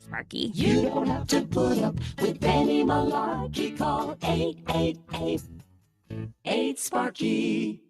Sparky. You don't have to put up with any malarkey. Call 888-8-SPARKY.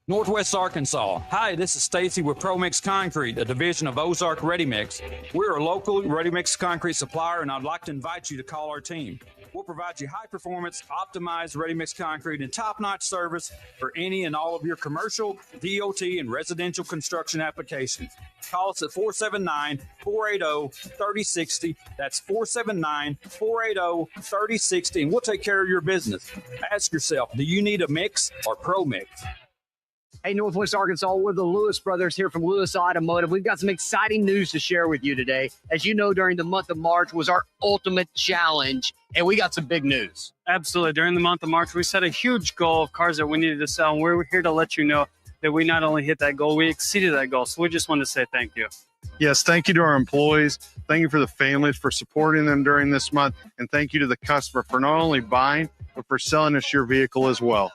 Northwest Arkansas. Hi, this is Stacy with ProMix Concrete, a division of Ozark Ready Mix. We're a local ready mix concrete supplier, and I'd like to invite you to call our team. We'll provide you high-performance, optimized ready mix concrete and top-notch service for any and all of your commercial, DOT, and residential construction applications. Call us at 479-480-3060. That's 479-480-3060, and we'll take care of your business. Ask yourself, do you need a mix or ProMix? Hey, Northwest Arkansas, we're the Lewis brothers here from Lewis Automotive. We've got some exciting news to share with you today. As you know, during the month of March was our ultimate challenge, and we got some big news. Absolutely. During the month of March, we set a huge goal of cars that we needed to sell, and we're here to let you know that we not only hit that goal, we exceeded that goal. So we just want to say thank you. Yes, thank you to our employees. Thank you for the families for supporting them during this month, and thank you to the customer for not only buying, but for selling us your vehicle as well.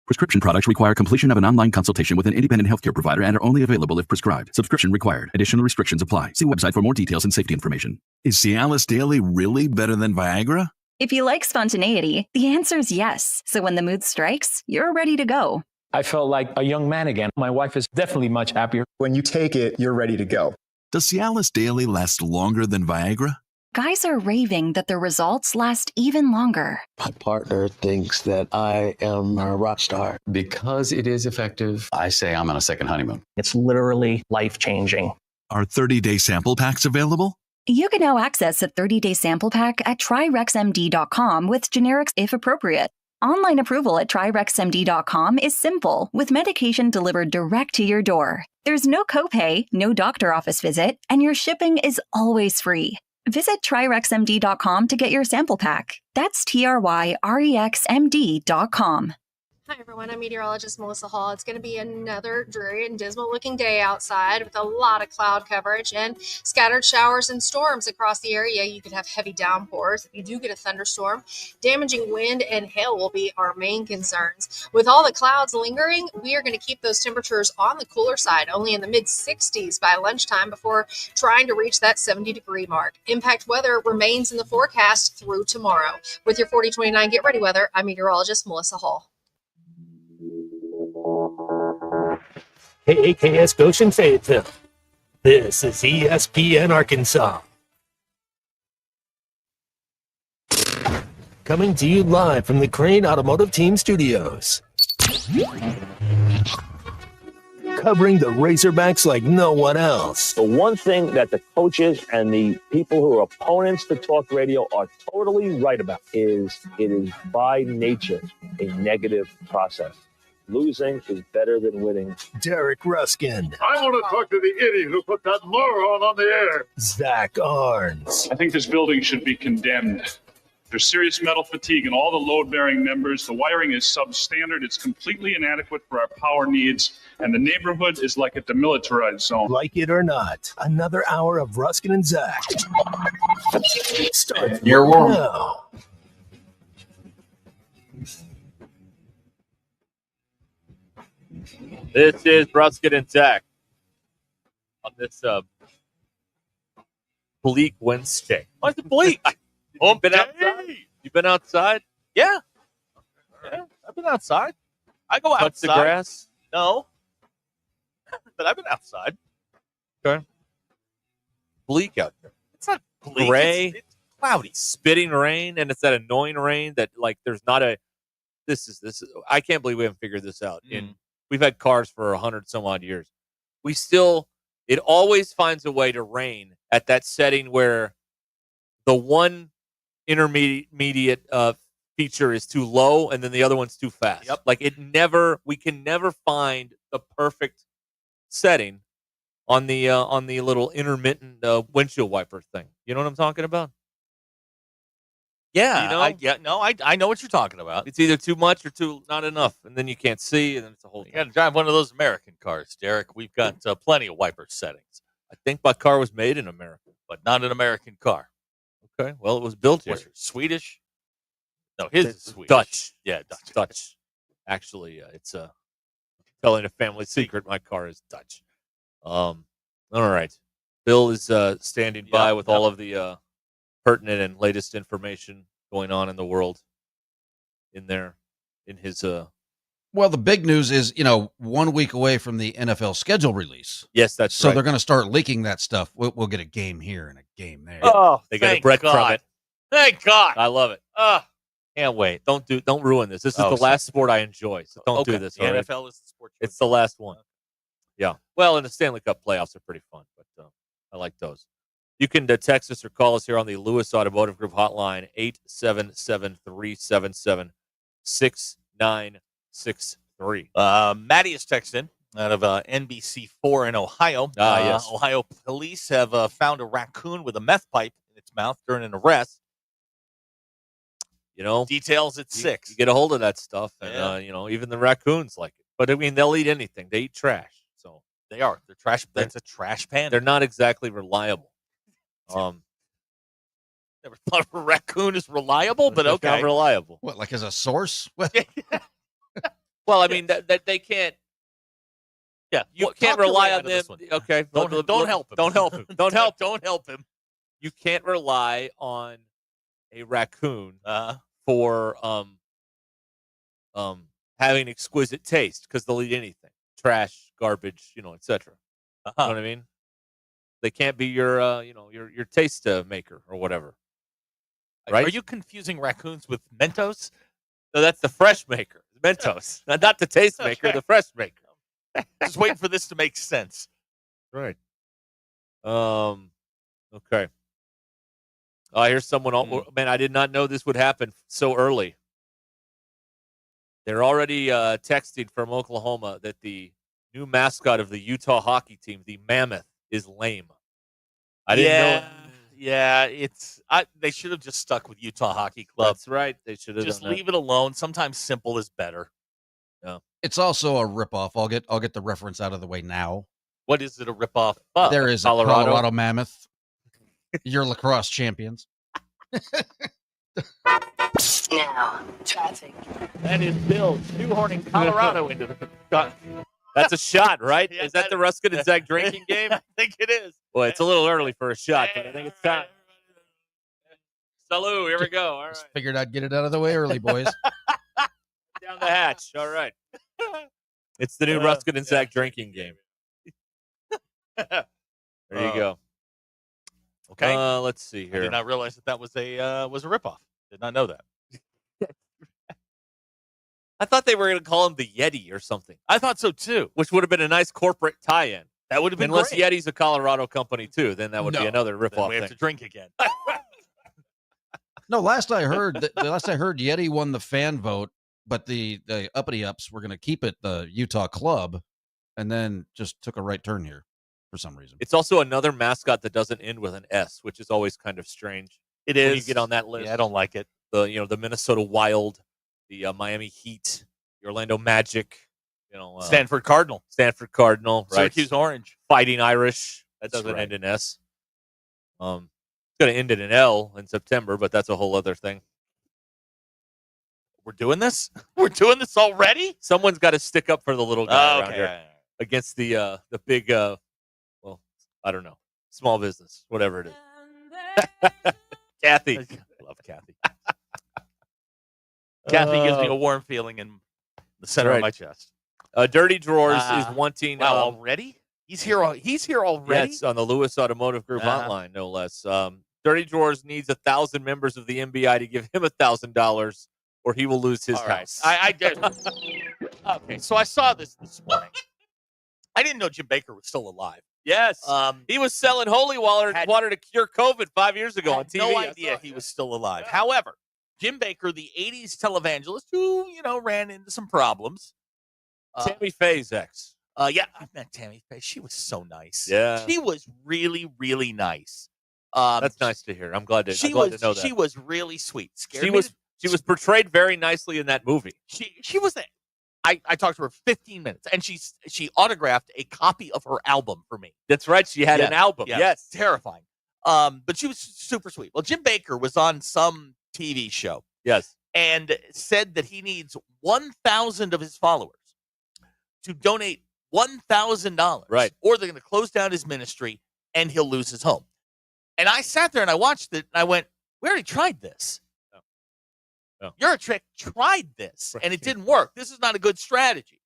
Prescription products require completion of an online consultation with an independent healthcare provider and are only available if prescribed. Subscription required. Additional restrictions apply. See website for more details and safety information. Is Cialis Daily really better than Viagra? If you like spontaneity, the answer is yes. So when the mood strikes, you're ready to go. I felt like a young man again. My wife is definitely much happier. When you take it, you're ready to go. Does Cialis Daily last longer than Viagra? Guys are raving that their results last even longer. My partner thinks that I am a rock star. Because it is effective, I say I'm on a second honeymoon. It's literally life-changing. Are 30-day sample packs available? You can now access a 30-day sample pack at TryRexMD.com with generics if appropriate. Online approval at TryRexMD.com is simple, with medication delivered direct to your door. There's no copay, no doctor office visit, and your shipping is always free. Visit TryRexMD.com to get your sample pack. That's TryRexMD.com. Hi, everyone. I'm meteorologist Melissa Hall. It's going to be another dreary and dismal-looking day outside with a lot of cloud coverage and scattered showers and storms across the area. You could have heavy downpours. If you do get a thunderstorm, damaging wind and hail will be our main concerns. With all the clouds lingering, we are going to keep those temperatures on the cooler side, only in the mid-60s by lunchtime before trying to reach that 70-degree mark. Impact weather remains in the forecast through tomorrow. With your 4029 Get Ready Weather, I'm meteorologist Melissa Hall. KAKS Goshen Fayetteville. This is ESPN Arkansas. Coming to you live from the Crane Automotive Team Studios. Covering the Razorbacks like no one else. The one thing that the coaches and the people who are opponents to talk radio are totally right about is it is by nature a negative process. Losing is better than winning. Derek Ruskin. I want to talk to the idiot who put that moron on the air. Zach Arns. I think this building should be condemned. There's serious metal fatigue in all the load-bearing members. The wiring is substandard. It's completely inadequate for our power needs. And the neighborhood is like a demilitarized zone. Like it or not, another hour of Ruskin and Zach. Start You're warm. now. This is Ruskin and Zach on this bleak Wednesday. Why is it bleak? You've been outside? You been outside? Yeah. I've been outside. I go outside. Touch the grass? No. But I've been outside. Okay. Bleak out there. It's not bleak. Gray. It's cloudy. Spitting rain, and it's that annoying rain that, like, there's not a... This is. I can't believe we haven't figured this out. We've had cars for 100 some odd years. It always finds a way to rain at that setting where the one intermediate feature is too low and then the other one's too fast. Yep. Like we can never find the perfect setting on the little intermittent windshield wiper thing. You know what I'm talking about? Yeah, you know? I know what you're talking about. It's either too much or not enough, and then you can't see, and then it's a whole. You got to drive one of those American cars, Derek. We've got plenty of wiper settings. I think my car was made in America, but not an American car. Okay, well, it was built here. What's yours, Swedish? No, his is Swedish. Dutch. Yeah, Dutch. Actually, it's telling a family secret. My car is Dutch. All right. Bill is standing by with all of the pertinent and latest information going on in the world in his Well, the big news is, 1 week away from the NFL schedule release. Yes, that's so right. they're going to start leaking that stuff. We'll get a game here and a game there. Oh, they got a breadcrumb it. Thank God. I love it. Can't wait. Don't ruin this. This is the last sport I enjoy. So don't do this. The all right? NFL is the sport. It's the last one. Yeah. Well, and the Stanley Cup playoffs are pretty fun, but I like those. You can text us or call us here on the Lewis Automotive Group hotline, 877-377-6963. Maddie is texting out of NBC4 in Ohio. Yes. Ohio police have found a raccoon with a meth pipe in its mouth during an arrest. Details at 6. You get a hold of that stuff, and even the raccoons like it. But I mean, they'll eat anything. They eat trash, so they are. They're trash. That's a trash pan. They're not exactly reliable. Never thought a raccoon is reliable, but okay, not reliable. What, like as a source? Well, I mean that they can't. Yeah, you can't rely on them. Okay, don't help him. Don't help him. Don't help. Don't help him. You can't rely on a raccoon for having exquisite taste because they'll eat anything, trash, garbage, etc. You know what I mean? They can't be your your taste maker or whatever. Right? Are you confusing raccoons with Mentos? No, that's the fresh maker, Mentos, not the taste maker, the fresh maker. Just waiting for this to make sense. Right. Okay. Here's someone. Man, I did not know this would happen so early. They're already texting from Oklahoma that the new mascot of the Utah hockey team, the Mammoth, is lame. I didn't know. Yeah, they should have just stuck with Utah Hockey Club. That's right. They should have just leave it alone. Sometimes simple is better. Yeah. It's also a ripoff. I'll get the reference out of the way now. What is it a ripoff? There is a Colorado Mammoth. You're lacrosse champions. Now, traffic. That is Bill shoehorning Colorado into the shot. That's a shot, right? Yeah, is that the Ruscin and Zach drinking game? I think it is. Well, it's a little early for a shot, but I think it's time. Salud, here we go. All right. Just figured I'd get it out of the way early, boys. Down the hatch. All right. It's the new Ruscin and Zach drinking game. There you go. Okay. Let's see here. I did not realize that was a ripoff. Did not know that. I thought they were going to call him the Yeti or something. I thought so too. Which would have been a nice corporate tie-in. That would have been Unless great. Yeti's a Colorado company too, then that would be another ripoff. We have to drink again. No, last I heard, Yeti won the fan vote, but the uppity ups were going to keep it the Utah club, and then just took a right turn here for some reason. It's also another mascot that doesn't end with an S, which is always kind of strange. It is. When you get on that list. Yeah, I don't like it. The Minnesota Wild, the Miami Heat, the Orlando Magic, Stanford Cardinal, right? Syracuse Orange, Fighting Irish. That That's doesn't right. end in S. It's going to end in an L in September, but that's a whole other thing. We're doing this? We're doing this already? Someone's got to stick up for the little guy around here against the big, I don't know, small business, whatever it is. Kathy. I love Kathy. Kathy gives me a warm feeling in the center of my chest. Dirty Drawers is wanting. Wow, already? He's here already? Yes, on the Lewis Automotive Group hotline, no less. Dirty Drawers needs 1,000 members of the MBI to give him $1,000, or he will lose his house. I did. Okay, so I saw this morning. I didn't know Jim Baker was still alive. Yes, he was selling holy water to cure COVID 5 years ago on TV. No idea he was still alive. Yeah. However, Jim Baker, the 80s televangelist who, ran into some problems. Tammy Faye's ex. Yeah, I met Tammy Faye. She was so nice. Yeah. She was really, really nice. That's nice to hear. I'm glad to know that. She was really sweet. She was portrayed very nicely in that movie. She was there. I talked to her 15 minutes, and she autographed a copy of her album for me. That's right. She had an album. Yes. Terrifying. But she was super sweet. Well, Jim Baker was on some TV show. Yes. And said that he needs 1,000 of his followers to donate $1,000. Right. Or they're going to close down his ministry and he'll lose his home. And I sat there and I watched it, and I went, we already tried this. No. Eurotrick tried this, and it didn't work. This is not a good strategy.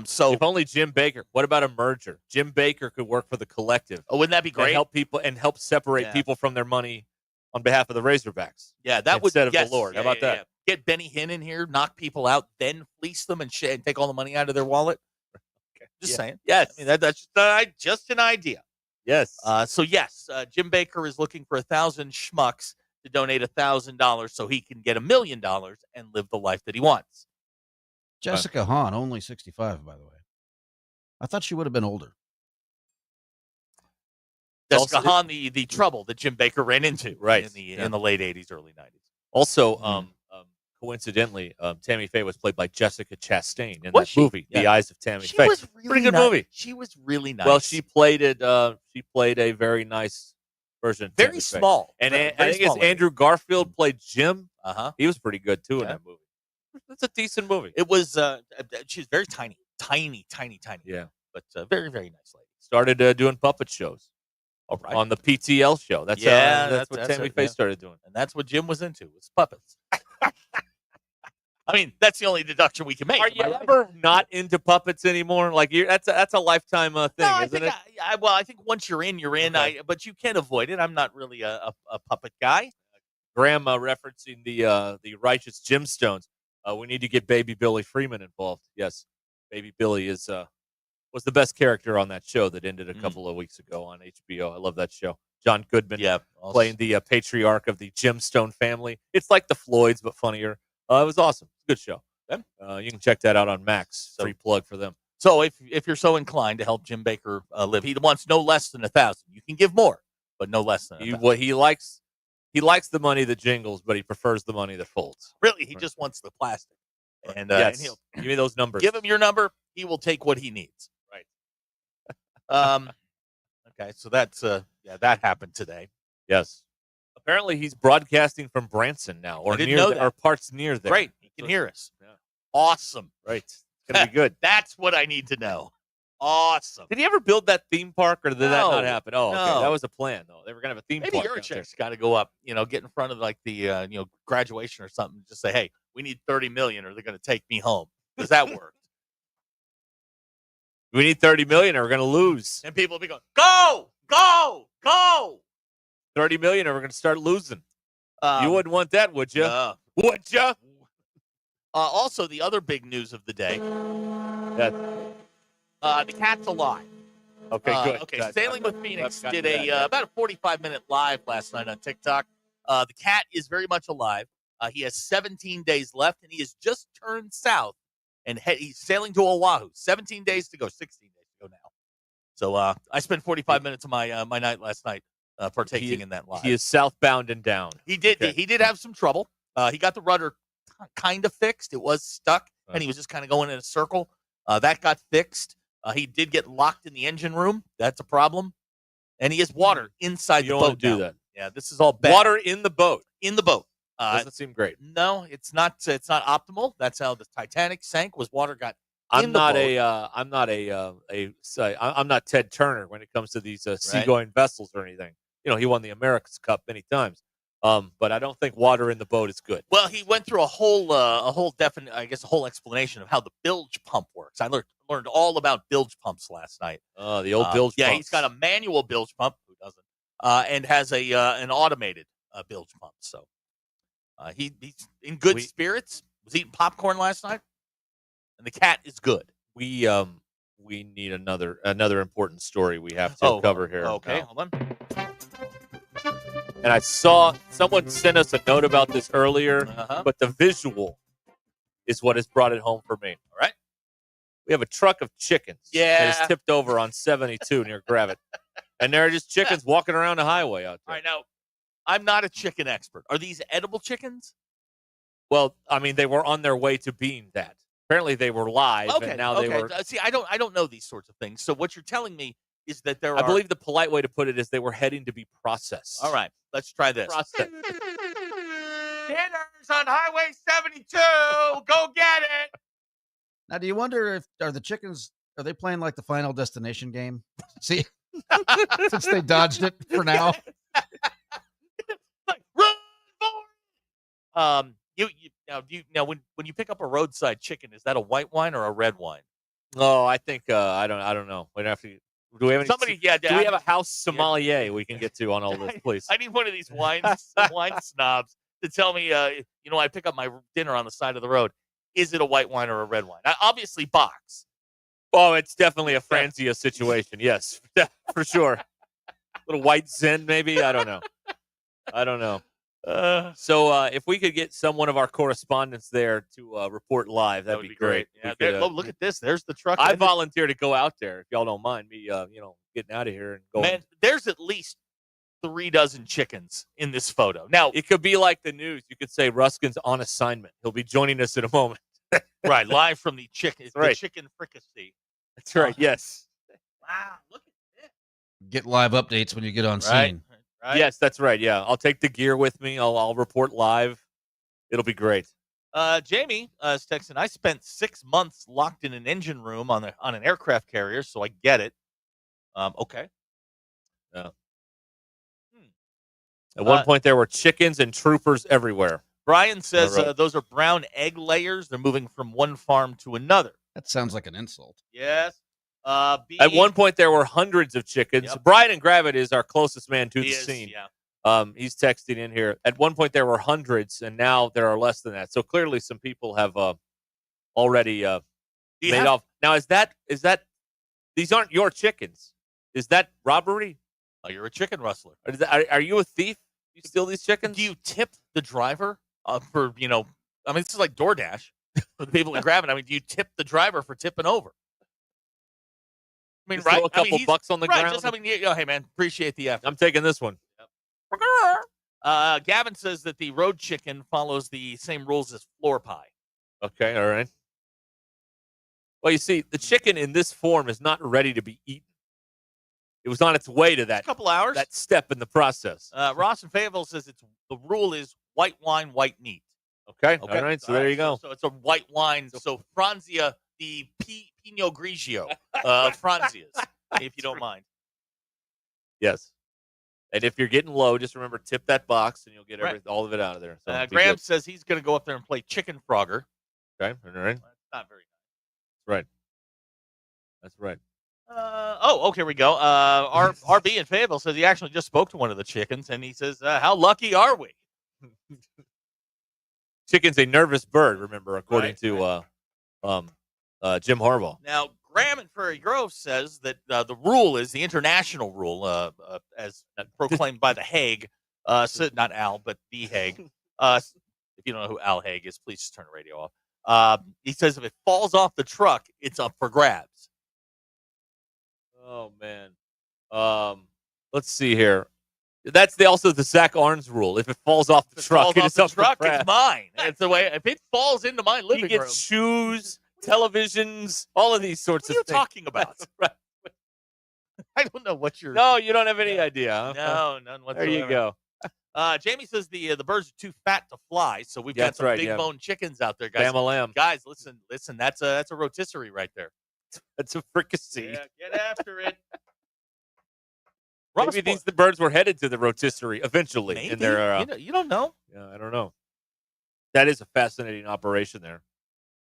So if only Jim Baker. What about a merger? Jim Baker could work for the collective. Oh, wouldn't that be great? And help separate people from their money on behalf of the Razorbacks. Yeah, that would instead of the Lord. How about that? Yeah. Get Benny Hinn in here, knock people out, then fleece them and take all the money out of their wallet. Okay. Just saying. Yes. I mean, that's just an idea. Yes. So yes, Jim Baker is looking for 1,000 schmucks to donate $1,000 so he can get $1 million and live the life that he wants. Jessica Hahn, only 65, by the way. I thought she would have been older. Jessica Hahn, the trouble that Jim Baker ran into in the late 80s, early 90s. Also, coincidentally, Tammy Faye was played by Jessica Chastain in that movie, The Eyes of Tammy Faye. Was really pretty good movie. She was really nice. Well, she played it. She played a very nice version. Of very Tammy Faye. small. And very I think small it's Andrew Garfield played Jim. He was pretty good too in that movie. That's a decent movie. It was. She was very tiny. Yeah, but very, very nice lady. Started doing puppet shows. Right. On the PTL show. That's what Tammy Faye started doing. And that's what Jim was into, was puppets. I mean, that's the only deduction we can make. Are you ever not into puppets anymore? Like that's a lifetime thing, isn't it? I think once you're in, you're in. Okay. But you can't avoid it. I'm not really a puppet guy. Grandma referencing the Righteous Gemstones. We need to get Baby Billy Freeman involved. Yes, Baby Billy was the best character on that show that ended a couple of weeks ago on HBO. I love that show. John Goodman playing the patriarch of the Gemstone family. It's like the Floyds, but funnier. It was awesome. Good show. You can check that out on Max. Free plug for them. So if you're so inclined to help Jim Baker live, he wants no less than 1,000. You can give more, but no less than 1,000. What he likes the money that jingles, but he prefers the money that folds. Really, he just wants the plastic. And, yes. and he'll give me those numbers. Give him your number. He will take what he needs. Right. Okay, so that's that happened today. Yes. Apparently, he's broadcasting from Branson now, or or parts near there. Great, he can hear us. Yeah. Awesome. Right. It's gonna be good. That's what I need to know. Awesome. Did he ever build that theme park, or did that not happen? Oh, no. Okay. That was a plan, though. They were gonna have a theme Maybe park. Maybe Eurocheck's got to go up. Get in front of like the graduation or something. Just say, hey, we need $30 million, or they're going to take me home. Does that work? We need $30 million, or we're going to lose. And people will be going, go, go, go. 30 million, or we're going to start losing. You wouldn't want that, would you? Would you? Also, the other big news of the day. The cat's alive. Okay, good. Okay, Sailing with Phoenix did about a 45-minute live last night on TikTok. The cat is very much alive. He has 17 days left, and he has just turned south, and he's sailing to Oahu. 17 days to go, 16 days to go now. So I spent 45 minutes of my my night last night partaking in that live. He is southbound and down. He did. Okay. He did have some trouble. He got the rudder kind of fixed. It was stuck, and he was just kind of going in a circle. That got fixed. He did get locked in the engine room. That's a problem. And he has water inside the boat. You don't want to do now. that. Yeah, this is all bad. Water in the boat. In the boat. Doesn't seem great. No, it's not. It's not optimal. That's how the Titanic sank. Was water got. I'm not Ted Turner when it comes to these seagoing vessels or anything. He won the America's Cup many times. But I don't think water in the boat is good. Well, he went through a whole explanation of how the bilge pump works. I learned all about bilge pumps last night. Oh, the old bilge pump. Yeah, he's got a manual bilge pump. Who doesn't? And has an automated bilge pump. So he's in good spirits. Was eating popcorn last night, and the cat is good. We need another important story we have to cover here. Okay, hold on. And I saw someone sent us a note about this earlier, but the visual is what has brought it home for me. All right. We have a truck of chickens that is tipped over on 72 near Gravett. And there are just chickens walking around the highway out there. All right, now, I'm not a chicken expert. Are these edible chickens? Well, I mean, they were on their way to being that. Apparently they were live, and now they were... See, I don't know these sorts of things. So what you're telling me is that there I believe the polite way to put it is they were heading to be processed. All right, let's try this. Processed. Dinner's on Highway 72. Go get it. Now, do you wonder if the chickens are they playing like the Final Destination game? See, Since they dodged it for now. Like, run for it! Now when you pick up a roadside chicken, is that a white wine or a red wine? Oh, I think I don't know. We'd have to. Do we have any, Do we have a house sommelier we can get to on all this, please? I need one of these wine snobs to tell me. I pick up my dinner on the side of the road. Is it a white wine or a red wine? Obviously, box. Oh, it's definitely a Franzia situation. Yes, for sure. Little white Zen, maybe. I don't know. So if we could get one of our correspondents there to report live, that'd be great. Yeah, look at this. There's the truck. I volunteer to go out there if y'all don't mind me. Getting out of here and going. Man, there's at least 3 dozen chickens in this photo. Now it could be like the news. You could say Ruskin's on assignment. He'll be joining us in a moment. Right, live from the chicken. Right. The chicken fricassee. That's right. Yes. Wow, look at this. Get live updates when you get on scene. Right. Yes, that's right. Yeah, I'll take the gear with me. I'll report live. It'll be great. Jamie is texting. I spent 6 months locked in an engine room on an aircraft carrier, so I get it. Okay. Yeah. At one point, there were chickens and troopers everywhere. Brian says those are brown egg layers. They're moving from one farm to another. That sounds like an insult. Yes. At one point, there were hundreds of chickens. Yep. Brian and Gravett is our closest man to the He is, scene. yeah. He's texting in here. At one point, there were hundreds, and now there are less than that. So clearly, some people have already made off. Now, is that these aren't your chickens? Is that robbery? Oh, you're a chicken rustler. Are you a thief? You steal these chickens? Do you tip the driver for this is like DoorDash for the people that grab it. I mean, do you tip the driver for tipping over? I mean, Just right? throw a couple bucks on the ground. Just hey man, appreciate the effort. I'm taking this one. Gavin says that the road chicken follows the same rules as floor pie. Okay, all right. Well, you see, the chicken in this form is not ready to be eaten. It was on its way to that couple hours. That step in the process. Ross in Fayetteville says the rule is white wine, white meat. Okay. All right. So there you go. So it's a white wine. So Franzia, the Pinot Grigio of Franzias, if you don't mind. Yes. And if you're getting low, just remember, tip that box, and you'll get all of it out of there. So Graham says he's going to go up there and play Chicken Frogger. Okay. All right. That's not very nice. Right. That's right. Here we go. RB in Fayetteville says he actually just spoke to one of the chickens, and he says, how lucky are we? Chicken's a nervous bird, remember, according to Jim Harbaugh. Now, Graham in Prairie Grove says that the rule is the international rule, as proclaimed by the Hague, not Al, but the Hague. If you don't know who Al Hague is, please just turn the radio off. He says if it falls off the truck, it's up for grabs. Oh, man. Let's see here. That's also the Zach Arns rule. If it falls off the truck, it's up for grabs. It's mine. It's the way. If it falls into my living room, you get shoes, televisions, all of these sorts of things. What are you talking about? Right. I don't know what you're. No, you don't have any idea. Huh? No, none whatsoever. There you go. Jamie says the birds are too fat to fly, so we've got some big bone chickens out there, guys. Bam-a-lamb. Guys, listen. That's a rotisserie right there. That's a fricassee. Yeah, get after it. Maybe the birds were headed to the rotisserie eventually. Maybe. In their, you don't know. Yeah, I don't know. That is a fascinating operation there.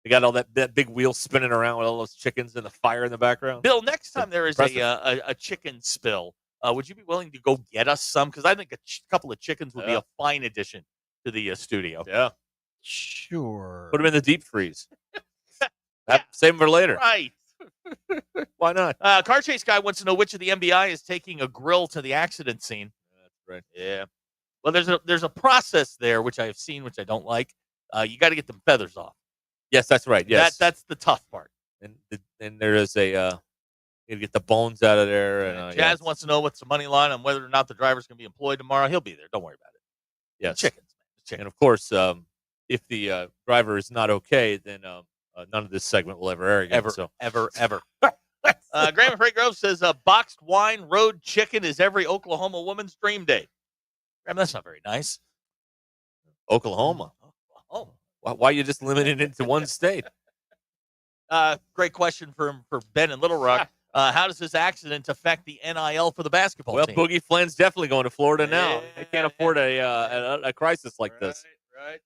They got all that big wheel spinning around with all those chickens and the fire in the background. Bill, next time there is a chicken spill, would you be willing to go get us some? Because I think a couple of chickens would be a fine addition to the studio. Yeah. Sure. Put them in the deep freeze. Save them for later. Right. Why not? Car chase guy wants to know which of the MBI is taking a grill to the accident scene. That's right. Yeah. Well, there's a process there which I have seen, which I don't like. You got to get the feathers off. Yes, that's right. Yes, that's the tough part. And there is you get the bones out of there. And Jazz wants to know what's the money line on whether or not the driver's going to be employed tomorrow. He'll be there. Don't worry about it. Yes, chickens. And of course, if the driver is not okay, then none of this segment will ever air again. Ever. Graham Freight Grove says boxed wine road chicken is every Oklahoma woman's dream date. Graham, that's not very nice. Oklahoma. Oh. Why are you just limiting it to one state? Great question for Ben in Little Rock. How does this accident affect the NIL for the basketball Well, team? Boogie Flynn's definitely going to Florida now. They can't afford a crisis like this. Right.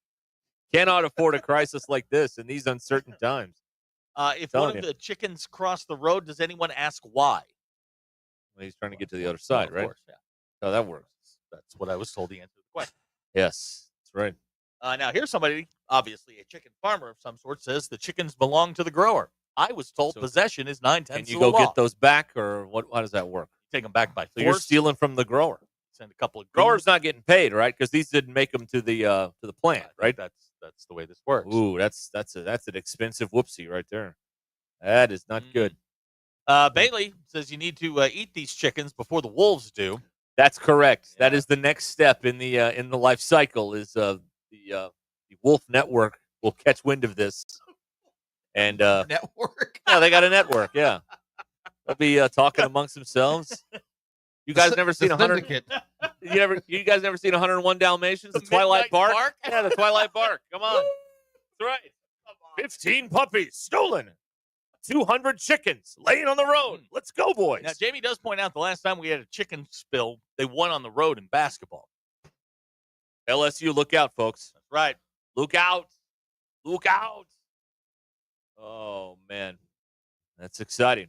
Cannot afford a crisis like this in these uncertain times. If one of the chickens cross the road, does anyone ask why? Well, he's trying to get to the other side, of right? course, yeah. So that works. That's what I was told the answer to the question. Yes, that's right. Now, here's somebody, obviously a chicken farmer of some sort, says the chickens belong to the grower. I was told possession is 9/10 Can you of the go law. get those back, or what? How does that work? Take them back by So you're force. stealing from the grower. Send a couple of Grower's not getting paid, right? Because these didn't make them to the plant, right? That's the way this works. Ooh, that's an expensive whoopsie right there. That is not good. Bailey says you need to eat these chickens before the wolves do. That's correct. Yeah. That is the next step in the life cycle. Is the Wolf Network will catch wind of this, and network. Yeah, they got a network. Yeah, they'll be talking amongst themselves. You guys never seen 100? You guys never seen 101 Dalmatians? The Twilight Bark? Yeah, the Twilight Bark. Come on, that's right. 15 puppies stolen. 200 chickens laying on the road. Let's go, boys. Now, Jamie does point out the last time we had a chicken spill, they won on the road in basketball. LSU, look out, folks. That's right. Look out. Look out. Oh, man. That's exciting.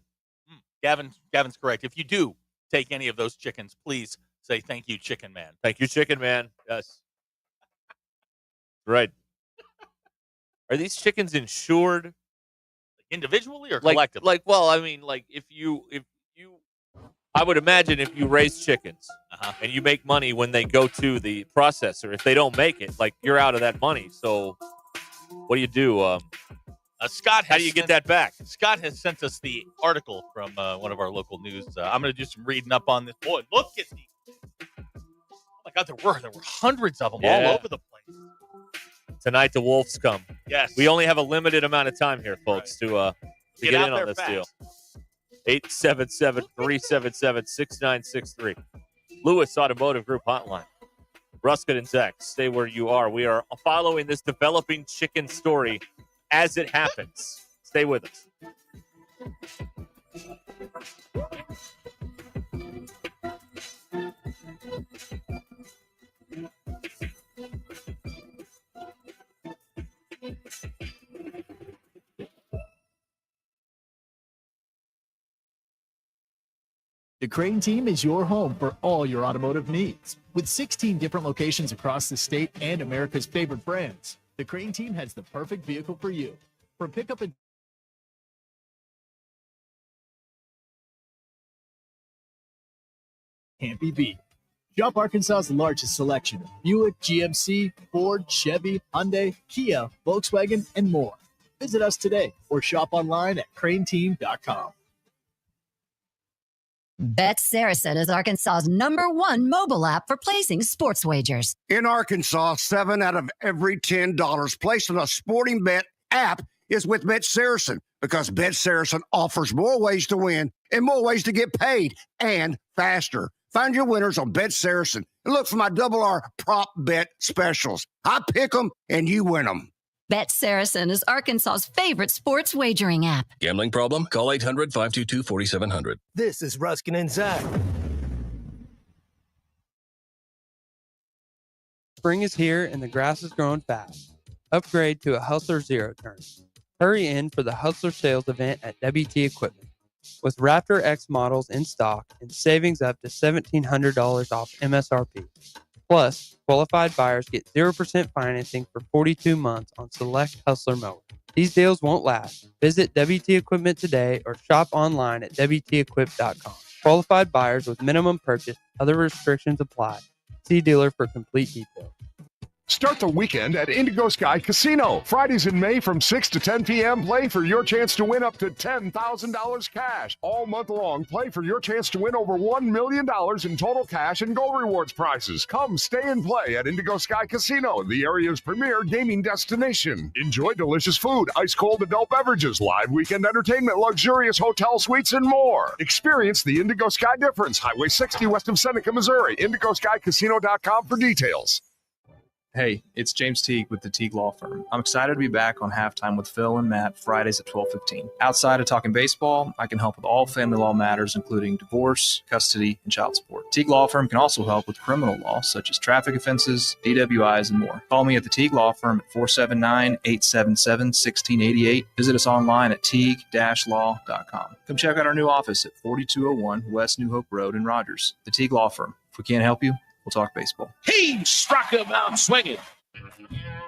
Gavin's correct. If you do take any of those chickens, please say thank you, Chicken Man. Thank you, Chicken Man. Yes. Right. Are these chickens insured? Individually or collectively? If you, I would imagine if you raise chickens and you make money when they go to the processor, if they don't make it, you're out of that money. So, what do you do? Scott, how do you get that back? Scott has sent us the article from one of our local news. I'm going to do some reading up on this. Boy, look at these! Oh my God, there were hundreds of them all over the place. Tonight the Wolves come. Yes. We only have a limited amount of time here, folks, to get in on this deal. 877-377-6963. Lewis Automotive Group Hotline. Ruscin and Zach, stay where you are. We are following this developing chicken story as it happens. Stay with us. The Crane team is your home for all your automotive needs. With 16 different locations across the state and America's favorite brands, the Crane team has the perfect vehicle for you. From pickup and can't be beat. Shop Arkansas's largest selection of Buick, GMC, Ford, Chevy, Hyundai, Kia, Volkswagen, and more. Visit us today or shop online at craneteam.com. Bet Saracen is Arkansas's #1 mobile app for placing sports wagers. In Arkansas, 7 out of every $10 placed on a sporting bet app is with Bet Saracen, because Bet Saracen offers more ways to win and more ways to get paid, and faster. Find your winners on Bet Saracen and look for my R prop bet specials. I pick them and you win them. Bet Saracen is Arkansas's favorite sports wagering app. Gambling problem? Call 800-522-4700. This is Ruscin and Zach. Spring is here and the grass is growing fast. Upgrade to a Hustler Zero Turn. Hurry in for the Hustler sales event at WT Equipment. With Raptor X models in stock and savings up to $1,700 off MSRP. Plus, qualified buyers get 0% financing for 42 months on select Hustler mowers. These deals won't last. Visit WT Equipment today or shop online at WTEquip.com. Qualified buyers with minimum purchase, other restrictions apply. See dealer for complete details. Start the weekend at Indigo Sky Casino. Fridays in May from 6 to 10 p.m. Play for your chance to win up to $10,000 cash. All month long, play for your chance to win over $1 million in total cash and Go Rewards prizes. Come stay and play at Indigo Sky Casino, the area's premier gaming destination. Enjoy delicious food, ice-cold adult beverages, live weekend entertainment, luxurious hotel suites, and more. Experience the Indigo Sky difference. Highway 60 west of Seneca, Missouri. IndigoSkyCasino.com for details. Hey, it's James Teague with the Teague Law Firm. I'm excited to be back on Halftime with Phil and Matt Fridays at 12:15. Outside of talking baseball, I can help with all family law matters, including divorce, custody, and child support. Teague Law Firm can also help with criminal law, such as traffic offenses, DWIs, and more. Call me at the Teague Law Firm at 479-877-1688. Visit us online at teague-law.com. Come check out our new office at 4201 West New Hope Road in Rogers. The Teague Law Firm. If we can't help you, we'll talk baseball. He struck him out swinging.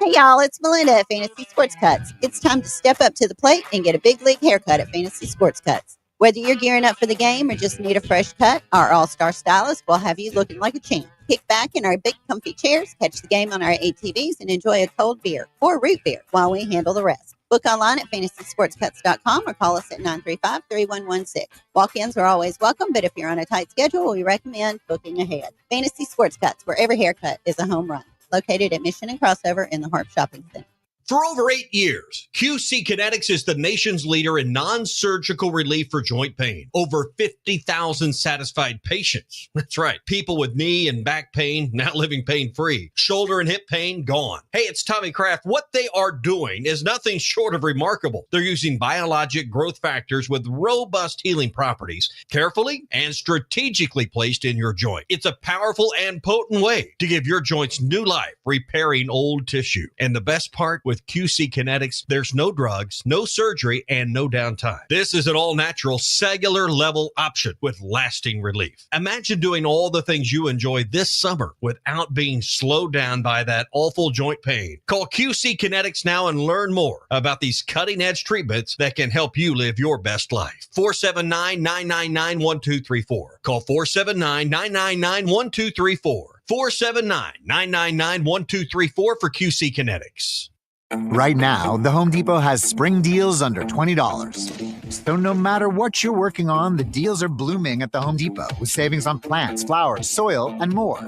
Hey, y'all, it's Melinda at Fantasy Sports Cuts. It's time to step up to the plate and get a big league haircut at Fantasy Sports Cuts. Whether you're gearing up for the game or just need a fresh cut, our all-star stylist will have you looking like a champ. Kick back in our big comfy chairs, catch the game on our ATVs, and enjoy a cold beer or root beer while we handle the rest. Book online at fantasysportscuts.com or call us at 935-3116. Walk-ins are always welcome, but if you're on a tight schedule, we recommend booking ahead. Fantasy Sports Cuts, where every haircut is a home run. Located at Mission and Crossover in the Harp Shopping Center. For over 8 years, QC Kinetics is the nation's leader in non-surgical relief for joint pain. Over 50,000 satisfied patients. That's right. People with knee and back pain now living pain-free. Shoulder and hip pain gone. Hey, it's Tommy Kraft. What they are doing is nothing short of remarkable. They're using biologic growth factors with robust healing properties, carefully and strategically placed in your joint. It's a powerful and potent way to give your joints new life, repairing old tissue. And the best part, with QC Kinetics, there's no drugs, no surgery, and no downtime. This is an all-natural cellular level option with lasting relief. Imagine doing all the things you enjoy this summer without being slowed down by that awful joint pain. Call QC Kinetics now and learn more about these cutting-edge treatments that can help you live your best life. 479-999-1234. Call 479-999-1234. 479-999-1234 for QC Kinetics. Right now, the Home Depot has spring deals under $20. So no matter what you're working on, the deals are blooming at the Home Depot with savings on plants, flowers, soil, and more.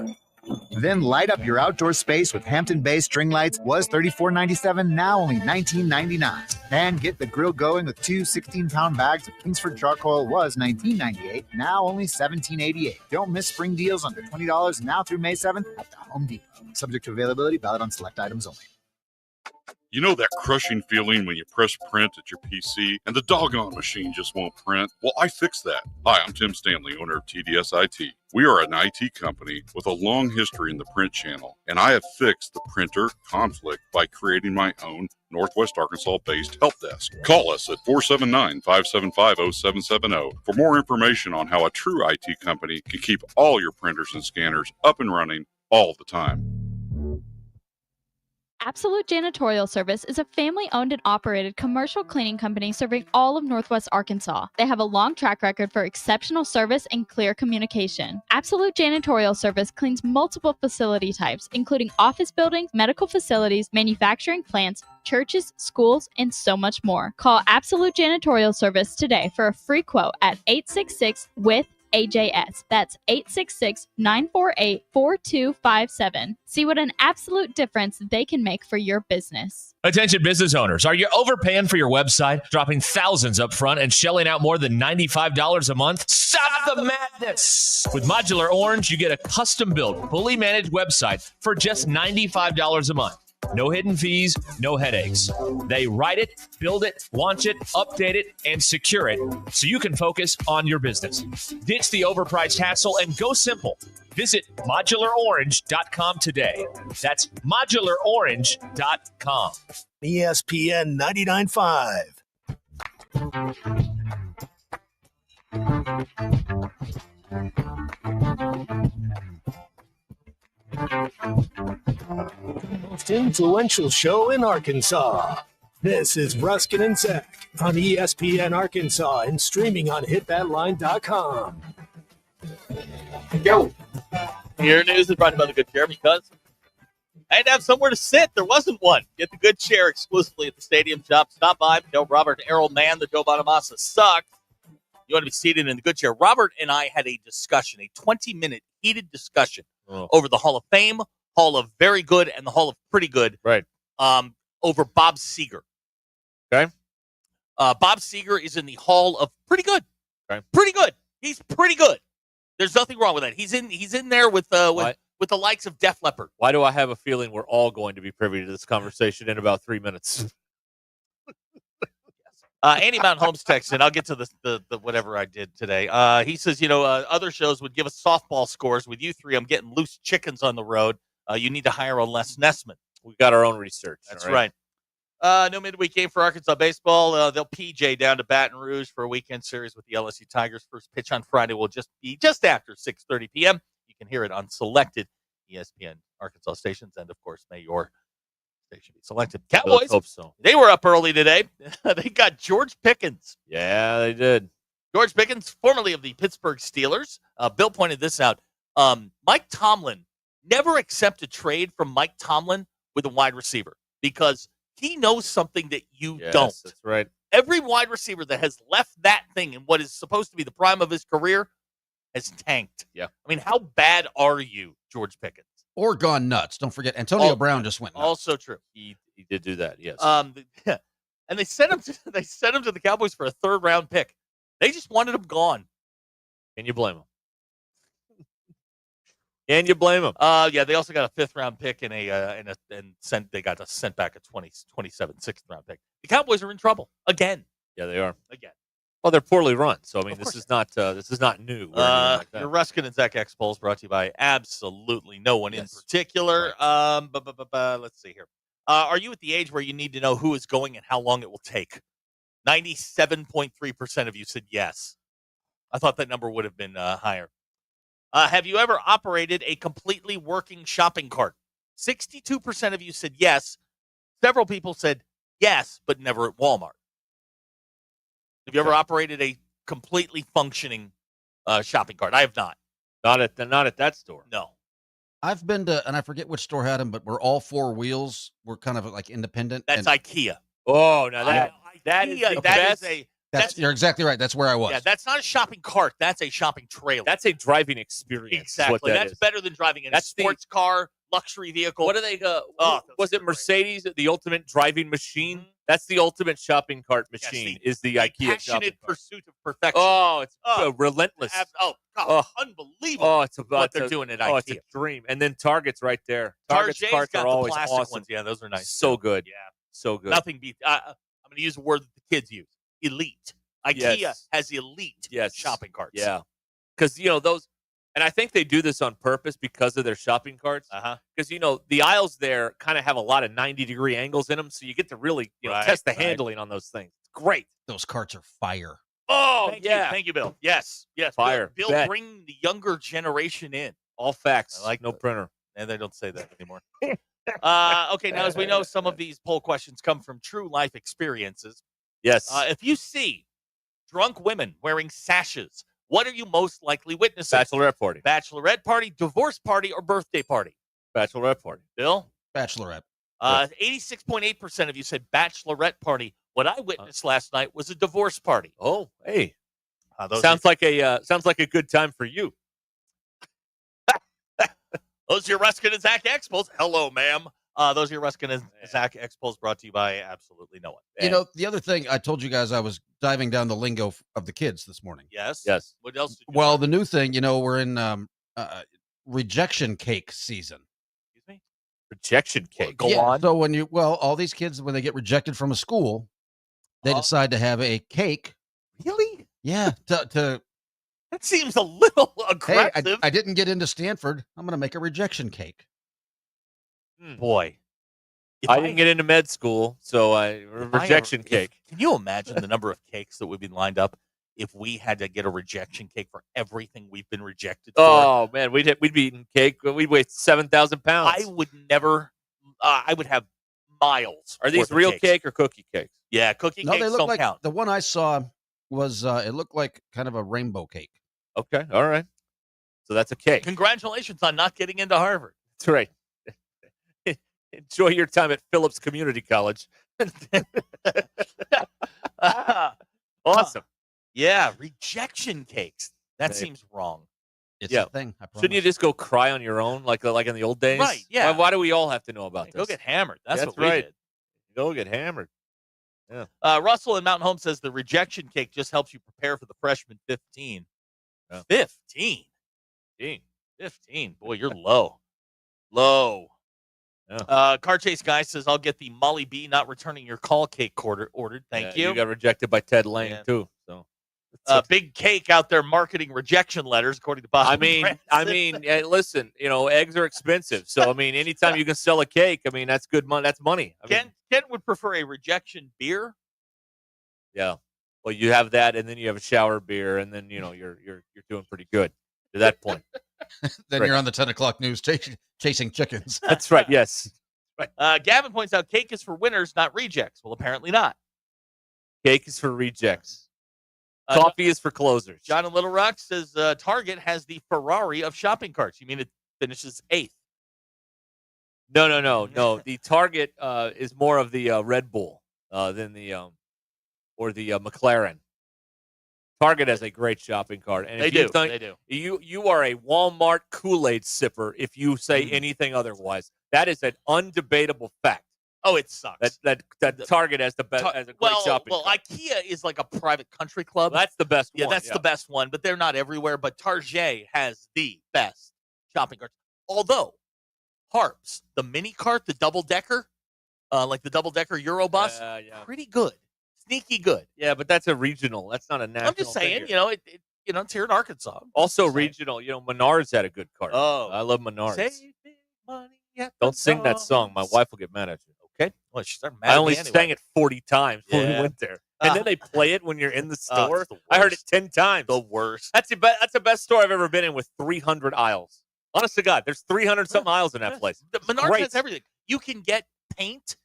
Then light up your outdoor space with Hampton Bay string lights. Was $34.97, now only $19.99. And get the grill going with two 16-pound bags of Kingsford charcoal. Was $19.98, now only $17.88. Don't miss spring deals under $20 now through May 7th at the Home Depot. Subject to availability, valid on select items only. You know that crushing feeling when you press print at your PC and the doggone machine just won't print? Well, I fixed that. Hi, I'm Tim Stanley, owner of TDS IT. We are an IT company with a long history in the print channel, and I have fixed the printer conflict by creating my own Northwest Arkansas-based help desk. Call us at 479-575-0770 for more information on how a true IT company can keep all your printers and scanners up and running all the time. Absolute Janitorial Service is a family-owned and operated commercial cleaning company serving all of Northwest Arkansas. They have a long track record for exceptional service and clear communication. Absolute Janitorial Service cleans multiple facility types, including office buildings, medical facilities, manufacturing plants, churches, schools, and so much more. Call Absolute Janitorial Service today for a free quote at 866-WITH-AJS. That's 866-948-4257. See what an absolute difference they can make for your business. Attention business owners, are you overpaying for your website, dropping thousands up front and shelling out more than $95 a month? Stop the madness! With Modular Orange, you get a custom-built, fully managed website for just $95 a month. No hidden fees, no headaches. They write it, build it, launch it, update it, and secure it so you can focus on your business. Ditch the overpriced hassle and go simple. Visit modularorange.com today. That's modularorange.com. ESPN 99.5. Most influential show in Arkansas. This is Ruscin and Zach on ESPN Arkansas and streaming on hitthatline.com. Go. Your news is brought to you by the Good Chair because I had to have somewhere to sit. There wasn't one. Get the Good Chair exclusively at the Stadium Shop. Stop by. Tell Robert and Errol Mann that Joe Bonamassa sucks. You want to be seated in the Good Chair. Robert and I had a discussion, a 20-minute heated discussion over the Hall of Fame, Hall of Very Good, and the Hall of Pretty Good. Right. Over Bob Seger. Okay. Bob Seger is in the Hall of Pretty Good. Okay. Pretty good. He's pretty good. There's nothing wrong with that. He's in there with with the likes of Def Leppard. Why do I have a feeling we're all going to be privy to this conversation in about 3 minutes? Andy Mountain Homes texts in. I'll get to the whatever I did today. He says, other shows would give us softball scores. With you three, I'm getting loose chickens on the road. You need to hire a Les Nessman. We've got our own research. That's right. No midweek game for Arkansas baseball. They'll PJ down to Baton Rouge for a weekend series with the LSU Tigers. First pitch on Friday will just be just after 6:30 p.m. You can hear it on selected ESPN Arkansas stations. And, of course, may your station be selected. Cowboys, hope so. They were up early today. They got George Pickens. Yeah, they did. George Pickens, formerly of the Pittsburgh Steelers. Bill pointed this out. Mike Tomlin never accept a trade from Mike Tomlin with a wide receiver because he knows something that you don't. That's right. Every wide receiver that has left that thing in what is supposed to be the prime of his career has tanked. Yeah. I mean, how bad are you, George Pickens? Or gone nuts. Don't forget, Antonio Brown just went nuts. Also true. He did do that, yes. And they sent him to the Cowboys for a 3rd round pick. They just wanted him gone. Can you blame him? Can you blame him? Yeah, they also got a 5th round pick and they got sent back a 27 6th round pick. The Cowboys are in trouble again. Yeah, they are. Again. Well, they're poorly run, so I mean, this is not new. Your Ruscin and Zach X polls brought to you by absolutely no one in particular. Let's see here. Are you at the age where you need to know who is going and how long it will take? 97.3% of you said yes. I thought that number would have been higher. Have you ever operated a completely working shopping cart? 62% of you said yes. Several people said yes, but never at Walmart. Have you ever operated a completely functioning shopping cart? I have not. Not at that store. No. I've been to, and I forget which store had them, but we're all 4 wheels. We're kind of like independent. That's IKEA. Oh, now that is the best. You're exactly right. That's where I was. Yeah, that's not a shopping cart. That's a shopping trailer. That's a driving experience. Exactly. That's better than driving in a sports car, luxury vehicle. What do they go? Was it Mercedes, the ultimate driving machine? That's the ultimate shopping cart machine. Is the IKEA passionate shopping pursuit of perfection. Oh, it's relentless. Unbelievable! Oh, it's what they're doing at IKEA. Oh, it's a dream. And then Target's right there. Target's carts got are always the plastic awesome. ones. Yeah, those are nice. So good. Yeah, so good. Nothing beats. I'm going to use a word that the kids use: elite. IKEA has elite shopping carts. Yeah, because those, and I think they do this on purpose because of their shopping carts. Because the aisles there kind of have a lot of 90-degree angles in them, so you get to really test the handling on those things. It's great. Those carts are fire. Oh, Thank you, Bill. Yes, fire. Bill, bring the younger generation in. All facts. I like no printer. And they don't say that anymore. Okay, now as we know, some of these poll questions come from true life experiences. Yes. If you see drunk women wearing sashes, what are you most likely witnessing? Bachelorette party. Bachelorette party, divorce party, or birthday party? Bachelorette party. Bill? Bachelorette. 86.8% of you said bachelorette party. What I witnessed last night was a divorce party. Oh, hey. Sounds like a good time for you. Those are your Ruscin and Zach Expos. Hello, ma'am. Those are your Ruscin and Zach Expos brought to you by absolutely no one. The other thing I told you guys, I was diving down the lingo of the kids this morning. Yes. What else? Well, the new thing, we're in rejection cake season. Excuse me? Rejection cake. Go on. So all these kids, when they get rejected from a school, they decide to have a cake. Really? Yeah. That seems a little aggressive. Hey, I didn't get into Stanford. I'm going to make a rejection cake. Boy. I didn't get into med school, so rejection cake. Can you imagine the number of cakes that would be lined up if we had to get a rejection cake for everything we've been rejected for? Oh, man, we'd be eating cake. We'd weigh 7,000 pounds. I would never. I would have miles. Are these real cake or cookie cakes? Yeah, cookie cakes they look don't like, count. The one I saw was, it looked like kind of a rainbow cake. Okay, all right. So that's a cake. Congratulations on not getting into Harvard. That's right. Enjoy your time at Phillips Community College. Awesome. Yeah, rejection cakes. That seems wrong. It's a thing. I promise. Shouldn't you just go cry on your own, like in the old days? Right. Yeah. Why do we all have to know about this? Go get hammered. That's what right. we did. Go get hammered. Yeah. Russell in Mountain Home says the rejection cake just helps you prepare for the freshman 15. Yeah. 15. Boy, you're low. Low. Car Chase Guy says, I'll get the Molly B not returning your call cake ordered. Thank you. You got rejected by Ted Lane, too. So Big Cake out there marketing rejection letters, according to Bob. Hey, listen, eggs are expensive. So, anytime you can sell a cake, that's good money. That's money. Ken would prefer a rejection beer. Yeah. Well, you have that, and then you have a shower beer, and then, you're doing pretty good to that point. Then you're on the 10 o'clock news chasing chickens. That's right. Yes. Right. Gavin points out cake is for winners, not rejects. Well, apparently not. Cake is for rejects. Coffee is for closers. John in Little Rock says Target has the Ferrari of shopping carts. You mean it finishes 8th? No. The Target is more of the Red Bull than the or the McLaren. Target has a great shopping cart, and they do. You are a Walmart Kool-Aid sipper if you say anything otherwise. That is an undebatable fact. Oh, it sucks. That Target has the best, has a great shopping cart. IKEA is like a private country club. That's the best one. Yeah, that's the best one, but they're not everywhere. But Target has the best shopping carts. Although, Harps, the mini cart, the double-decker, like the double-decker Eurobus, pretty good. Sneaky good. Yeah, but that's a regional. That's not a national. I'm just saying, it's here in Arkansas. Also regional. Menards had a good cart. Oh. I love Menards. Saving money at Don't sing that song. My wife will get mad at you. Okay. Well, she's mad I only at me anyway. sang it 40 times when we went there. And then they play it when you're in the store. I heard it 10 times. The worst. That's the best store I've ever been in with 300 aisles. Honest to God, there's 300-something aisles in that place. Menards has everything. You can get paint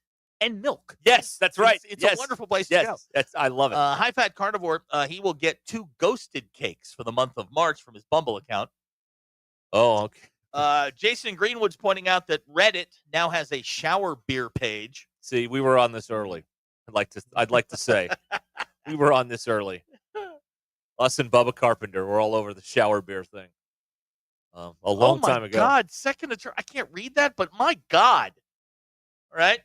and milk. Yes, that's right. It's a wonderful place to go. I love it. High Fat Carnivore, he will get 2 ghosted cakes for the month of March from his Bumble account. Oh, okay. Jason Greenwood's pointing out that Reddit now has a shower beer page. See, we were on this early. I'd like to say we were on this early. Us and Bubba Carpenter were all over the shower beer thing. A long time ago. Oh, my God. I can't read that, but my God. All right.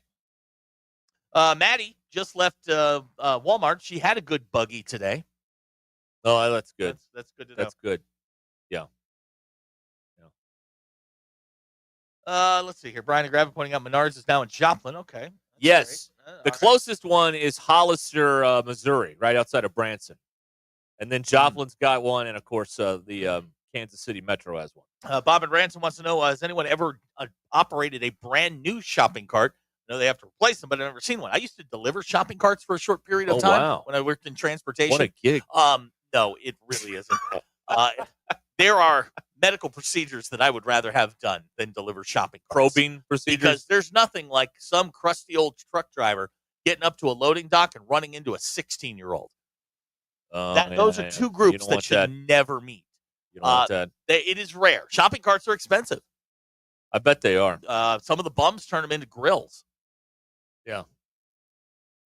Maddie just left Walmart. She had a good buggy today. Oh, that's good. That's good to know. That's good. Yeah. Let's see here. Brian and Gravin pointing out Menards is now in Joplin. Okay. Yes. The closest one is Hollister, Missouri, right outside of Branson. And then Joplin's got one, and, of course, the Kansas City Metro has one. Bob and Ransom wants to know, has anyone ever operated a brand new shopping cart? I know they have to replace them, but I've never seen one. I used to deliver shopping carts for a short period of time when I worked in transportation. What a gig. No, it really isn't. There are medical procedures that I would rather have done than deliver shopping carts. Probing procedures? Because there's nothing like some crusty old truck driver getting up to a loading dock and running into a 16-year-old. Those are two groups that should never meet. You don't want that. It is rare. Shopping carts are expensive. I bet they are. Some of the bums turn them into grills. Yeah.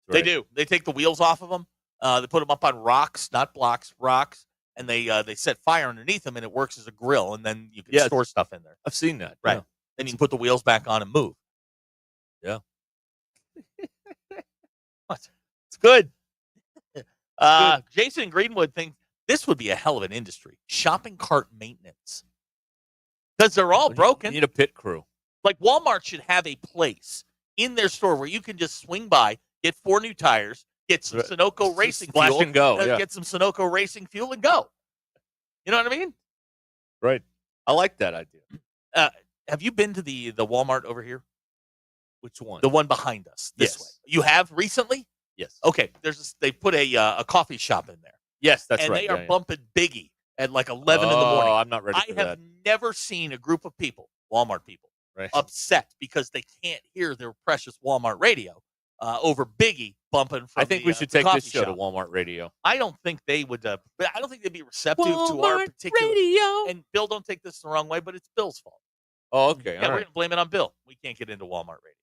They do. They take the wheels off of them. They put them up on rocks, not blocks, rocks, and they set fire underneath them, and it works as a grill, and then you can store stuff in there. I've seen that. Right. Yeah. Then you can put the wheels back on and move. Yeah. What? It's good. Jason Greenwood thinks this would be a hell of an industry. Shopping cart maintenance. Because they're all broken. You need a pit crew. Like Walmart should have a place in their store where you can just swing by, get 4 new tires, get some Sunoco racing splash fuel, and go. Get some Sunoco racing fuel and go. You know what I mean? Right. I like that idea. Have you been to the Walmart over here? Which one? The one behind us. This way. You have recently? Yes. Okay. They put a coffee shop in there. Yes, that's and right. And they are bumping Biggie at like 11 in the morning. I'm not ready for that. I have never seen a group of people, Walmart people, upset because they can't hear their precious Walmart radio over Biggie bumping from I think we should take this show shop. to Walmart radio. I don't think they would. I don't think they'd be receptive Walmart to our particular radio. And Bill, don't take this the wrong way, but it's Bill's fault. Oh, okay. Yeah, we're gonna blame it on Bill. We can't get into Walmart radio.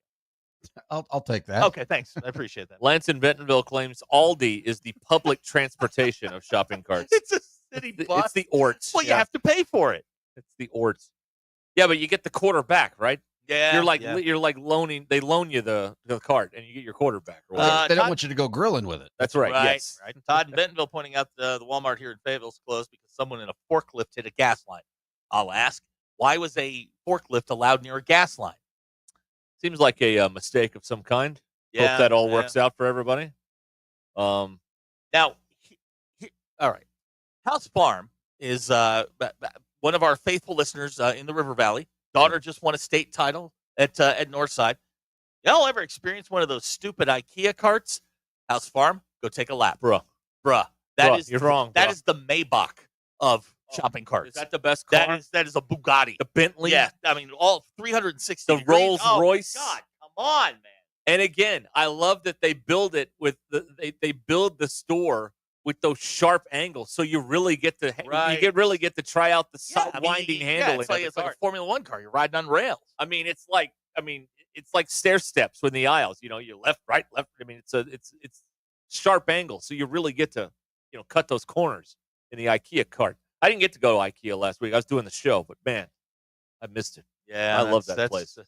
I'll take that. Okay, thanks. I appreciate that. Lance in Bentonville claims Aldi is the public transportation of shopping carts. It's a city bus. It's the Orts. Well, you have to pay for it. It's the Orts. Yeah, but you get the quarter back, right? Yeah. You're like loaning. They loan you the cart, and you get your quarter back. Or whatever. They don't want you to go grilling with it. That's right. Yes. Right. Todd in Bentonville pointing out the Walmart here in Fayetteville is closed because someone in a forklift hit a gas line. I'll ask, Why was a forklift allowed near a gas line? Seems like a mistake of some kind. Hope that all works out for everybody. Now, all right. House Farm is one of our faithful listeners in the River Valley. Daughter just won a state title at Northside. Y'all ever experienced one of those stupid IKEA carts? House Farm, go take a lap. Bruh. You're wrong. That is the Maybach of shopping carts. Is that the best car? That is a Bugatti. The Bentley? Yeah, I mean, all 360 The degrees. Rolls Royce? God, come on, man. And again, I love that they build it with they build the store with those sharp angles, so you really get to really get to try out the winding handling. It's like a Formula One car. You're riding on rails. I mean, it's like stair steps in the aisles. You know, you left, right, left. I mean, it's sharp angles, so you really get to cut those corners in the IKEA cart. I didn't get to go to IKEA last week. I was doing the show, but man, I missed it. Yeah, I love that place.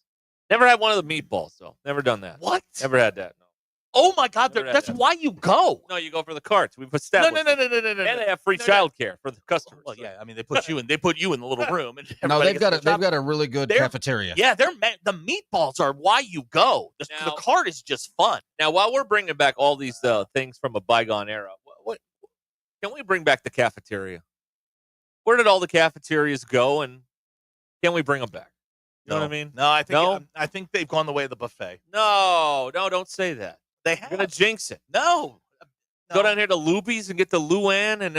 Never had one of the meatballs though. Never done that. What? Never had that. No. Oh my God, that's why you go. No, you go for the carts. We've established. No. And they have free childcare for the customers. Well, yeah, I mean they put you in the little room. And No, they've got a really good cafeteria. Yeah, the meatballs are why you go. The cart is just fun. Now, while we're bringing back all these things from a bygone era, what can we bring back the cafeteria? Where did all the cafeterias go, and can we bring them back? You know what I mean? No, I think they've gone the way of the buffet. No, don't say that. They have. You're gonna jinx it. No. Go down here to Luby's and get the Luann and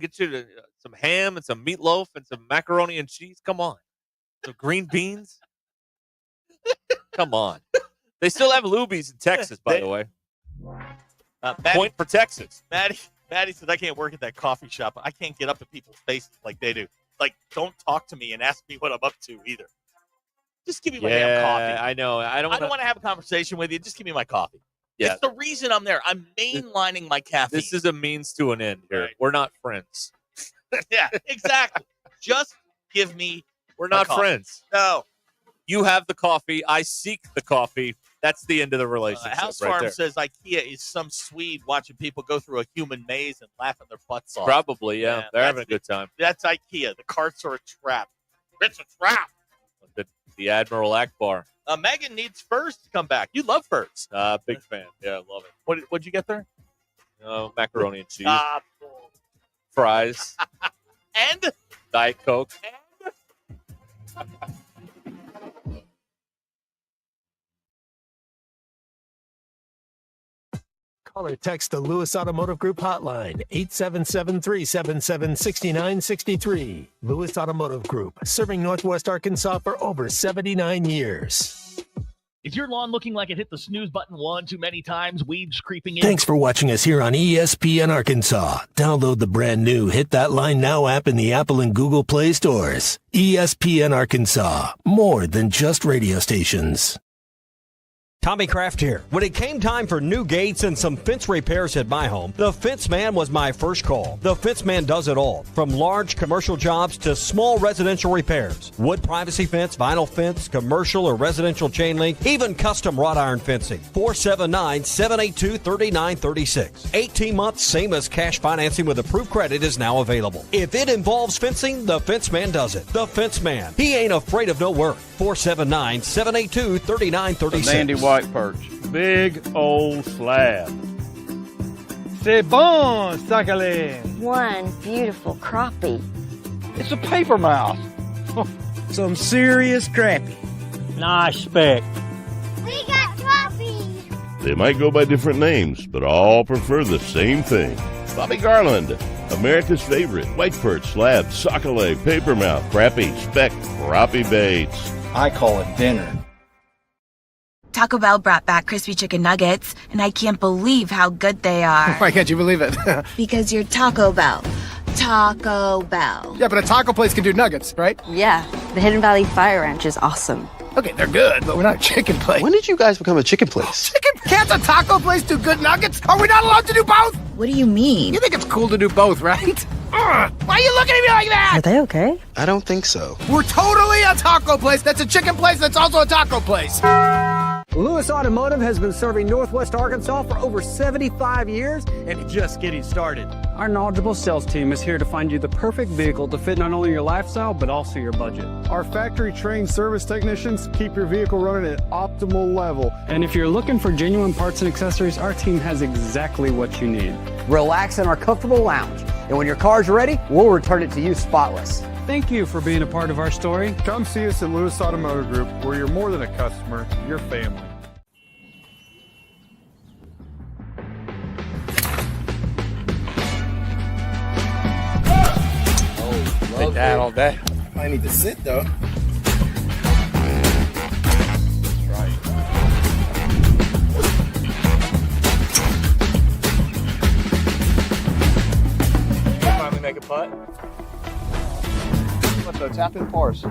get you some ham and some meatloaf and some macaroni and cheese. Come on, some green beans. Come on. They still have Luby's in Texas, by the way. Point for Texas. Maddie said I can't work at that coffee shop. I can't get up to people's faces like they do. Like, don't talk to me and ask me what I'm up to either. Just give me my damn coffee. I know. I don't want to have a conversation with you. Just give me my coffee. Yeah. It's the reason I'm there. I'm mainlining my caffeine. This is a means to an end here. Right. We're not friends. Yeah, exactly. Just give me We're not friends. No. You have the coffee. I seek the coffee. That's the end of the relationship. House Farm says IKEA is some Swede watching people go through a human maze and laughing their butts off. Probably, yeah. They're having a good time. That's IKEA. The carts are a trap. It's a trap. The Admiral Akbar. Megan needs Furs to come back. You love Furs. Big fan. Yeah, I love it. What'd you get there? Macaroni and cheese. Fries. And? Diet Coke. Call or text the Lewis Automotive Group hotline, 877-377-6963. Lewis Automotive Group, serving Northwest Arkansas for over 79 years. Is your lawn looking like it hit the snooze button one too many times, weeds creeping in? Thanks for watching us here on ESPN Arkansas. Download the brand new Hit That Line Now app in the Apple and Google Play stores. ESPN Arkansas, more than just radio stations. Tommy Kraft here. When it came time for new gates and some fence repairs at my home, the Fence Man was my first call. The Fence Man does it all, from large commercial jobs to small residential repairs. Wood privacy fence, vinyl fence, commercial or residential chain link, even custom wrought iron fencing. 479-782-3936. 18 months, same as cash financing with approved credit is now available. If it involves fencing, the Fence Man does it. The Fence Man. He ain't afraid of no work. 479-782-3936. White perch. Big old slab. C'est bon, Sakhalin. One beautiful crappie. It's a paper mouse. Some serious crappie. Nice speck. We got crappie. They might go by different names, but all prefer the same thing. Bobby Garland, America's favorite white perch, slab, sockeye, papermouth, crappie, speck, crappie baits. I call it dinner. Taco Bell brought back crispy chicken nuggets, and I can't believe how good they are. Why can't you believe it? Because you're Taco Bell. Taco Bell. Yeah, but a taco place can do nuggets, right? Yeah, the Hidden Valley Fire Ranch is awesome. Okay, they're good, but we're not a chicken place. When did you guys become a chicken place? Chicken? Can't a taco place do good nuggets? Are we not allowed to do both? What do you mean? You think it's cool to do both, right? Why are you looking at me like that? Are they okay? I don't think so. We're totally a taco place that's a chicken place that's also a taco place. Lewis Automotive has been serving Northwest Arkansas for over 75 years and just getting started. Our knowledgeable sales team is here to find you the perfect vehicle to fit not only your lifestyle, but also your budget. Our factory-trained service technicians keep your vehicle running at optimal level. And if you're looking for genuine parts and accessories, our team has exactly what you need. Relax in our comfortable lounge. And when your car's ready, we'll return it to you spotless. Thank you for being a part of our story. Come see us at Lewis Automotive Group, where you're more than a customer, you're family. Take that all day. I need to sit though. Finally make a putt. What though? Tap in pars.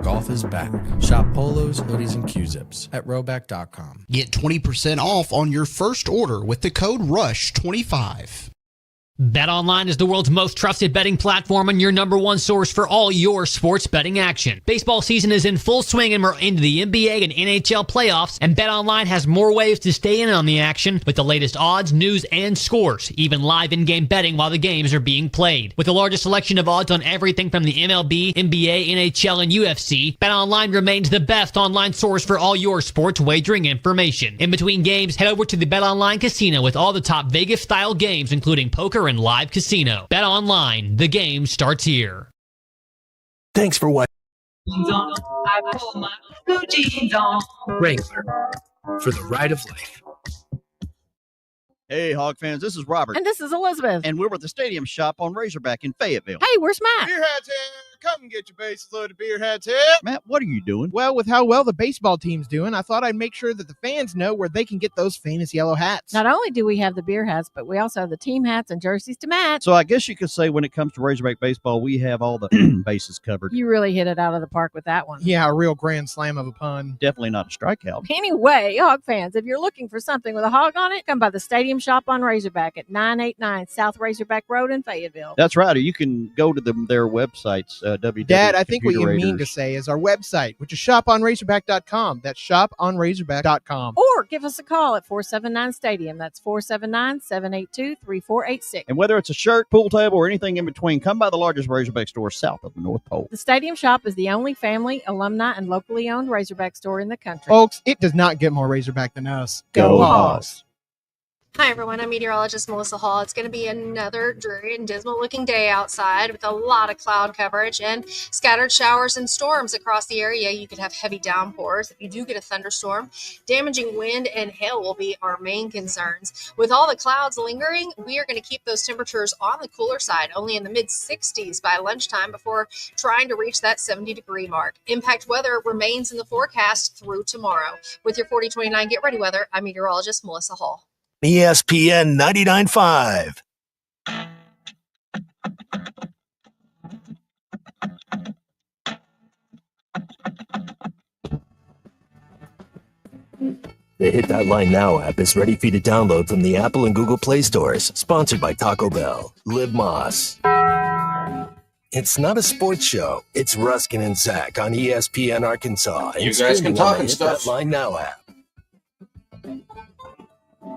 Golf is back. Shop polos, hoodies, and Q-zips at rowback.com. Get 20% off on your first order with the code RUSH25. BetOnline is the world's most trusted betting platform and your number one source for all your sports betting action. Baseball season is in full swing and we're into the NBA and NHL playoffs, and BetOnline has more ways to stay in on the action with the latest odds, news, and scores, even live in-game betting while the games are being played. With the largest selection of odds on everything from the MLB, NBA, NHL, and UFC, BetOnline remains the best online source for all your sports wagering information. In between games, head over to the BetOnline Casino with all the top Vegas-style games, including poker and live casino. Bet online. The game starts here. Thanks for watching. I pull my blue jeans on. Wrangler, for the ride of life. Hey, Hog fans, this is Robert. And this is Elizabeth. And we're at the Stadium Shop on Razorback in Fayetteville. Hey, where's Matt? Beer hats here. Come get your bases loaded, beer hats here. Matt, what are you doing? Well, with how well the baseball team's doing, I thought I'd make sure that the fans know where they can get those famous yellow hats. Not only do we have the beer hats, but we also have the team hats and jerseys to match. So I guess you could say when it comes to Razorback baseball, we have all the bases covered. You really hit it out of the park with that one. Yeah, a real grand slam of a pun. Definitely not a strikeout. Anyway, Hog fans, if you're looking for something with a hog on it, come by the Stadium Shop on Razorback at 989 South Razorback Road in Fayetteville. That's right. Or you can go to their websites, Dad, I think what you mean to say is our website, which is shoponrazorback.com. That's shoponrazorback.com. Or give us a call at 479-STADIUM. That's 479-782-3486. And whether it's a shirt, pool table, or anything in between, come by the largest Razorback store south of the North Pole. The Stadium Shop is the only family, alumni, and locally owned Razorback store in the country. Folks, it does not get more Razorback than us. Go Hogs! Hi, everyone. I'm meteorologist Melissa Hall. It's going to be another dreary and dismal-looking day outside with a lot of cloud coverage and scattered showers and storms across the area. You could have heavy downpours. If you do get a thunderstorm, damaging wind and hail will be our main concerns. With all the clouds lingering, we are going to keep those temperatures on the cooler side, only in the mid-60s by lunchtime before trying to reach that 70-degree mark. Impact weather remains in the forecast through tomorrow. With your 4029 Get Ready Weather, I'm meteorologist Melissa Hall. ESPN 99.5. The Hit That Line Now app is ready for you to download from the Apple and Google Play stores. Sponsored by Taco Bell. Live Moss. It's not a sports show. It's Ruscin and Zach on ESPN Arkansas. You guys can talk and stuff. Hit That Line Now app.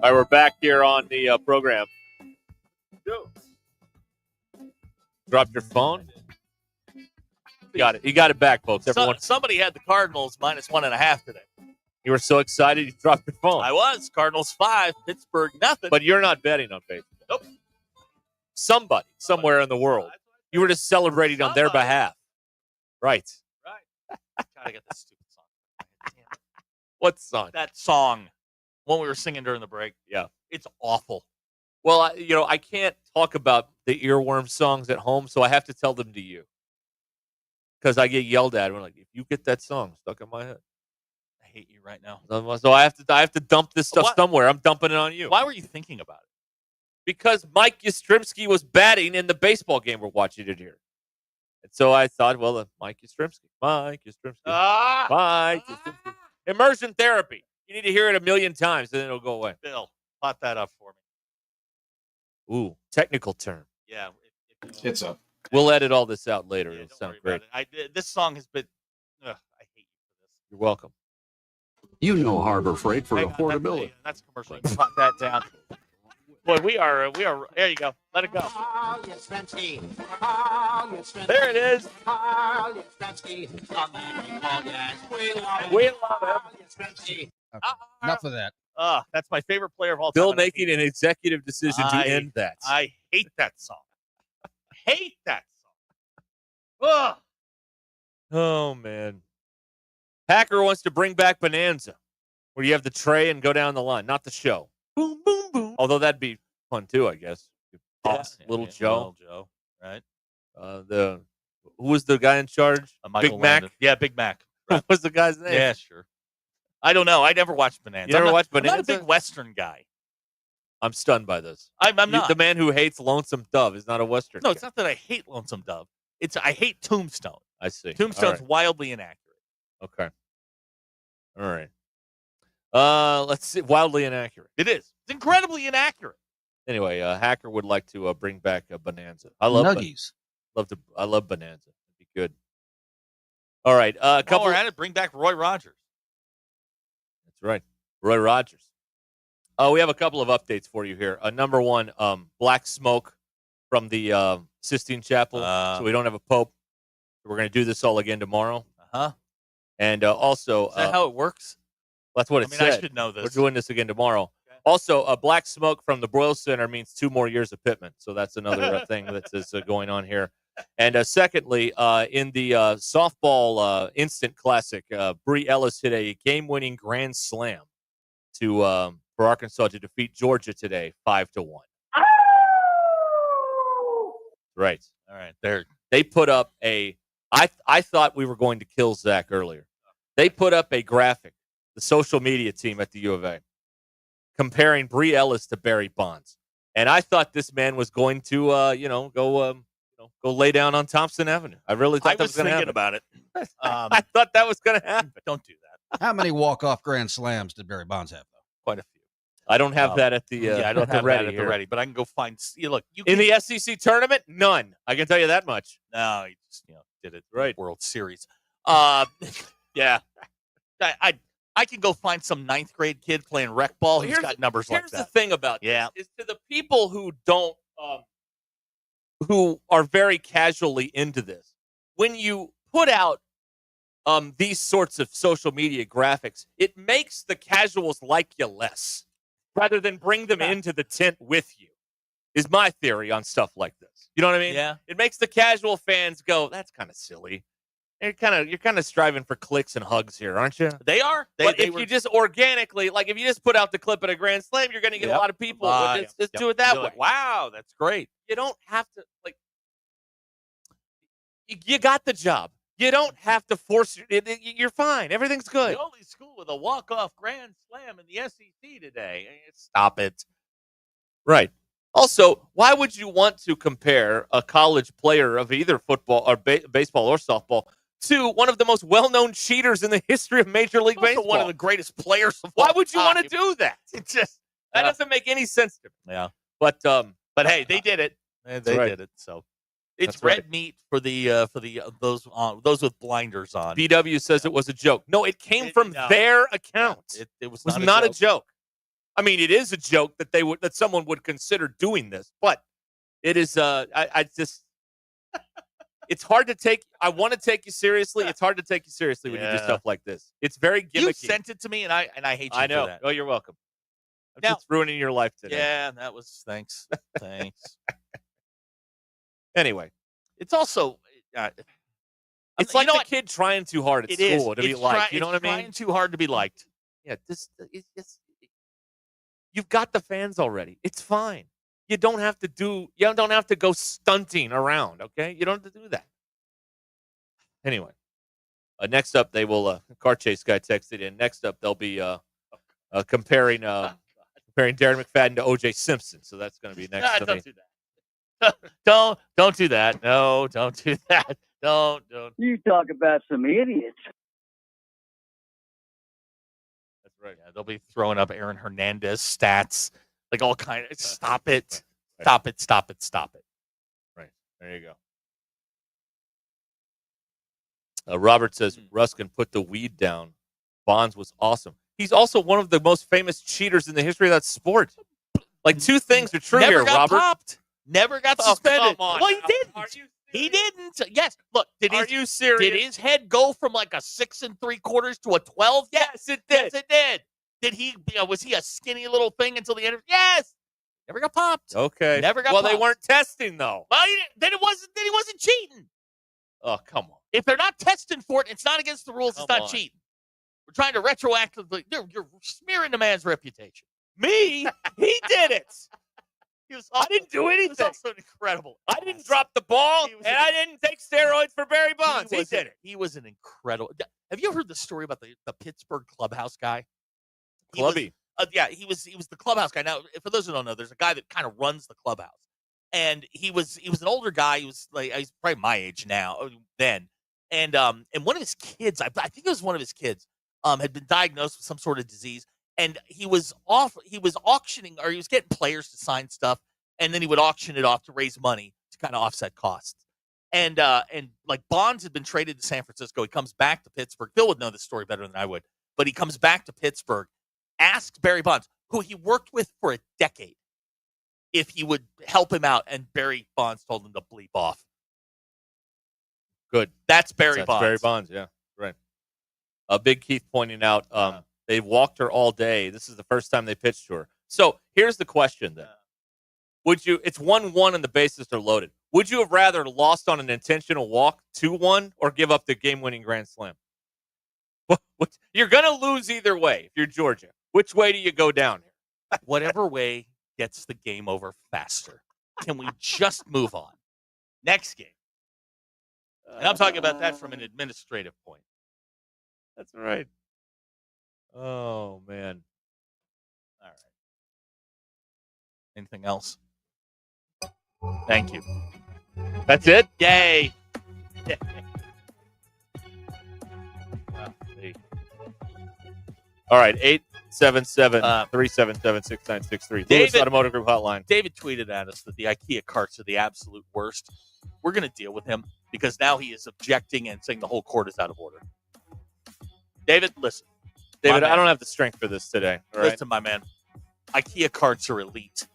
All right, we're back here on the program. Dropped your phone. You got it. You got it back, folks. Everyone. Somebody had the Cardinals -1.5 today. You were so excited you dropped your phone. I was. Cardinals 5, Pittsburgh nothing. But you're not betting on baseball. Nope. Somebody, somewhere in the world. You were just celebrating on their behalf. Right. Gotta get this stupid song. Damn it. What song? That song. One we were singing during the break. Yeah. It's awful. Well, I can't talk about the earworm songs at home, so I have to tell them to you. Because I get yelled at. We're like, if you get that song stuck in my head. I hate you right now. So I have to dump this stuff somewhere. I'm dumping it on you. Why were you thinking about it? Because Mike Yastrzemski was batting in the baseball game we're watching it here. And so I thought, well, Mike Yastrzemski. Mike Yastrzemski. Immersion therapy. You need to hear it a million times, and then it'll go away. Bill, plot that up for me. Ooh, technical term. Yeah. It's up. We'll edit all this out later. It'll sound great. This song has been... I hate you for this. You're welcome. You know Harbor Freight for affordability. That's a commercial. You can pop that down. Boy, we are. There you go. Let it go. There it is. We love him. Enough of that. That's my favorite player of all time. Bill making an executive decision to end that. I hate that song. Hate that song. Ugh. Oh, man. Hacker wants to bring back Bonanza, where you have the tray and go down the line, not the show. Boom, boom, boom. Although that'd be fun, too, I guess. Little Joe. Little Joe, right? Who was the guy in charge? Michael Big Mac? Landon. Yeah, Big Mac. What was the guy's name? Yeah, sure. I don't know. I never watched Bonanza. You never watched I'm not a Bonanza? big Western guy. I'm stunned by this. I'm not. The man who hates Lonesome Dove is not a Western No, guy. it's not that I hate Lonesome Dove. It's I hate Tombstone. I see. Tombstone's All right. wildly inaccurate. Okay. All right. Let's see. Wildly inaccurate. It is. It's incredibly inaccurate. Anyway, Hacker would like to bring back Bonanza. I love Nuggies. I love Bonanza. It'd be good. All right. A couple. While we're at it, bring back Roy Rogers. That's right. Roy Rogers. We have a couple of updates for you here. Number one, black smoke from the Sistine Chapel. So we don't have a pope. We're going to do this all again tomorrow. Uh-huh. And also, Is that how it works? that's what it I mean, said. I should know this. We're doing this again tomorrow. Okay. Also, black smoke from the Broyle Center means 2 more years of Pittman. So that's another thing that's going on here. And secondly, in the softball instant classic, Bree Ellis hit a game-winning grand slam for Arkansas to defeat Georgia today, 5-1. Right. All right. They put up I thought we were going to kill Zach earlier. They put up a graphic, the social media team at the U of A, comparing Bree Ellis to Barry Bonds. And I thought this man was going to, go lay down on Thompson Avenue. I really thought that was going to happen. About it. I thought that was going to happen. Don't do that. How many walk-off grand slams did Barry Bonds have, though? Quite a few. I don't have that at the I don't have that at the ready, but I can go find. Look, in the SEC tournament, none. I can tell you that much. No, he just did it right. World Series. Yeah, I can go find some 9th grade kid playing rec ball who's got numbers like that. Here's the thing about this, is to the people who don't, who are very casually into this. When you put out these sorts of social media graphics, it makes the casuals like you less, rather than bring them into the tent with you, is my theory on stuff like this. You know what I mean? Yeah. It makes the casual fans go, that's kind of silly. You're kind of striving for clicks and hugs here, aren't you? They are. But if you just organically, like if you just put out the clip at a Grand Slam, you're going to get a lot of people. Just do it that way. Like, wow, that's great. You don't have to, you got the job. You don't have to force it. You're fine. Everything's good. The only school with a walk-off grand slam in the SEC today. Stop it. Right. Also, why would you want to compare a college player of either football or baseball or softball to one of the most well-known cheaters in the history of Major League Baseball? One of the greatest players of all Why would you time. want to do that? It just that doesn't make any sense to me. Yeah. But hey, they did it. They did it. So it's That's red meat for those with blinders on. BW says it was a joke. No, it came from their account. It was not a joke. I mean, it is a joke that someone would consider doing this, but it is. I just. It's hard to take. I want to take you seriously. It's hard to take you seriously when you do stuff like this. It's very gimmicky. You sent it to me, and I hate you I know. for that. Oh, you're welcome. I'm just ruining your life today. Yeah, that was thanks. Anyway, it's also. It's like the kid trying too hard at school to be liked. You know what I mean? Trying too hard to be liked. Yeah, you've got the fans already. It's fine. You don't have to go stunting around, okay? You don't have to do that. Anyway, next up, they will, car chase guy texted in. Next up, they'll be comparing Darren McFadden to O.J. Simpson. So that's going to be next to me. Do that. Don't do that. No, don't do that. Don't. You talk about some idiots. That's right. Yeah, they'll be throwing up Aaron Hernandez stats, like all kind of. Stop it! Stop it! Stop it! Stop it! Right there, you go. Robert says Ruskin put the weed down. Bonds was awesome. he's also one of the most famous cheaters in the history of that sport. Like, two things are true Never here, got Robert. popped. Never got suspended. Come on Well, he now. didn't. He didn't. Yes. Look, Are you serious? Did his head go from like a 6 3/4 to a 12? Yes, it did. Yes, it did. Did he? Was he a skinny little thing until the end? Yes. Never got popped. Okay. Never got Well, popped. they weren't testing, though. Well, then it wasn't. Then he wasn't cheating. Oh, come on. If they're not testing for it, it's not against the rules. It's Come not on. cheating. We're trying to retroactively. You're smearing the man's reputation. Me? He did it. I didn't do He anything. was also incredible. I didn't drop the ball, and I didn't take steroids for Barry Bonds. He did it. He was an incredible. Have you heard the story about the Pittsburgh clubhouse guy? Clubby. He was the clubhouse guy. Now, for those who don't know, there's a guy that kind of runs the clubhouse, and he was an older guy. He was like, he's probably my age now then, and one of his kids, I think it was one of his kids, had been diagnosed with some sort of disease, and he was auctioning, or he was getting players to sign stuff, and then he would auction it off to raise money to kind of offset costs. And like Bonds had been traded to San Francisco. He comes back to Pittsburgh. Bill would know this story better than I would, but he comes back to Pittsburgh, asks Barry Bonds, who he worked with for a decade, if he would help him out, and Barry Bonds told him to bleep off. Good. That's Barry Bonds. Barry Bonds, yeah. Right. Big Keith pointing out they walked her all day. This is the first time they pitched to her. So here's the question then. It's 1-1 and the bases are loaded. Would you have rather lost on an intentional walk 2-1 or give up the game-winning grand slam? You're going to lose either way if you're Georgia. Which way do you go down here? Whatever way gets the game over faster. Can we just move on? Next game. And I'm talking about that from an administrative point. That's right. Oh, man. All right. Anything else? Thank you. That's it? Yay. All right, 877-377-6963. Lewis Automotive Group Hotline. David tweeted at us that the IKEA carts are the absolute worst. We're going to deal with him because now he is objecting and saying the whole court is out of order. David, listen. David, I don't have the strength for this today. All right? Listen, my man. IKEA carts are elite.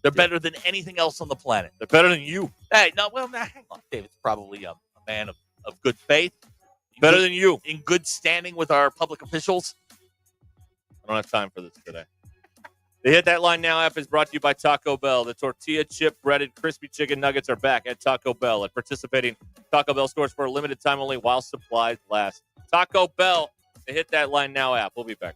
They're better than anything else on the planet. They're better than you. Hey, no, well, now, hang on. David's probably a man of good faith. Better than you. In good standing with our public officials. I don't have time for this today. The Hit That Line Now app is brought to you by Taco Bell. The tortilla chip breaded crispy chicken nuggets are back at Taco Bell at participating Taco Bell stores for a limited time only while supplies last. Taco Bell, the Hit That Line Now app. We'll be back.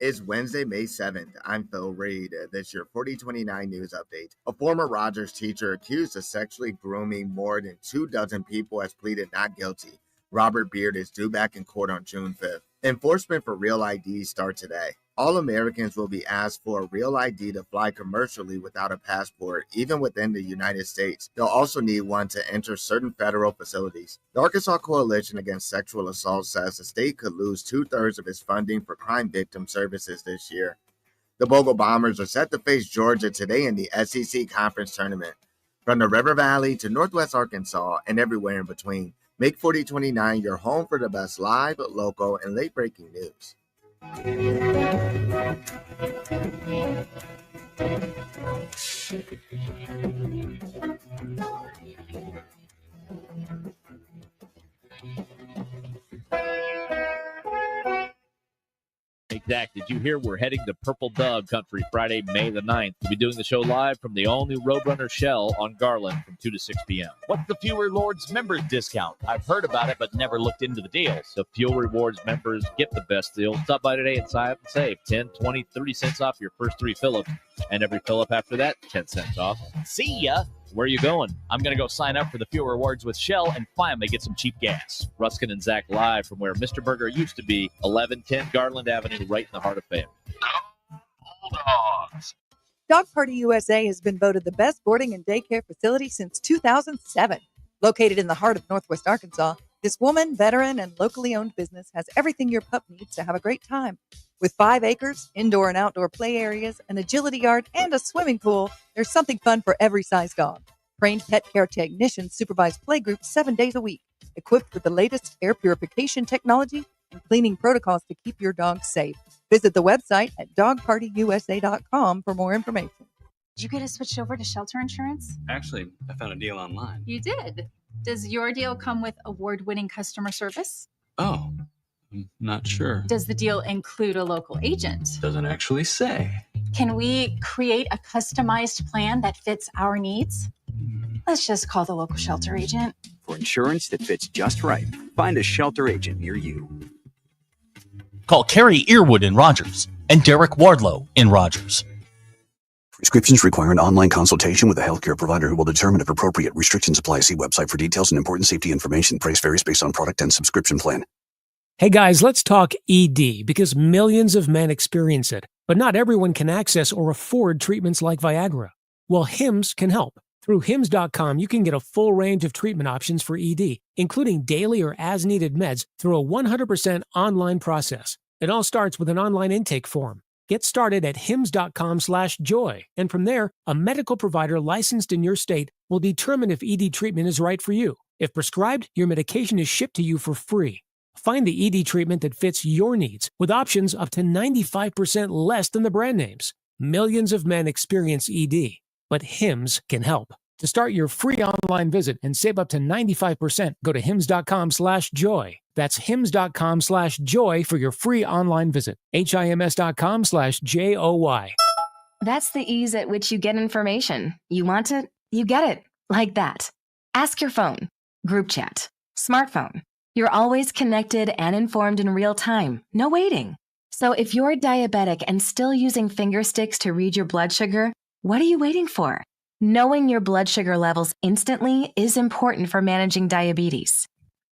It's Wednesday, May 7th. I'm Phil Reed. This is your 4029 news update. A former Rogers teacher accused of sexually grooming more than 24 people has pleaded not guilty. Robert Beard is due back in court on June 5th. Enforcement for Real ID starts today. All Americans will be asked for a Real ID to fly commercially without a passport, even within the United States. They'll also need one to enter certain federal facilities. The Arkansas Coalition Against Sexual Assault says the state could lose 2/3 of its funding for crime victim services this year. The Bogle Bombers are set to face Georgia today in the SEC Conference Tournament. From the River Valley to Northwest Arkansas and everywhere in between, make 4029 your home for the best live, local, and late-breaking news. Hey, Zach, did you hear we're heading to Purple Dog Country Friday, May the 9th? We'll be doing the show live from the all-new Roadrunner Shell on Garland from 2 to 6 p.m. What's the Fuel Rewards members discount? I've heard about it, but never looked into the deals. The Fuel Rewards members get the best deals. Stop by today and sign up and save 10, 20, 30 cents off your first 3 fill-ups. And every fill-up after that, 10 cents off. See ya. Where are you going? I'm going to go sign up for the Fuel Rewards with Shell and finally get some cheap gas. Ruscin and Zach live from where Mr. Burger used to be, 1110 Garland Avenue, right in the heart of Fayette. Bulldogs. Dog Party USA has been voted the best boarding and daycare facility since 2007. Located in the heart of Northwest Arkansas, this woman, veteran, and locally owned business has everything your pup needs to have a great time. With 5 acres, indoor and outdoor play areas, an agility yard, and a swimming pool, there's something fun for every size dog. Trained pet care technicians supervise play groups 7 days a week. equipped with the latest air purification technology and cleaning protocols to keep your dog safe. Visit the website at dogpartyusa.com for more information. Did you get us switched over to shelter insurance? Actually, I found a deal online. You did. Does your deal come with award-winning customer service? Oh, I'm not sure. Does the deal include a local agent? Doesn't actually say. Can we create a customized plan that fits our needs? Let's just call the local shelter agent. For insurance that fits just right, find a shelter agent near you. Call Carrie Earwood in Rogers and Derek Wardlow in Rogers. Prescriptions require an online consultation with a healthcare provider who will determine if appropriate. Restrictions apply. See website for details and important safety information. Price varies based on product and subscription plan. Hey guys, let's talk ED because millions of men experience it, but not everyone can access or afford treatments like Viagra. Well, Hims can help. Through Hims.com, you can get a full range of treatment options for ED, including daily or as-needed meds through a 100% online process. It all starts with an online intake form. Get started at hims.com/joy, and from there, a medical provider licensed in your state will determine if ED treatment is right for you. If prescribed, your medication is shipped to you for free. Find the ED treatment that fits your needs with options up to 95% less than the brand names. Millions of men experience ED, but Hims can help. To start your free online visit and save up to 95%, go to hims.com/joy. That's hims.com/joy for your free online visit. HIMS.com/JOY. That's the ease at which you get information. You want it, you get it. Like that. Ask your phone. Group chat. Smartphone. You're always connected and informed in real time. No waiting. So if you're diabetic and still using finger sticks to read your blood sugar, what are you waiting for? Knowing your blood sugar levels instantly is important for managing diabetes.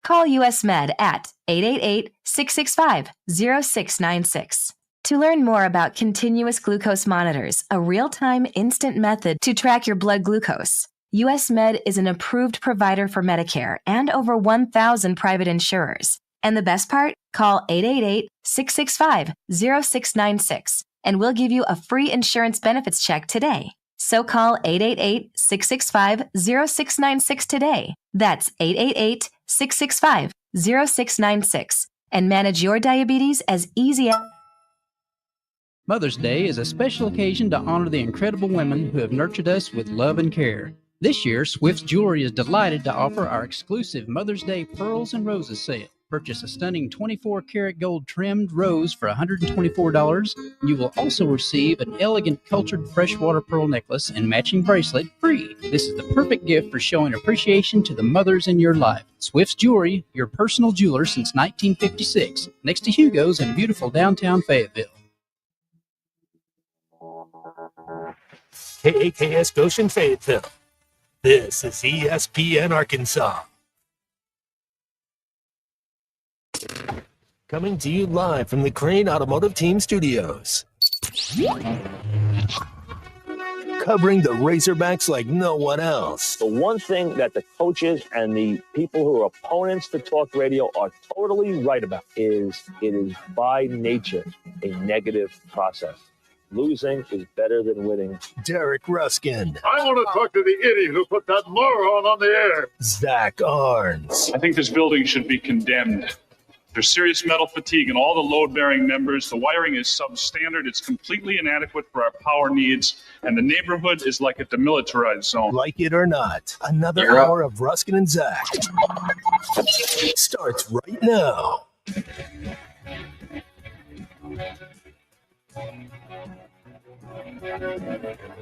Call US Med at 888-665-0696. To learn more about continuous glucose monitors, a real-time instant method to track your blood glucose, US Med is an approved provider for Medicare and over 1,000 private insurers. And the best part? Call 888-665-0696 and we'll give you a free insurance benefits check today. So call 888-665-0696 today. That's 888-665-0696 and manage your diabetes as easy as... Mother's Day is a special occasion to honor the incredible women who have nurtured us with love and care. This year, Swift's Jewelry is delighted to offer our exclusive Mother's Day Pearls and Roses set. Purchase a stunning 24-karat gold trimmed rose for $124. You will also receive an elegant cultured freshwater pearl necklace and matching bracelet free. This is the perfect gift for showing appreciation to the mothers in your life. Swift's Jewelry, your personal jeweler since 1956, next to Hugo's in beautiful downtown Fayetteville. KAKS Goshen Fayetteville. This is ESPN Arkansas. Coming to you live from the Crane Automotive Team Studios. Covering the Razorbacks like no one else. The one thing that the coaches and the people who are opponents to talk radio are totally right about is it is by nature a negative process. Losing is better than winning. Derek Ruskin. I want to talk to the idiot who put that moron on the air. Zach Arns. I think this building should be condemned. There's serious metal fatigue in all the load-bearing members. The wiring is substandard. It's completely inadequate for our power needs. And the neighborhood is like a demilitarized zone. Like it or not, another hour of Ruskin and Zach starts right now.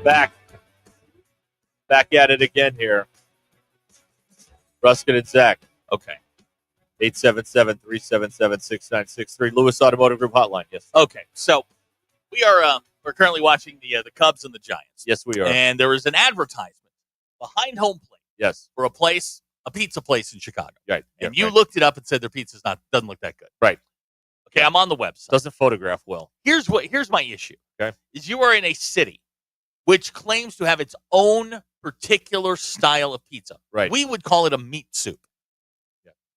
Back at it again here. Ruskin and Zach. Okay. 877-377-6963. Lewis Automotive Group hotline. Yes. Okay, so we're currently watching the Cubs and the Giants. Yes, we are. And there was an advertisement behind home plate. Yes. For a pizza place in Chicago. Right. And you looked it up and said their pizza's doesn't look that good. Right. Okay, I'm on the website. Doesn't photograph well. Here's my issue. Okay. Is you are in a city which claims to have its own particular style of pizza. Right. We would call it a meat soup.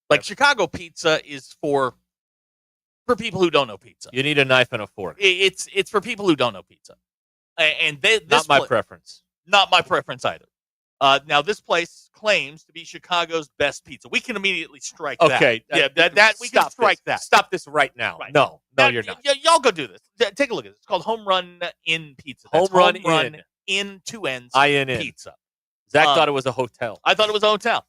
Like Chicago pizza is for people who don't know pizza. You need a knife and a fork. It's for people who don't know pizza, and not my preference. Not my preference either. Now, this place claims to be Chicago's best pizza. We can immediately strike that. Okay. Yeah, that we can strike that. Stop this right now. Right. No, Now, you're not. Y'all go do this. Take a look at it. It's called Home Run Inn Pizza. That's Home Run in 2 N's INN. Pizza. Zach thought it was a hotel. I thought it was a hotel.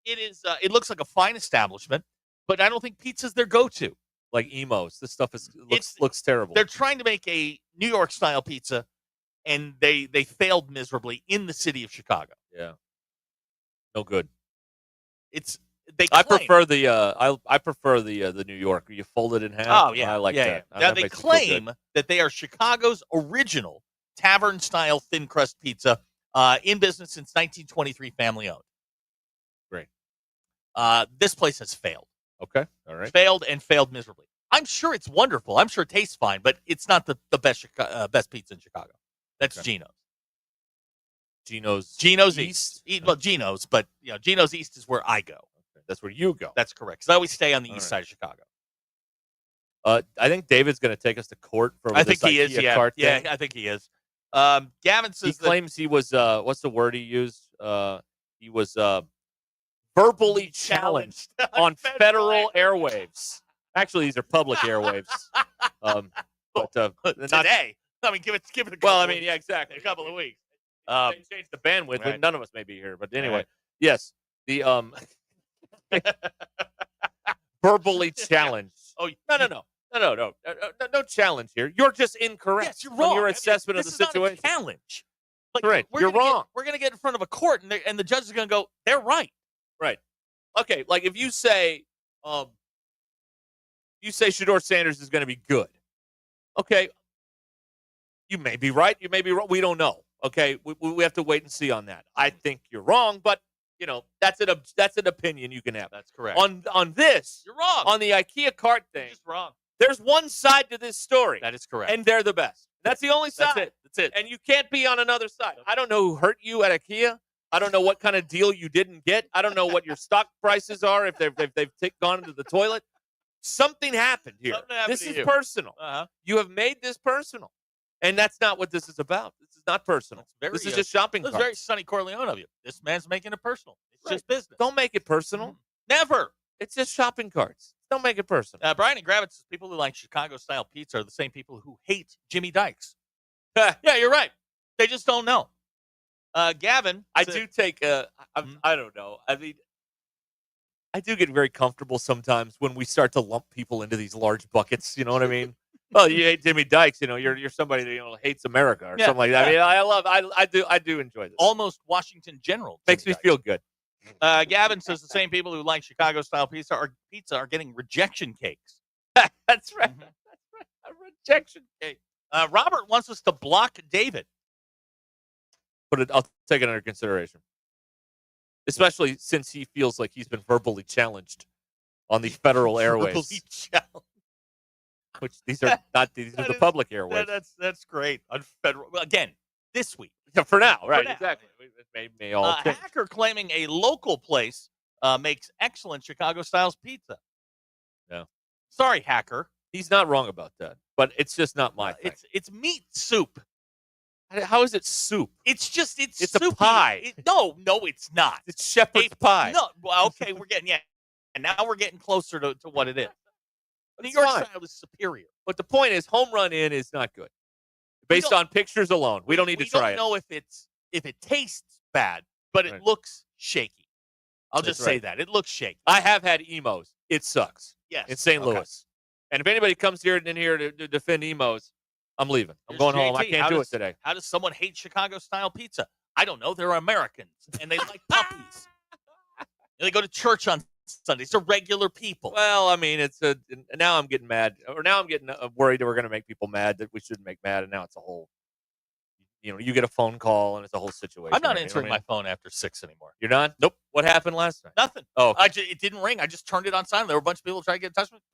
It is. It looks like a fine establishment, but I don't think pizza's their go-to. Like Emos. This stuff looks terrible. They're trying to make a New York style pizza, and they failed miserably in the city of Chicago. Yeah. No good. I prefer the New York. You fold it in half. Oh yeah, I like that. Yeah. Now That they makes it feel good. claim that they are Chicago's original tavern style thin crust pizza, in business since 1923, family owned. Great. This place has failed. Okay. All right. Failed miserably. I'm sure it's wonderful. I'm sure it tastes fine, but it's not the best best pizza in Chicago. That's Okay. Geno's. Geno's East. Well, Geno's, but Geno's East is where I go. Okay. That's where you go. That's correct. Because I always stay on the east right. side of Chicago. I think David's going to take us to court for I this think he is. IKEA Yeah, cart yeah, thing. I think he is. Gavin says He claims he was. What's the word he used? He was verbally challenged on federal airwaves. Actually, these are public airwaves. But not today. I mean, give it a couple. Well, I mean, yeah, exactly. A couple of weeks. They changed the bandwidth, right. and none of us may be here. But anyway, Right. yes, the verbally challenged. Oh, No challenge here. You're just incorrect. Yes, you're on wrong. your I mean, assessment of the this is not a situation. challenge. Like, Correct. we're You're gonna wrong. We're going to get in front of a court, and the judge is going to go, they're right. Right. Okay. Like if you say, Shedeur Sanders is going to be good. Okay. You may be right. You may be wrong. We don't know. Okay. We have to wait and see on that. I think you're wrong, but that's an opinion you can have. That's correct. On this, You're wrong. on the IKEA cart thing. You're just wrong. There's one side to this story. That is correct. And they're the best. That's the only side. That's it. And you can't be on another side. I don't know who hurt you at IKEA. I don't know what kind of deal you didn't get. I don't know what your stock prices are if they've gone into the toilet. Something happened here. This is personal. Uh-huh. You have made this personal. And that's not what this is about. This is not personal. This is just shopping This is carts. very Sonny Corleone of you. This man's making it personal. It's just business. Don't make it personal. Never. It's just shopping carts. Don't make it personal. Brian and Gravitz says people who like Chicago-style pizza are the same people who hate Jimmy Dykes. Yeah, you're right. They just don't know. Gavin. I do take I don't know. I mean, I do get very comfortable sometimes when we start to lump people into these large buckets. You know what I mean? Well, you hate Jimmy Dykes. You're somebody that hates America or something like that. Yeah. I mean, I do enjoy this. Almost Washington General. Makes me feel good. Gavin says the same people who like Chicago-style pizza are getting rejection cakes. That's right. Mm-hmm. That's right. A rejection cake. Robert wants us to block David. I'll take it under consideration, especially since he feels like he's been verbally challenged on the federal airwaves. Verbally challenged. Which these are not. These are the public airwaves. That's great. On federal again this week. Yeah, for now, right? now. Exactly. It may all change. Hacker claiming a local place makes excellent Chicago-style pizza. Yeah. Sorry, Hacker. He's not wrong about that, but it's just not my thing. It's meat soup. How is it soup? It's It's soupy. a pie. No, it's not. It's shepherd's pie. No, well, okay, we're getting and now we're getting closer to what it is. New It's York fine. style is superior. But the point is, Home Run Inn is not good. Based on pictures alone, we don't need to try it. We don't know if it tastes bad, but it looks shaky. I'll just say that it looks shaky. I have had Emos. It sucks. Yes. In St. Louis. And if anybody comes here to defend Emos, I'm leaving. I'm going home. I can't do it today. How does someone hate Chicago-style pizza? I don't know. They're Americans, and they like puppies. They go to church on Sundays. They're regular people. Well, I mean, now I'm getting mad, or now I'm getting worried that we're going to make people mad that we shouldn't make mad, and now it's a whole. You get a phone call, and it's a whole situation. I'm not answering my phone after 6 anymore. You're not? Nope. What happened last night? Nothing. Oh, okay. It didn't ring. I just turned it on silent. There were a bunch of people trying to get in touch with me.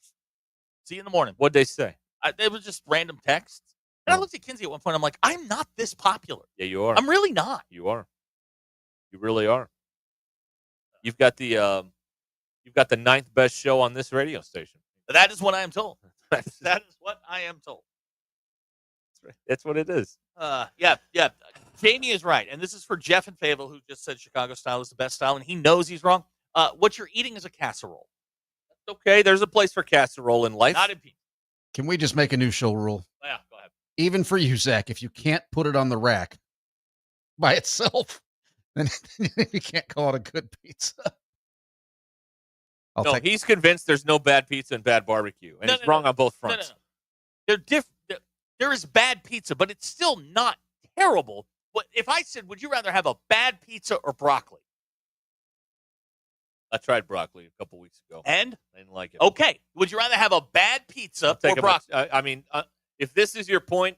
See you in the morning. What'd they say? It was just random texts. And I looked at Kinsey at one point. I'm like, I'm not this popular. Yeah, you are. I'm really not. You are. You really are. You've got the 9th best show on this radio station. That is what I am told. That is what I am told. That's what it is. Yeah. Jamie is right, and this is for Jeff and Fayetteville, who just said Chicago style is the best style, and he knows he's wrong. What you're eating is a casserole. That's okay. There's a place for casserole in life. Not in pizza. Can we just make a new show rule? Yeah, go ahead. Even for you, Zach, if you can't put it on the rack by itself, then you can't call it a good pizza. He's convinced there's no bad pizza and bad barbecue, and he's wrong on both fronts. No. They're different. There is bad pizza, but it's still not terrible. But if I said, would you rather have a bad pizza or broccoli? I tried broccoli a couple weeks ago. And? I didn't like it. Okay. Would you rather have a bad pizza or broccoli? If this is your point,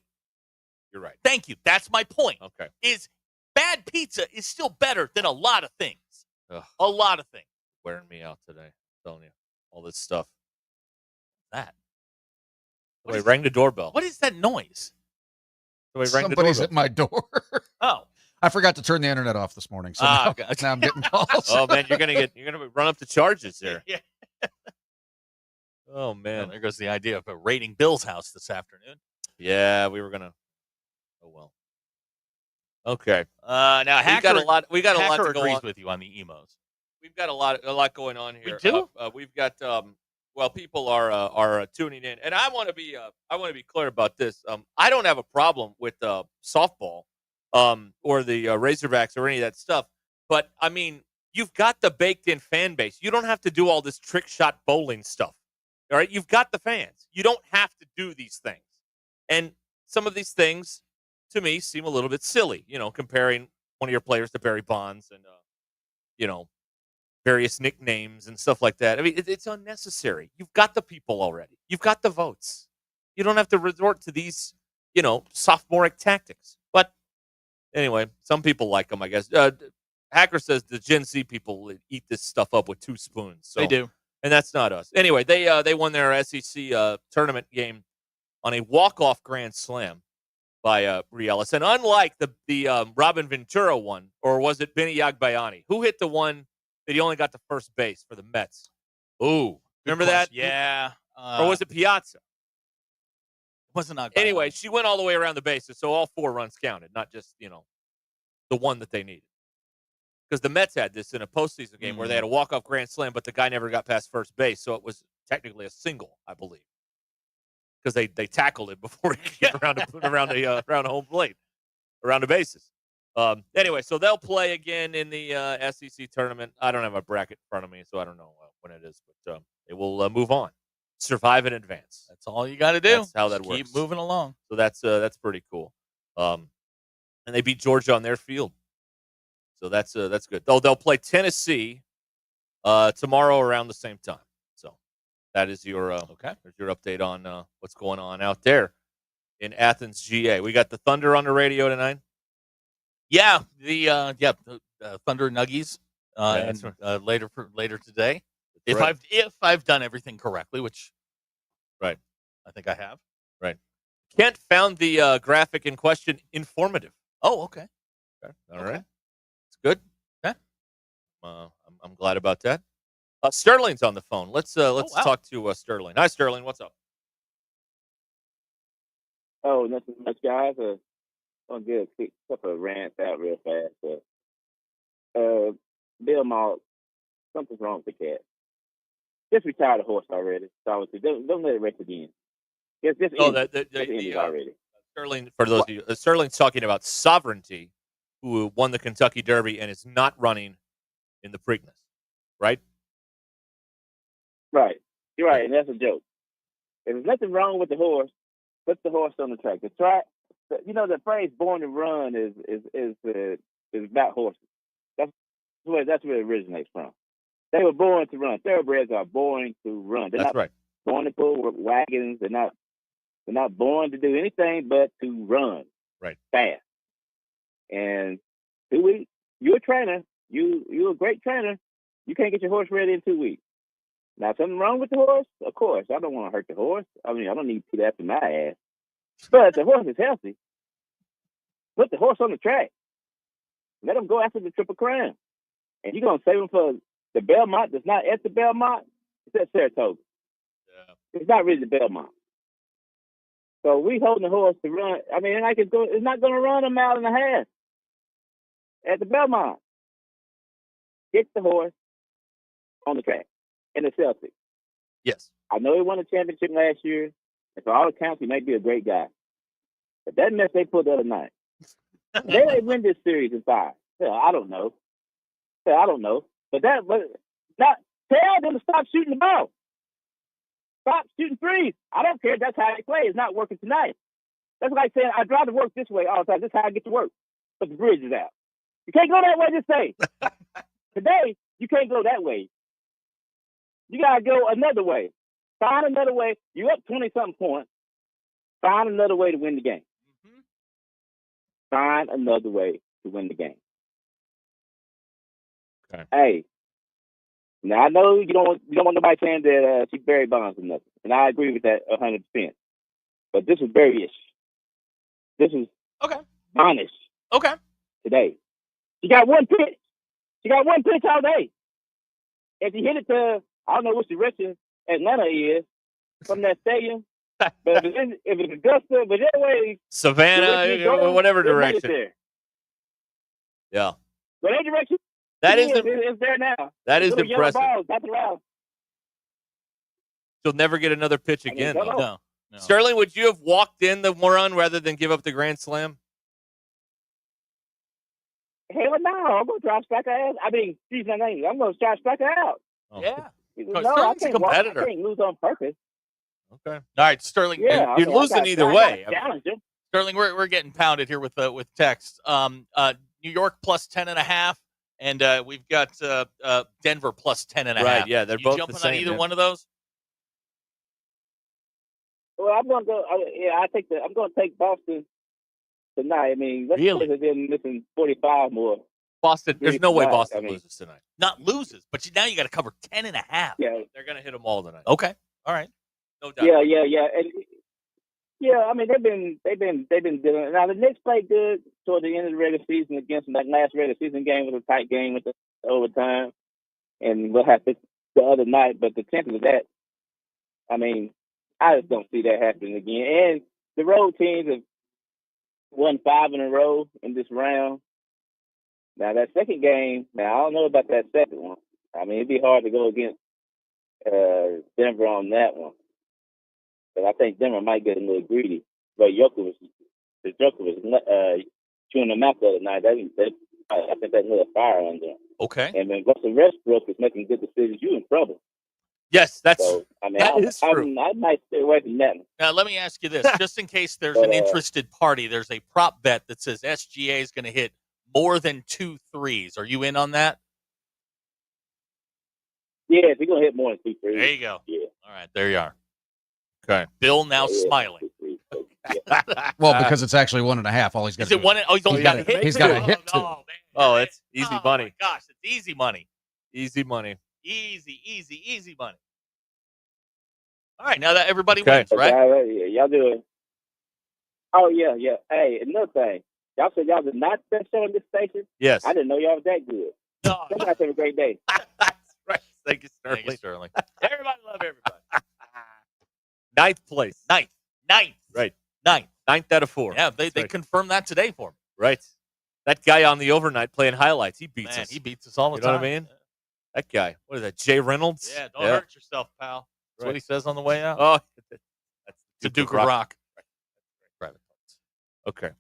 you're right. Thank you. That's my point. Okay. Is bad pizza is still better than a lot of things. Ugh. A lot of things. Wearing me out today. I'm telling you. All this stuff. Somebody rang the doorbell. What is that noise? Somebody's at my door. Oh. I forgot to turn the internet off this morning, so now I'm getting calls. Oh man, you're gonna run up the charges there. Yeah. Oh man, well, there goes the idea of raiding Bill's house this afternoon. Yeah, we were gonna. Oh well. Okay. Now we got a lot to go agrees on with you on the emos. We've got a lot going on here. We do. We've got people are tuning in, and I want to be clear about this. I don't have a problem with softball. Or the Razorbacks or any of that stuff. But, I mean, you've got the baked-in fan base. You don't have to do all this trick shot bowling stuff. All right? You've got the fans. You don't have to do these things. And some of these things, to me, seem a little bit silly, comparing one of your players to Barry Bonds and, various nicknames and stuff like that. I mean, it's unnecessary. You've got the people already. You've got the votes. You don't have to resort to these, sophomoric tactics. But anyway, some people like them, I guess. Hacker says the Gen Z people eat this stuff up with 2 spoons. So, they do. And that's not us. Anyway, they won their SEC tournament game on a walk-off grand slam by Rielis. And unlike the Robin Ventura one, or was it Benny Agbayani? Who hit the one that he only got to first base for the Mets? Ooh. Remember that? Yeah. Or was it Piazza? Wasn't Agbayani. Anyway, she went all the way around the bases, so all 4 runs counted, not just, the one that they needed. Because the Mets had this in a postseason game where they had a walk-off grand slam, but the guy never got past first base, so it was technically a single, I believe. Because they tackled it before he could get around the home plate, around the bases. Anyway, so they'll play again in the SEC tournament. I don't have a bracket in front of me, so I don't know when it is, but it will move on. Survive in advance. That's all you got to do. That's how that works. Keep moving along. So that's pretty cool. And they beat Georgia on their field. So that's good. They'll play Tennessee tomorrow around the same time. So that is your there's your update on what's going on out there in Athens, GA. We got the Thunder on the radio tonight. Yeah, the Thunder Nuggies That's and later today. If right. I've done everything correctly, which right, I think I have. Right. Kent found the graphic in question informative. Oh, okay. All right. It's good. Okay. I'm glad about that. Sterling's on the phone. Let's talk to Sterling. Hi, Sterling. What's up? Oh, nothing much, guys. I'm good. Quick couple of rants out real fast. Bill Maul, something's wrong with the cat. Just retire the horse already. Don't let it rest again. Just end it already. Sterling, for those of you, Sterling's talking about Sovereignty, who won the Kentucky Derby and is not running in the Preakness, right? Right. You're right, and that's a joke. If there's nothing wrong with the horse, put the horse on the track. The track, the phrase "born to run" is about horses. That's where it originates from. They were born to run. Thoroughbreds are born to run. They're not born to pull wagons. They're not born to do anything but to run. Right. Fast. And 2 weeks, you're a trainer. You're a great trainer. You can't get your horse ready in 2 weeks. Now, something wrong with the horse? Of course. I don't want to hurt the horse. I mean, I don't need to put after my ass. But if the horse is healthy, put the horse on the track. Let him go after the Triple Crown. And you're going to save him for the Belmont that's not at the Belmont. It's at Saratoga. Yeah. It's not really the Belmont. So we holding the horse to run. I mean, it's not going to run a mile and a half. at the Belmont. Hit the horse on the track in the Celtics. Yes. I know he won a championship last year, and for all accounts, he might be a great guy. But that mess they pulled the other night, they win this series in 5. Hell, I don't know. But not tell them to stop shooting the ball. Stop shooting threes. I don't care if that's how they play. It's not working tonight. That's like saying I'd rather work this way all the time. This is how I get to work. But the bridge is out. You can't go that way this day. Today, you can't go that way. You got to go another way. Find another way. You up 20-something points. Find another way to win the game. Mm-hmm. Find another way to win the game. Okay. Hey, now I know you don't want nobody saying that she Barry Bonds or nothing, and I agree with that 100%. But this is Barry-ish. This is Bondish. Okay. Today, she got one pitch. She got one pitch all day. If you hit it to, I don't know which direction Atlanta is from that stadium, but if it's Augusta, but anyway, Savannah, whatever direction. Yeah. But that direction, that is it's there now. That is little impressive. Yellow balls, that's around. She'll never get another pitch again. Though. No. Sterling, would you have walked in the run rather than give up the grand slam? Hell no, I'm going to try to strike her ass. I mean, she's my name. I'm going to try to strike her out. Oh. Yeah. No, I can't competitor. I can't lose on purpose. Okay. All right, Sterling. Yeah, you're losing either way. Sterling, we're getting pounded here with text. New York plus 10.5, and we've got Denver plus 10.5. Right. Yeah, they're both jumping the same. on either one of those. Well, I'm going to go. I'm going to take Boston tonight. I mean, let's really? They're missing 45 more. Boston. There's no way Boston loses tonight. Not loses, but now you got to cover 10.5. Yeah, they're going to hit them all tonight. Okay. All right. No doubt. Yeah. And yeah, I mean they've been dealing. Now the Knicks played good toward the end of the regular season against them. That last regular season game was a tight game with the overtime, and we'll have to the other night. But the chances of that, I mean, I just don't see that happening again. And the road teams have won 5 in a row in this round. Now that second game, I don't know about that second one. I mean, it'd be hard to go against Denver on that one. But I think Denver might get a little greedy. But Joker was chewing them out the other night. I think that lit a fire on them. Okay. And when Russell Westbrook is making good decisions, you're in trouble. Yes, that is true. I might stay away from that one. Now, let me ask you this. Just in case there's an interested party, there's a prop bet that says SGA is going to hit more than 2 threes. Are you in on that? Yeah, if you're going to hit more than 2 threes. There you go. Yeah. All right, there you are. Okay. Bill now smiling. Well, because it's actually 1.5. All he's got to do. He's only got to hit. He's got to hit 2. Oh, it's easy money. My gosh, it's easy money. Easy money. Easy money. All right, now that everybody Okay. wins, right? Yeah, y'all do it. Oh, yeah. Hey, another thing. Y'all said y'all did not best show on this station? Yes. I didn't know y'all was that good. No. You guys have a great day. Right. Thank you, Sterling. Thank you, Sterling. Everybody love everybody. 9th place. Ninth. Right. 9th. 9th out of 4. Yeah, they confirmed that today for me. Right. That guy on the overnight playing highlights, he beats us. He beats us all the You time. know what I mean? That guy. What is that, Jay Reynolds? Yeah, don't hurt yourself, pal. That's what he says on the way out. Oh, That's the Duke of Rock. Private parts. Okay.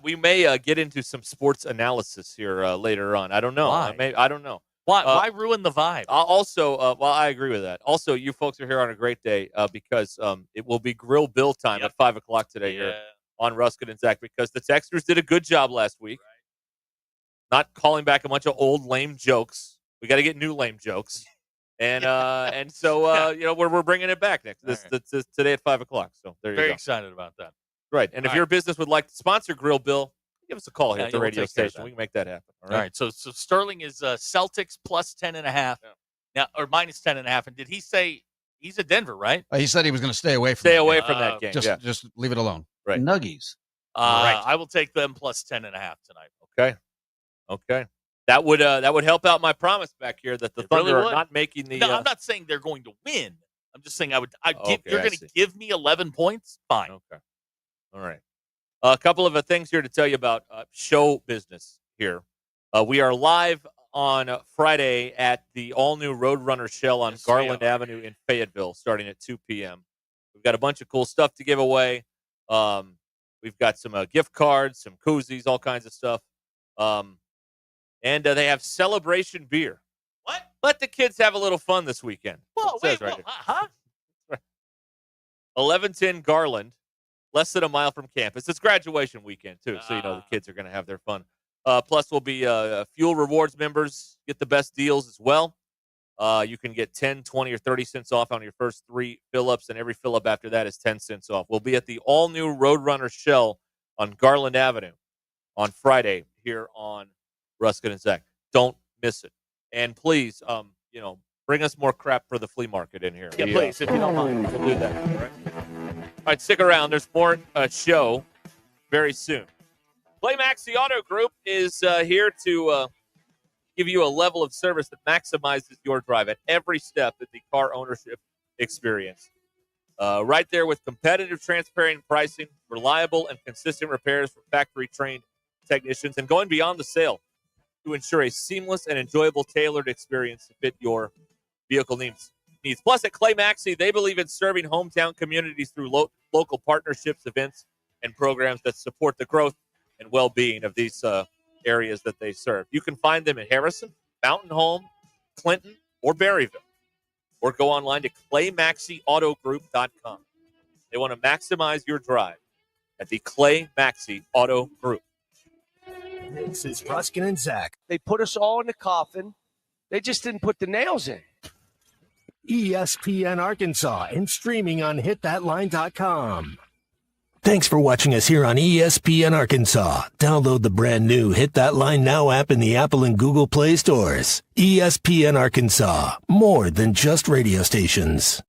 We may get into some sports analysis here later on. I don't know. Why? I don't know. Why ruin the vibe? I agree with that. Also, you folks are here on a great day because it will be Grill Bill time at 5 o'clock today here on Ruscin and Zach, because the Texters did a good job last week. Not calling back a bunch of old lame jokes. We got to get new lame jokes. And so we're bringing it back this today at 5 o'clock. So there you go. Very excited about that. Right. And if your business would like to sponsor Grill Bill, give us a call here at the radio station. We can make that happen. All right. So Sterling is Celtics plus 10.5 now, or minus 10.5. And did he say he's at Denver, right? He said he was going to stay away from that game. Just leave it alone. Right. Nuggies. Right. I will take them plus 10.5 tonight. Okay. That would help out my promise back here that the Thunder are not making the. No, I'm not saying they're going to win. I'm just saying you're going to give me 11 points. Fine. Okay. All right. A couple of things here to tell you about show business here. We are live on Friday at the all-new Roadrunner Shell on Garland Avenue in Fayetteville, starting at 2 p.m. We've got a bunch of cool stuff to give away. We've got some gift cards, some koozies, all kinds of stuff. And they have Celebration Beer. What? Let the kids have a little fun this weekend. Whoa, wait, Right whoa, huh? 1110 Garland, less than a mile from campus. It's graduation weekend, too, so the kids are going to have their fun. Plus, we'll be Fuel Rewards members, get the best deals as well. You can get 10, 20, or 30 cents off on your first 3 fill-ups, and every fill-up after that is 10 cents off. We'll be at the all-new Roadrunner Shell on Garland Avenue on Friday here on Ruscin and Zach. Don't miss it. And please, bring us more crap for the flea market in here. Yeah, please, if you don't mind. We'll do that. All right, stick around. There's more show very soon. Clay Maxey Auto Group is here to give you a level of service that maximizes your drive at every step of the car ownership experience. Right there with competitive, transparent pricing, reliable and consistent repairs from factory-trained technicians, and going beyond the sale to ensure a seamless and enjoyable tailored experience to fit your vehicle needs. Plus, at Clay Maxey, they believe in serving hometown communities through local partnerships, events, and programs that support the growth and well-being of these areas that they serve. You can find them in Harrison, Mountain Home, Clinton, or Berryville. Or go online to ClayMaxeyAutoGroup.com. They want to maximize your drive at the Clay Maxey Auto Group. This is Ruscin and Zach. They put us all in the coffin. They just didn't put the nails in. ESPN Arkansas and streaming on hitthatline.com. Thanks for watching us here on ESPN Arkansas. Download the brand new Hit That Line Now app in the Apple and Google Play stores. ESPN Arkansas, more than just radio stations.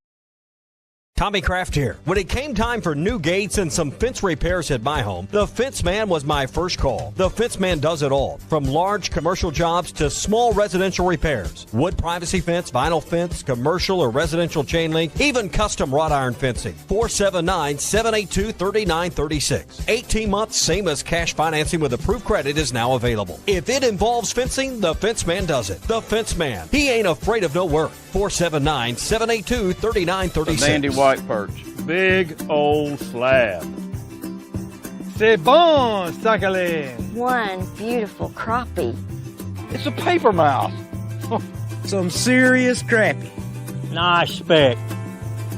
Tommy Kraft here. When it came time for new gates and some fence repairs at my home, the Fence Man was my first call. The Fence Man does it all, from large commercial jobs to small residential repairs. Wood privacy fence, vinyl fence, commercial or residential chain link, even custom wrought iron fencing. 479-782-3936. 18 months, same as cash financing with approved credit is now available. If it involves fencing, the Fence Man does it. The Fence Man. He ain't afraid of no work. 479-782-3936. Sandy White Perch. Big old slab. C'est bon, sacalé. One beautiful crappie. It's a paper mouse. Some serious crappie. Nice speck.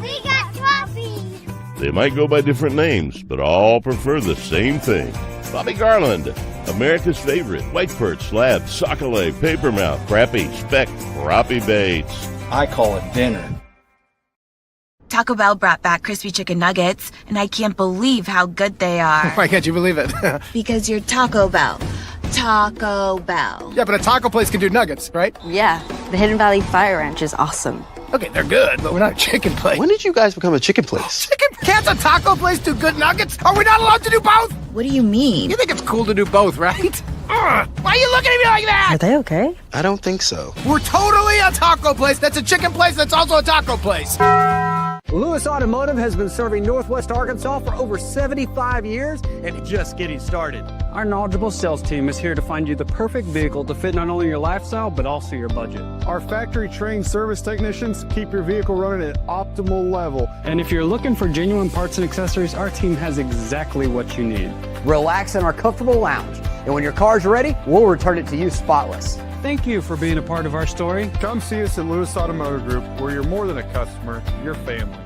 We got crappies. They might go by different names, but all prefer the same thing. Bobby Garland, America's favorite. White perch, slab, sockeye, papermouth, crappie, speck, crappie baits. I call it dinner. Taco Bell brought back crispy chicken nuggets, and I can't believe how good they are. Why can't you believe it? Because you're Taco Bell. Taco Bell. Yeah, but a taco place can do nuggets, right? Yeah, the Hidden Valley Fire Ranch is awesome. Okay, they're good, but we're not a chicken place. When did you guys become a chicken place? Can't a taco place do good nuggets? Are we not allowed to do both? What do you mean? You think it's cool to do both, right? Why are you looking at me like that? Are they okay? I don't think so. We're totally a taco place that's a chicken place that's also a taco place. Lewis Automotive has been serving Northwest Arkansas for over 75 years and just getting started. Our knowledgeable sales team is here to find you the perfect vehicle to fit not only your lifestyle, but also your budget. Our factory-trained service technicians keep your vehicle running at optimal level. And if you're looking for genuine parts and accessories, our team has exactly what you need. Relax in our comfortable lounge. And when your car's ready, we'll return it to you spotless. Thank you for being a part of our story. Come see us at Lewis Automotive Group, where you're more than a customer, you're family.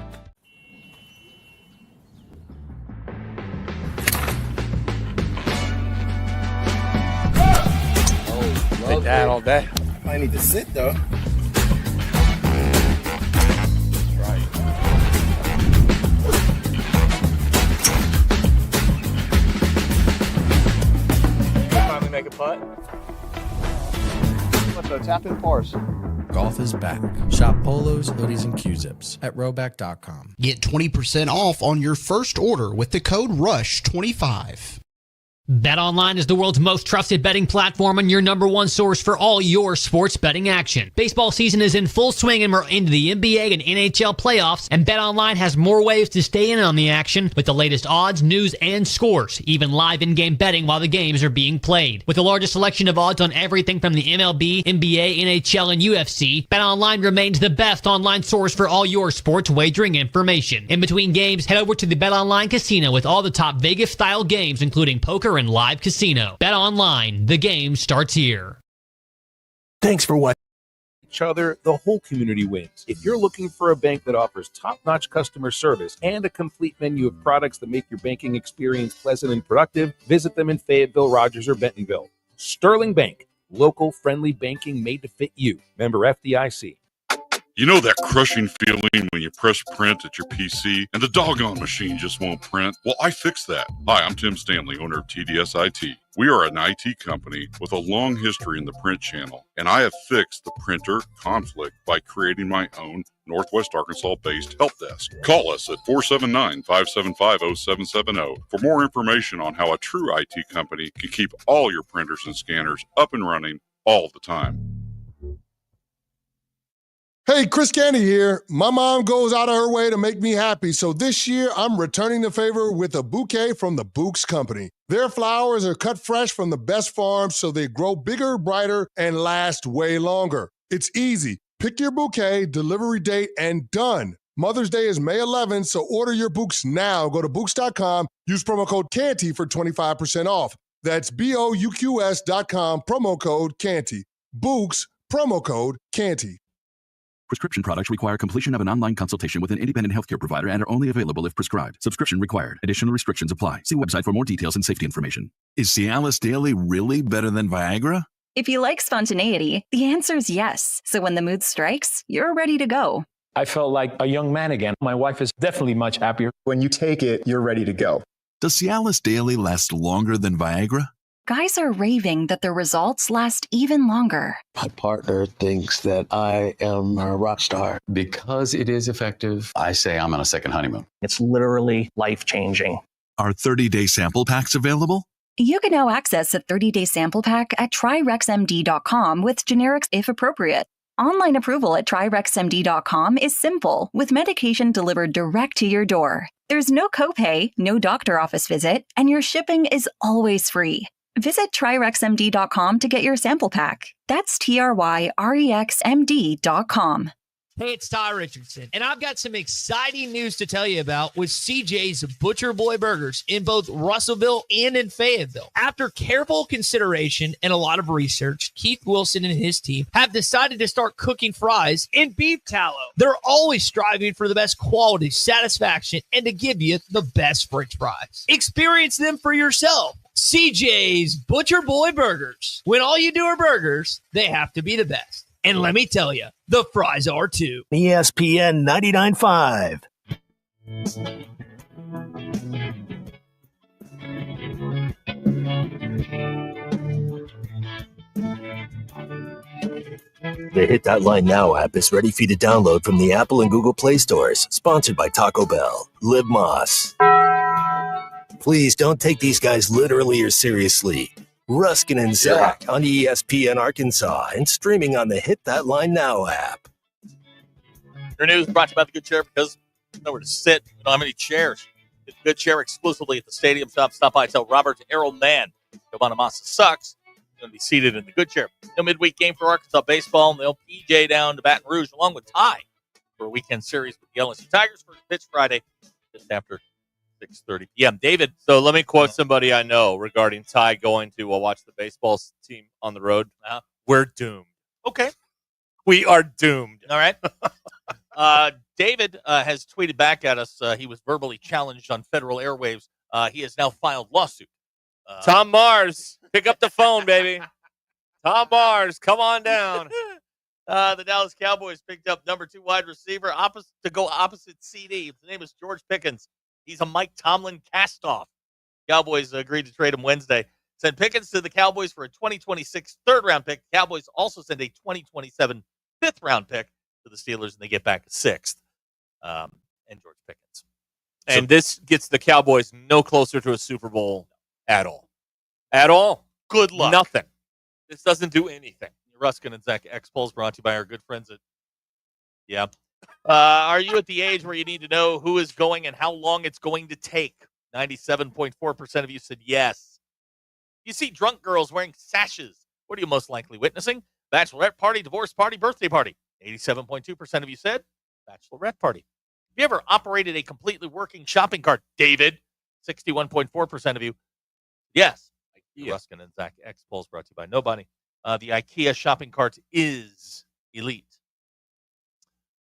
Take that all day. I need to sit though. Finally make a putt. What's the tap in force? Golf is back. Shop polos, hoodies, and Q-zips at Rowback.com. Get 20% off on your first order with the code RUSH25. BetOnline is the world's most trusted betting platform and your number one source for all your sports betting action. Baseball season is in full swing and we're into the NBA and NHL playoffs, and BetOnline has more ways to stay in on the action with the latest odds, news, and scores, even live in-game betting while the games are being played. With the largest selection of odds on everything from the MLB, NBA, NHL, and UFC, BetOnline remains the best online source for all your sports wagering information. In between games, head over to the BetOnline Casino with all the top Vegas-style games, including poker and live casino. Bet online. The game starts here. Thanks for watching. Each other, the whole community wins. If you're looking for a bank that offers top-notch customer service and a complete menu of products that make your banking experience pleasant and productive, visit them in Fayetteville, Rogers, or Bentonville. Sterling Bank. Local, friendly banking made to fit you. Member FDIC. You know that crushing feeling when you press print at your PC and the doggone machine just won't print? Well, I fixed that. Hi, I'm Tim Stanley, owner of TDS IT. We are an IT company with a long history in the print channel, and I have fixed the printer conflict by creating my own Northwest Arkansas-based help desk. Call us at 479-575-0770 for more information on how a true IT company can keep all your printers and scanners up and running all the time. Hey, Chris Candy here. My mom goes out of her way to make me happy, so this year I'm returning the favor with a bouquet from the Books Company. Their flowers are cut fresh from the best farms, so they grow bigger, brighter, and last way longer. It's easy. Pick your bouquet, delivery date, and done. Mother's Day is May 11th, so order your Books now. Go to Books.com, use promo code CANTY for 25% off. That's BOUQS.com, promo code CANTY. Books, promo code CANTY. Prescription products require completion of an online consultation with an independent healthcare provider and are only available if prescribed. Subscription required. Additional restrictions apply. See website for more details and safety information. Is Cialis Daily really better than Viagra? If you like spontaneity, the answer is yes. So when the mood strikes, you're ready to go. I felt like a young man again. My wife is definitely much happier. When you take it, you're ready to go. Does Cialis Daily last longer than Viagra? Guys are raving that their results last even longer. My partner thinks that I am a rock star. Because it is effective, I say I'm on a second honeymoon. It's literally life-changing. Are 30-day sample packs available? You can now access a 30-day sample pack at TryRexMD.com with generics if appropriate. Online approval at TryRexMD.com is simple, with medication delivered direct to your door. There's no copay, no doctor office visit, and your shipping is always free. Visit TryRexMD.com to get your sample pack. That's TryRexMD.com. Hey, it's Ty Richardson, and I've got some exciting news to tell you about with CJ's Butcher Boy Burgers in both Russellville and in Fayetteville. After careful consideration and a lot of research, Keith Wilson and his team have decided to start cooking fries in beef tallow. They're always striving for the best quality, satisfaction, and to give you the best French fries. Experience them for yourself. CJ's Butcher Boy Burgers. When all you do are burgers, they have to be the best. And let me tell you, the fries are too. ESPN 99.5. The Hit That Line Now app is ready for you to download from the Apple and Google Play stores. Sponsored by Taco Bell. Liv Moss. Please don't take these guys literally or seriously. Ruscin and Zach on ESPN Arkansas and streaming on the Hit That Line Now app. Your news brought to you by the Good Chair because there's nowhere to sit. We don't have any chairs. Get the Good Chair exclusively at the stadium. Stop by. Tell Robert Errol Man Giovanna Massa sucks. He's going to be seated in the Good Chair. No midweek game for Arkansas baseball, and they'll PJ down to Baton Rouge along with Ty for a weekend series with the LSU Tigers for pitch Friday just after 6:30 p.m. David. So let me quote somebody I know regarding Ty going to watch the baseball team on the road. We're doomed. Okay. We are doomed. All right. David has tweeted back at us. He was verbally challenged on federal airwaves. He has now filed lawsuit. Tom Mars, pick up the phone, baby. Tom Mars, come on down. The Dallas Cowboys picked up number 2 wide receiver opposite CD. His name is George Pickens. He's a Mike Tomlin cast-off. Cowboys agreed to trade him Wednesday. Sent Pickens to the Cowboys for a 2026 third-round pick. Cowboys also send a 2027 fifth-round pick to the Steelers, and they get back a sixth. And George Pickens. And this gets the Cowboys no closer to a Super Bowl at all. At all. Good luck. Nothing. This doesn't do anything. Ruscin and Zach X-Polls brought to you by our good friends at... Yeah. Are you at the age where you need to know who is going and how long it's going to take? 97.4% of you said yes. You see drunk girls wearing sashes. What are you most likely witnessing? Bachelorette party, divorce party, birthday party. 87.2% of you said bachelorette party. Have you ever operated a completely working shopping cart? David, 61.4% of you. Yes. Ruskin and Zach X-Polls brought to you by nobody. The IKEA shopping cart is elite.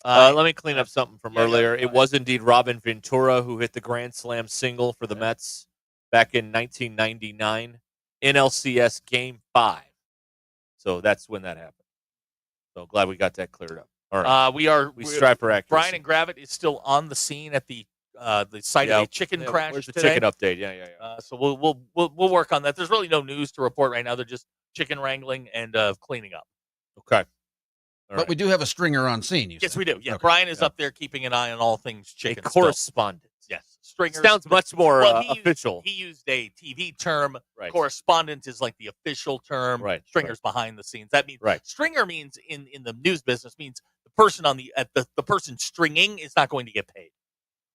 Let me clean up something from earlier. It was indeed Robin Ventura who hit the Grand Slam single for the Mets back in 1999, NLCS Game 5. So that's when that happened. So glad we got that cleared up. All right. We strive for accuracy. Brian and Gravett is still on the scene at the site of a chicken crash where's the today. chicken update? Yeah. So we'll work on that. There's really no news to report right now. They're just chicken wrangling and cleaning up. Okay. But we do have a stringer on scene. Yes, we do. Yeah, okay. Brian is up there keeping an eye on all things chicken. A correspondent. Yes, stringer sounds much more official. He used a TV term. Right. Correspondent is like the official term. Right. Stringer's behind the scenes. That means stringer means in the news business means the person on the person stringing is not going to get paid,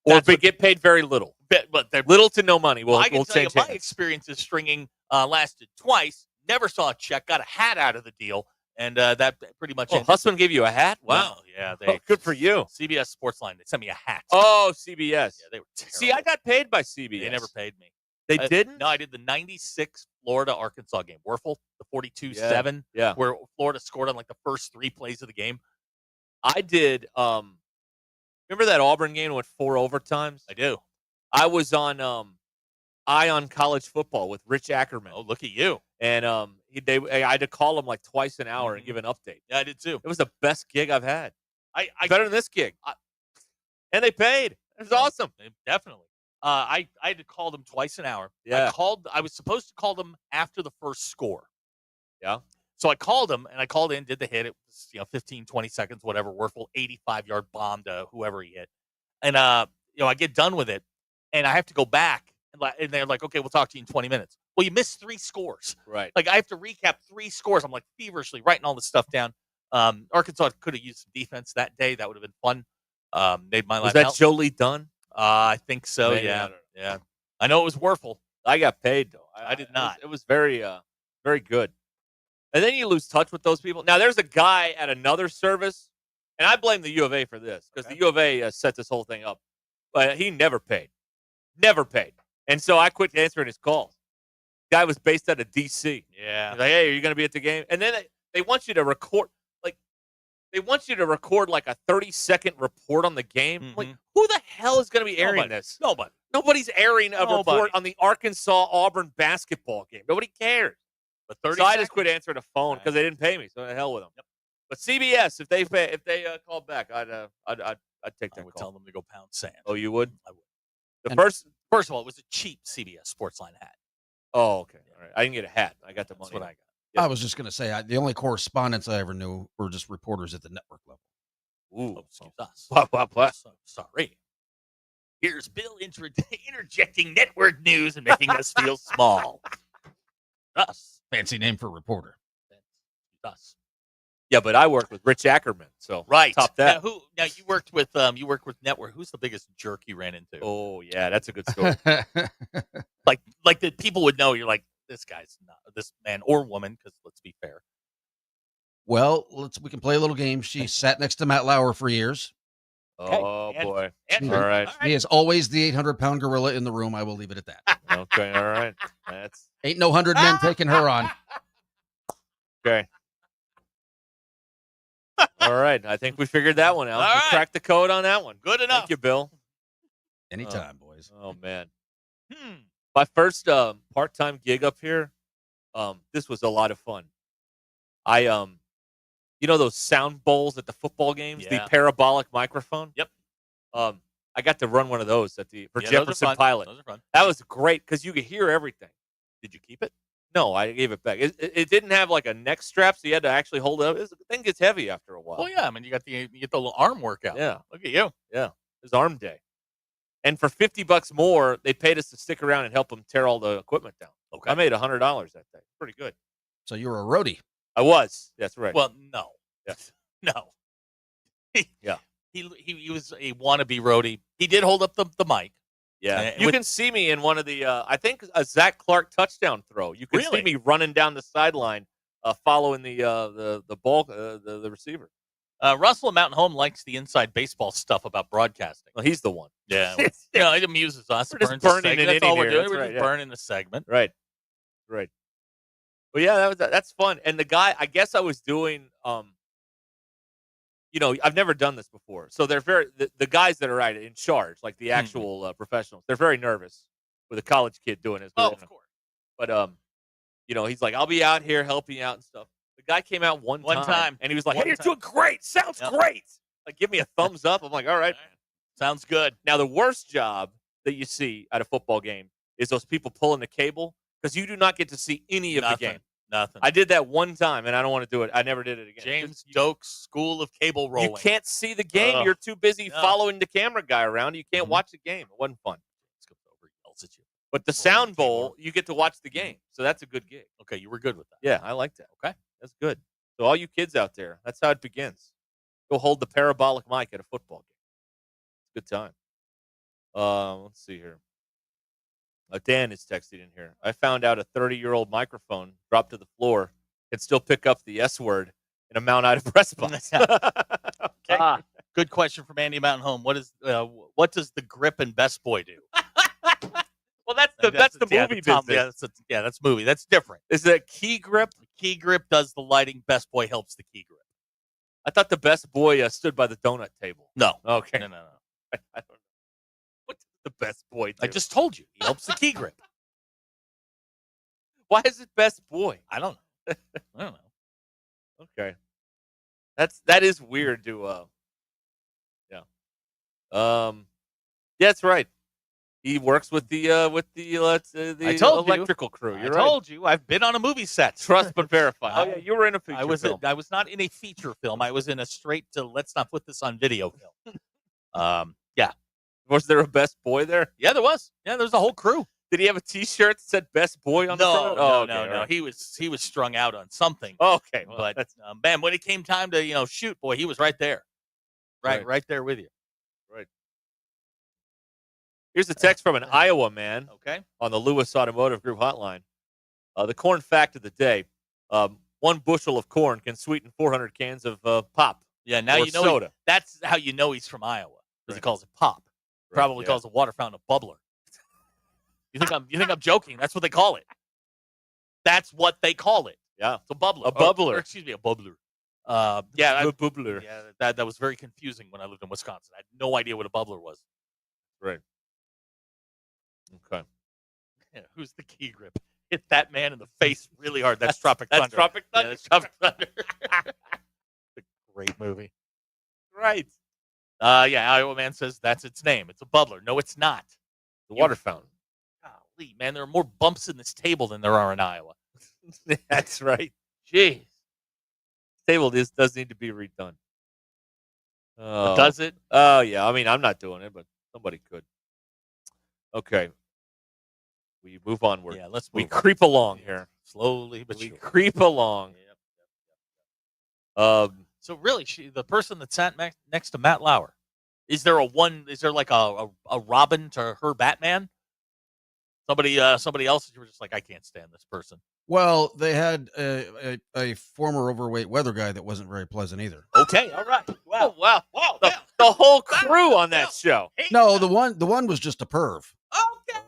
or get paid very little. But they're little to no money. I can tell you my experience of stringing lasted twice. Never saw a check. Got a hat out of the deal. And that pretty much ended. Husband gave you a hat? Wow. Yeah. Good for you. CBS Sportsline. They sent me a hat. Oh, CBS. Yeah, they were terrible. See, I got paid by CBS. They never paid me. They didn't? No, I did the 96 Florida-Arkansas game. Werfel, the 42-7. Yeah. Where Florida scored on like the first 3 plays of the game. I did. Remember that Auburn game went 4 overtimes? I do. I was on Eye on College Football with Rich Ackerman. Oh, look at you. And I had to call him like twice an hour and give an update. Yeah, I did too. It was the best gig I've had. I better than this gig. And they paid. It was awesome. Definitely. I had to call them twice an hour. Yeah. I was supposed to call them after the first score. Yeah. So I called them, and I called in, did the hit. It was 15, 20 seconds, whatever. Werfel, 85-yard bomb to whoever he hit. And I get done with it, and I have to go back. And they're like, okay, we'll talk to you in 20 minutes. Well, you missed 3 scores. Right. Like, I have to recap 3 scores. I'm like feverishly writing all this stuff down. Arkansas could have used some defense that day. That would have been fun. Made my life. Was that Jolie Dunn? I think so. Maybe, Yeah. Yeah. I know it was Werfel. I got paid though. I did not. It was very, very good. And then you lose touch with those people. Now there's a guy at another service, and I blame the U of A for this because the U of A set this whole thing up, but he never paid. And so I quit answering his calls. Guy was based out of D.C. Yeah. He's like, hey, are you going to be at the game? And then they want you to record, like a 30-second report on the game. Mm-hmm. Like, who the hell is going to be airing this? Nobody. Nobody's airing a report on the Arkansas-Auburn basketball game. Nobody cares. But 30 so I just quit answering the phone because they didn't pay me. So the hell with them. Yep. But CBS, if they called back, I'd take that. I would tell them to go pound sand. Oh, you would? I would. First of all, it was a cheap CBS Sportsline hat. Oh, okay. All right. I didn't get a hat. I got the money. That's what I got. Yes. I was just going to say, the only correspondents I ever knew were just reporters at the network level. Ooh, excuse us. What? Sorry. Here's Bill interjecting network news and making us feel small. Us. Fancy name for reporter. Us. Yeah, but I worked with Rich Ackerman, so right. Top that. Now you worked with network. Who's the biggest jerk you ran into? Oh yeah, that's a good story. like that people would know. You're like, this guy's not this man or woman, because let's be fair. Well, we can play a little game. She sat next to Matt Lauer for years. Oh boy! All right. He is always the 800-pound gorilla in the room. I will leave it at that. Okay. All right. Ain't no 100 men taking her on. Okay. All right. I think we figured that one out. All right. Cracked the code on that one. Good enough. Thank you, Bill. Anytime, boys. Oh, man. My first part-time gig up here, this was a lot of fun. You know those sound bowls at the football games? Yeah. The parabolic microphone? Yep. I got to run one of those for Jefferson Pilot. Those are fun. That was great because you could hear everything. Did you keep it? No, I gave it back. It didn't have like a neck strap, so you had to actually hold it up. The thing gets heavy after a while. Well, yeah. I mean, you get the little arm workout. Yeah. Look at you. Yeah. It was arm day. And for $50 more, they paid us to stick around and help them tear all the equipment down. Okay. I made $100 that day. Pretty good. So you were a roadie. I was. That's right. Well, no. Yes. No. Yeah. He was a wannabe roadie. He did hold up the mic. Yeah. You can see me in one of the, I think, a Zach Clark touchdown throw. You can see me running down the sideline following the ball, the receiver. Russell at Mountain Home likes the inside baseball stuff about broadcasting. Well, he's the one. Yeah. It amuses us. We're just burning it. That's all we're doing. That's We're just burning the segment. Right. Right. Well, yeah, that's fun. And the guy, I guess I was doing, I've never done this before. So they're the guys that are in charge, like the actual professionals, they're very nervous with a college kid doing this. Oh, of course. But, he's like, I'll be out here helping you out and stuff. The guy came out one time, and he was like, hey, you're doing great. Sounds great. Like, give me a thumbs up. I'm like, all right. Sounds good. Now, the worst job that you see at a football game is those people pulling the cable because you do not get to see any of the game. Nothing. I did that one time, and I don't want to do it. I never did it again. James Doak's School of Cable Rolling. You can't see the game. You're too busy following the camera guy around. You can't watch the game. It wasn't fun. Yells at you. But the Sound Bowl, you get to watch the game. So that's a good gig. Okay, you were good with that. Yeah, I like that. Okay, that's good. So all you kids out there, that's how it begins. Go hold the parabolic mic at a football game. It's a good time. Let's see here. Dan is texting in here. I found out a 30-year-old microphone dropped to the floor can still pick up the S word in a Mount Ida press box. Okay. Good question from Andy Mountain Home. What does the grip and Best Boy do? Well, that's the movie business. That's movie. That's different. Is it a key grip? Key grip does the lighting. Best Boy helps the key grip. I thought the Best Boy stood by the donut table. No. Okay. No. I don't know. What does the Best Boy do? I just told you. He helps the key grip. Why is it Best Boy? I don't know. I don't know. Okay. That is weird to yeah, that's right. He works with the electrical crew. I told you. I've been on a movie set. Trust but verify. Oh yeah, you were in a feature film. I was not in a feature film. I was in a straight to let's not put this on video film. Yeah. Was there a Best Boy there? Yeah, there was. Yeah, there was a whole crew. Did he have a T-shirt that said Best Boy on the front? No. Right. He was strung out on something. Okay, well, but man, when it came time to shoot, boy, he was right there, right there with you. Right. Here's a text from an Iowa man. Okay. On the Lewis Automotive Group hotline. The corn fact of the day: 1 bushel of corn can sweeten 400 cans of pop. Yeah. Now you know soda. That's how you know he's from Iowa because he calls it pop. Probably calls the water fountain a bubbler. You think I'm joking? That's what they call it. That's what they call it. Yeah, it's a bubbler. A bubbler. Or excuse me, a bubbler. A bubbler. Yeah, that was very confusing when I lived in Wisconsin. I had no idea what a bubbler was. Right. Okay. Yeah, who's the key grip? Hit that man in the face really hard. That's Tropic Thunder. That's Tropic Thunder. Yeah, that's Tropic Thunder. It's a great movie. Right. Iowa man says that's its name. It's a bubbler. No, it's not. The water fountain. Golly, man, there are more bumps in this table than there are in Iowa. That's right. Jeez. This table does need to be redone. Does it? Oh, yeah. I mean, I'm not doing it, but somebody could. Okay. We move onward. Yeah, let's move We creep along here. Slowly, but we surely. creep along. Yep. So really, the person that sat next to Matt Lauer, is there like a Robin to her Batman? Somebody else that you were just like, I can't stand this person. Well, they had a former overweight weather guy that wasn't very pleasant either. Okay, all right. Wow. The whole crew on that show. No, the one was just a perv. Okay.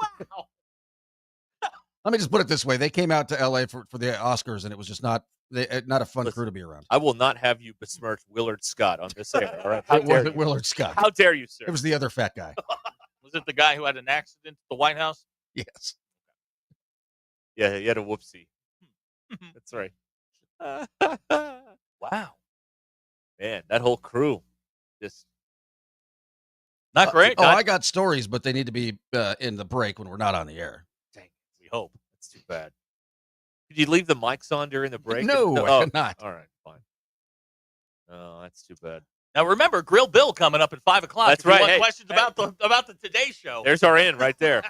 Wow. Let me just put it this way: they came out to L.A. for the Oscars, and it was just not a fun crew to be around. I will not have you besmirch Willard Scott on this air. All right? It wasn't Willard Scott. How dare you, sir? It was the other fat guy. Was it the guy who had an accident at the White House? Yes. Yeah, he had a whoopsie. That's right. Wow. Man, that whole crew just not great. I got stories, but they need to be in the break when we're not on the air. Dang, we hope. That's too bad. Did you leave the mics on during the break? No, I did not. All right, fine. Oh, that's too bad. Now remember, Grill Bill coming up at 5:00. That's if you right. want Hey, questions about the Today Show. There's our in right there.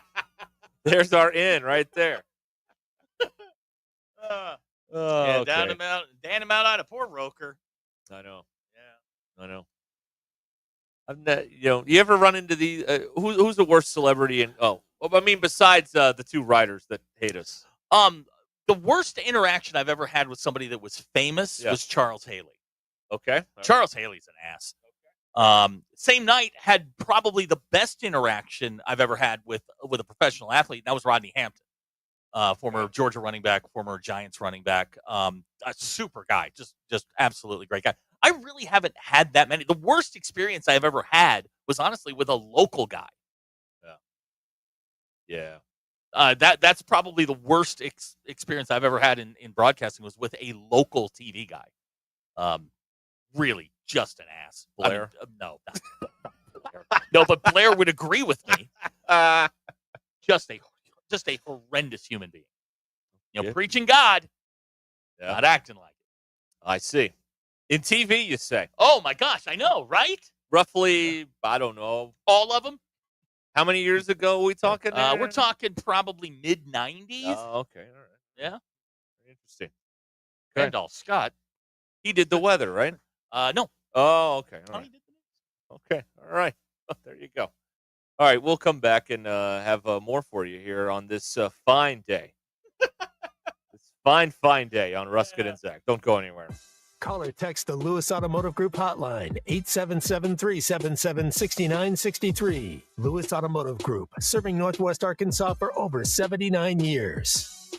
There's our in right there. Yeah, okay. down him out on a poor Roker. I know. Yeah, I know. I'm not, you ever run into the who's the worst celebrity? Besides the two writers that hate us. The worst interaction I've ever had with somebody that was famous was Charles Haley. Okay, Charles Haley's an ass. Same night had probably the best interaction I've ever had with a professional athlete. And that was Rodney Hampton, former Georgia running back, former Giants running back. A super guy, just absolutely great guy. I really haven't had that many. The worst experience I've ever had was honestly with a local guy. Yeah. That's probably the worst experience I've ever had in broadcasting was with a local TV guy. Really, just an ass. Blair? I mean, no, not Blair. No, but Blair would agree with me. Just a horrendous human being. Preaching God, not acting like it. I see. In TV, you say? Oh my gosh, I know, right? Roughly, I don't know. All of them? How many years ago are we talking? We're talking probably mid-90s. Oh, okay. All right. Yeah. Very interesting. Randolph Scott. He did the weather, right? No. Oh, okay. All right. Okay. All right. There you go. All right. We'll come back and have more for you here on this fine day. This fine day on Ruscin and Zach. Don't go anywhere. Call or text the Lewis Automotive Group hotline, 877-377-6963. Lewis Automotive Group, serving Northwest Arkansas for over 79 years.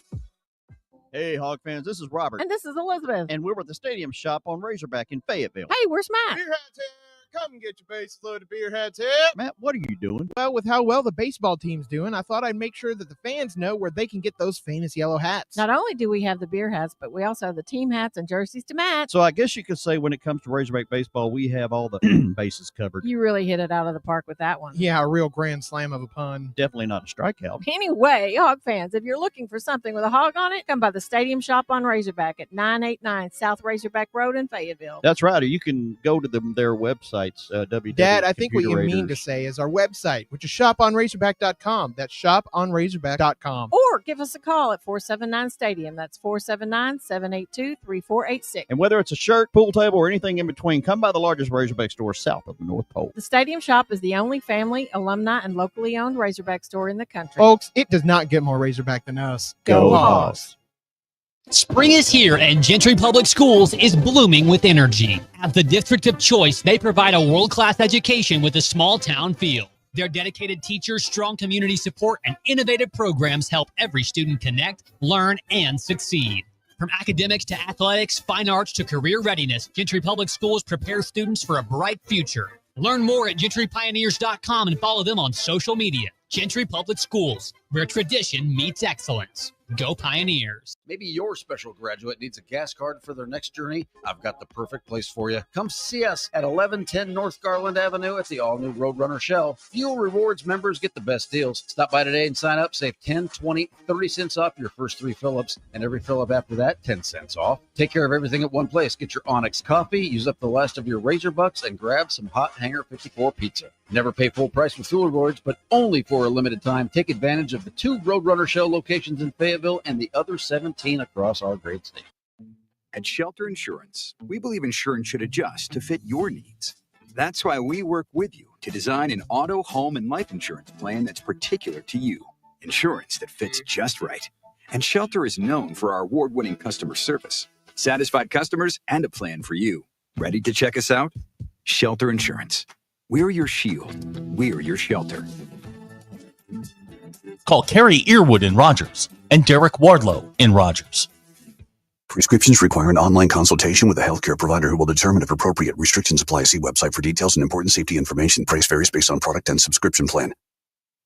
Hey, Hog fans, this is Robert. And this is Elizabeth. And we're at the Stadium Shop on Razorback in Fayetteville. Hey, where's Matt? Beer hats here. Come get your base load of beer hats here. Matt, what are you doing? Well, with how well the baseball team's doing, I thought I'd make sure that the fans know where they can get those famous yellow hats. Not only do we have the beer hats, but we also have the team hats and jerseys to match. So I guess you could say when it comes to Razorback baseball, we have all the bases covered. You really hit it out of the park with that one. Yeah, a real grand slam of a pun. Definitely not a strikeout. Anyway, Hog fans, if you're looking for something with a hog on it, come by the Stadium Shop on Razorback at 989 South Razorback Road in Fayetteville. That's right. Or you can go to their websites, Dad, I think what you mean to say is our website, which is shoponrazorback.com. That's shoponrazorback.com. Or give us a call at 479-STADIUM. That's 479-782-3486. And whether it's a shirt, pool table, or anything in between, come by the largest Razorback store south of the North Pole. The Stadium Shop is the only family, alumni, and locally owned Razorback store in the country. Folks, it does not get more Razorback than us. Go Hogs! Spring is here and Gentry Public Schools is blooming with energy. At the district of choice, they provide a world-class education with a small-town feel. Their dedicated teachers, strong community support, and innovative programs help every student connect, learn, and succeed. From academics to athletics, fine arts to career readiness, Gentry Public Schools prepare students for a bright future. Learn more at gentrypioneers.com and follow them on social media. Gentry Public Schools, where tradition meets excellence. Go Pioneers. Maybe your special graduate needs a gas card for their next journey. I've got the perfect place for you. Come see us at 1110 North Garland Avenue at the all-new Roadrunner Shell. Fuel Rewards members get the best deals. Stop by today and sign up. Save 10, 20, 30 cents off your first 3 fill-ups, and every fill-up after that, 10 cents off. Take care of everything at one place. Get your Onyx coffee, use up the last of your Razor Bucks, and grab some Hot Hanger 54 pizza. Never pay full price for Fuel Rewards, but only for a limited time. Take advantage of the 2 Roadrunner Shell locations in Fayetteville and the other 17 across our great state. At Shelter Insurance, we believe insurance should adjust to fit your needs. That's why we work with you to design an auto, home, and life insurance plan that's particular to you. Insurance that fits just right. And Shelter is known for our award-winning customer service, satisfied customers, and a plan for you. Ready to check us out? Shelter Insurance. We're your shield. We're your shelter. Call Kerry Earwood in Rogers and Derek Wardlow in Rogers. Prescriptions require an online consultation with a healthcare provider who will determine if appropriate. Restrictions apply. See website for details and important safety information. Price varies based on product and subscription plan.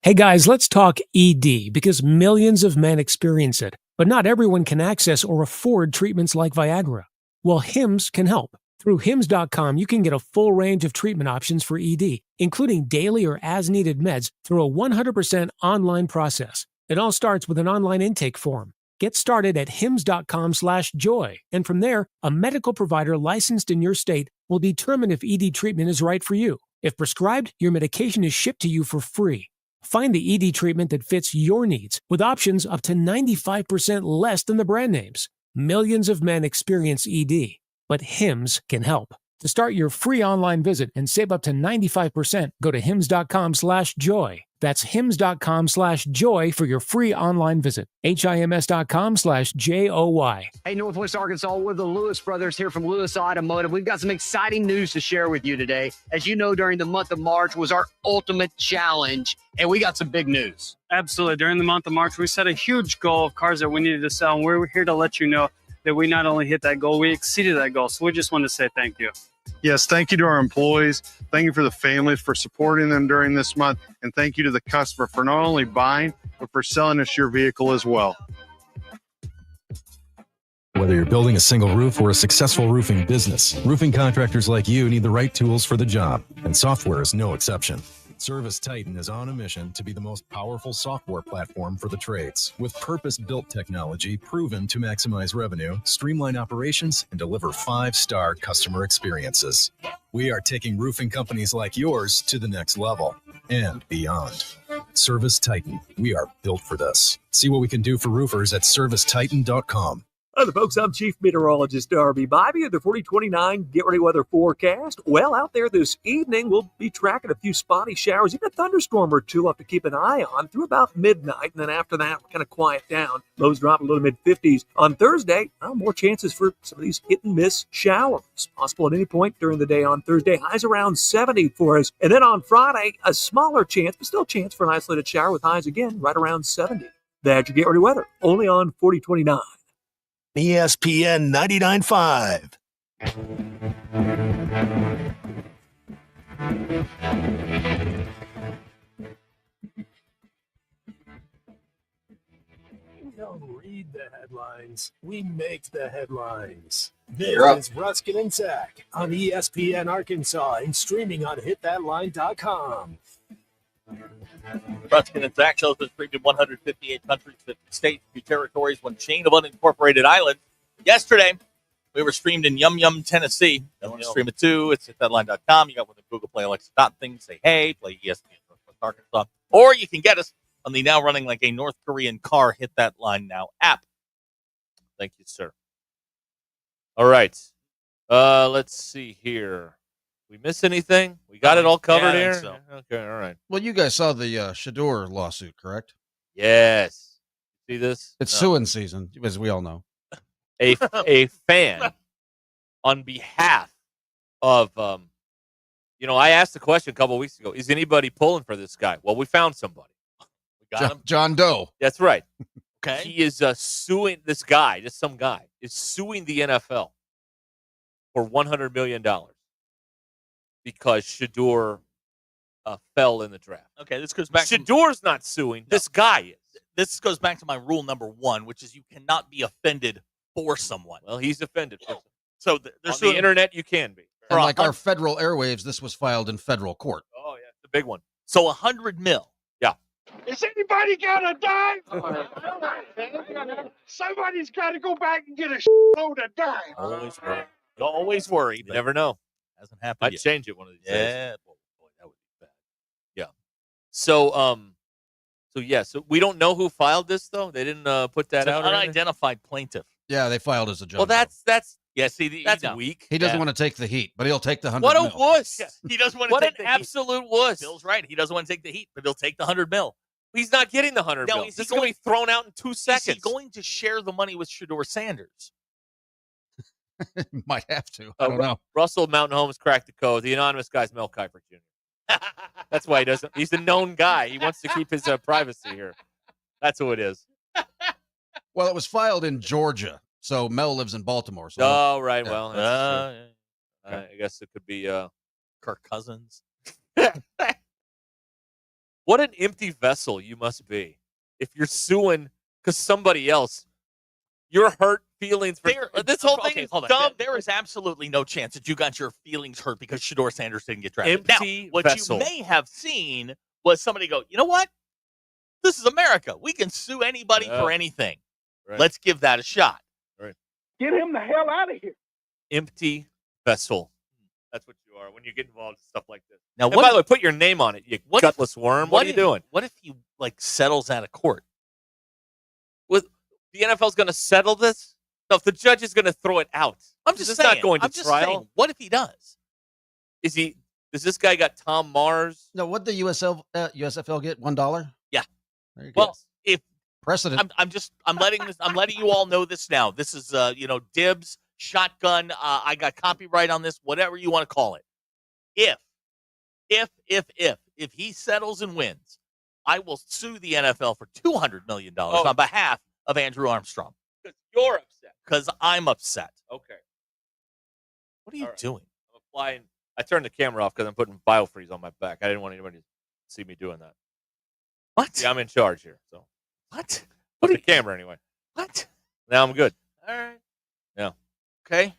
Hey guys, let's talk ED because millions of men experience it, but not everyone can access or afford treatments like Viagra. Well, Hims can help. Through Hims.com, you can get a full range of treatment options for ED, including daily or as-needed meds through a 100% online process. It all starts with an online intake form. Get started at hims.com/joy, and from there, a medical provider licensed in your state will determine if ED treatment is right for you. If prescribed, your medication is shipped to you for free. Find the ED treatment that fits your needs with options up to 95% less than the brand names. Millions of men experience ED, but Hims can help. To start your free online visit and save up to 95%, go to hims.com/joy. That's hims.com/joy for your free online visit. HIMS.com/JOY. Hey, Northwest Arkansas, we're the Lewis brothers here from Lewis Automotive. We've got some exciting news to share with you today. As you know, during the month of March was our ultimate challenge, and we got some big news. Absolutely. During the month of March, we set a huge goal of cars that we needed to sell, and we're here to let you know that we not only hit that goal, we exceeded that goal. So we just want to say thank you. Yes, thank you to our employees. Thank you for the families for supporting them during this month. And thank you to the customer for not only buying, but for selling us your vehicle as well. Whether you're building a single roof or a successful roofing business, roofing contractors like you need the right tools for the job, and software is no exception. Service Titan is on a mission to be the most powerful software platform for the trades, with purpose-built technology proven to maximize revenue, streamline operations, and deliver 5-star customer experiences. We are taking roofing companies like yours to the next level and beyond. Service Titan, we are built for this. See what we can do for roofers at servicetitan.com. Hello, folks. I'm Chief Meteorologist Darby Bybee of the 4029 Get Ready Weather Forecast. Well, out there this evening, we'll be tracking a few spotty showers, even a thunderstorm or two up to keep an eye on through about midnight. And then after that, we'll kind of quiet down. Lows drop a little mid-50s. On Thursday, more chances for some of these hit-and-miss showers. Possible at any point during the day on Thursday. Highs around 70 for us. And then on Friday, a smaller chance, but still a chance for an isolated shower with highs again right around 70. That's your Get Ready Weather, only on 4029. ESPN 99.5. We don't read the headlines. We make the headlines. This You're up. is Ruscin and Zach on ESPN Arkansas and streaming on hitthatline.com. Ruscin and Zach shows us streamed in 158 countries, 50 states, 2 territories, 1 chain of unincorporated islands. Yesterday, we were streamed in Yum Yum, Tennessee. You want to stream it too? It's at thatline.com. You got one of the Google Play Alexa thing. Say, hey, play ESPN Northwest Arkansas. Or you can get us on the now running like a North Korean car Hit That Line Now app. Thank you, sir. All right. Let's see here. We miss anything? We got it all covered here? So. Okay, all right. Well, you guys saw the Shador lawsuit, correct? Yes. See this? It's suing season, as we all know. A fan on behalf of, I asked the question a couple of weeks ago, is anybody pulling for this guy? Well, we found somebody. We got him. John Doe. That's right. Okay. He is suing this guy, just some guy, is suing the NFL for $100 million because Shador fell in the draft. Okay, this goes back Shador's not suing. No. This guy is. This goes back to my rule number 1, which is you cannot be offended for someone. Well, he's offended. So on the internet, you can be. And like our federal airwaves, this was filed in federal court. Oh, yeah, the big one. So $100 million. Yeah. Is anybody got a dime? Somebody's got to go back and get a load of dime. Always worry. Always worry. You never know. Hasn't happened Might yet. change it one of these days. Yeah. Boy, that would be bad. Yeah. So we don't know who filed this though. They didn't put that It's out. an unidentified plaintiff. Yeah, they filed as a John Well, Doe. that's Yeah, see, that's you know. weak. He doesn't want to take the heat, but he'll take the 100 What a mil. wuss! Yeah, he doesn't want to What take an the heat. absolute wuss! Bill's right. He doesn't want to take the heat, but he'll take the $100 million. He's not getting the 100 Now, mil. is This is he going to be thrown out in 2 seconds. Is he going to share the money with Shador Sanders? Might have to. I don't know. Russell Mountain Homes cracked the code. The anonymous guy's Mel Kiper Jr. That's why he doesn't. He's a known guy. He wants to keep his privacy here. That's who it is. Well, it was filed in Georgia, so Mel lives in Baltimore. So Oh, right. Yeah. Well, Okay. I guess it could be Kirk Cousins. What an empty vessel you must be if you're suing because somebody else. Your hurt feelings for this whole thing is hold on. dumb. There is absolutely no chance that you got your feelings hurt because Shador Sanders didn't get drafted. Empty now, what vessel. you may have seen was somebody go, you know what? This is America. We can sue anybody for anything. Right. Let's give that a shot. Right. Get him the hell out of here. Empty vessel. That's what you are. anymore when you get involved in stuff like this. Now, And by the way, put your name on it, you gutless worm. What are you doing? What if he settles out of court? With the NFL's going to settle this? No, if the judge is going to throw it out, I'm just not going to I'm just trial. saying, what if he does? Does this guy got Tom Mars? No, what the USFL get? $1? Yeah. There you go. Well, if precedent, I'm letting you all know this now. This is dibs, shotgun. I got copyright on this, whatever you want to call it. If he settles and wins, I will sue the NFL for $200 million on behalf of Andrew Armstrong. Because you're upset. Because I'm upset. Okay. What are you doing? I'm applying. I turned the camera off because I'm putting biofreeze on my back. I didn't want anybody to see me doing that. What? Yeah, I'm in charge here. So what? Put the camera anyway. What? Now I'm good. All right. Yeah. Okay.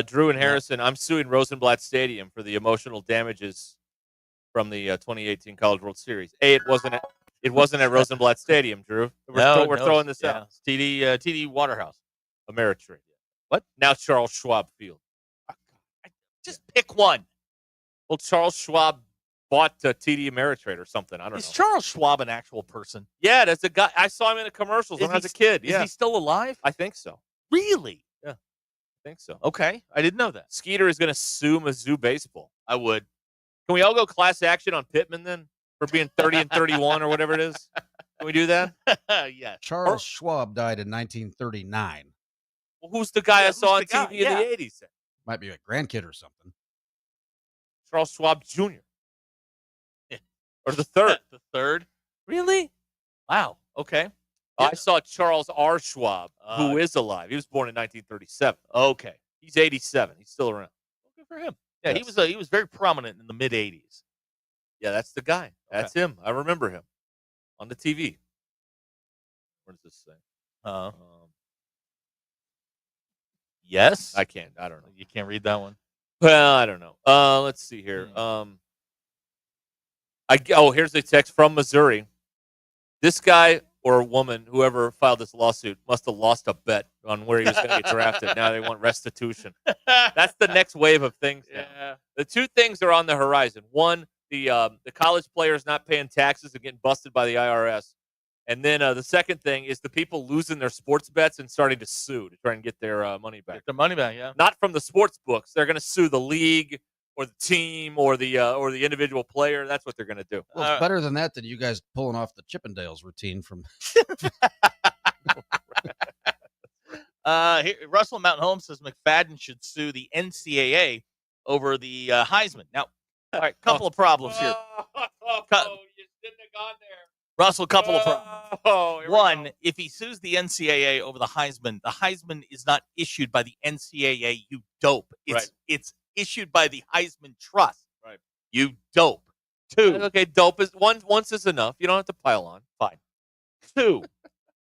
Drew and Harrison, I'm suing Rosenblatt Stadium for the emotional damages from the 2018 College World Series. It wasn't at Rosenblatt Stadium, Drew. We're throwing this out. It's TD Waterhouse. Ameritrade. What? Now Charles Schwab Field. Just pick one. Well, Charles Schwab bought TD Ameritrade or something. I don't know. Is Charles Schwab an actual person? Yeah, that's a guy. I saw him in the commercials when I was a kid. Is he still alive? I think so. Really? Yeah, I think so. Okay. I didn't know that. Skeeter is going to sue Mizzou baseball. I would. Can we all go class action on Pittman then for being 30 and 31 or whatever it is? Can we do that? Yeah. Charles Schwab died in 1939. Well, who's the guy I saw on TV in the 80s? Might be a grandkid or something. Charles Schwab Jr. Or the third. The third? Really? Wow. Okay. I saw Charles R. Schwab, who is alive. He was born in 1937. Okay. He's 87. He's still around. Good for him. Yeah, Yes. he was very prominent in the mid '80s. Yeah, that's the guy. That's him. I remember him on the TV. What does this say? Yes. I can't. I don't know. You can't read that one. Well, I don't know. Let's see here. Here's a text from Missouri. This guy or woman, whoever filed this lawsuit, must have lost a bet on where he was going to get drafted. Now they want restitution. That's the next wave of things now. Yeah. The two things are on the horizon. One, the college players not paying taxes and getting busted by the IRS. And then the second thing is the people losing their sports bets and starting to sue to try and get their money back. Get their money back, yeah. Not from the sports books. They're going to sue the league or the team or the individual player. That's what they're going to do. Well, it's better than that than you guys pulling off the Chippendales routine from. Here, Russell Mountain Home says McFadden should sue the NCAA over the Heisman. Now, all right, couple of problems here. You shouldn't have gone there. Russell, couple of problems. Here One, if he sues the NCAA over the Heisman is not issued by the NCAA, you dope. It's issued by the Heisman Trust. Right. You dope. Two. Okay, dope is once is enough. You don't have to pile on. Fine. Two,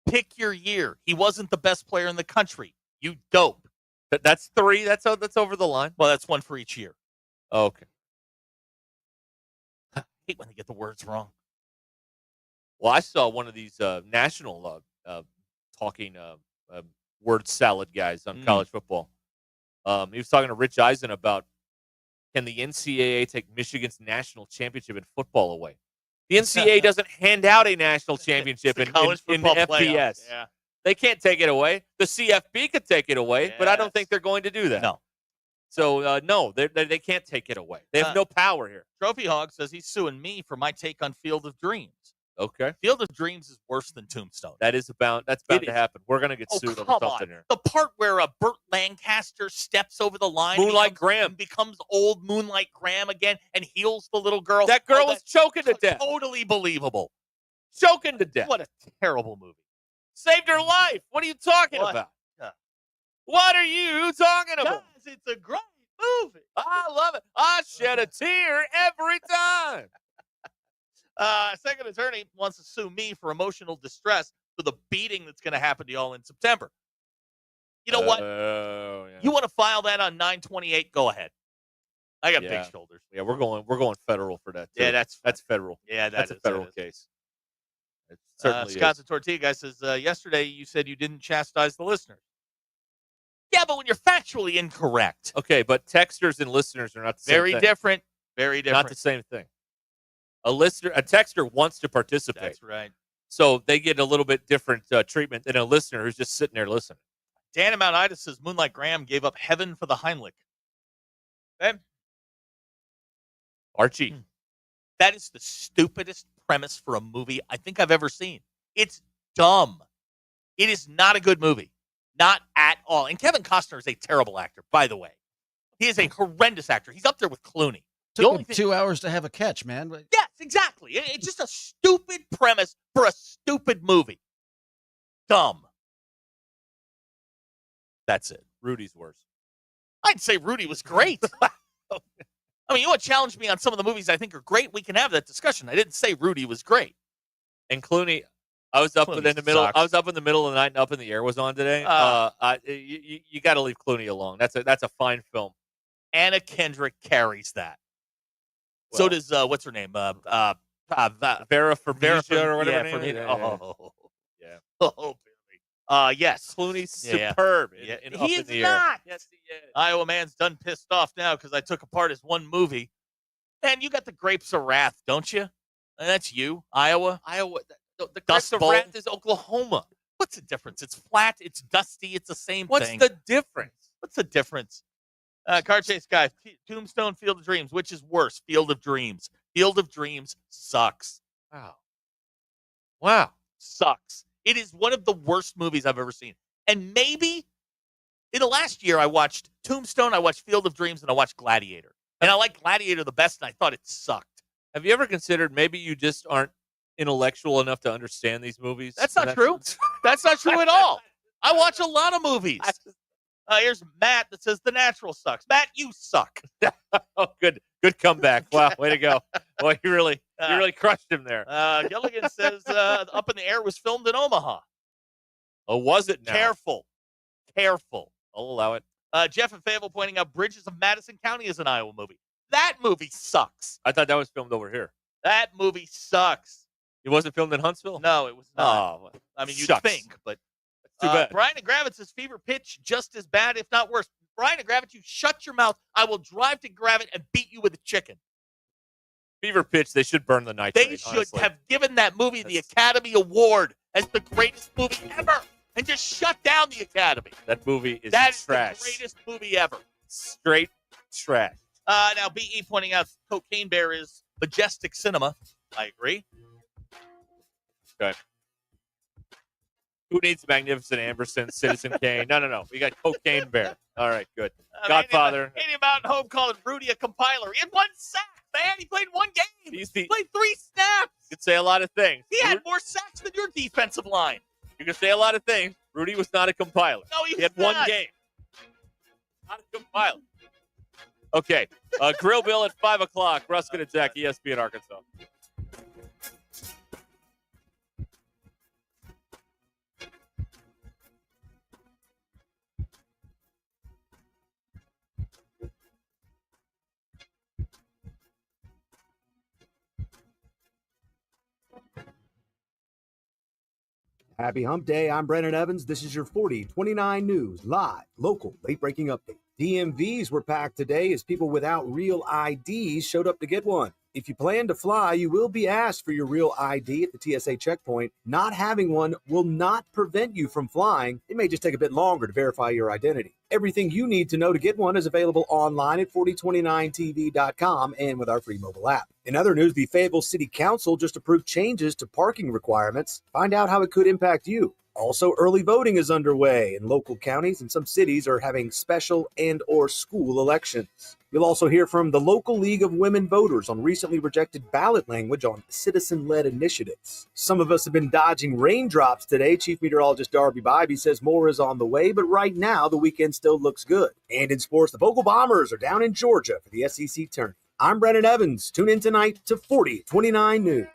pick your year. He wasn't the best player in the country. You dope. That's three. That's over the line. Well, that's one for each year. Okay. I hate when they get the words wrong. Well, I saw one of these national talking word salad guys on college football. He was talking to Rich Eisen about, can the NCAA take Michigan's national championship in football away? The NCAA doesn't hand out a national championship in FBS. Playoffs. Yeah. They can't take it away. The CFB could take it away, but I don't think they're going to do that. No. So, no, they can't take it away. They have no power here. Trophy Hog says he's suing me for my take on Field of Dreams. Okay. Field of Dreams is worse than Tombstone. That's bound to happen. We're going to get sued over something here. The part where Burt Lancaster steps over the line. Moonlight Graham. Becomes old Moonlight Graham again and heals the little girl. That girl was choking to death. Totally believable. Choking to death. What a terrible movie. Saved her life. What are you talking about? What are you talking about? Guys, it's a great movie. I love it. I shed a tear every time. Second attorney wants to sue me for emotional distress for the beating that's going to happen to y'all in September. You know what? Yeah. You want to file that on 9/28? Go ahead. I got big shoulders. Yeah, we're going federal for that. Too. Yeah, that's federal. Yeah, that's a federal case. It certainly Scott the Tortilla guy says, yesterday you said you didn't chastise the listeners. Yeah, but when you're factually incorrect. Okay, but texters and listeners are not the same Very thing. different. Very different. Not the same thing. A texter wants to participate. That's right. So they get a little bit different treatment than a listener who's just sitting there listening. Dan in Mount Ida says Moonlight Graham gave up heaven for the Heimlich. Okay. Archie. That is the stupidest premise for a movie I think I've ever seen. It's dumb. It is not a good movie. Not at all. And Kevin Costner is a terrible actor, by the way. He is a horrendous actor. He's up there with Clooney. Took him 2 hours to have a catch, man. Yes, exactly. It's just a stupid premise for a stupid movie. Dumb. That's it. Rudy's worse. I'd say Rudy was great. I mean, you want to challenge me on some of the movies I think are great? We can have that discussion. I didn't say Rudy was great. And Clooney, I was up in the middle. sucks. I was up in the middle of the night, and Up in the Air was on today. You got to leave Clooney alone. That's a fine film. Anna Kendrick carries that. Well, So does what's her name? Vera Farmiga or whatever. Yeah, her name is. Oh, Yeah. Oh, Billy. Yes. Clooney's Yeah. superb. Yeah. In Up He in is the not. Air. Yes, he is. Iowa man's done pissed off now because I took apart his one movie. And you got the Grapes of Wrath, don't you? And that's you, Iowa. The Dust Grapes of Bowl. Wrath is Oklahoma. What's the difference? It's flat. It's dusty. It's the same What's thing. the difference? What's the difference? Car Chase Guy, Tombstone, Field of Dreams. Which is worse? Field of Dreams. Field of Dreams sucks. Wow. Sucks. It is one of the worst movies I've ever seen. And maybe in the last year, I watched Tombstone, I watched Field of Dreams, and I watched Gladiator. And I like Gladiator the best, and I thought it sucked. Have you ever considered maybe you just aren't intellectual enough to understand these movies? That's not true. That's not true at all. I watch a lot of movies. Here's Matt that says The Natural sucks. Matt, you suck. Oh, good comeback. Wow, way to go. Boy, you really crushed him there. Gilligan says Up in the Air was filmed in Omaha. Oh, was it now? Careful. I'll allow it. Jeff and Fable pointing out Bridges of Madison County is an Iowa movie. That movie sucks. I thought that was filmed over here. That movie sucks. It wasn't filmed in Huntsville? No, it was not. Oh, I mean, you'd shucks. think, but Too bad. Brian and Gravitz says Fever Pitch just as bad, if not worse. Brian and Gravitz, you shut your mouth. I will drive to Gravit and beat you with a chicken. Fever Pitch, they should burn the nitrate. They should honestly. have given that movie the Academy Award as the greatest movie ever and just shut down the Academy. That movie is That trash. is the greatest movie ever. Straight trash. Now, B.E. pointing out Cocaine Bear is majestic cinema. I agree. Okay. Who needs Magnificent Amberson, Citizen Kane? No. We got Cocaine Bear. All right, good. Godfather. Andy Mountain Home calling Rudy a compiler. He had one sack, man. He played one game. He played 3 snaps. You could say a lot of things. He had more sacks than your defensive line. You can say a lot of things. Rudy was not a compiler. No, he had was one not. game. Not a compiler. Okay. Grill Bill at 5 o'clock. Ruscin and Zach, ESPN Arkansas. Happy Hump Day. I'm Brennan Evans. This is your 4029 News, live, local, late-breaking update. DMVs were packed today as people without real IDs showed up to get one. If you plan to fly, you will be asked for your real ID at the TSA checkpoint. Not having one will not prevent you from flying. It may just take a bit longer to verify your identity. Everything you need to know to get one is available online at 4029tv.com and with our free mobile app. In other news, the Fayetteville City Council just approved changes to parking requirements. Find out how it could impact you. Also, early voting is underway, and local counties and some cities are having special and/or school elections. You'll also hear from the local League of Women Voters on recently rejected ballot language on citizen-led initiatives. Some of us have been dodging raindrops today. Chief Meteorologist Darby Bybee says more is on the way, but right now the weekend still looks good. And in sports, the Bogle Bombers are down in Georgia for the SEC tournament. I'm Brennan Evans. Tune in tonight to 4029 News.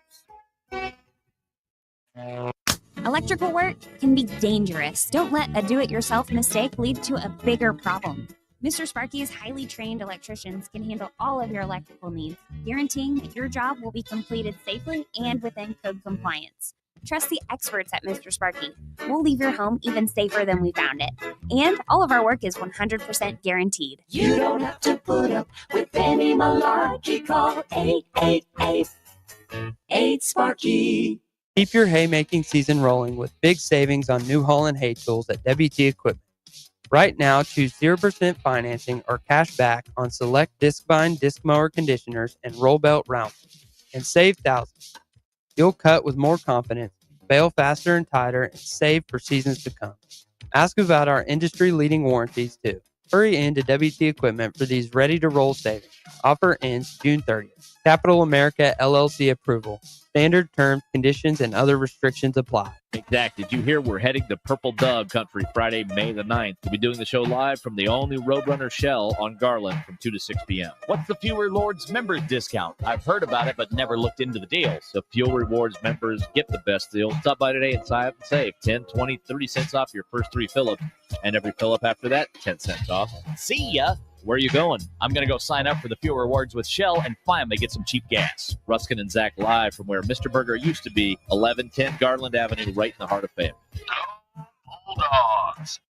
Electrical work can be dangerous. Don't let a do-it-yourself mistake lead to a bigger problem. Mr. Sparky's highly trained electricians can handle all of your electrical needs, guaranteeing that your job will be completed safely and within code compliance. Trust the experts at Mr. Sparky. We'll leave your home even safer than we found it. And all of our work is 100% guaranteed. You don't have to put up with any malarkey. Call 888-8-SPARKY. Keep your haymaking season rolling with big savings on New Holland hay tools at WT Equipment. Right now, choose 0% financing or cash back on select disc bind, disc mower conditioners, and roll belt rounders, and save thousands. You'll cut with more confidence, bale faster and tighter, and save for seasons to come. Ask about our industry-leading warranties, too. Hurry into WT Equipment for these ready-to-roll savings. Offer ends June 30th. Capital America LLC approval. Standard terms, conditions, and other restrictions apply. Hey, Zach, did you hear we're heading to Purple Dog Country Friday, May the 9th? We'll be doing the show live from the all-new Roadrunner Shell on Garland from 2 to 6 p.m. What's the Fuel Rewards members discount? I've heard about it, but never looked into the deals. The Fuel Rewards members get the best deal. Stop by today and sign up and save 10, 20, 30 cents off your first 3 fill-ups. And every fill-up after that, 10 cents off. See ya! Where are you going? I'm going to go sign up for the Fuel Rewards with Shell and finally get some cheap gas. Ruskin and Zach live from where Mr. Burger used to be, 1110 Garland Avenue, right in the heart of Fayette. Bulldogs.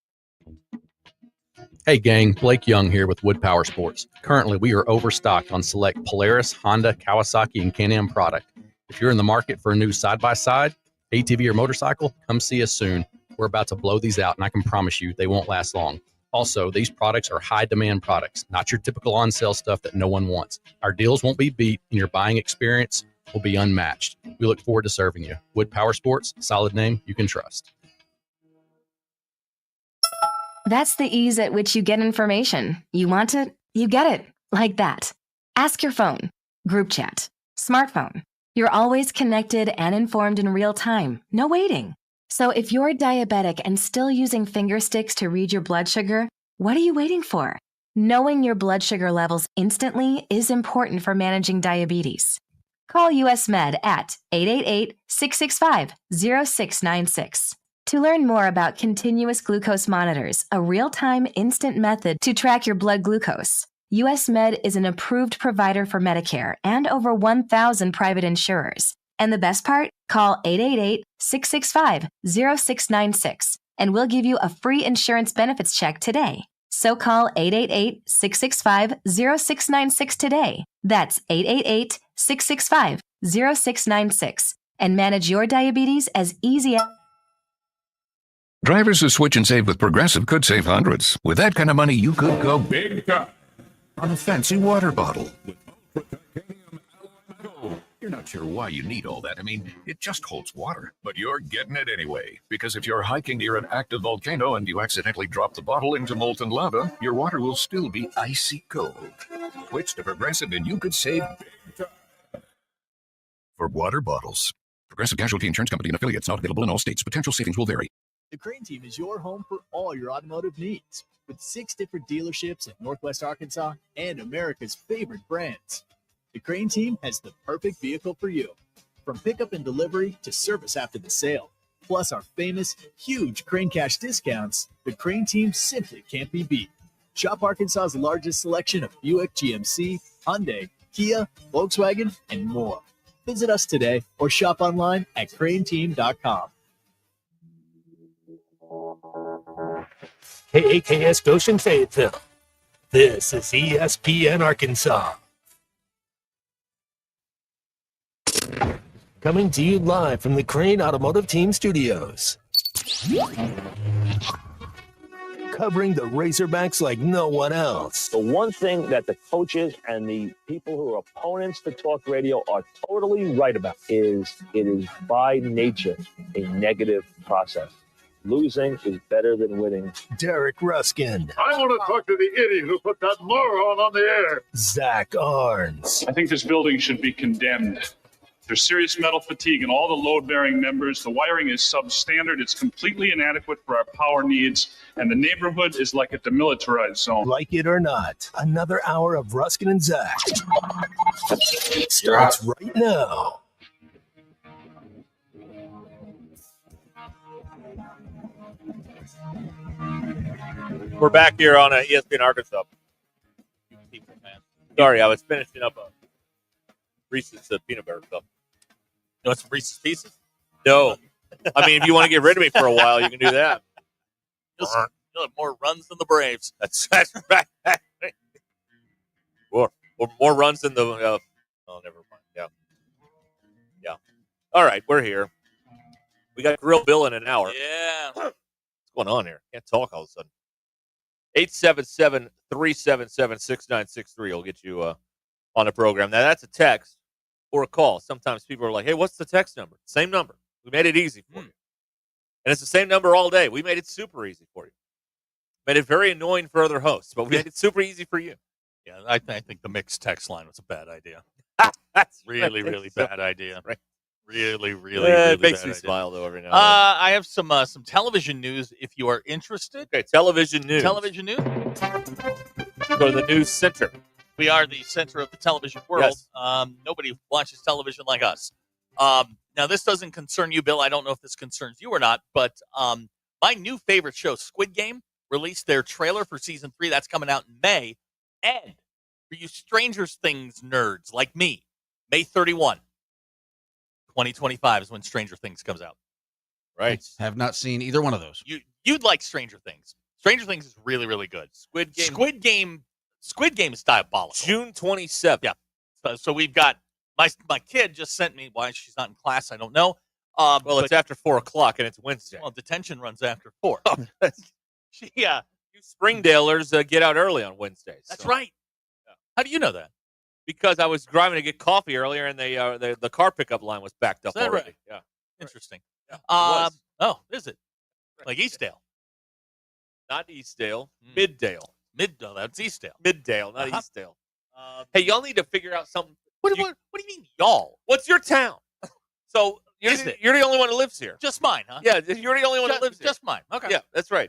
Hey gang, Blake Young here with Wood Power Sports. Currently, we are overstocked on select Polaris, Honda, Kawasaki, and Can-Am product. If you're in the market for a new side-by-side, ATV, or motorcycle, come see us soon. We're about to blow these out, and I can promise you they won't last long. Also, these products are high-demand products, not your typical on-sale stuff that no one wants. Our deals won't be beat, and your buying experience will be unmatched. We look forward to serving you. Wood Power Sports, solid name you can trust. That's the ease at which you get information. You want it, you get it, like that. Ask your phone, group chat, smartphone. You're always connected and informed in real time, no waiting. So if you're diabetic and still using finger sticks to read your blood sugar, what are you waiting for? Knowing your blood sugar levels instantly is important for managing diabetes. Call US Med at 888-665-0696. To learn more about continuous glucose monitors, a real-time instant method to track your blood glucose, US Med is an approved provider for Medicare and over 1,000 private insurers. And the best part? Call 888-665-0696 and we'll give you a free insurance benefits check today. So call 888-665-0696 today. That's 888-665-0696 and manage your diabetes as easy as... Drivers who switch and save with Progressive could save hundreds. With that kind of money, you could go big time on a fancy water bottle. You're not sure why you need all that. I mean, it just holds water. But you're getting it anyway. Because if you're hiking near an active volcano and you accidentally drop the bottle into molten lava, your water will still be icy cold. Switch to Progressive and you could save big time. For water bottles. Progressive Casualty Insurance Company and affiliates, not available in all states. Potential savings will vary. The Crane Team is your home for all your automotive needs. With 6 different dealerships in Northwest Arkansas and America's favorite brands. The Crane Team has the perfect vehicle for you. From pickup and delivery to service after the sale. Plus our famous, huge Crane Cash discounts, the Crane Team simply can't be beat. Shop Arkansas's largest selection of Buick, GMC, Hyundai, Kia, Volkswagen, and more. Visit us today or shop online at craneteam.com. KAKS Goshen Fayetteville. This is ESPN Arkansas. Coming to you live from the Crane Automotive Team Studios. Covering the Razorbacks like no one else. The one thing that the coaches and the people who are opponents to talk radio are totally right about is it is by nature a negative process. Losing is better than winning. Derek Ruskin. I want to talk to the idiot who put that moron on the air. Zach Arns. I think this building should be condemned. There's serious metal fatigue in all the load-bearing members. The wiring is substandard. It's completely inadequate for our power needs. And the neighborhood is like a demilitarized zone. Like it or not, another hour of Ruskin and Zach starts right now. We're back here on ESPN Arkansas. Sorry, I was finishing up a Reese's peanut butter stuff. You want some Reese's Pieces? No. I mean, if you want to get rid of me for a while, you can do that. You'll have more runs than the Braves. That's right. Or more runs than the. Oh, never mind. Yeah. All right, we're here. We got Grill Bill in an hour. Yeah. What's going on here? Can't talk all of a sudden. 877-377-6963 will get you on the program. Now, that's a text or a call. Sometimes people are like, hey, what's the text number? Same number. We made it easy for you. And it's the same number all day. We made it super easy for you. Made it very annoying for other hosts, but we made it super easy for you. Yeah, I think the mixed text line was a bad idea. That's really so. bad idea. Right. Really It makes bad me idea. smile, though, every now and then. I have some television news if you are interested. Okay, television news. Television news. Go to the news center. We are the center of the television world. Yes. Nobody watches television like us. Now, this doesn't concern you, Bill. I don't know if this concerns you or not, but my new favorite show, Squid Game, released their trailer for season 3. That's coming out in May. And for you Stranger Things nerds like me, May 31, 2025 is when Stranger Things comes out. Right. Have not seen either one of those. You'd like Stranger Things. Stranger Things is really, really good. Squid Game is diabolical. June 27th. Yeah. So we've got my kid just sent me. Why she's not in class, I don't know. Well, it's after 4:00 and it's Wednesday. Well, detention runs after 4. You Springdalers get out early on Wednesdays. That's right. Yeah. How do you know that? Because I was driving to get coffee earlier, and the car pickup line was backed up Is that already. right? Yeah. Interesting. Yeah, oh, is it? Like Eastdale. Not Eastdale. Middale. No, that's Eastdale. Middale, not Eastdale. Hey, y'all need to figure out something. What do you mean, y'all? What's your town? So you're the only one who lives here. Just mine, huh? Yeah, you're the only one who lives here. Just mine. Okay. Yeah, that's right.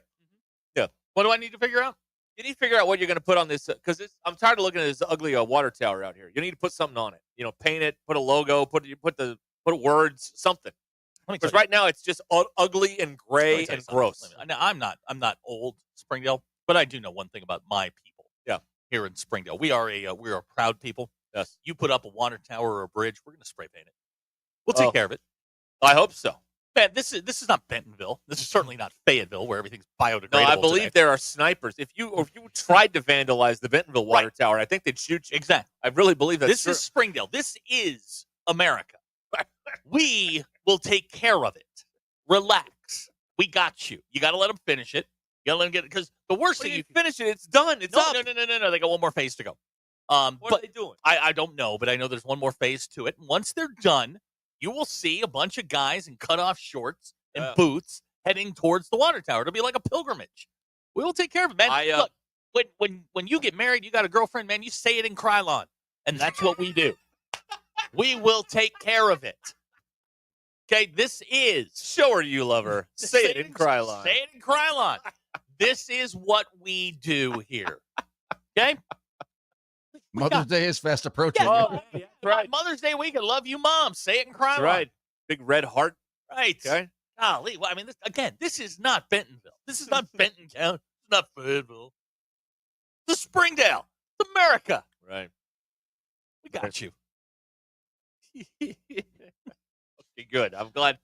Yeah. What do I need to figure out? You need to figure out what you're going to put on this, because I'm tired of looking at this ugly water tower out here. You need to put something on it. Paint it, put a logo, put words, something. Because right now it's just ugly and gray and gross. Now, I'm not old Springdale, but I do know one thing about my people. Yeah. Here in Springdale, we are a proud people. Yes. You put up a water tower or a bridge, we're going to spray paint it. We'll take care of it. I hope so. Man, this is not Bentonville. This is certainly not Fayetteville, where everything's biodegradable. No, I believe today. there are snipers. If you tried to vandalize the Bentonville water tower, I think they'd shoot you. Exactly. I really believe that's This is Springdale. This is America. We will take care of it. Relax. We got you. You got to let them finish it. You got to let them get it, because the worst thing you finish it, it's done. It's up. No. They got one more phase to go. What are they doing? I don't know, but I know there's one more phase to it. Once they're done, you will see a bunch of guys in cutoff shorts and boots heading towards the water tower. It'll be like a pilgrimage. We will take care of it, man. Look, when you get married, you got a girlfriend, man, you say it in Krylon, and that's what we do. We will take care of it. Okay, this is... Show her you love her. Say it in Krylon. Say it in Krylon. This is what we do here. Okay? Mother's Day is fast approaching. Yeah, right. Mother's Day weekend. Love you, Mom. Say it in Krylon. That's right. Big red heart. Right. Okay. Golly. Well, I mean, this is not Bentonville. This is not Benton County. It's not Fayetteville. This is Springdale. It's America. Right. We got you. Okay, good. I'm glad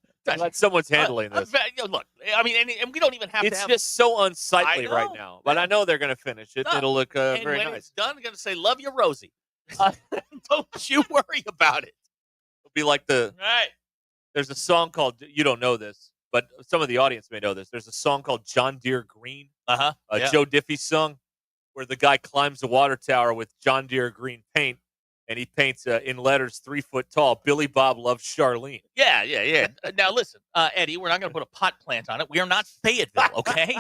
someone's handling this. Look, I mean, and we don't even have to have... It's just so unsightly right now. But I know they're going to finish it. No. It'll look and very when nice. it's done, I'm going to say, love you, Rosie. Don't you worry about it. It'll be like Right. There's a song called, you don't know this, but some of the audience may know this. There's a song called John Deere Green. Yeah. Joe Diffie sung, where the guy climbs the water tower with John Deere Green paint, and he paints in letters 3 foot tall, Billy Bob loves Charlene. Yeah. Now, listen, Eddie, we're not going to put a pot plant on it. We are not Fayetteville, okay?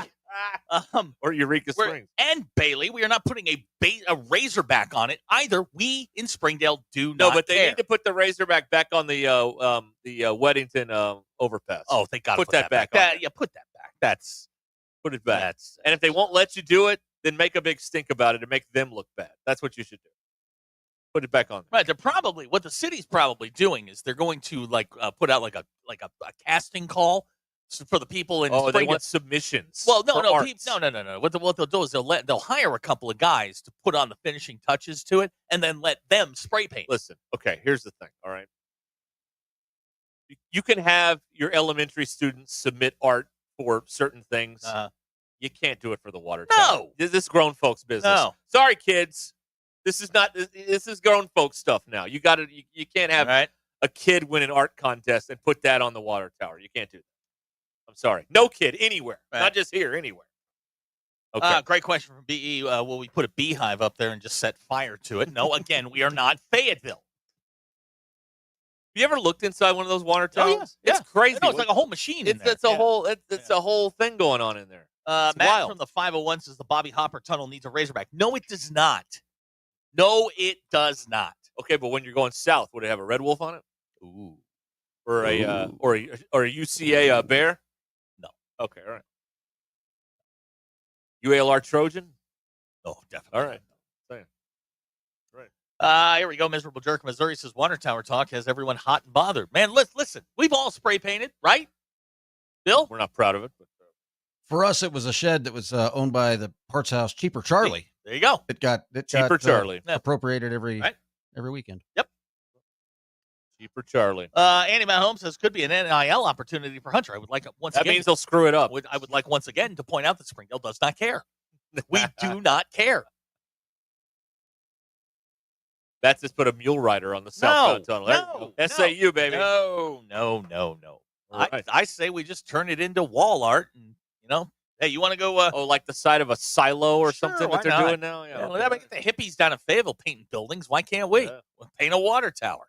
Or Eureka Springs. And Bailey, we are not putting a Razorback on it either. We in Springdale do not No, but they care. need to put the Razorback back on the Weddington overpass. Oh, they got to put that back on. Yeah, put that back. Put it back. And if they won't let you do it, then make a big stink about it and make them look bad. That's what you should do. Put it back on. Right. They're probably what the city's probably doing is they're going to put out like a casting call for the people in. Oh, they want submissions. Well, no. No. What they'll do is they'll hire a couple of guys to put on the finishing touches to it, and then let them spray paint. Listen, okay. Here's the thing. All right. You can have your elementary students submit art for certain things. You can't do it for the water tower. This is grown folks' business. No. Sorry, kids. This is not. This is grown folks stuff now. You got to. You can't have a kid win an art contest and put that on the water tower. You can't do that. I'm sorry. No kid anywhere. Not just here. Anywhere. Okay. Great question from BE. Will we put a beehive up there and just set fire to it? No. Again, we are not Fayetteville. Have you ever looked inside one of those water towers? Oh, yes. It's crazy. No, it's like a whole machine in there. It's a whole. It's a whole thing going on in there. Matt wild. from the 501 says the Bobby Hopper Tunnel needs a Razorback. No, it does not. No, it does not. Okay, but when you're going south, would it have a red wolf on it? Ooh. Or a or a UCA bear? No. Okay, all right. UALR Trojan? No, definitely. All right. Right. Here we go. Miserable Jerk Missouri says water tower talk has everyone hot and bothered. Man, listen. We've all spray painted, right? Bill? We're not proud of it, but for us, it was a shed that was owned by the parts house Cheaper Charlie. There you go. It got Cheaper Charlie appropriated every weekend. Yep. Cheaper Charlie. Andy Mahomes says could be an NIL opportunity for Hunter. I would like once that again. That means they'll screw it up. I would like once again to point out that Springdale does not care. We do not care. That's just put a mule rider on the southbound tunnel. SAU, baby. No. Right. I say we just turn it into wall art, and hey, you want to go? Like the side of a silo or something that they're doing now. Yeah, let me get the hippies down in Fayetteville painting buildings. Why can't we? Yeah. We'll paint a water tower.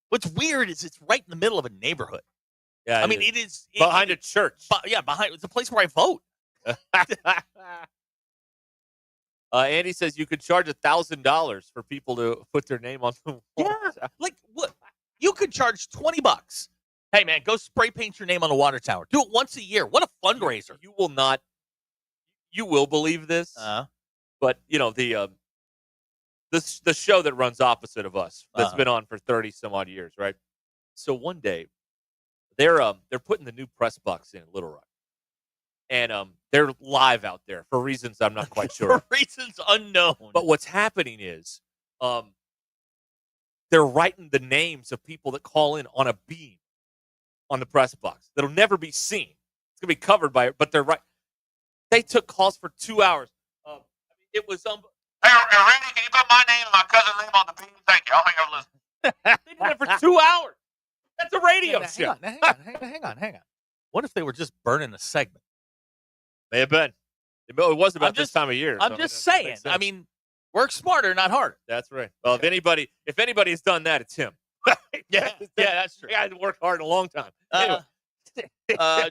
What's weird is it's right in the middle of a neighborhood. Yeah, I mean it is behind a church. Behind it's the place where I vote. Andy says you could charge $1,000 for people to put their name on the wall. Yeah, like what? You could charge $20. Hey man, go spray paint your name on the water tower. Do it once a year. What a fundraiser! You will not. You will believe this, but the show that runs opposite of us that's been on for 30 some odd years, right? So one day they're putting the new press box in Little Rock. And they're live out there for reasons I'm not quite sure. For reasons unknown. But what's happening is they're writing the names of people that call in on a beam on the press box that'll never be seen. It's going to be covered by it, but they're right. They took calls for 2 hours. It was Hey, Randy, can you put my name and my cousin's name on the beam? Thank you. I'll hang up and listen. They did it for 2 hours. That's a radio show. Hang on. What if they were just burning a segment? May have been. It was about this time of year. I'm just saying. I mean, work smarter, not harder. That's right. Well, if anybody has done that, it's him. yeah, that's true. I had to work hard in a long time. Anyway.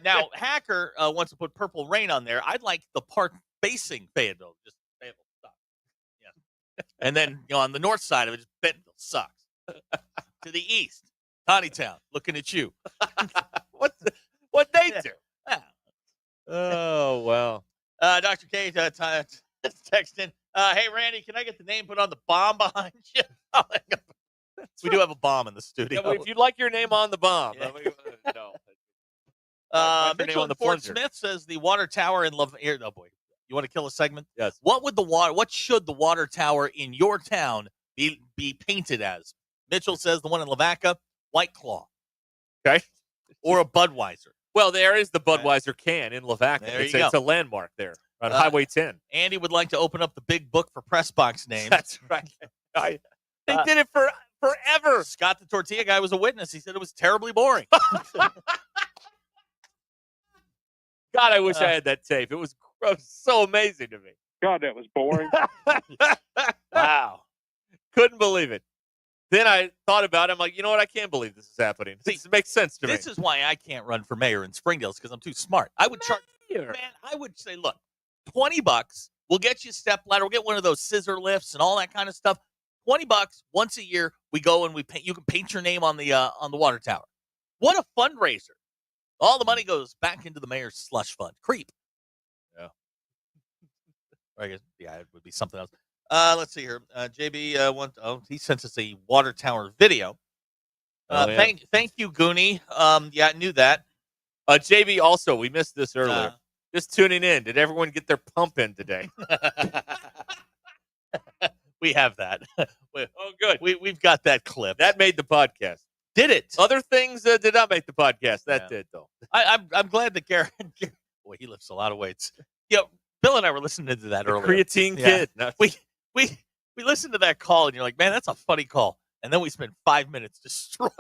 Now, Hacker wants to put Purple Rain on there. I'd like the park facing Fayetteville. Just Fayetteville sucks. Yeah. And then on the north side of it, just Bentonville sucks. To the east, Tawnytown, looking at you. What they do? Oh, wow. Dr. K texting. Hey, Randy, can I get the name put on the bomb behind you? We do have a bomb in the studio. Yeah, if you'd like your name on the bomb. Yeah. No. Mitchell on the Fort plunger. Smith says the water tower in Love. Oh, boy. You want to kill a segment? Yes. What should the water tower in your town be painted as? Mitchell says the one in Lavaca, White Claw. Okay. Or a Budweiser. Well, there is the Budweiser can in Lavaca. There you It's a landmark there on Highway 10. Andy would like to open up the big book for press box names. That's right. They did it forever. Scott the tortilla guy was a witness. He said it was terribly boring. God, I wish I had that tape. It was so amazing to me. God, that was boring. Wow. Couldn't believe it. Then I thought about it. I'm like, you know what? I can't believe this is happening. This makes sense to me. This is why I can't run for mayor in Springdale, because I'm too smart. I would charge, I would say, look, $20. We'll get you a step ladder. We'll get one of those scissor lifts and all that kind of stuff. $20 once a year. We go and we paint. You can paint your name on the water tower. What a fundraiser! All the money goes back into the mayor's slush fund. Creep. Yeah. I guess, it would be something else. Let's see here. JB he sent us a water tower video. Thank you, Goonie. I knew that. JB also, we missed this earlier. Just tuning in. Did everyone get their pump in today? We have that. Oh, good. We've got that clip. That made the podcast. Did it? Other things did not make the podcast. That did, though. I'm glad that Garrett. Boy, he lifts a lot of weights. Bill and I were listening to that earlier. Creatine kid. No. We listened to that call, and you're like, man, that's a funny call. And then we spent 5 minutes destroying.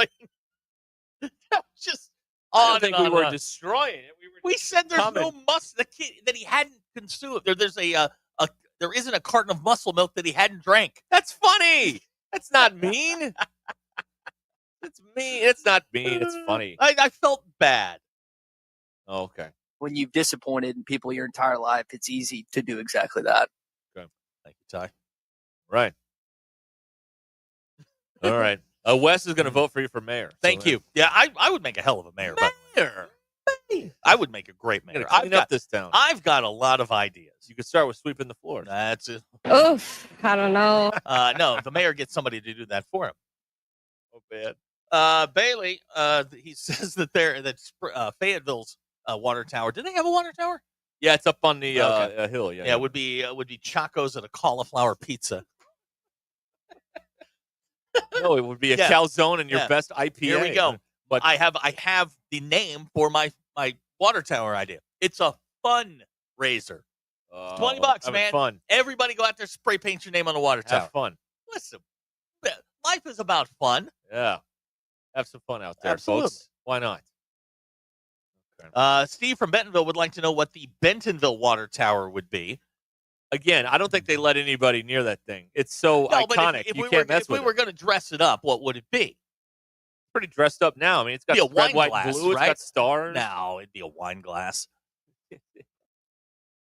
That was just on I don't think and we were on. destroying it. We said there's no muscle. The kid that he hadn't consumed. There isn't a carton of muscle milk that he hadn't drank. That's funny. That's not mean. It's mean. It's not mean. It's funny. I felt bad. Oh, okay. When you've disappointed people your entire life, it's easy to do exactly that. Okay. Thank you, Ty. Right. All right. Wes is going to vote for you for mayor. Thank you. Yeah, I would make a hell of a mayor. Mayor. I would make a great mayor. Clean up this town. I've got a lot of ideas. You could start with sweeping the floor. That's it. Oof. I don't know. No, the mayor gets somebody to do that for him. Oh, bad. Bailey, he says that Fayetteville's water tower. Do they have a water tower? Yeah, it's up on the hill. Yeah, it would be Chaco's and a cauliflower pizza. No, it would be a calzone and your best IPA. Here we go. But I have the name for my water tower idea. It's a fundraiser. $20, man. Fun. Everybody go out there, spray paint your name on the water tower. Have fun. Listen, life is about fun. Yeah. Have some fun out there, Absolutely. folks. Why not? Okay. Steve from Bentonville would like to know what the Bentonville water tower would be. Again, I don't think they let anybody near that thing. It's so iconic. If you can't mess if with we were going to dress it up, what would it be? Pretty dressed up now. I mean, it's got a red, wine white, glass, and blue. right? It's got stars. No, it'd be a wine glass.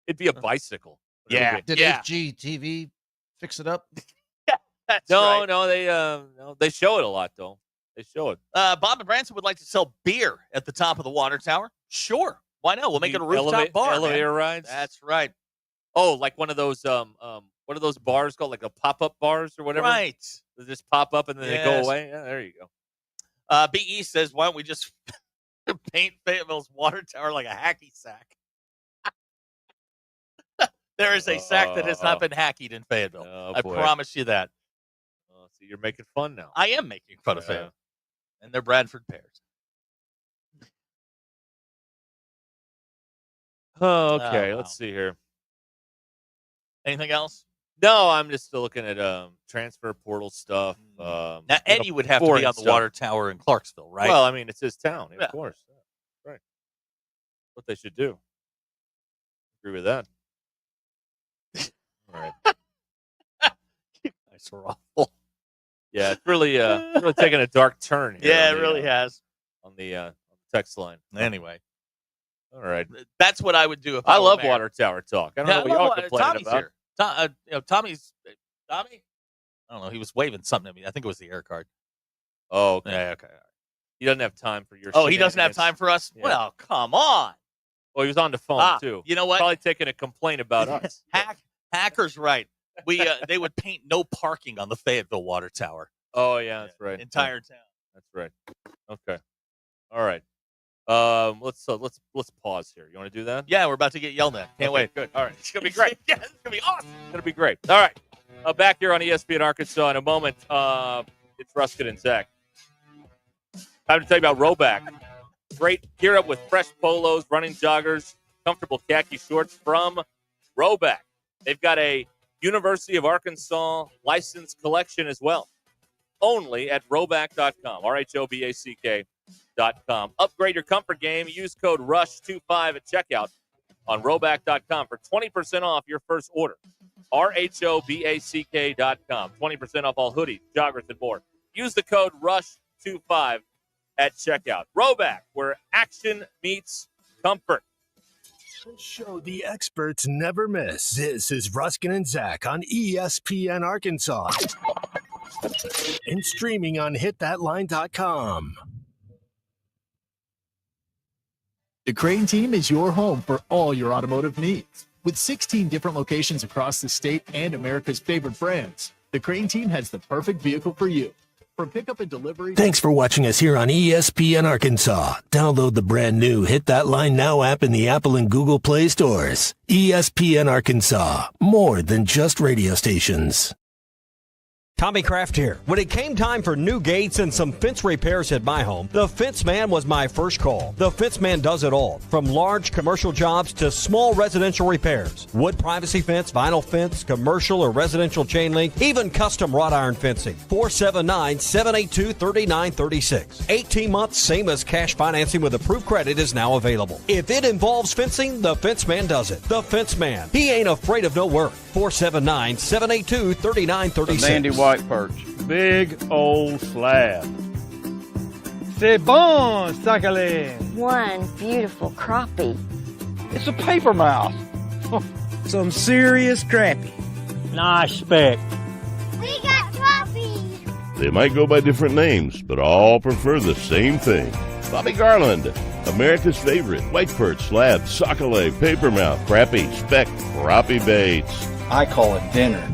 It'd be a bicycle. Yeah. Did HGTV fix it up? That's no, right. no, they show it a lot though. They show it. Bob and Branson would like to sell beer at the top of the water tower. Sure, why not? We'll make it a rooftop bar. Elevator man. rides. That's right. Oh, like one of those what are those bars called? Like the pop-up bars or whatever. Right. They just pop up and then they go away. Yeah, there you go. BE says, why don't we just paint Fayetteville's water tower like a hacky sack? There is a sack that has not been hacked in Fayetteville. Oh, I boy. promise you that. So you're making fun now. I am making fun of Fayetteville. And they're Bradford pears. Oh, okay. wow. Let's see here. Anything else? No, I'm just still looking at transfer portal stuff. Now, Eddie would have to be on the water tower in Clarksville, right? Well, I mean, it's his town, Yeah. of course. Yeah, right. What they should do. Agree with that. All right. Nice or awful. Yeah, it's really taking a dark turn here. Yeah, on it the, really has. On the text line. Anyway. All right. That's what I would do if I were love mayor. water tower talk. I don't know what y'all complaining Tommy's about. here. Tommy? I don't know. He was waving something at me. I think it was the air card. Oh, okay. Yeah, okay. He doesn't have time for your Oh, he doesn't have shenanigans. time for us? Yeah. Well, come on. Well, he was on the phone, too. You know what? Probably taking a complaint about us. Hacker's right. They would paint no parking on the Fayetteville water tower. Oh, yeah, that's right. Entire town. That's right. Okay. All right. Let's pause here. You want to do that? Yeah, we're about to get yelled at. Can't wait. Good. All right. It's gonna be great. Yeah, it's gonna be awesome. It's gonna be great. All right. Back here on ESPN Arkansas in a moment. It's Ruscin and Zach. Time to tell you about Roback. Great gear up with fresh polos, running joggers, comfortable khaki shorts from Roback. They've got a University of Arkansas licensed collection as well. Only at roback.com. RHOBACK.com. Upgrade your comfort game. Use code RUSH25 at checkout on roback.com for 20% off your first order. RHOBACK.com. 20% off all hoodies, joggers, and more. Use the code RUSH25 at checkout. Roback, where action meets comfort. Show the experts never miss. This is Ruscin and Zach on ESPN Arkansas. And streaming on hitthatline.com. The Crane team is your home for all your automotive needs. With 16 different locations across the state and America's favorite brands, the Crane team has the perfect vehicle for you. From pickup and delivery. Thanks for watching us here on ESPN Arkansas. Download the brand new Hit That Line Now app in the Apple and Google Play stores. ESPN Arkansas, more than just radio stations. Tommy Kraft here. When it came time for new gates and some fence repairs at my home, the Fence Man was my first call. The Fence Man does it all, from large commercial jobs to small residential repairs. Wood privacy fence, vinyl fence, commercial or residential chain link, even custom wrought iron fencing. 479-782-3936. 18 months, same as cash financing with approved credit is now available. If it involves fencing, the Fence Man does it. The Fence Man. He ain't afraid of no work. 479-782-3936. Sandy white perch. Big old slab. C'est bon, sacalé. One beautiful crappie. It's a paper mouth. Some serious crappie. Nice speck. We got crappies. They might go by different names, but all prefer the same thing. Bobby Garland, America's favorite white perch, slab, sockeye, papermouth, crappie, speck, crappie baits. I call it dinner.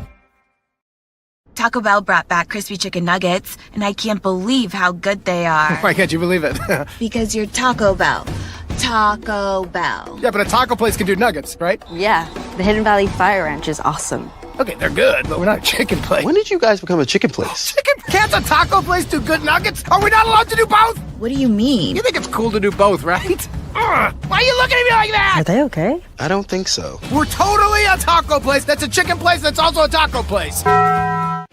Taco Bell brought back crispy chicken nuggets, and I can't believe how good they are. Why can't you believe it? Because you're Taco Bell. Taco Bell. Yeah, but a taco place can do nuggets, right? Yeah, the Hidden Valley Fire Ranch is awesome. Okay, they're good, but we're not a chicken place. When did you guys become a chicken place? Chicken? Can't a taco place do good nuggets? Are we not allowed to do both? What do you mean? You think it's cool to do both, right? Why are you looking at me like that? Are they okay? I don't think so. We're totally a taco place that's a chicken place that's also a taco place.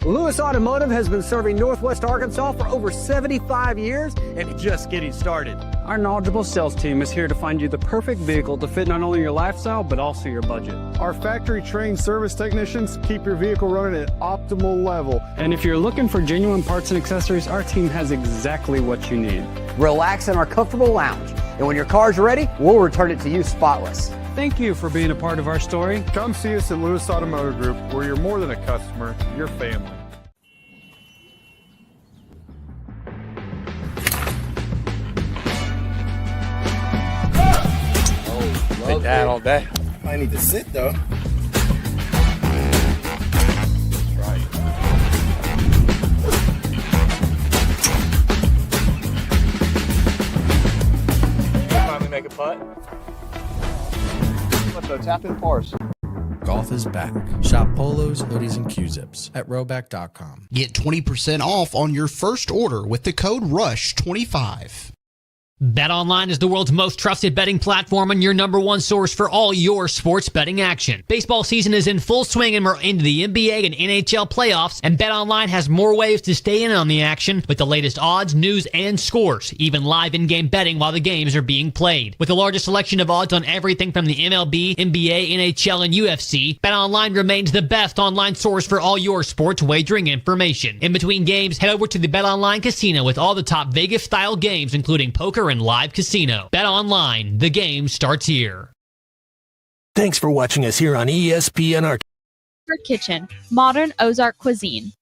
Lewis Automotive has been serving Northwest Arkansas for over 75 years and just getting started. Our knowledgeable sales team is here to find you the perfect vehicle to fit not only your lifestyle, but also your budget. Our factory-trained service technicians keep your vehicle running at optimal level. And if you're looking for genuine parts and accessories, our team has exactly what you need. Relax in our comfortable lounge. And when your car's ready, we'll return it to you spotless. Thank you for being a part of our story. Come see us at Lewis Automotive Group, where you're more than a customer, you're family. Been down all day. I need to sit, though. Finally make a putt. Let's go tap in parse. Golf is back. Shop polos, hoodies, and Q-zips at Rhoback.com. Get 20% off on your first order with the code RUSH25. BetOnline is the world's most trusted betting platform and your number one source for all your sports betting action. Baseball season is in full swing and we're into the NBA and NHL playoffs, and BetOnline has more ways to stay in on the action with the latest odds, news, and scores, even live in-game betting while the games are being played. With the largest selection of odds on everything from the MLB, NBA, NHL, and UFC, BetOnline remains the best online source for all your sports wagering information. In between games, head over to the BetOnline Casino with all the top Vegas-style games, including poker and live casino. Bet online. The game starts here. Thanks for watching us here on ESPN Arkansas. Kitchen, modern Ozark cuisine.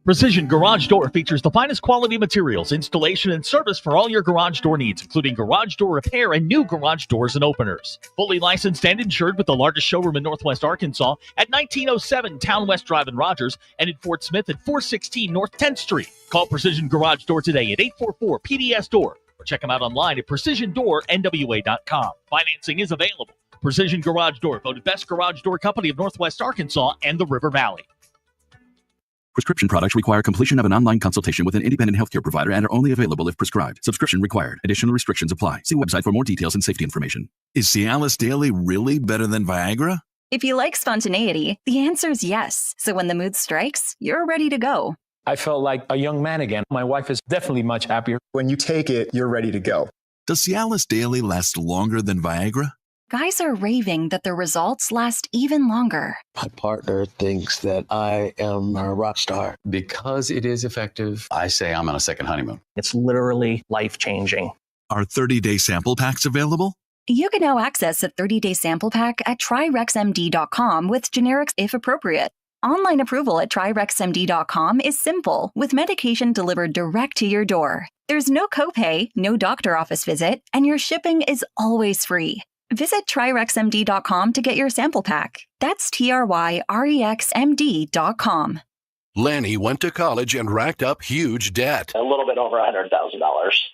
Precision Garage Door features the finest quality materials, installation, and service for all your garage door needs, including garage door repair and new garage doors and openers. Fully licensed and insured with the largest showroom in Northwest Arkansas at 1907 Town West Drive in Rogers and in Fort Smith at 416 North 10th Street. Call Precision Garage Door today at 844-PDS-DOOR or check them out online at PrecisionDoorNWA.com. Financing is available. Precision Garage Door, voted best garage door company of Northwest Arkansas and the River Valley. Prescription products require completion of an online consultation with an independent healthcare provider and are only available if prescribed. Subscription required. Additional restrictions apply. See website for more details and safety information. Is Cialis Daily really better than Viagra? If you like spontaneity, the answer is yes. So when the mood strikes, you're ready to go. I felt like a young man again. My wife is definitely much happier. When you take it, you're ready to go. Does Cialis Daily last longer than Viagra? Guys are raving that the results last even longer. My partner thinks that I am a rock star. Because it is effective, I say I'm on a second honeymoon. It's literally life-changing. Are 30-day sample packs available? You can now access a 30-day sample pack at TryRexMD.com with generics if appropriate. Online approval at TryRexMD.com is simple, with medication delivered direct to your door. There's no copay, no doctor office visit, and your shipping is always free. Visit TryRexMD.com to get your sample pack. That's TryRexMD.com. Lanny went to college and racked up huge debt. A little bit over $100,000.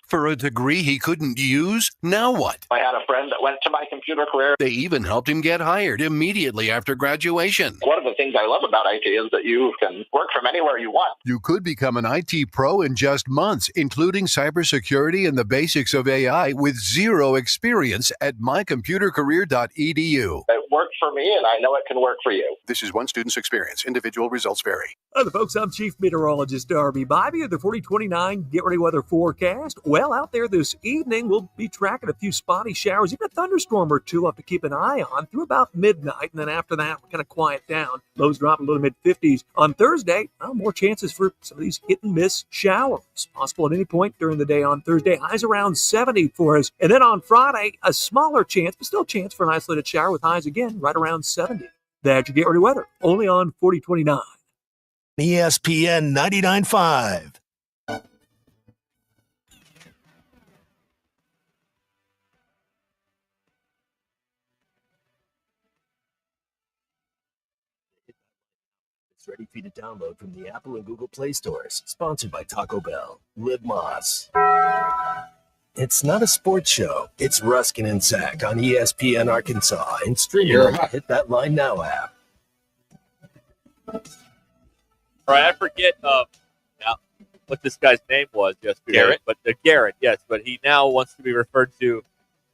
For a degree he couldn't use? Now what? I had a friend that went to my computer career. They even helped him get hired immediately after graduation. One of the things I love about IT is that you can work from anywhere you want. You could become an IT pro in just months, including cybersecurity and the basics of AI with zero experience at mycomputercareer.edu. It worked for me, and I know it can work for you. This is one student's experience. Individual results vary. Hi, the folks. I'm Chief Meteorologist Darby Bybee of the 4029 Get Ready Weather forecast. Well, out there this evening, we'll be tracking a few spotty showers, even a thunderstorm or two up to keep an eye on through about midnight. And then after that, we're going to quiet down. Lows drop a little mid-50s. On Thursday, more chances for some of these hit-and-miss showers. Possible at any point during the day on Thursday. Highs around 70 for us. And then on Friday, a smaller chance, but still a chance for an isolated shower with highs again right around 70. That's your Get Ready Weather, only on 4029. ESPN 99.5. It's ready for you to download from the Apple and Google Play stores. Sponsored by Taco Bell. Live Moss. It's not a sports show. It's Ruskin and Zach on ESPN Arkansas and streaming on the Hit That Line Now app. All right, I forget what this guy's name was yesterday. Garrett? But Garrett, yes. But he now wants to be referred to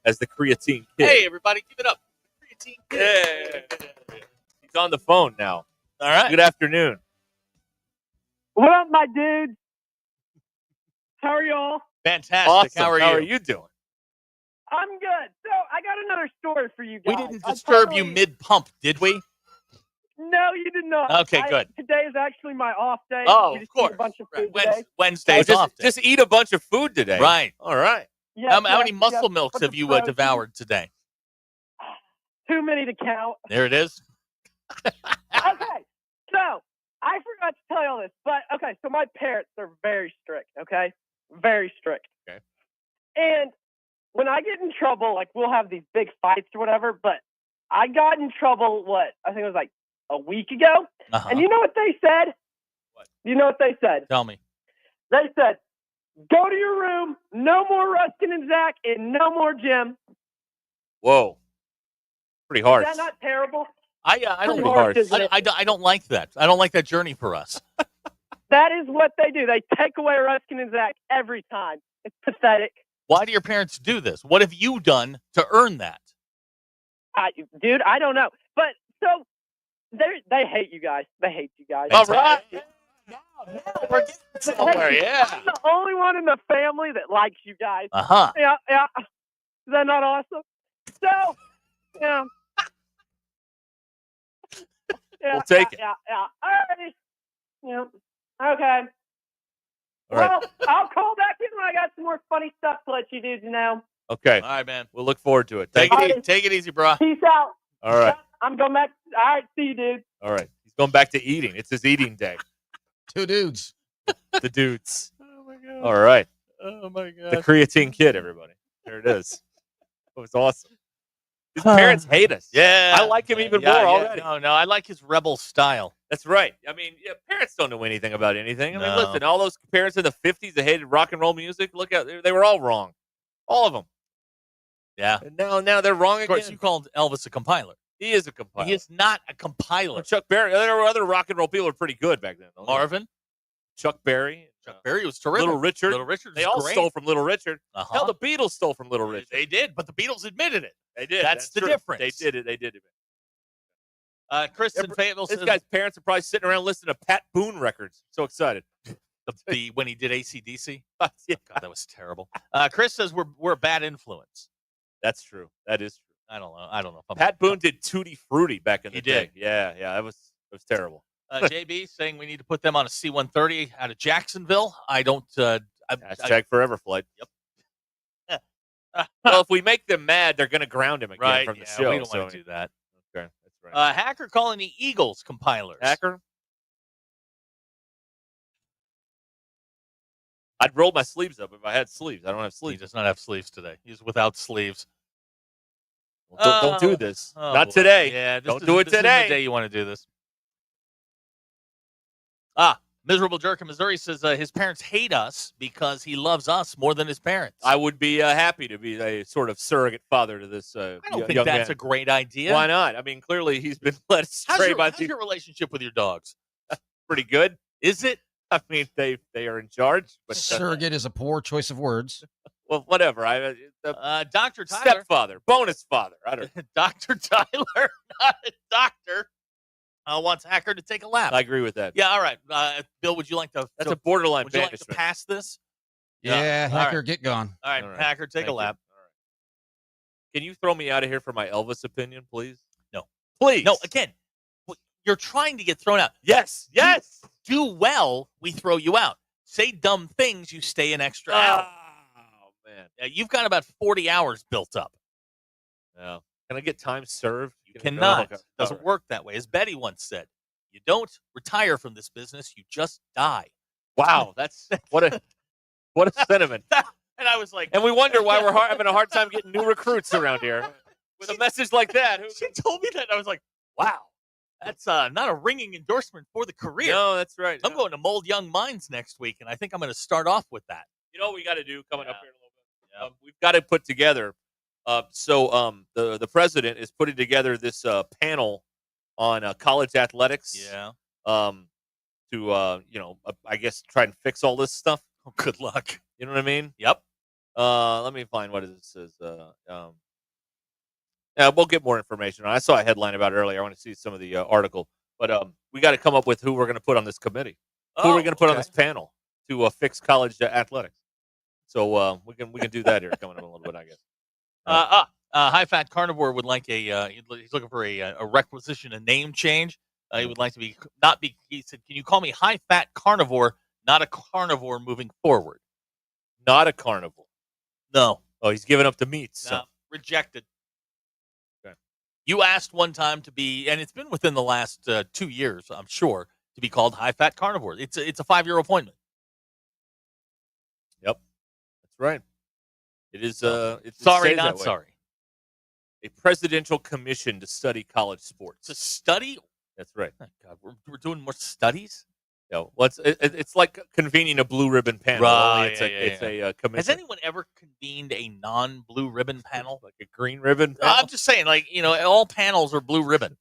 as the Creatine Kid. Hey, everybody, give it up. Creatine Kid. Yeah. He's on the phone now. All right. Good afternoon. What up, my dude? How are y'all? Fantastic. Awesome. How are you? How are you doing? I'm good. So I got another story for you guys. We didn't disturb you mid-pump, did we? No, you did not. Okay, good. Today is actually my off day. Oh, we just of course. eat a bunch of food today. Wednesday's off day. Just eat a bunch of food today. Right. All right. Yes, how many yes, muscle yes. milks Bunch have of you protein. devoured today? Too many to count. There it is. Okay, so I forgot to tell you all this, but okay, so my parents are very strict, okay? Very strict. Okay. And when I get in trouble, like we'll have these big fights or whatever, but I got in trouble, I think it was like a week ago. Uh-huh. And you know what they said? What? You know what they said? Tell me. They said, go to your room, no more Ruskin and Zach, and no more Jim. Whoa. Pretty harsh. Is that not terrible? I don't Pretty harsh, isn't it? I don't like that. I don't like that journey for us. That is what they do. They take away Ruskin and Zach every time. It's pathetic. Why do your parents do this? What have you done to earn that? Dude, I don't know. But so they hate you guys. They hate you guys. All right. Now we're getting somewhere, yeah. I'm the only one in the family that likes you guys. Uh-huh. Yeah. Is that not awesome? So, yeah. We'll take it. Yeah. All right. Yeah. Okay. All right. Well, I'll call back in when I got some more funny stuff to let you dudes know. Okay. All right, man. We'll look forward to it. Take it easy, bro. Peace out. All right. I'm going back. All right. See you, dude. All right. He's going back to eating. It's his eating day. Two dudes. The dudes. Oh, my God. All right. Oh, my God. The Creatine Kid, everybody. There it is. It was awesome. His parents hate us. Yeah. I like him even more already. No, I like his rebel style. That's right. I mean, parents don't know anything about anything. I mean, No. listen, all those parents in the 50s that hated rock and roll music, look out, they were all wrong. All of them. Yeah. And now they're wrong Of course, again. you called Elvis a compiler. He is a compiler. He is not a compiler. Chuck Berry. There were other rock and roll people who were pretty good back then. Marvin. Chuck Berry. Chuck Berry was terrific. Little Richard. Little Richard. They all great. stole from Little Richard. Uh-huh. Hell, the Beatles stole from Little Richard. They did, but the Beatles admitted it. They did. That's the true. difference. They did it. They did it. Chris in Fayetteville This says guy's parents are probably sitting around listening to Pat Boone records. So excited. when he did AC/DC. Yeah. God, that was terrible. Chris says we're a bad influence. That's true. That is true. I don't know. If I'm Pat Boone did Tutti Frutti back in the He day. did. Yeah. It was terrible. JB saying we need to put them on a C-130 out of Jacksonville. I don't. Hashtag Forever Flight. Yep. Well, if we make them mad, they're going to ground him again from the show. We don't want to do that. Okay, that's right. Hacker calling the Eagles compilers. Hacker? I'd roll my sleeves up if I had sleeves. I don't have He sleeves. does not have sleeves today. He's without sleeves. Well, don't do this. Oh, Not boy. today. Yeah, Don't do it this today. Is the day you want to do this. Miserable Jerk in Missouri says his parents hate us because he loves us more than his parents. I would be happy to be a sort of surrogate father to this I don't think that's a great idea. Why not? I mean, clearly he's been led astray by how's your relationship with your dogs? Pretty good. Is it? I mean, they are in charge. But surrogate is a poor choice of words. Well, whatever. Dr. Tyler. Stepfather. Bonus father. I don't know. Dr. Tyler, not a doctor, wants Hacker to take a lap. I agree with that. Yeah, all right. Bill, would you like to... That's a borderline Would you like banishment. to pass this? Yeah, Hacker, right. get gone. All right, Hacker, take a lap. All right. Can you throw me out of here for my Elvis opinion, please? No. Please. No, again, you're trying to get thrown out. Yes. Do well, we throw you out. Say dumb things, you stay an extra hour. Oh, man. You've got about 40 hours built up. No. Can I get time served? You cannot. It doesn't work that way. As Betty once said, you don't retire from this business, you just die. Wow, that's what a sentiment. And I was like, and we wonder why we're having a hard time getting new recruits around here with a message like that. She told me that, and I was like, wow, that's not a ringing endorsement for the career. No, that's right. I'm going to Mold Young Minds next week, and I think I'm going to start off with that. You know what we got to do coming up here in a little bit? We've got to put together. The president is putting together this panel on college athletics. Yeah. I guess try and fix all this stuff. Oh, good luck. You know what I mean? Yep. Let me find what it says. Yeah, we'll get more information. I saw a headline about it earlier. I want to see some of the article, but we got to come up with who we're going to put on this committee. Who are we going to put on this panel to fix college athletics? So we can do that here coming up in a little bit, I guess. High Fat Carnivore would like he's looking for a requisition, a name change. He would like to he said, can you call me High Fat Carnivore, not a carnivore moving forward? Not a carnivore. No. Oh, he's giving up the meats. So. No, rejected. Okay. You asked one time to be, and it's been within the last 2 years, I'm sure, to be called High Fat Carnivore. It's a 5-year appointment. Yep. That's right. It is. It's sorry, not sorry. A presidential commission to study college sports. To study? That's right. Oh, God, we're doing more studies? No, it's like convening a blue ribbon panel. Right, It's a commission. Has anyone ever convened a non-blue ribbon panel? Like a green ribbon panel? I'm just saying, all panels are blue ribbon.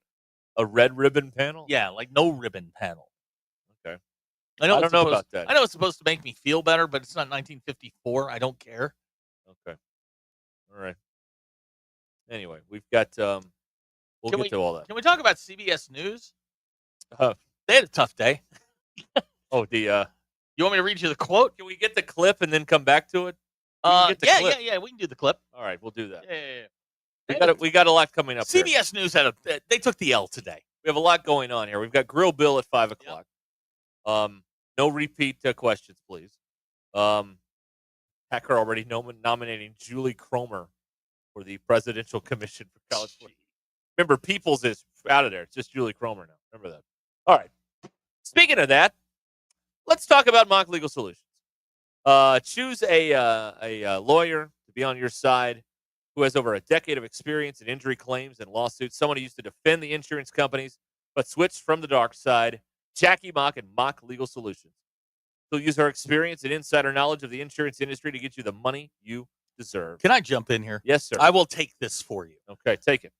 A red ribbon panel? Yeah, like no ribbon panel. Okay. I don't know about that. I know it's supposed to make me feel better, but it's not 1954. I don't care. Okay. All right. Anyway, we've got we'll get to all that. Can we talk about CBS News? They had a tough day. Oh, you want me to read you the quote? Can we get the clip and then come back to it? Yeah, we can do the clip. All right, we'll do that. Yeah. We got a lot coming up. CBS here. News they took the L today. We have a lot going on here. We've got Grill Bill at 5 o'clock. Yep. No repeat questions, please. Hacker already nominating Julie Cromer for the Presidential Commission for College Sports. Remember, Peoples is out of there. It's just Julie Cromer now. Remember that. All right. Speaking of that, let's talk about Mock Legal Solutions. Choose a lawyer to be on your side who has over a decade of experience in injury claims and lawsuits, someone who used to defend the insurance companies but switched from the dark side. Jackie Mock and Mock Legal Solutions. She'll use her experience and insider knowledge of the insurance industry to get you the money you deserve. Can I jump in here? Yes, sir. I will take this for you. Okay, take it.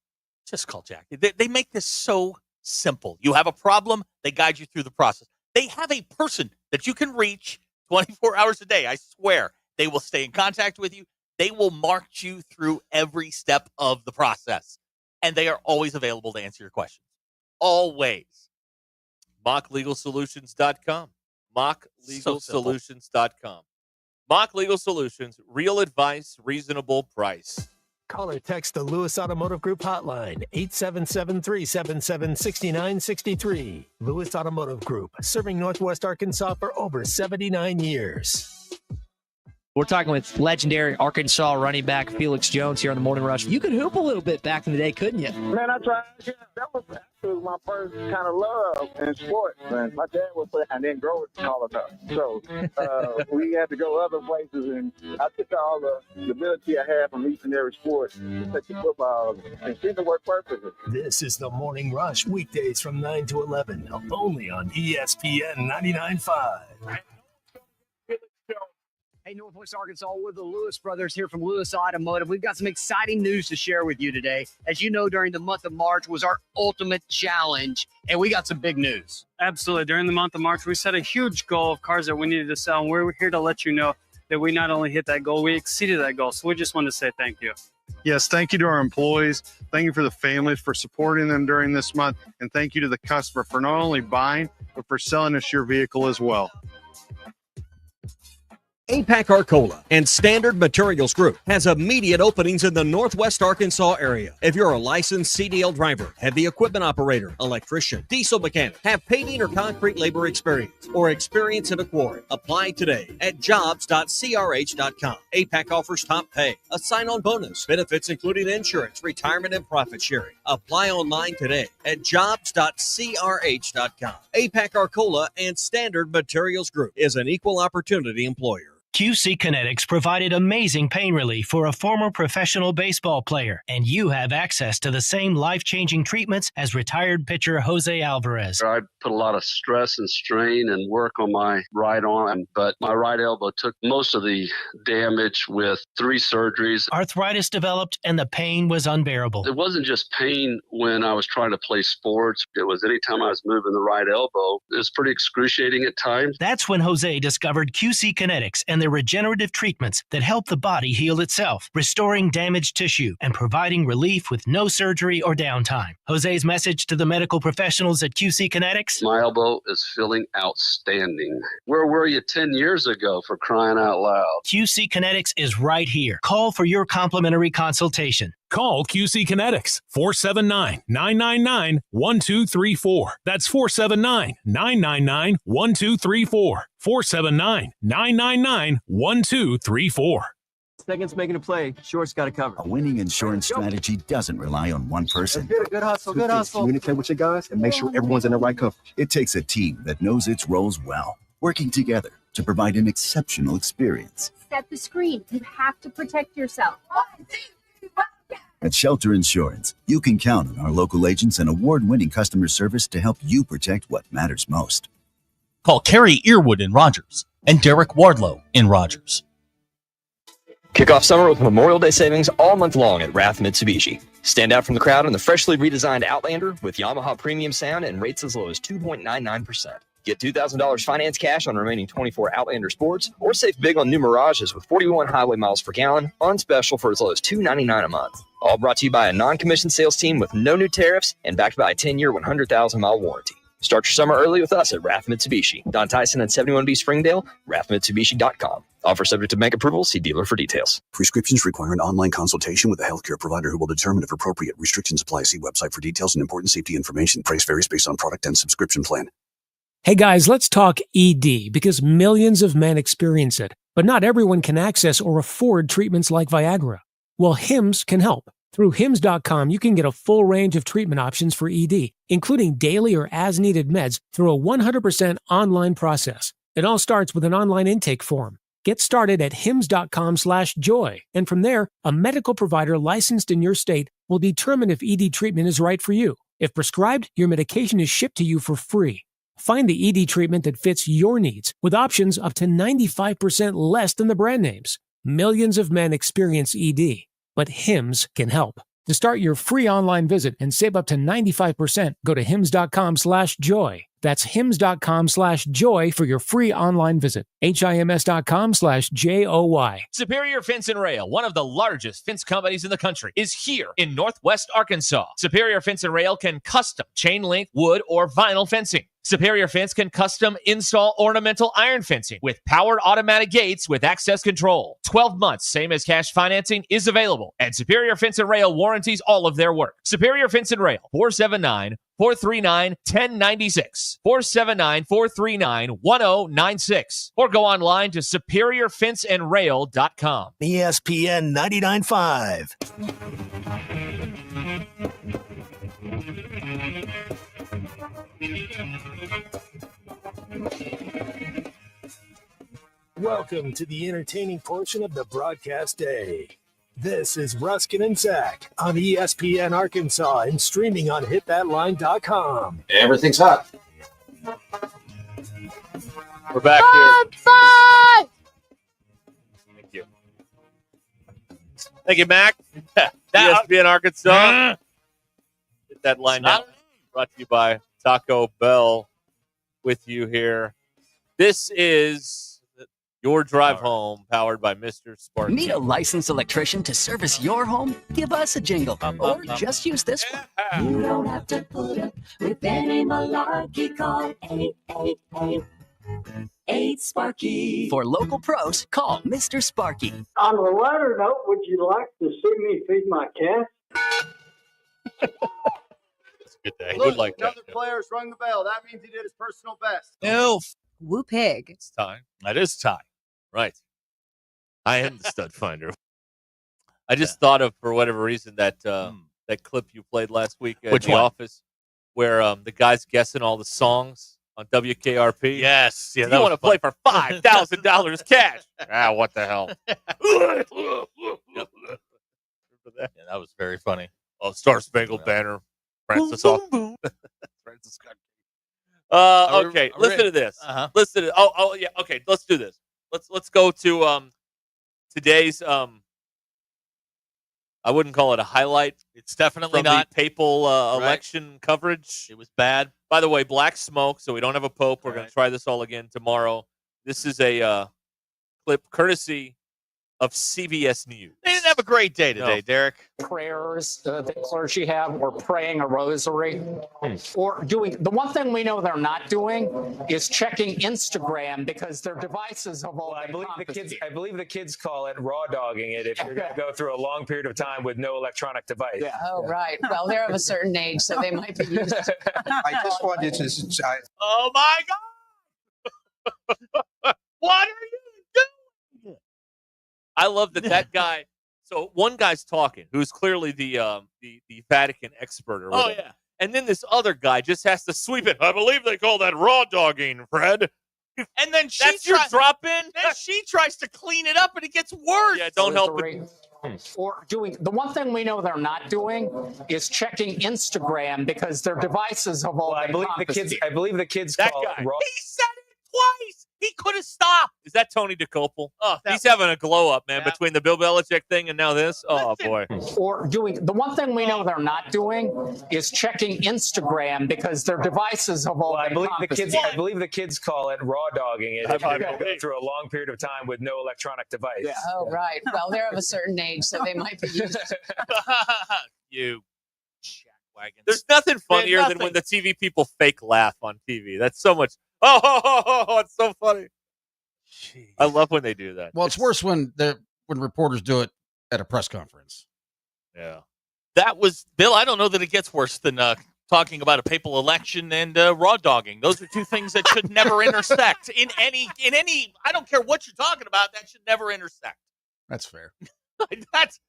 Just call Jackie. They make this so simple. You have a problem, they guide you through the process. They have a person that you can reach 24 hours a day. I swear. They will stay in contact with you. They will march you through every step of the process. And they are always available to answer your questions. Always. MockLegalSolutions.com. MockLegalSolutions.com. Mock Legal Solutions. Real advice, reasonable price. Call or text the Lewis Automotive Group hotline, 877-377-6963. Lewis Automotive Group, serving Northwest Arkansas for over 79 years. We're talking with legendary Arkansas running back Felix Jones here on the Morning Rush. You could hoop a little bit back in the day, couldn't you? Man, I tried. Yeah, that was actually my first kind of love in sports. Man, my dad would play, and then Grover call it up. So we had to go other places, and I took all the ability I had from each and every sport to take the football, and seemed to work perfectly. This is the Morning Rush, weekdays from 9 to 11, only on ESPN 99.5. Hey, Northwest Arkansas, we're the Lewis brothers here from Lewis Automotive. We've got some exciting news to share with you today. As you know, during the month of March was our ultimate challenge, and we got some big news. Absolutely. During the month of March, we set a huge goal of cars that we needed to sell, and we're here to let you know that we not only hit that goal, we exceeded that goal. So we just wanted to say thank you. Yes, thank you to our employees. Thank you for the families for supporting them during this month. And thank you to the customer for not only buying, but for selling us your vehicle as well. APAC Arcola and Standard Materials Group has immediate openings in the Northwest Arkansas area. If you're a licensed CDL driver, heavy equipment operator, electrician, diesel mechanic, have paving or concrete labor experience, or experience in a quarry, apply today at jobs.crh.com. APAC offers top pay, a sign-on bonus, benefits including insurance, retirement, and profit sharing. Apply online today at jobs.crh.com. APAC Arcola and Standard Materials Group is an equal opportunity employer. QC Kinetics provided amazing pain relief for a former professional baseball player, and you have access to the same life-changing treatments as retired pitcher Jose Alvarez. I put a lot of stress and strain and work on my right arm, but my right elbow took most of the damage with 3 surgeries. Arthritis developed, and the pain was unbearable. It wasn't just pain when I was trying to play sports. It was anytime I was moving the right elbow. It was pretty excruciating at times. That's when Jose discovered QC Kinetics and the regenerative treatments that help the body heal itself, restoring damaged tissue and providing relief with no surgery or downtime. Jose's message to the medical professionals at QC Kinetics: my elbow is feeling outstanding. Where were you 10 years ago, for crying out loud? QC Kinetics is right here. Call for your complimentary consultation. Call QC Kinetics, 479-999-1234. That's 479-999-1234. 479-999-1234. Seconds making a play, short's got to cover. A winning insurance strategy doesn't rely on one person. Good hustle, good hustle. Communicate with your guys and make sure everyone's in the right coverage. It takes a team that knows its roles well, working together to provide an exceptional experience. Set the screen. You have to protect yourself. At Shelter Insurance, you can count on our local agents and award-winning customer service to help you protect what matters most. Call Kerry Earwood in Rogers and Derek Wardlow in Rogers. Kick off summer with Memorial Day savings all month long at Rath Mitsubishi. Stand out from the crowd in the freshly redesigned Outlander with Yamaha premium sound and rates as low as 2.99%. Get $2,000 finance cash on remaining 24 Outlander Sports, or save big on new Mirages with 41 highway miles per gallon on special for as low as $2.99 a month. All brought to you by a non-commissioned sales team with no new tariffs and backed by a 10-year, 100,000-mile warranty. Start your summer early with us at Rath Mitsubishi. Don Tyson and 71B Springdale, rathmitsubishi.com. Offer subject to bank approval. See dealer for details. Prescriptions require an online consultation with a healthcare provider who will determine if appropriate. Restrictions apply. See website for details and important safety information. Price varies based on product and subscription plan. Hey guys, let's talk ED, because millions of men experience it, but not everyone can access or afford treatments like Viagra. Well, Hims can help. Through Hims.com, you can get a full range of treatment options for ED, including daily or as-needed meds through a 100% online process. It all starts with an online intake form. Get started at hims.com/joy, and from there, a medical provider licensed in your state will determine if ED treatment is right for you. If prescribed, your medication is shipped to you for free. Find the ED treatment that fits your needs with options up to 95% less than the brand names. Millions of men experience ED, but Hims can help. To start your free online visit and save up to 95%, go to hims.com/joy. That's hims.com/joy for your free online visit. HIMS.com/JOY. Superior Fence and Rail, one of the largest fence companies in the country, is here in Northwest Arkansas. Superior Fence and Rail can custom chain link, wood, or vinyl fencing. Superior Fence can custom install ornamental iron fencing with powered automatic gates with access control. 12 months, same as cash financing, is available. And Superior Fence and Rail warranties all of their work. Superior Fence and Rail, 479 479-1096. 479-439-1096. Or go online to superiorfenceandrail.com. ESPN 99.5. Welcome to the entertaining portion of the broadcast day. This is Ruscin and Zach on ESPN Arkansas and streaming on hitthatline.com. Everything's hot. We're back here. Thank you. Thank you, Mac. ESPN Arkansas. Hit that line now. Brought to you by Taco Bell with you here. This is your drive home, powered by Mr. Sparky. Need a licensed electrician to service your home? Give us a jingle, or just use this one. You don't have to put up with any malarkey. Call 888-8 Sparky. For local pros, call Mr. Sparky. On a lighter note, would you like to see me feed my cat? It's a good day. Look, Would like that. another player's rung the bell. That means he did his personal best. No. Woo pig. It's time. That is time. Right. I am the stud finder. I just thought of, for whatever reason, that that clip you played last week at Which the one? office where the guy's guessing all the songs on WKRP. Yes. Yeah, You want to play for $5,000 cash. What the hell? Yeah, that was very funny. Oh, Star Spangled Banner. Francis boom. Francis Scott. Are we- Okay, are we listen ready? to this. Uh-huh. Listen to oh yeah. Okay, let's do this. Let's go to today's I wouldn't call it a highlight. It's definitely from not. the papal election coverage. It was bad. By the way, black smoke, so we don't have a pope. We're going to try this all again tomorrow. This is a clip courtesy of CBS News. They didn't have a great day today, No. Derek. Prayers the clergy have, or praying a rosary, or doing the one thing we know they're not doing is checking Instagram because their devices have all been confiscated. I believe the kids call it raw dogging it if you're going to go through a long period of time with no electronic device. Oh, right. Well, they're of a certain age, so they might be used to I just wanted to. Oh my God! What are you doing? I love that guy. So one guy's talking, who's clearly the Vatican expert or whatever. Oh yeah. And then this other guy just has to sweep it. I believe they call that raw dogging, Fred. And then That's your drop in? Then she tries to clean it up, and it gets worse. Yeah, don't help it. Or doing the one thing we know they're not doing is checking Instagram because their devices have all been confiscated. I believe the kids That call guy. it raw. He said it twice. He could have stopped. Is that Tony DeCopel? Oh, He's having a glow up, man, Yeah. between the Bill Belichick thing and now this. Oh, boy. Or doing the one thing we know they're not doing is checking Instagram because their devices have all been confiscated. I believe the kids call it raw dogging it if you're going to go through a long period of time with no electronic device. Oh, right. Well, they're of a certain age, so they might be used to You jackwagons. There's nothing funnier than when the TV people fake laugh on TV. That's so much. Oh, it's so funny. Jeez. I love when they do that. Well, it's worse when reporters do it at a press conference. Yeah. That was Bill. I don't know that it gets worse than talking about a papal election and raw dogging. Those are two things that should never intersect in any. I don't care what you're talking about. That should never intersect. That's fair. That's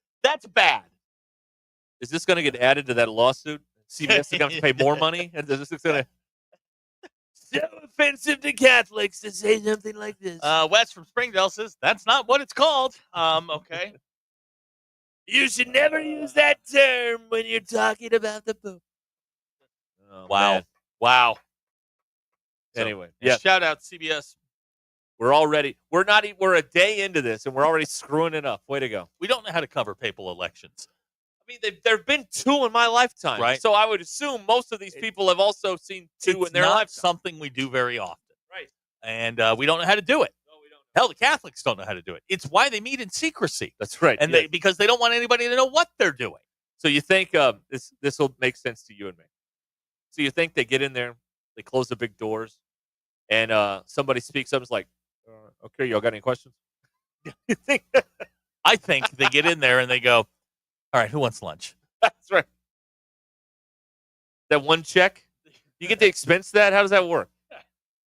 bad. Is this going to get added to that lawsuit? CBS is going to pay more money? And is this going to... So offensive to Catholics to say something like this. Wes from Springdale says that's not what it's called. Okay. You should never use that term when you're talking about the Pope. Oh, Wow. man. Wow. Anyway, yeah. Shout out CBS. We're already we're a day into this and we're already screwing it up. Way to go. We don't know how to cover papal elections. I mean, there have been two in my lifetime, Right. So I would assume most of these people have also seen two in their not lifetime. something we do very often. Right. And we don't know how to do it. No, we don't. Hell, the Catholics don't know how to do it. It's why they meet in secrecy. That's right. And yes. because they don't want anybody to know what they're doing. So you think this will make sense to you and me. So you think they get in there, they close the big doors, and somebody speaks up and is like, okay, y'all got any questions? You think? I think they get in there and they go, all right, who wants lunch? That's right. That one check? You get to expense that? How does that work?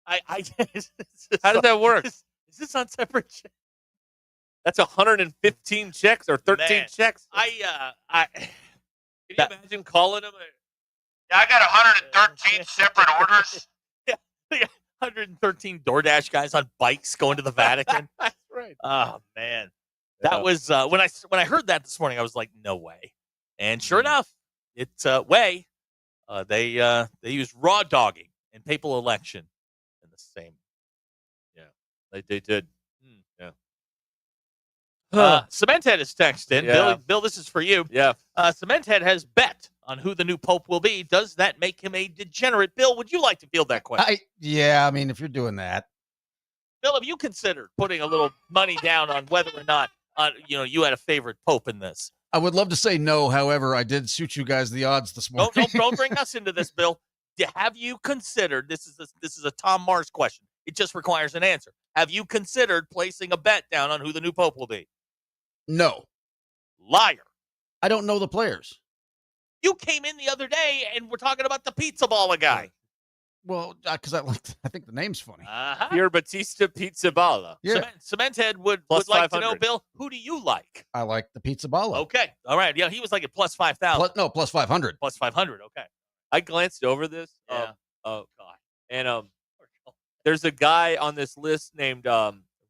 How does that work? Is this on separate checks? That's 115 checks or 13 Man, checks. Can you imagine calling them? I got 113 separate orders. Yeah, 113 DoorDash guys on bikes going to the Vatican. That's right. Oh man, that was when I heard that this morning. I was like, no way. And sure enough, it's way. They used raw dogging and papal election in the same. Yeah, they did. Yeah. Cementhead is texted in. Yeah. Bill, this is for you. Yeah. Cementhead has bet on who the new pope will be. Does that make him a degenerate? Bill, would you like to field that question? I mean, if you're doing that. Bill, have you considered putting a little money down on whether or not you had a favorite pope in this? I would love to say no. However, I did shoot you guys the odds this morning. Don't bring us into this, Bill. Have you considered, this is a Tom Mars question. It just requires an answer. Have you considered placing a bet down on who the new pope will be? No. Liar. I don't know the players. You came in the other day and we're talking about the pizza baller guy. Well, because I think the name's funny. Pierre Batista Pizza Balla. Yeah. Cementhead would Plus like to know, 500. Bill, who do you like? I like the Pizza Balla. Okay. All right. Yeah, he was like at plus 5,000. Plus 500. Plus 500. Okay. I glanced over this. Yeah. Oh God. And there's a guy on this list named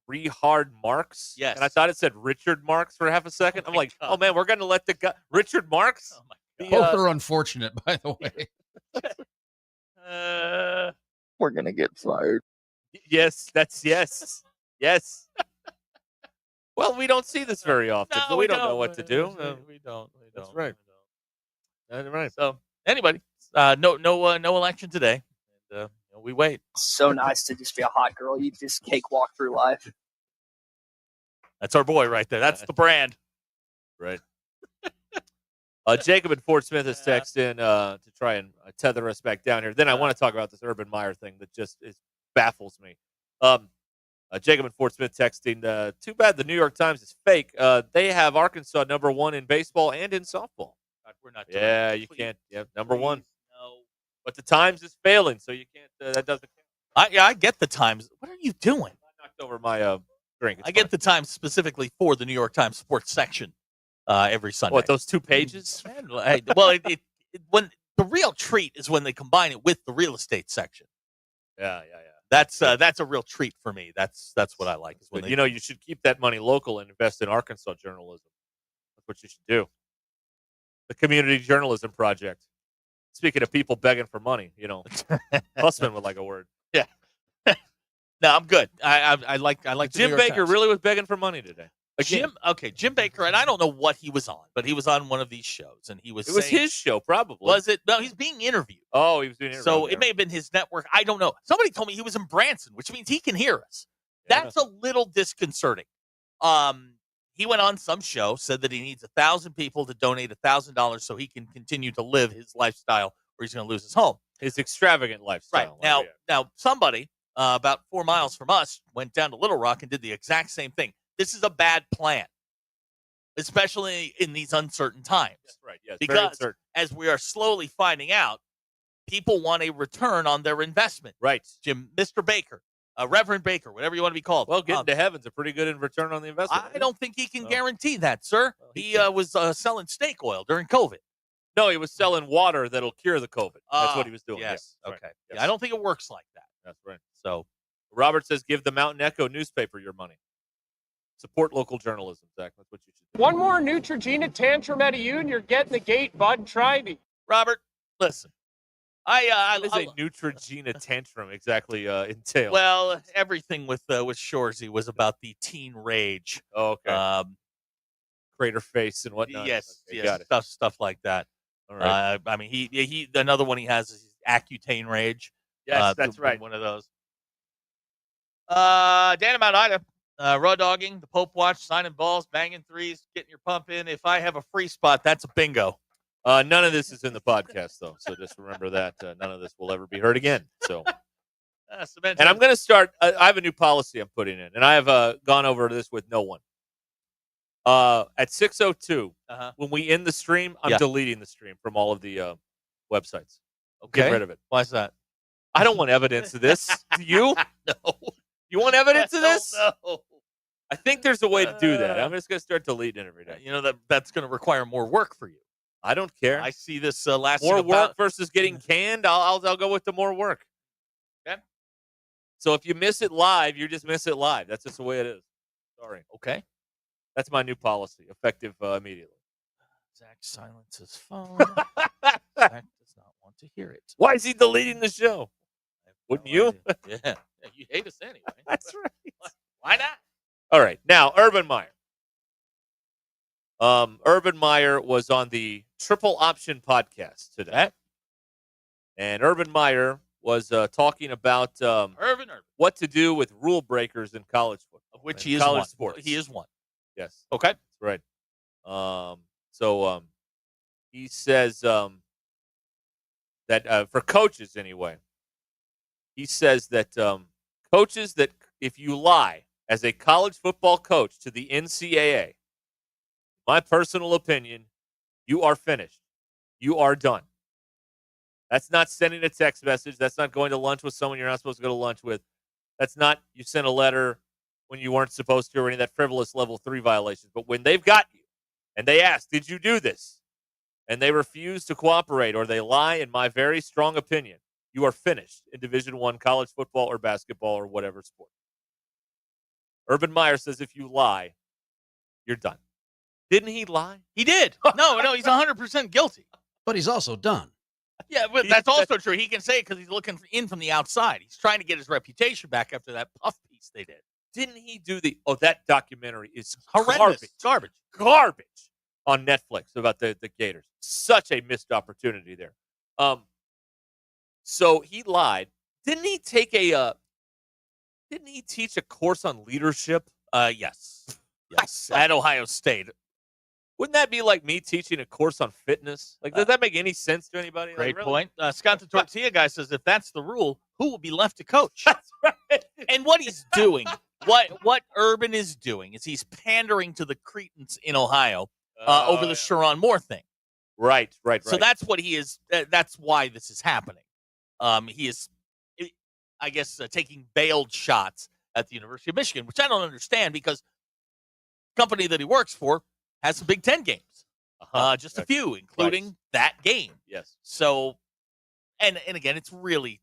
Richard Marx. Yes. And I thought it said Richard Marx for half a second. I'm like, God. oh man, we're gonna let the guy Richard Marx. Oh my Both are unfortunate, by the way. We're gonna get fired. Yes. Well, we don't see this very often, so we don't know what to do. We don't. That's right. That's right. So anybody, no election today. And, we wait. So nice to just be a hot girl. You just cakewalk through life. That's our boy right there. That's the brand. Right. Jacob and Fort Smith has texted in to try and tether us back down here. Then I want to talk about this Urban Meyer thing that just baffles me. Jacob and Fort Smith texting, too bad the New York Times is fake. They have Arkansas #1 in baseball and in softball. God, we're not doing Yeah, that. you Please, can't. Yeah, #1. No. But the Times is failing, so you can't. That doesn't count. I get the Times. What are you doing? I knocked over my drink. I get the Times specifically for the New York Times sports section every Sunday. What, those 2 pages? Well, when the real treat is when they combine it with the real estate section. Yeah. That's a real treat for me. That's what I like. Is when But, you should keep that money local and invest in Arkansas journalism. That's what you should do. The Community Journalism Project. Speaking of people begging for money, Hussman would like a word. Yeah. No, I'm good. I like the New Jim York Baker Times. really was begging for money today. Again. Jim Baker, and I don't know what he was on, but he was on one of these shows, and he was. It was saying, his show, probably. Was it? No, he's being interviewed. Oh, he was doing interviews. So it may have been his network. I don't know. Somebody told me he was in Branson, which means he can hear us. Yeah. That's a little disconcerting. He went on some show, said that he needs 1,000 people to donate $1,000 so he can continue to live his lifestyle, or he's going to lose his home. His extravagant lifestyle. Right now, somebody about 4 miles from us went down to Little Rock and did the exact same thing. This is a bad plan, especially in these uncertain times. That's right. Yes, because as we are slowly finding out, people want a return on their investment. Right. Mr. Baker, Reverend Baker, whatever you want to be called. Well, getting to heaven's a pretty good return on the investment. I don't think he can guarantee that, sir. Well, he was selling snake oil during COVID. No, he was selling water that'll cure the COVID. That's what he was doing. Yes. Yeah, Okay. right. Yeah, Yes. I don't think it works like that. That's right. So Robert says, give the Mountain Echo newspaper your money. Support local journalism, Zach. That's what you should do. One more Neutrogena tantrum out of you, and you're getting the gate, bud. Try me. Robert, listen. What does a Neutrogena tantrum exactly entail? Well, everything with Shorzy was about the teen rage. Oh, okay. Crater face and whatnot. Yes, Okay, got yes, it. stuff like that. All right. I mean, he another one he has is Accutane rage. Yes, that's right. One of those. Dan about Ida, raw dogging, the Pope watch, signing balls, banging threes, getting your pump in. If I have a free spot, that's a bingo. None of this is in the podcast, though, so just remember that none of this will ever be heard again. So, and I'm going to start. I have a new policy I'm putting in, and I have gone over this with no one. At 6:02, when we end the stream, I'm deleting the stream from all of the websites. Okay. Get rid of it. Why is that? I don't want evidence of this. Do you? No. You want evidence of this? No. I think there's a way to do that. I'm just going to start deleting it every day. You know, that's going to require more work for you. I don't care. I see this lasting more about... work versus getting canned. I'll go with the more work. Okay. So if you miss it live, you just miss it live. That's just the way it is. Sorry. Okay. That's my new policy, effective immediately. Zach silences his phone. Zach does not want to hear it. Why is he deleting the show? Wouldn't you? Yeah. You hate us anyway. That's right. Why not? All right. Now, Urban Meyer. Urban Meyer was on the Triple Option podcast today. And Urban Meyer was talking about Urban. what to do with rule breakers in college football. Of which he is college one. sports. He is one. Yes. Okay. That's right. So he says that for coaches anyway, he says that coaches that if you lie as a college football coach to the NCAA, my personal opinion, you are finished. You are done. That's not sending a text message. That's not going to lunch with someone you're not supposed to go to lunch with. That's not you sent a letter when you weren't supposed to or any of that frivolous level 3 violations. But when they've got you and they ask, did you do this? And they refuse to cooperate or they lie, in my very strong opinion, you are finished in Division I college football or basketball or whatever sport. Urban Meyer says if you lie, you're done. Didn't he lie? He did. No, he's 100% guilty. But he's also done. Yeah, but that's also true. He can say it because he's looking in from the outside. He's trying to get his reputation back after that puff piece they did. Didn't he do that documentary is horrendous. Garbage on Netflix about the Gators. Such a missed opportunity there. So he lied. Didn't he teach a course on leadership? Yes. Yes. At Ohio State. Wouldn't that be like me teaching a course on fitness? Like, does that make any sense to anybody? Great really? point. Scott the Tortilla guy says if that's the rule, who will be left to coach? That's right. And what he's doing, what Urban is doing is he's pandering to the Cretans in Ohio over the Sharon Moore thing. Right. So that's what he is. That's why this is happening. He is, I guess, taking veiled shots at the University of Michigan, which I don't understand because the company that he works for has some Big Ten games, just a few, including that game. Yes. So, and again, it's really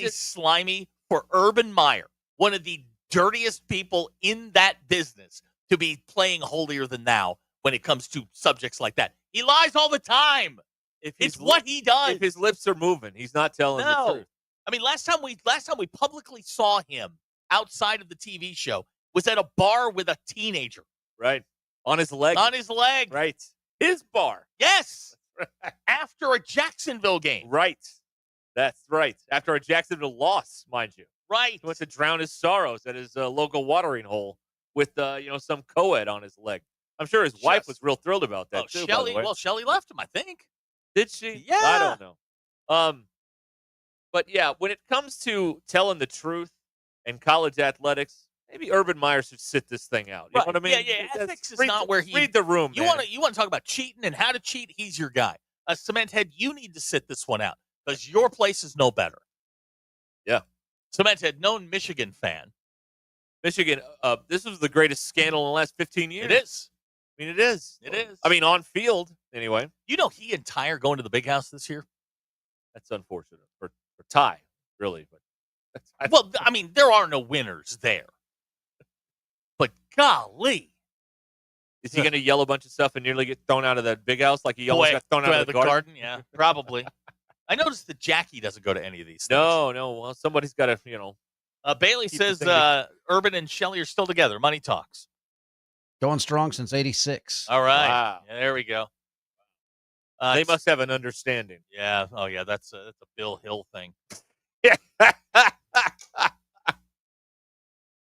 slimy for Urban Meyer, one of the dirtiest people in that business, to be playing holier than thou when it comes to subjects like that. He lies all the time. It's what he does. If his lips are moving, he's not telling the truth. I mean, last time we publicly saw him outside of the TV show was at a bar with a teenager. Right. On his leg. Right. His bar. Yes. After a Jacksonville game. Right. That's right. After a Jacksonville loss, mind you. Right. He went to drown his sorrows at his local watering hole with some co-ed on his leg. I'm sure his wife was real thrilled about that too. Shelly, by the way. well, Shelly left him, I think. Did she? Yeah. I don't know. But yeah, when it comes to telling the truth and college athletics, maybe Urban Meyer should sit this thing out. You know what I mean? Yeah. Ethics is not where he read the room. You want to talk about cheating and how to cheat? He's your guy. Cement Head, you need to sit this one out because your place is no better. Yeah. Cement Head, known Michigan fan. Michigan, this was the greatest scandal in the last 15 years. It is. I mean, it is. It is. I mean, on field, anyway. You know he and Ty are going to the Big House this year? That's unfortunate for Ty, really. But well, I mean, there are no winners there. But golly. Is he going to yell a bunch of stuff and nearly get thrown out of that Big House like he almost got thrown out of the garden? Yeah, probably. I noticed that Jackie doesn't go to any of these things. No. Well, somebody's got to, Bailey says Urban and Shelley are still together. Money talks. Going strong since 86. All right. Wow. Yeah, there we go. They must have an understanding. Yeah. Oh, yeah. That's a Bill Hill thing.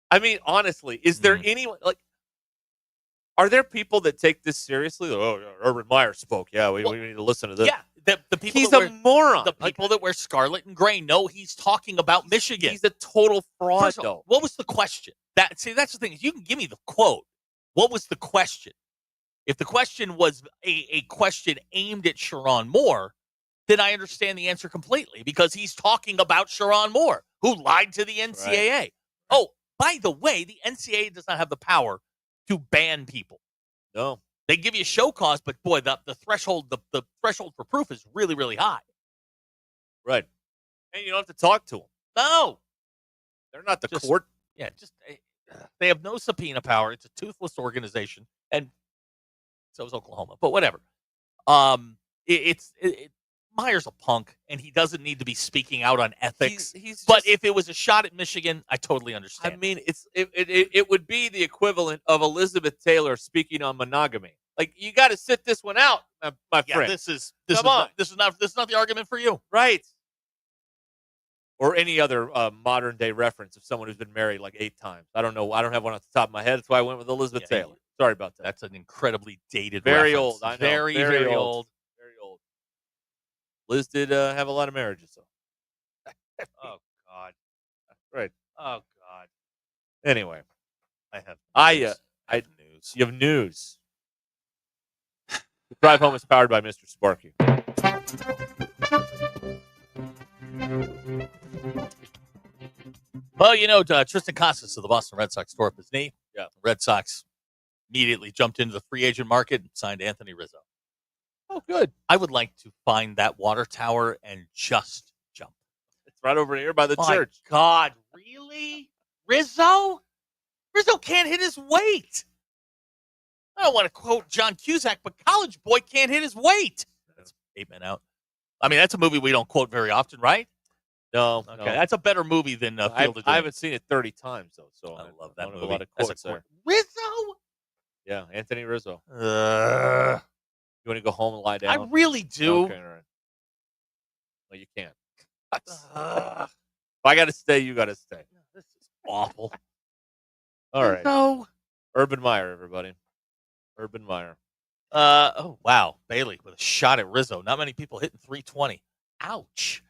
I mean, honestly, is there anyone are there people that take this seriously? Oh, Urban Meyer spoke. Yeah, we need to listen to this. Yeah, the people. He's a moron. The people that wear scarlet and gray know he's talking about Michigan. He's a total fraud. First of all, what was the question? That's the thing. You can give me the quote. What was the question? If the question was a question aimed at Sharon Moore, then I understand the answer completely because he's talking about Sharon Moore, who lied to the NCAA. Right. Oh, by the way, the NCAA does not have the power to ban people. No. They give you show cause, but boy, the threshold the threshold for proof is really, really high. Right. And you don't have to talk to them. No. They're not the court. Yeah, they have no subpoena power. It's a toothless organization, and so is Oklahoma. But whatever. Meyer's a punk, and he doesn't need to be speaking out on ethics. But if it was a shot at Michigan, I totally understand. I mean, it would be the equivalent of Elizabeth Taylor speaking on monogamy. Like, you got to sit this one out, my friend. This is not the argument for you, right? Or any other modern day reference of someone who's been married like 8 times. I don't know. I don't have one off the top of my head. That's why I went with Elizabeth Taylor. Sorry about that. That's an incredibly dated very reference. Old. I know. Very old. Very old. Liz did have a lot of marriages, though. Oh, God. Right. Oh, God. Anyway. I have news. You have news. The drive home is powered by Mr. Sparky. Well, Tristan Casas of the Boston Red Sox tore up his knee. Yeah. The Red Sox immediately jumped into the free agent market and signed Anthony Rizzo. Oh, good. I would like to find that water tower and just jump. It's right over here by the church. God, really? Rizzo? Rizzo can't hit his weight. I don't want to quote John Cusack, but College Boy can't hit his weight. That's 8 Men Out. I mean, that's a movie we don't quote very often, right? No. Okay, no. That's a better movie than Field of Dreams. I haven't seen it 30 times, though, so I love that movie. A lot of quotes there. Rizzo? Yeah, Anthony Rizzo. You want to go home and lie down? I really do. Okay, all right. Well, you can't. If I got to stay, you got to stay. This is awful. All right. No. Urban Meyer, everybody. Urban Meyer. Oh, wow. Bailey with a shot at Rizzo. Not many people hitting 320. Ouch.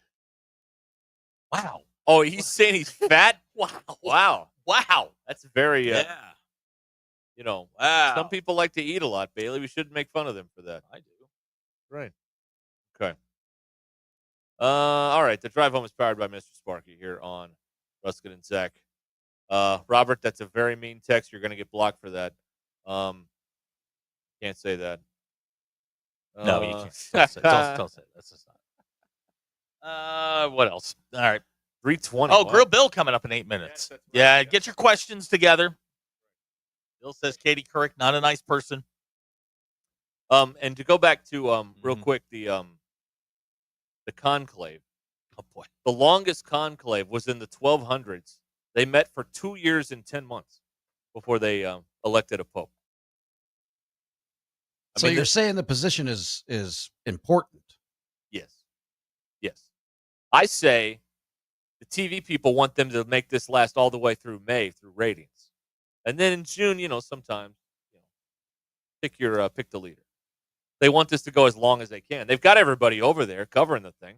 Wow. Oh, he's saying he's fat? Wow. Wow. That's very, yeah. Wow. Some people like to eat a lot, Bailey. We shouldn't make fun of them for that. I do. Right. Okay. All right. The drive home is powered by Mr. Sparky here on Ruscin and Zach. Robert, that's a very mean text. You're going to get blocked for that. Can't say that. No, you can't. Don't say it. That's just not. What else? All right. 320. Oh, Grill Bill coming up in 8 minutes. Yeah, get your questions together. Bill says Katie Couric, not a nice person. And to go back to real quick, the conclave. Oh boy, the longest conclave was in the 1200s. They met for 2 years and 10 months before they elected a pope. So you're saying the position is important? Yes. Yes. I say the TV people want them to make this last all the way through May through ratings. And then in June, sometimes, pick the leader. They want this to go as long as they can. They've got everybody over there covering the thing.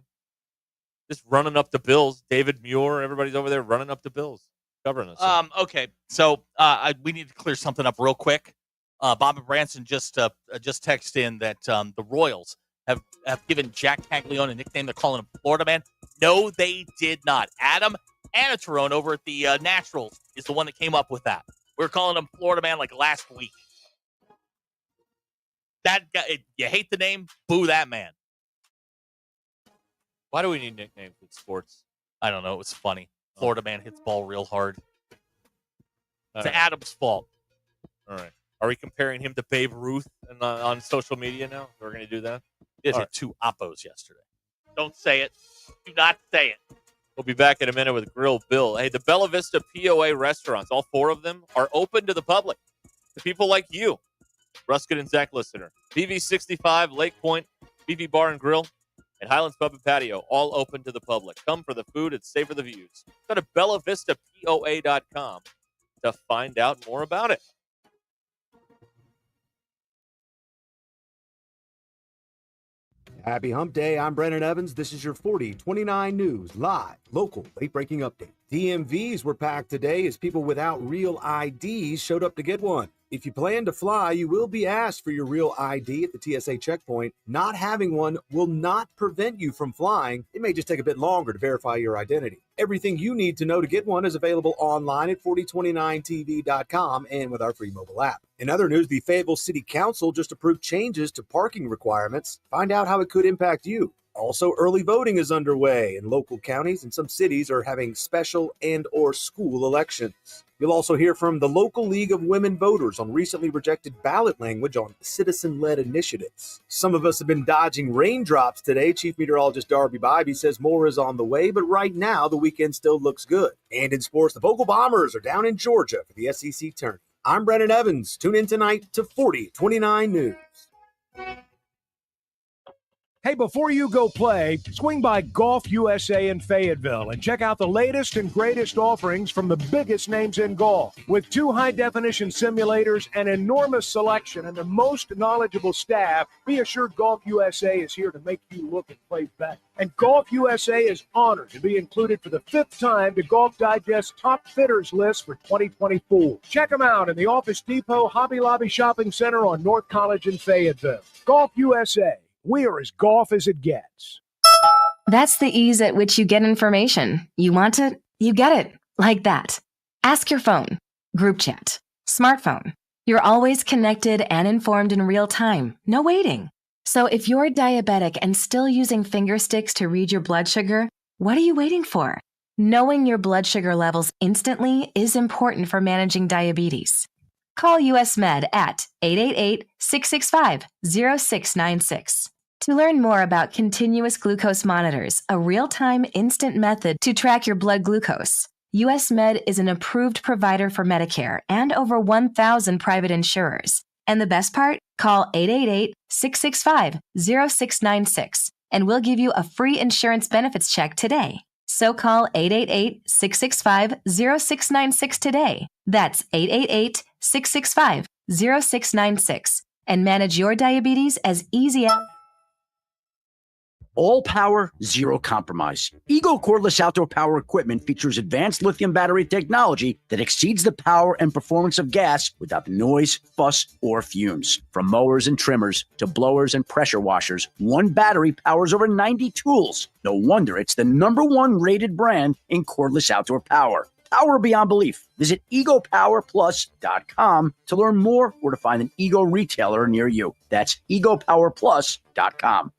Just running up the bills. David Muir, everybody's over there running up the bills, covering us. Okay. So we need to clear something up real quick. Bob and Branson just texted in that the Royals have given Jack Caglione a nickname. They're calling him Florida Man. No, they did not. Adam Anatron over at the Naturals is the one that came up with that. We were calling him Florida Man like last week. That guy, you hate the name, boo that man. Why do we need nicknames with sports? I don't know. It was funny. Florida Man hits ball real hard. It's Adam's fault. All right. Are we comparing him to Babe Ruth on social media now? We're going to do that? It hit 2 oppos yesterday. Don't say it. Do not say it. We'll be back in a minute with Grill Bill. Hey, the Bella Vista POA restaurants, all 4 of them, are open to the public. To people like you, Ruscin and Zach listener. BV65, Lake Point, BV Bar and Grill, and Highlands Pub and Patio, all open to the public. Come for the food and savor the views. Go to BellaVistaPOA.com to find out more about it. Happy Hump Day. I'm Brandon Evans. This is your 4029 News live, local, late-breaking update. DMVs were packed today as people without real IDs showed up to get one. If you plan to fly, you will be asked for your real ID at the TSA checkpoint. Not having one will not prevent you from flying. It may just take a bit longer to verify your identity. Everything you need to know to get one is available online at 4029tv.com and with our free mobile app. In other news, the Fayetteville City Council just approved changes to parking requirements. Find out how it could impact you. Also, early voting is underway in local counties, and some cities are having special and or school elections. You'll also hear from the local League of Women Voters on recently rejected ballot language on citizen-led initiatives. Some of us have been dodging raindrops today. Chief Meteorologist Darby Bybee says more is on the way, but right now the weekend still looks good. And in sports, the Bogle Bombers are down in Georgia for the SEC tournament. I'm Brandon Evans. Tune in tonight to 4029 News. Hey, before you go play, swing by Golf USA in Fayetteville and check out the latest and greatest offerings from the biggest names in golf. With 2 high-definition simulators, an enormous selection, and the most knowledgeable staff, be assured Golf USA is here to make you look and play better. And Golf USA is honored to be included for the 5th time to Golf Digest's Top Fitters list for 2024. Check them out in the Office Depot Hobby Lobby Shopping Center on North College in Fayetteville. Golf USA. We're as golf as it gets. That's the ease at which you get information. You want it, you get it. Like that. Ask your phone. Group chat. Smartphone. You're always connected and informed in real time. No waiting. So if you're diabetic and still using finger sticks to read your blood sugar, what are you waiting for? Knowing your blood sugar levels instantly is important for managing diabetes. Call US Med at 888-665-0696. To learn more about continuous glucose monitors, a real-time instant method to track your blood glucose, US Med is an approved provider for Medicare and over 1,000 private insurers. And the best part? Call 888-665-0696 and we'll give you a free insurance benefits check today. So call 888-665-0696 today. That's 888-665-0696 and manage your diabetes as easy as... All power, zero compromise. Ego cordless outdoor power equipment features advanced lithium battery technology that exceeds the power and performance of gas without the noise, fuss, or fumes. From mowers and trimmers to blowers and pressure washers, one battery powers over 90 tools. No wonder it's the #1 rated brand in cordless outdoor power. Power beyond belief. Visit egopowerplus.com to learn more or to find an Ego retailer near you. That's egopowerplus.com.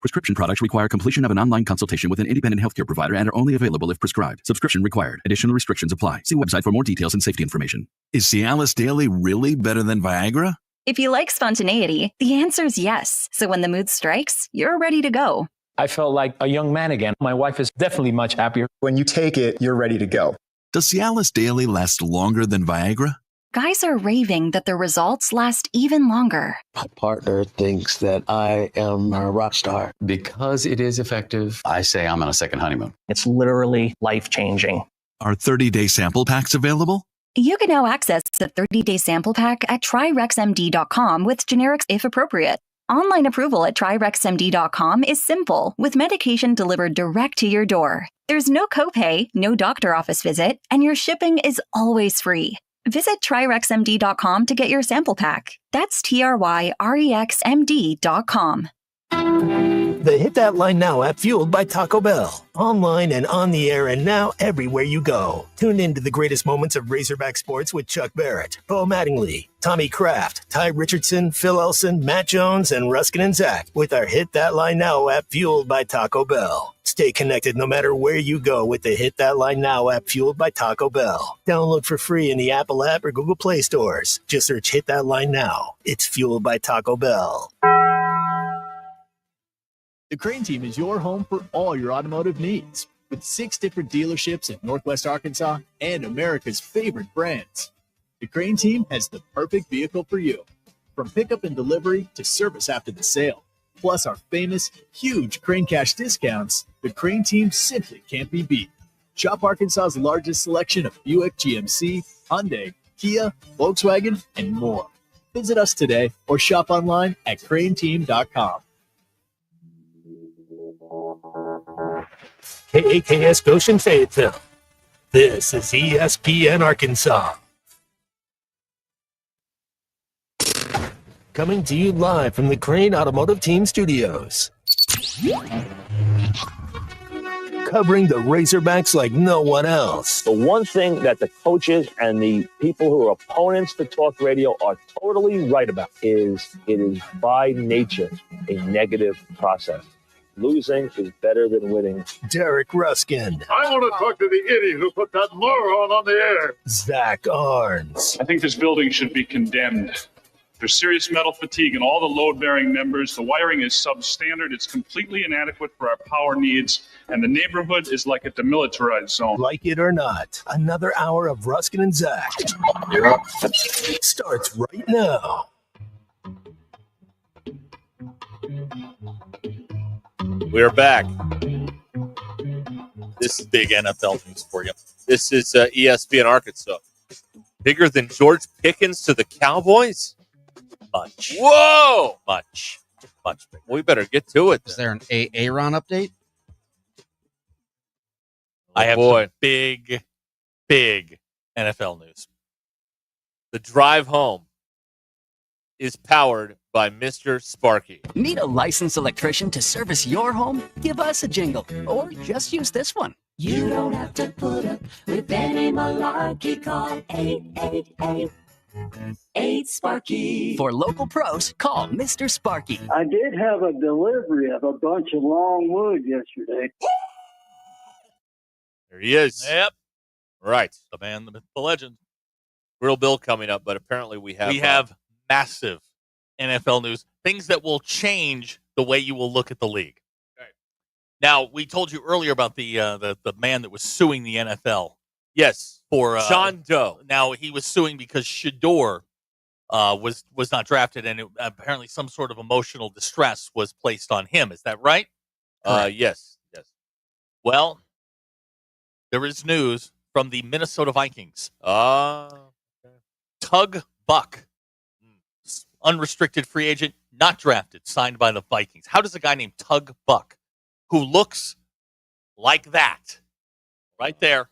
Prescription products require completion of an online consultation with an independent healthcare provider and are only available if prescribed. Subscription required. Additional restrictions apply. See website for more details and safety information. Is Cialis Daily really better than Viagra? If you like spontaneity, the answer is yes. So when the mood strikes, you're ready to go. I felt like a young man again. My wife is definitely much happier. When you take it, you're ready to go. Does Cialis Daily last longer than Viagra? Guys are raving that their results last even longer. My partner thinks that I am a rock star. Because it is effective, I say I'm on a second honeymoon. It's literally life-changing. Are 30-day sample packs available? You can now access a 30-day sample pack at TryRexMD.com with generics if appropriate. Online approval at TryRexMD.com is simple, with medication delivered direct to your door. There's no copay, no doctor office visit, and your shipping is always free. Visit TryRexMD.com to get your sample pack. That's TryRexMD.com. The Hit That Line Now app, fueled by Taco Bell. Online and on the air and now everywhere you go. Tune in to the greatest moments of Razorback sports with Chuck Barrett, Bo Mattingly, Tommy Kraft, Ty Richardson, Phil Elson, Matt Jones, and Ruscin Zach with our Hit That Line Now app, fueled by Taco Bell. Stay connected no matter where you go with the Hit That Line Now app, fueled by Taco Bell. Download for free in the Apple app or Google Play stores. Just search Hit That Line Now. It's fueled by Taco Bell. The Crane Team is your home for all your automotive needs. With 6 different dealerships in Northwest Arkansas and America's favorite brands, the Crane Team has the perfect vehicle for you. From pickup and delivery to service after the sale. Plus our famous, huge Crane Cash discounts, the Crane Team simply can't be beat. Shop Arkansas's largest selection of Buick, GMC, Hyundai, Kia, Volkswagen, and more. Visit us today or shop online at craneteam.com. KAKS Goshen Fayetteville. This is ESPN Arkansas. Coming to you live from the Crane Automotive Team Studios. Covering the Razorbacks like no one else. The one thing that the coaches and the people who are opponents to talk radio are totally right about is it is by nature a negative process. Losing is better than winning. Derek Ruskin. I want to talk to the idiot who put that moron on the air. Zach Arns. I think this building should be condemned. There's serious metal fatigue in all the load-bearing members. The wiring is substandard. It's completely inadequate for our power needs. And the neighborhood is like a demilitarized zone. Like it or not, another hour of Ruskin and Zach starts right now. We're back. This is big NFL news for you. This is ESPN Arkansas. Bigger than George Pickens to the Cowboys? Much. Whoa! Much bigger. We better get to it. Is there an Aaron update? I have some big NFL news. The drive home is powered by Mr. Sparky. Need a licensed electrician to service your home? Give us a jingle, or just use this one. You don't have to put up with any malarkey. Call 888-8 For local pros, call Mr. Sparky. I did have a delivery of a bunch of long wood yesterday. There he is. Yep. Right. The man, the myth, the legend. Real Bill coming up, but apparently we have massive NFL news, things that will change the way you will look at the league. Okay. Now, we told you earlier about the man that was suing the NFL. Yes, for John Doe. Now he was suing because Shador was not drafted, and apparently some sort of emotional distress was placed on him. Is that right? Yes. Well, there is news from the Minnesota Vikings. Tug Buck, unrestricted free agent, not drafted, signed by the Vikings. How does a guy named Tug Buck, who looks like that, right there?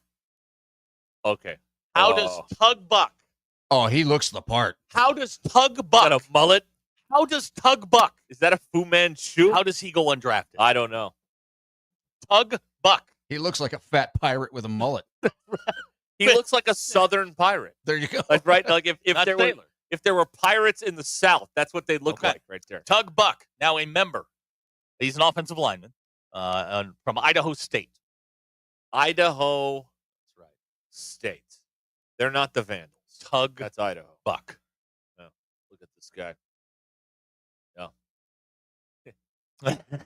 Okay. How does Tug Buck? Oh, he looks the part. How does Tug Buck? Got a mullet? How does Tug Buck? Is that a Fu Manchu? How does he go undrafted? I don't know. Tug Buck. He looks like a fat pirate with a mullet. He looks like a Southern pirate. There you go. Like, right? Like if there Taylor. if there were pirates in the South, that's what they look like right there. Tug Buck, now a member. He's an offensive lineman from Idaho State. Idaho, that's right. State. They're not the Vandals. Tug. That's Idaho. Buck. No, look at this guy. No.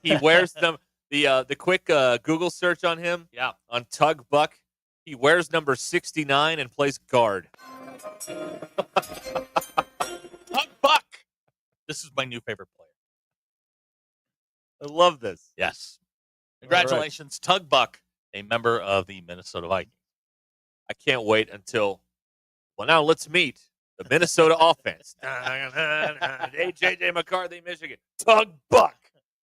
He wears them. The quick Google search on him. Yeah. On Tug Buck, he wears number 69 and plays guard. Tug Buck. This is my new favorite player. I love this. Yes. Congratulations, Tug Buck, a member of the Minnesota Vikings. I can't wait until. Well, now let's meet the Minnesota offense. J.J. McCarthy, Michigan. Tug Buck,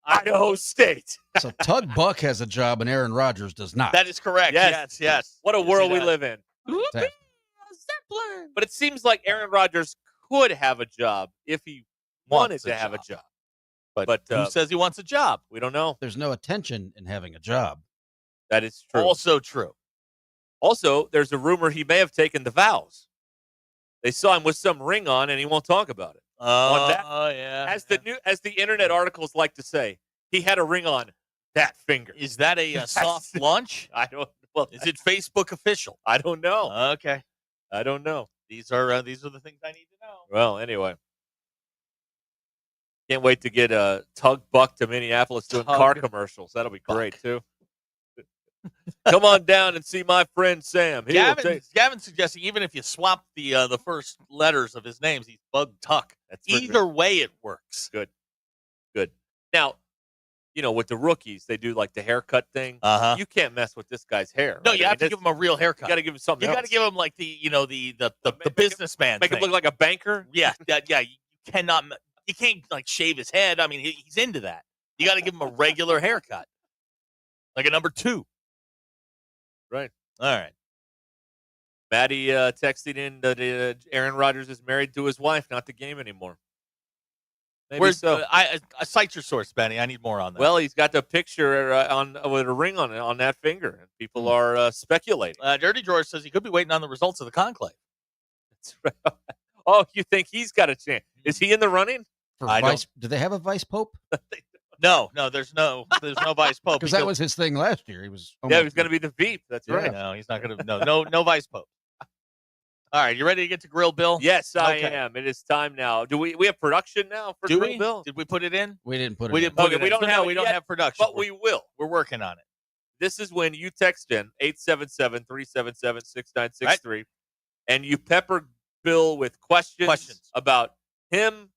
Idaho State. So Tug Buck has a job and Aaron Rodgers does not. That is correct. Yes. What a world we live in. Zeppelin. But it seems like Aaron Rodgers could have a job if he wanted to have a job. But who says he wants a job? We don't know. There's no attention in having a job. That is true. Also true. Also, there's a rumor he may have taken the vows. They saw him with some ring on, and he won't talk about it. Yeah. As the internet articles like to say, he had a ring on that finger. Is that a soft launch? I don't. Well, is it Facebook official? I don't know. Okay, I don't know. These are the things I need to know. Well, anyway, can't wait to get Tug Buck to Minneapolis doing car commercials. That'll be great too. Come on down and see my friend Sam. Gavin's suggesting even if you swap the first letters of his names, he's Bug Tuck. Either way, it works. Good. Now, with the rookies, they do like the haircut thing. You can't mess with this guy's hair. No, right? you have to give him a real haircut. You got to give him something. You got to give him like the businessman. Make him look like a banker. Yeah. You cannot. You can't like shave his head. I mean, he's into that. You got to give him a regular haircut, like a number 2. Right. All right. Maddie texting in that Aaron Rodgers is married to his wife, not the game anymore. Maybe Where's so. I cite your source, Benny. I need more on that. Well, he's got the picture with a ring on that finger, and people are speculating. Dirty George says he could be waiting on the results of the conclave. That's right. Oh, you think he's got a chance? Is he in the running? Do they have a vice pope? No, there's no vice pope. Because that was his thing last year. He was he was going to be the Veep. That's right. No, he's not going to. No vice pope. All right, you ready to get to Grill Bill? Yes, I am. It is time now. Do we have production now for Grill Bill? Did we put it in? We didn't put it. We in. didn't put it. We in. don't We don't have production, but we will. We're working on it. This is when you text in 877-377-6963, and you pepper Bill with questions about him,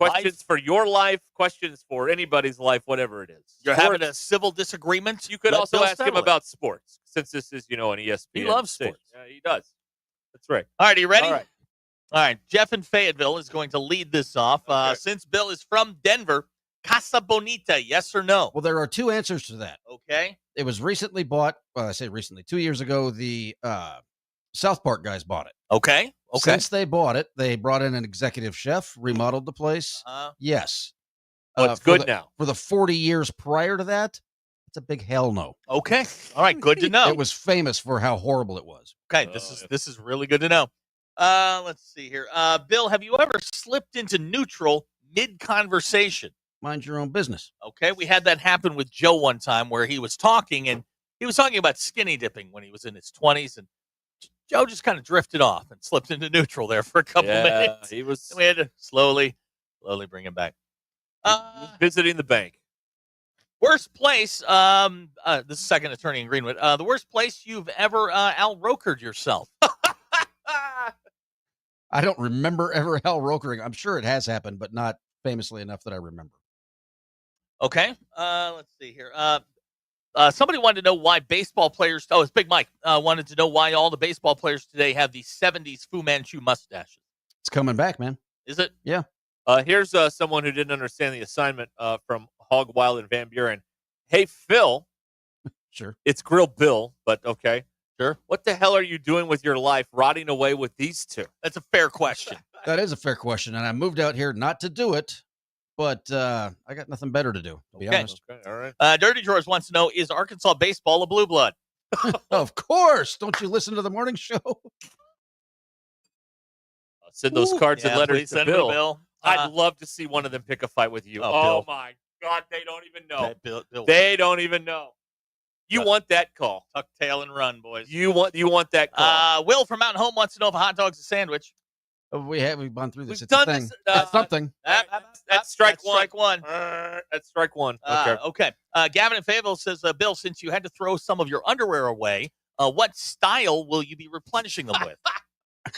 questions for your life, questions for anybody's life, whatever it is. You're having a civil disagreement. You could also ask him about sports, since this is, an ESPN. He loves station. sports. Yeah, he does. That's right. All right, are you ready? All right. Jeff in Fayetteville is going to lead this off. Since Bill is from Denver, Casa Bonita, yes or no? Well, there are two answers to that. Okay. It was recently bought. Well, I say recently, 2 years ago. The South Park guys bought it. Okay. Since they bought it, they brought in an executive chef, remodeled the place. Yes. Oh, it's good now. For the 40 years prior to that, it's a big hell no. Okay. All right. Good to know. It was famous for how horrible it was. Okay. This is really good to know. Let's see here. Bill, have you ever slipped into neutral mid-conversation? Mind your own business. Okay. We had that happen with Joe one time where he was talking about skinny dipping when he was in his 20s, and Joe just kind of drifted off and slipped into neutral there for a couple minutes. He was. We had to slowly bring him back. Visiting the bank. Worst place. This is second attorney in Greenwood. The worst place you've ever Al Rokered yourself. I don't remember ever Al Rokering. I'm sure it has happened, but not famously enough that I remember. Okay. Let's see here. Somebody wanted to know why baseball players. Oh, it's Big Mike. Wanted to know why all the baseball players today have these 70s Fu Manchu mustaches. It's coming back, man. Is it? Yeah. Here's someone who didn't understand the assignment from Hog Wild and Van Buren. Hey, Phil. Sure. It's Grill Bill, but okay. Sure. What the hell are you doing with your life rotting away with these two? That's a fair question. That is a fair question, and I moved out here not to do it, but I got nothing better to do, to be honest. Okay, all right. Dirty George wants to know, is Arkansas baseball a blue blood? Of course. Don't you listen to the morning show? Send those cards and letters to send Bill. Bill. I'd love to see one of them pick a fight with you. Bill. My God, they don't even know. Bill. They don't even know. You want that call. Tuck tail and run, boys. You want that call. Will from Mountain Home wants to know if a hot dog's a sandwich. We've gone through this. We've It's a done thing. this, That's something. That's strike one. Strike one. That's strike one. Okay. Okay. Gavin in Fayetteville says, Bill, since you had to throw some of your underwear away, what style will you be replenishing them with?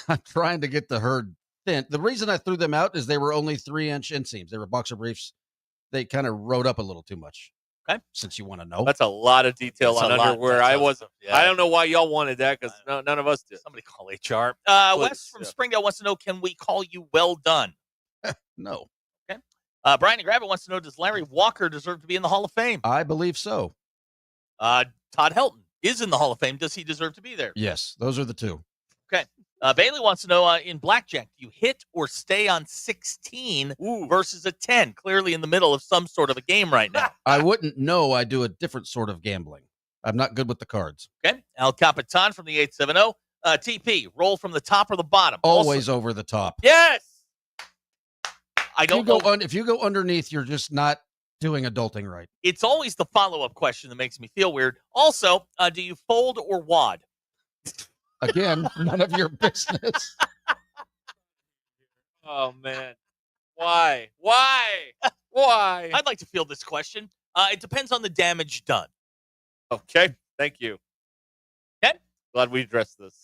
I'm trying to get the herd thin. The reason I threw them out is they were only 3-inch inseams. They were boxer briefs. They kind of rode up a little too much. Okay. Since you want to know. That's a lot of detail That's on a lot. underwear. I don't know why y'all wanted that because none of us did. Somebody call HR. Wes from Springdale wants to know, can we call you well done? No. Okay. Brian and Gravitt wants to know, does Larry Walker deserve to be in the Hall of Fame? I believe so. Todd Helton is in the Hall of Fame. Does he deserve to be there? Yes, those are the two. Okay. Bailey wants to know, in blackjack, do you hit or stay on 16 versus a 10? Clearly in the middle of some sort of a game right now. I wouldn't know. I do a different sort of gambling. I'm not good with the cards. Okay. Al Capitan from the 870. TP, roll from the top or the bottom? Always over the top. Yes. I don't know. If you go underneath, you're just not doing adulting right. It's always the follow-up question that makes me feel weird. Also, do you fold or wad? Again, none of your business. Oh, man. Why? I'd like to field this question. It depends on the damage done. Okay. Thank you. Okay. Glad we addressed this.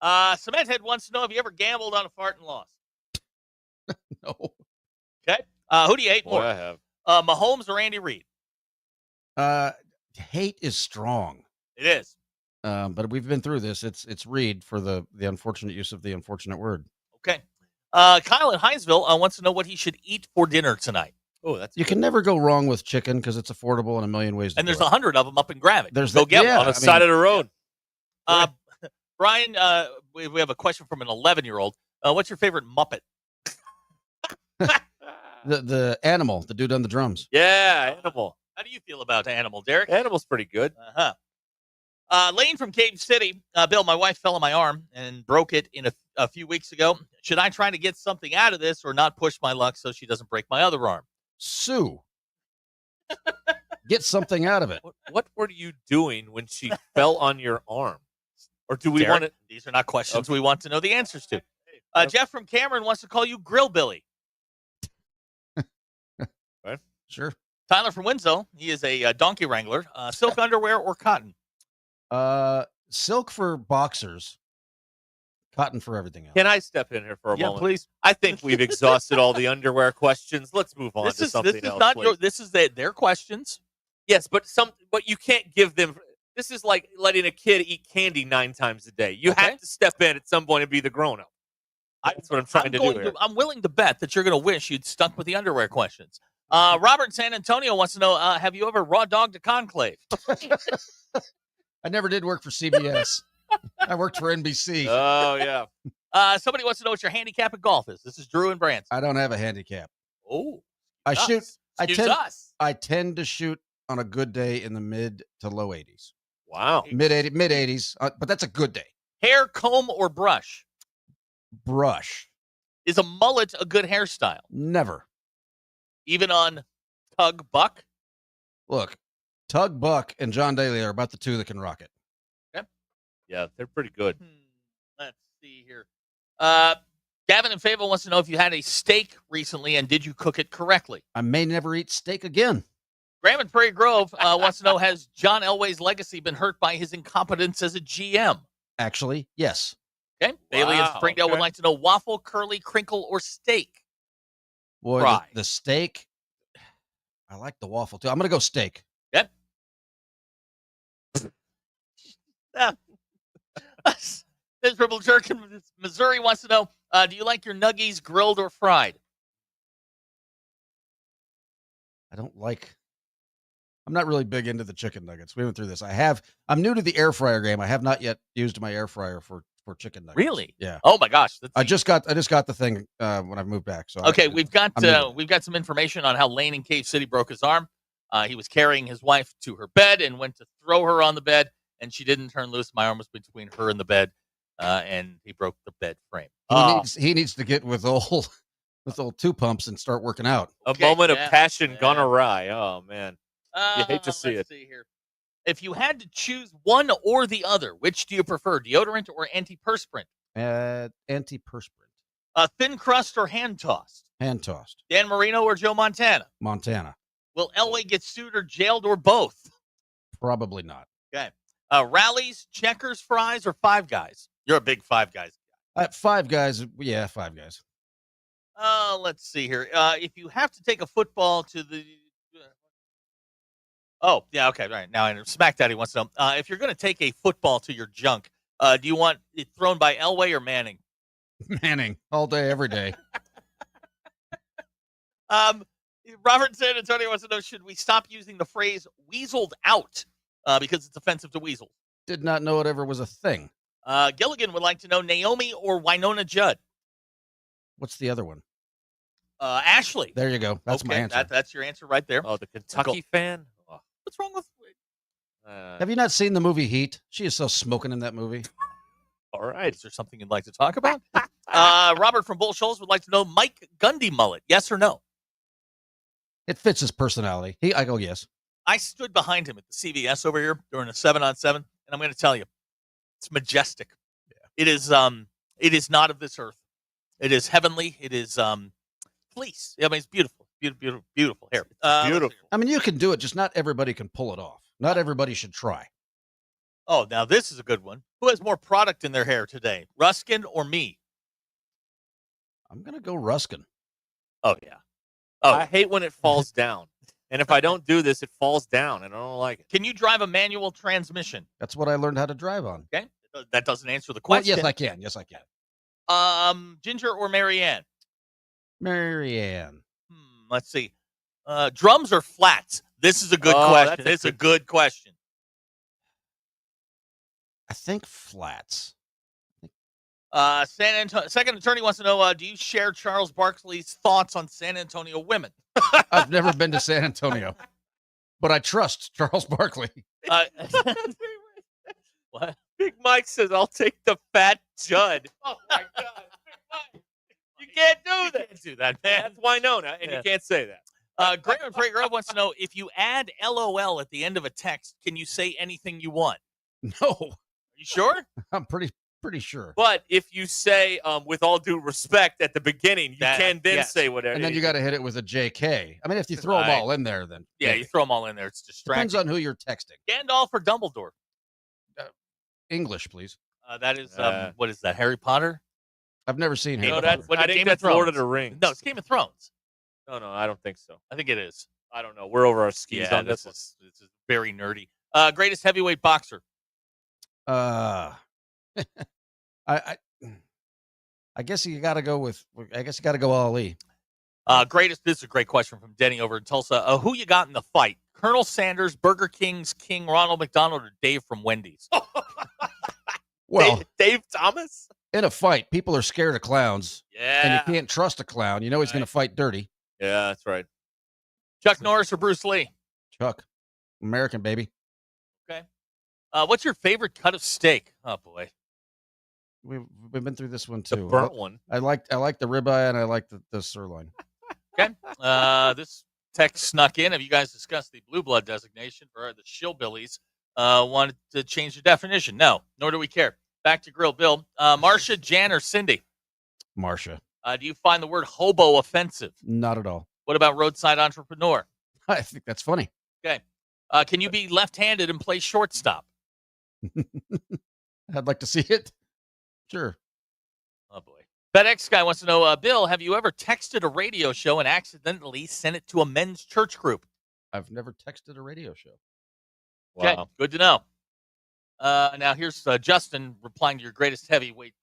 Cement Head wants to know, have you ever gambled on a fart and lost? No. Okay. Who do you hate more? I have. Mahomes or Andy Reid? Hate is strong. It is. But we've been through this. It's Reed for the unfortunate use of the unfortunate word. Okay. Kyle in Hinesville wants to know what he should eat for dinner tonight. Oh, that's you can never go wrong with chicken because it's affordable in a million ways. And there's 100 of them up in Gravit. There's go get them on the side of the road. Brian, we have a question from an 11-year-old. What's your favorite Muppet? The animal, the dude on the drums. Yeah, Animal. How do you feel about Animal, Derek? Animal's pretty good. Lane from Cave City. Bill, my wife fell on my arm and broke it in a few weeks ago. Should I try to get something out of this or not push my luck so she doesn't break my other arm? Sue. Get something out of it. What were you doing when she fell on your arm? Or do we Derek, want to? These are not questions we want to know the answers to. Jeff from Cameron wants to call you Grill Billy. What? Sure. Tyler from Winslow. He is a donkey wrangler. Silk underwear or cotton? Silk for boxers. Cotton for everything else. Can I step in here for a moment? Please. I think we've exhausted all the underwear questions. Let's move on to something else. This is their questions. Yes, but you can't give them. This is like letting a kid eat candy 9 times a day. You have to step in at some point and be the grown-up. That's what I'm trying to do here. I'm willing to bet that you're going to wish you'd stuck with the underwear questions. Robert in San Antonio wants to know, have you ever raw dogged a conclave? I never did work for CBS. I worked for NBC. Oh, yeah. Somebody wants to know what your handicap at golf is. This is Drew and Branson. I don't have a handicap. Oh. I shoot. I tend to shoot on a good day in the mid to low 80s. Wow. Mid 80s, but that's a good day. Hair, comb, or brush? Brush. Is a mullet a good hairstyle? Never. Even on Tug Buck? Look, Tug Buck and John Daly are about the two that can rock it. Okay. Yeah, they're pretty good. Let's see here. Gavin in Fayetteville wants to know if you had a steak recently and did you cook it correctly? I may never eat steak again. Graham in Prairie Grove wants to know, has John Elway's legacy been hurt by his incompetence as a GM? Actually, yes. Okay. Bailey in Springdale would like to know waffle, curly, crinkle, or steak? Boy, the steak. I like the waffle, too. I'm going to go steak. Yep. Miserable Jerk in Missouri wants to know, do you like your nuggies grilled or fried? I'm not really big into the chicken nuggets. We went through this. I'm new to the air fryer game. I have not yet used my air fryer for chicken nuggets. Really? Yeah. Oh my gosh. I just got the thing when I moved back. So okay, we've got some information on how Lane in Cave City broke his arm. He was carrying his wife to her bed and went to throw her on the bed, and she didn't turn loose. My arm was between her and the bed, and he broke the bed frame. He needs to get with old 2 pumps and start working out. A moment of passion gone awry. Oh man. You hate to see it. Let's see here. If you had to choose one or the other, which do you prefer, deodorant or antiperspirant? Antiperspirant. Thin crust or hand tossed? Hand tossed. Dan Marino or Joe Montana? Montana. Will Elway get sued or jailed or both? Probably not. Okay. Rallies, Checkers, fries, or Five Guys? You're a big Five Guys guy. Five Guys. Yeah, Five Guys. Let's see here. If you have to take a football to the... Oh, yeah, okay, right. Now I know. Smack Daddy wants to know, if you're going to take a football to your junk, do you want it thrown by Elway or Manning? Manning, all day, every day. Robert in San Antonio wants to know, should we stop using the phrase weaseled out because it's offensive to weasels? Did not know it ever was a thing. Gilligan would like to know, Naomi or Winona Judd? What's the other one? Ashley. There you go. That's my answer. That's your answer right there. Oh, the Kentucky fan? What's wrong with... Have you not seen the movie Heat? She is so smoking in that movie. All right. Is there something you'd like to talk about? Robert from Bull Shoals would like to know, Mike Gundy mullet, yes or no? It fits his personality. I go yes. I stood behind him at the CVS over here during a 7-on-7, and I'm going to tell you, it's majestic. Yeah. It is not of this earth. It is heavenly. It is fleece. I mean, it's beautiful. Beautiful hair. Beautiful. I mean, you can do it, just not everybody can pull it off. Not everybody should try. Oh, now this is a good one. Who has more product in their hair today, Ruskin or me? I'm going to go Ruskin. Oh, yeah. Oh, I hate when it falls down. And if I don't do this, it falls down, and I don't like it. Can you drive a manual transmission? That's what I learned how to drive on. Okay. That doesn't answer the question. Well, yes, I can. Ginger or Marianne? Marianne. Let's see. Drums or flats? This is a good question. This is a good question. I think flats. Second attorney wants to know, do you share Charles Barkley's thoughts on San Antonio women? I've never been to San Antonio, but I trust Charles Barkley. What? Big Mike says, I'll take the fat Judd. Oh, my God. Big Mike. You can't do that. You can't do that, man. That's Winona, and you can't say that. Graham Prager wants to know, if you add LOL at the end of a text, can you say anything you want? No. Are you sure? I'm pretty sure. But if you say, with all due respect at the beginning, you can then say whatever. And then you got to hit it with a JK. I mean, if you throw them all in there, then. Yeah, you throw them all in there. It's distracting. Depends on who you're texting. Gandalf or Dumbledore? English, please. That is, what is that, Harry Potter? I've never seen Harry Potter. I think that's Lord of the Rings. No, it's Game of Thrones. No, I don't think so. I think it is. I don't know. We're over our skis on this. This is very nerdy. Greatest heavyweight boxer? I guess you got to go with. I guess you got to go Ali. This is a great question from Denny over in Tulsa. Who you got in the fight? Colonel Sanders, Burger King's King Ronald McDonald, or Dave from Wendy's? Well, Dave Thomas. In a fight, people are scared of clowns. Yeah. And you can't trust a clown. You know he's going to fight dirty. Yeah, that's right. Chuck Norris or Bruce Lee? Chuck. American, baby. Okay. What's your favorite cut of steak? Oh, boy. We've been through this one, too. The burnt one. I like the ribeye, and I like the sirloin. Okay. This text snuck in. Have you guys discussed the blue blood designation for the shillbillies? Wanted to change the definition? No, nor do we care. Back to Grill Bill. Marcia, Jan, or Cindy? Marcia. Do you find the word hobo offensive? Not at all. What about roadside entrepreneur? I think that's funny. Okay. Can you be left-handed and play shortstop? I'd like to see it. Sure. Oh, boy. FedEx guy wants to know, Bill, have you ever texted a radio show and accidentally sent it to a men's church group? I've never texted a radio show. Okay, Wow. good to know. Now here's Justin replying to your greatest heavyweight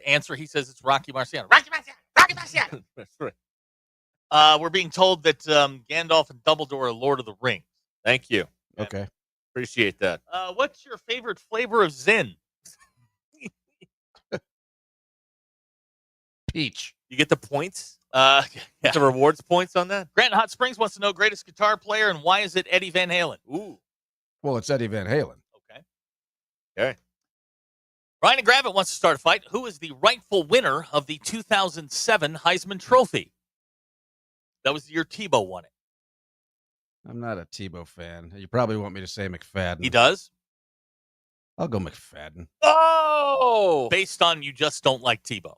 answer. He says it's Rocky Marciano. Rocky Marciano. That's right. We're being told that Gandalf and Dumbledore are Lord of the Rings. Thank you. Okay. Appreciate that. What's your favorite flavor of Zin? Peach. You get the points? Yeah. Get the rewards points on that? Grant in Hot Springs wants to know greatest guitar player and why is it Eddie Van Halen? Ooh. Well, it's Eddie Van Halen. Okay. Ryan and Gravett wants to start a fight. Who is the rightful winner of the 2007 Heisman Trophy? That was the year Tebow won it. I'm not a Tebow fan. You probably want me to say McFadden. He does? I'll go McFadden. Oh! Based on you just don't like Tebow.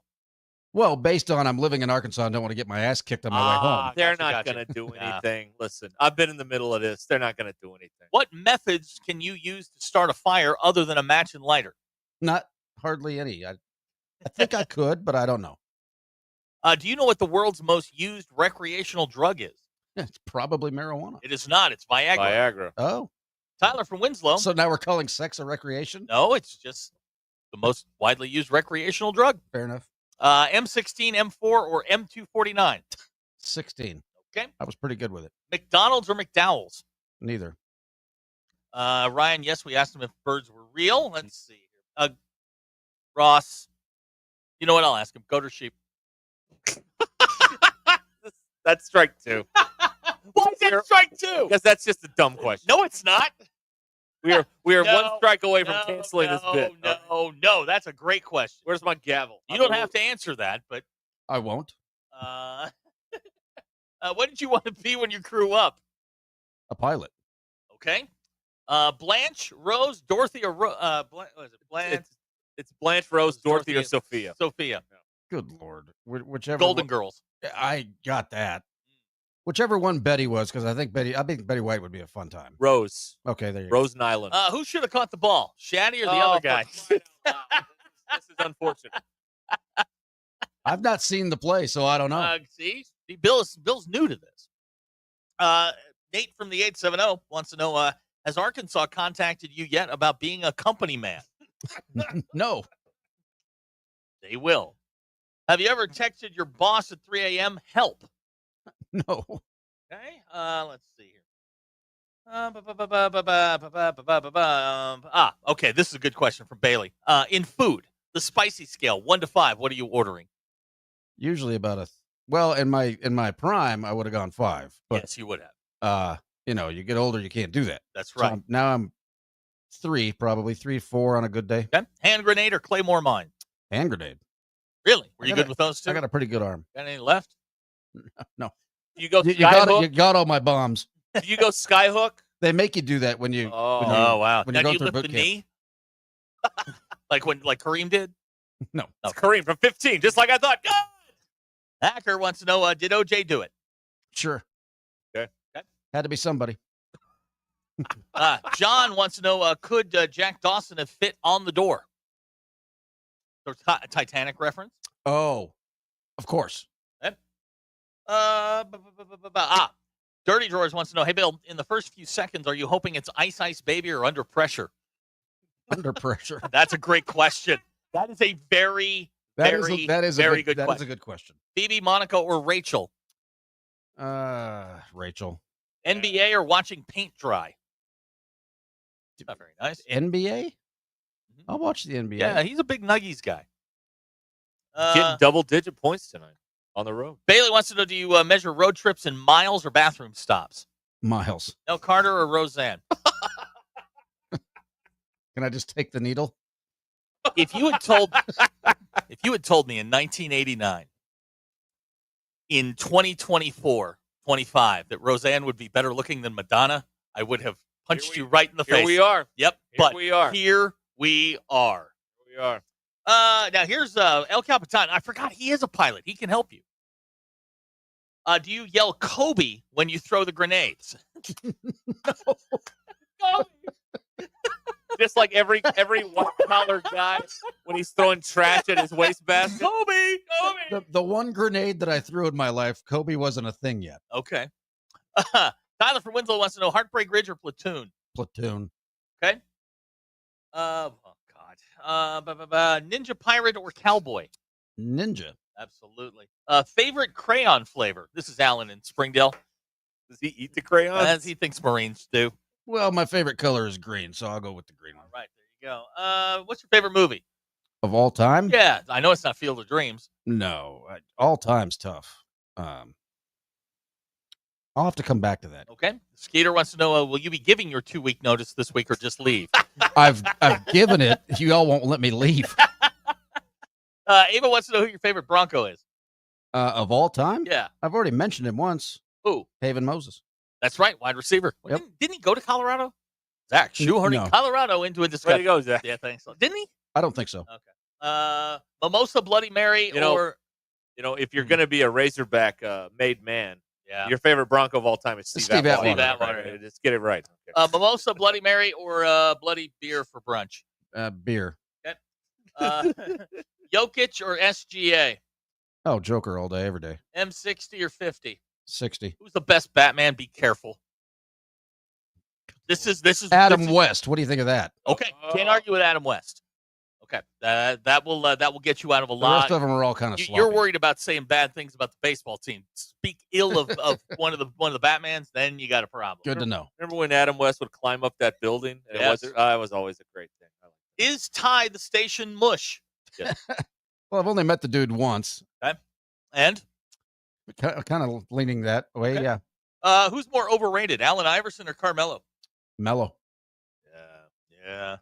Well, based on I'm living in Arkansas and don't want to get my ass kicked on my way home. They're not going to do anything. Listen, I've been in the middle of this. They're not going to do anything. What methods can you use to start a fire other than a match and lighter? Not hardly any. I think I could, but I don't know. Do you know what the world's most used recreational drug is? It's probably marijuana. It is not. It's Viagra. Viagra. Oh. Tyler from Winslow. So now we're calling sex a recreation? No, it's just the most widely used recreational drug. Fair enough. M16, M4, or M249? 16. Okay. I was pretty good with it. McDonald's or McDowell's? Neither. Ryan, yes, we asked him if birds were real. Let's see. Ross, you know what? I'll ask him. Goat or sheep? That's strike two. Why is that strike two? Because that's just a dumb question. No, it's not. We are one strike away from canceling this bit. No, that's a great question. Where's my gavel? You don't have to answer that, but I won't. What did you want to be when you grew up? A pilot. Okay. Blanche, Rose, Dorothy, or what is it? Blanche. It's Blanche, Rose, Dorothy, or Sophia. Sophia. Good Lord. Whichever Golden one, Girls. I got that. Whichever one Betty was, because I think Betty White would be a fun time. Rose. Okay, there you Rose Nyland. Who should have caught the ball? Shaddy or the other guy? This is unfortunate. I've not seen the play, so I don't know. See, Bill's new to this. Nate from the 870 wants to know, has Arkansas contacted you yet about being a company man? No. They will. Have you ever texted your boss at 3 a.m. help? No. Okay, let's see here. Okay, this is a good question from Bailey. In food, The spicy scale, 1 to 5. What are you ordering? Usually about in my prime, I would have gone 5. But Yes, you would have. you get older, you can't do that. That's So right. now I'm 3, probably 3, 4 on a good day. Okay. Hand grenade or Claymore mine? Hand grenade. Really? Were you good with those two? I got a pretty good arm. Got any left? No. You go You Skyhook? got all my bombs. You go Skyhook? They make you do that when you. Wow. When Now, you do go you through lift boot the camp. knee? like Kareem did? No. It's Kareem from 15, just like I thought. Good. Hacker wants to know, did OJ do it? Sure. Okay. Had to be somebody. John wants to know, could Jack Dawson have fit on the door? So Titanic reference? Oh, of course. Okay. Dirty Drawers wants to know, hey, Bill, in the first few seconds, are you hoping it's Ice Ice Baby or Under Pressure? Under Pressure. That's a great question. That is a very That good is question. a good question. Phoebe, Monica, or Rachel? Rachel. NBA or watching paint dry? Not very nice. NBA? I'll watch the NBA. Yeah, he's a big Nuggies guy. Getting double-digit points tonight on the road. Bailey wants to know, do you measure road trips in miles or bathroom stops? Miles. No, Carter or Roseanne? Can I just take the needle? If you had told me in 1989, in 2024, 25, that Roseanne would be better looking than Madonna, I would have punched you right in the face. Here we are. Yep. Here we are. Here we are. We are. Now here's El Capitan. I forgot he is a pilot. He can help you. Do you yell Kobe when you throw the grenades? No. Just like every white-collar guy when he's throwing trash at his wastebasket. Kobe! The one grenade that I threw in my life, Kobe wasn't a thing yet. Okay. Tyler from Winslow wants to know, Heartbreak Ridge or Platoon? Platoon. Okay. Oh, God. Ninja Pirate or Cowboy? Ninja. Absolutely. Favorite crayon flavor? This is Alan in Springdale. Does he eat the crayons? As he thinks Marines do. Well, my favorite color is green, so I'll go with the green one. All right, there you go. What's your favorite movie? Of all time? Yeah, I know it's not Field of Dreams. No, all time's tough. I'll have to come back to that. Okay. Skeeter wants to know, will you be giving your 2-week notice this week or just leave? I've given it. You all won't let me leave. Ava wants to know who your favorite Bronco is. Of all time? Yeah. I've already mentioned him once. Who? Haven Moses. That's right, wide receiver. Yep. Didn't he go to Colorado? Zach, shoehorning No. Colorado into a discussion. Way to go, Zach. Yeah, thanks. Didn't he? I don't think so. Okay. Mimosa, Bloody Mary, or... if you're going to be a Razorback made man, your favorite Bronco of all time is Steve Atwater. Steve Atwater. Right? Just get it right. Okay. Mimosa, Bloody Mary, or bloody beer for brunch? Beer. Okay. Jokic or SGA? Oh, Joker all day, every day. M60 or 50? 60. Who's the best Batman? Be careful. This is Adam West. What do you think of that? Okay, can't argue with Adam West. Okay, that will get you out of a lot. The rest of them are all kind of sloppy. You're worried about saying bad things about the baseball team. Speak ill of one of the Batmans, then you got a problem. Good to know. Remember when Adam West would climb up that building? And Yes. it was always a great thing. Is Ty the station mush? Yeah. Well, I've only met the dude once. Okay. And? Kind of leaning that way, yeah. Who's more overrated, Allen Iverson or Carmelo? Mellow. Yeah.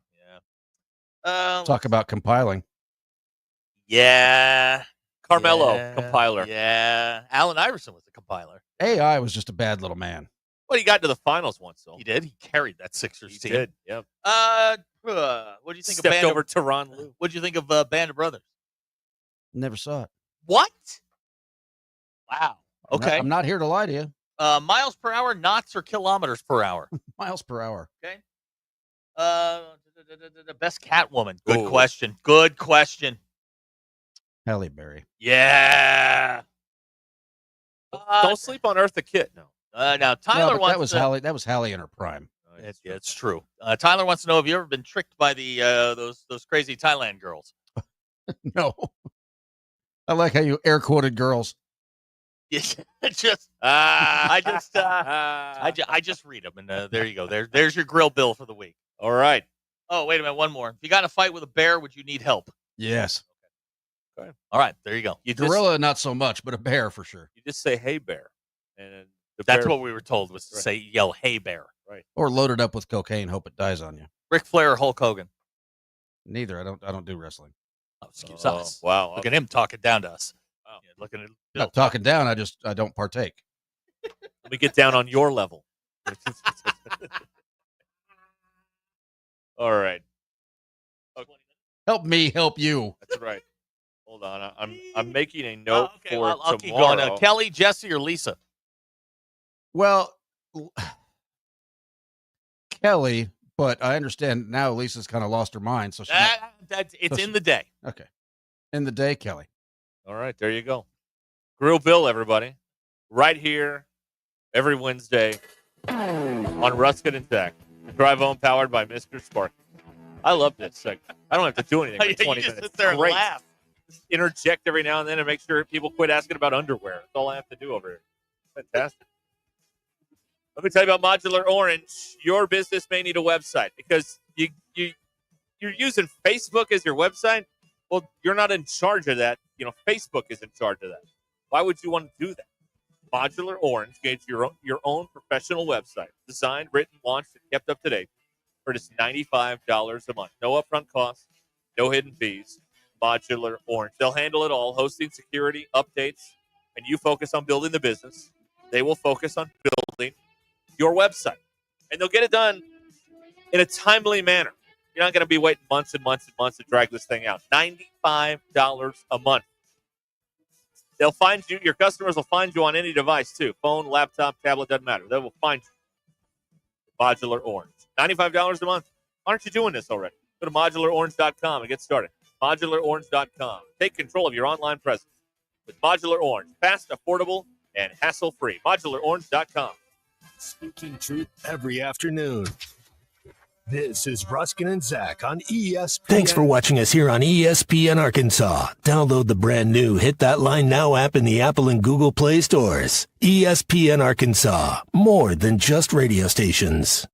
Talk about compiling. Yeah. Carmelo, compiler. Yeah. Allen Iverson was the compiler. AI was just a bad little man. Well, he got to the finals once, though. He did. He carried that Sixers team. He did, yep. What do you think Stepped of Band over of, Tyronn Lue. What do you think of Band of Brothers? Never saw it. What? Wow. Okay. I'm not here to lie to you. Miles per hour, knots, or kilometers per hour? Miles per hour. Okay. The best Catwoman. Good question. Good question. Halle Berry. Yeah. Don't sleep on Eartha Kitt. No. Now Tyler wants that was Halle. That was Halle in her prime. Yeah, it's true. Tyler wants to know, have you ever been tricked by the those crazy Thailand girls? No. I like how you air quoted girls. I just read them, and there you go. There's your grill bill for the week. All right. Oh, wait a minute, one more. If you got in a fight with a bear, would you need help? Yes. Okay. All right, there you go. Gorilla, not so much, but a bear for sure. You just say, "Hey, bear," and that's what we were told was to say, "Yell, hey, bear!" Right. Or load it up with cocaine, hope it dies on you. Ric Flair or Hulk Hogan? Neither. I don't do wrestling. Oh, excuse us. Wow. Look at him talking down to us. Wow. Yeah, looking at Not talking down. I don't partake. Let me get down on your level. All right. Okay. Help me help you. That's right. Hold on. I'm making a note for I'll keep tomorrow. going. Kelly, Jesse, or Lisa? Well, Kelly, but I understand now Lisa's kind of lost her mind. So It's in the day. Okay. In the day, Kelly. All right. There you go. Grill Bill, everybody. Right here every Wednesday on Ruscin and Zach. Drive home powered by Mr. Spark. I love this segment. I don't have to do anything for 20 you just minutes. sit there and Great. laugh. Just interject every now and then and make sure people quit asking about underwear. That's all I have to do over here. Fantastic. Let me tell you about Modular Orange. Your business may need a website because you're using Facebook as your website. Well, you're not in charge of that. Facebook is in charge of that. Why would you want to do that? Modular Orange gets your own professional website, designed, written, launched, and kept up to date for just $95 a month. No upfront costs, no hidden fees. Modular Orange. They'll handle it all, hosting, security, updates, and you focus on building the business. They will focus on building your website, and they'll get it done in a timely manner. You're not going to be waiting months and months and months to drag this thing out. $95 a month. They'll find you. Your customers will find you on any device, too. Phone, laptop, tablet, doesn't matter. They will find you. Modular Orange. $95 a month. Why aren't you doing this already? Go to modularorange.com and get started. modularorange.com. Take control of your online presence with Modular Orange. Fast, affordable, and hassle-free. modularorange.com. Speaking truth every afternoon. This is Ruscin and Zach on ESPN. Thanks for watching us here on ESPN Arkansas. Download the brand new Hit That Line Now app in the Apple and Google Play stores. ESPN Arkansas, more than just radio stations.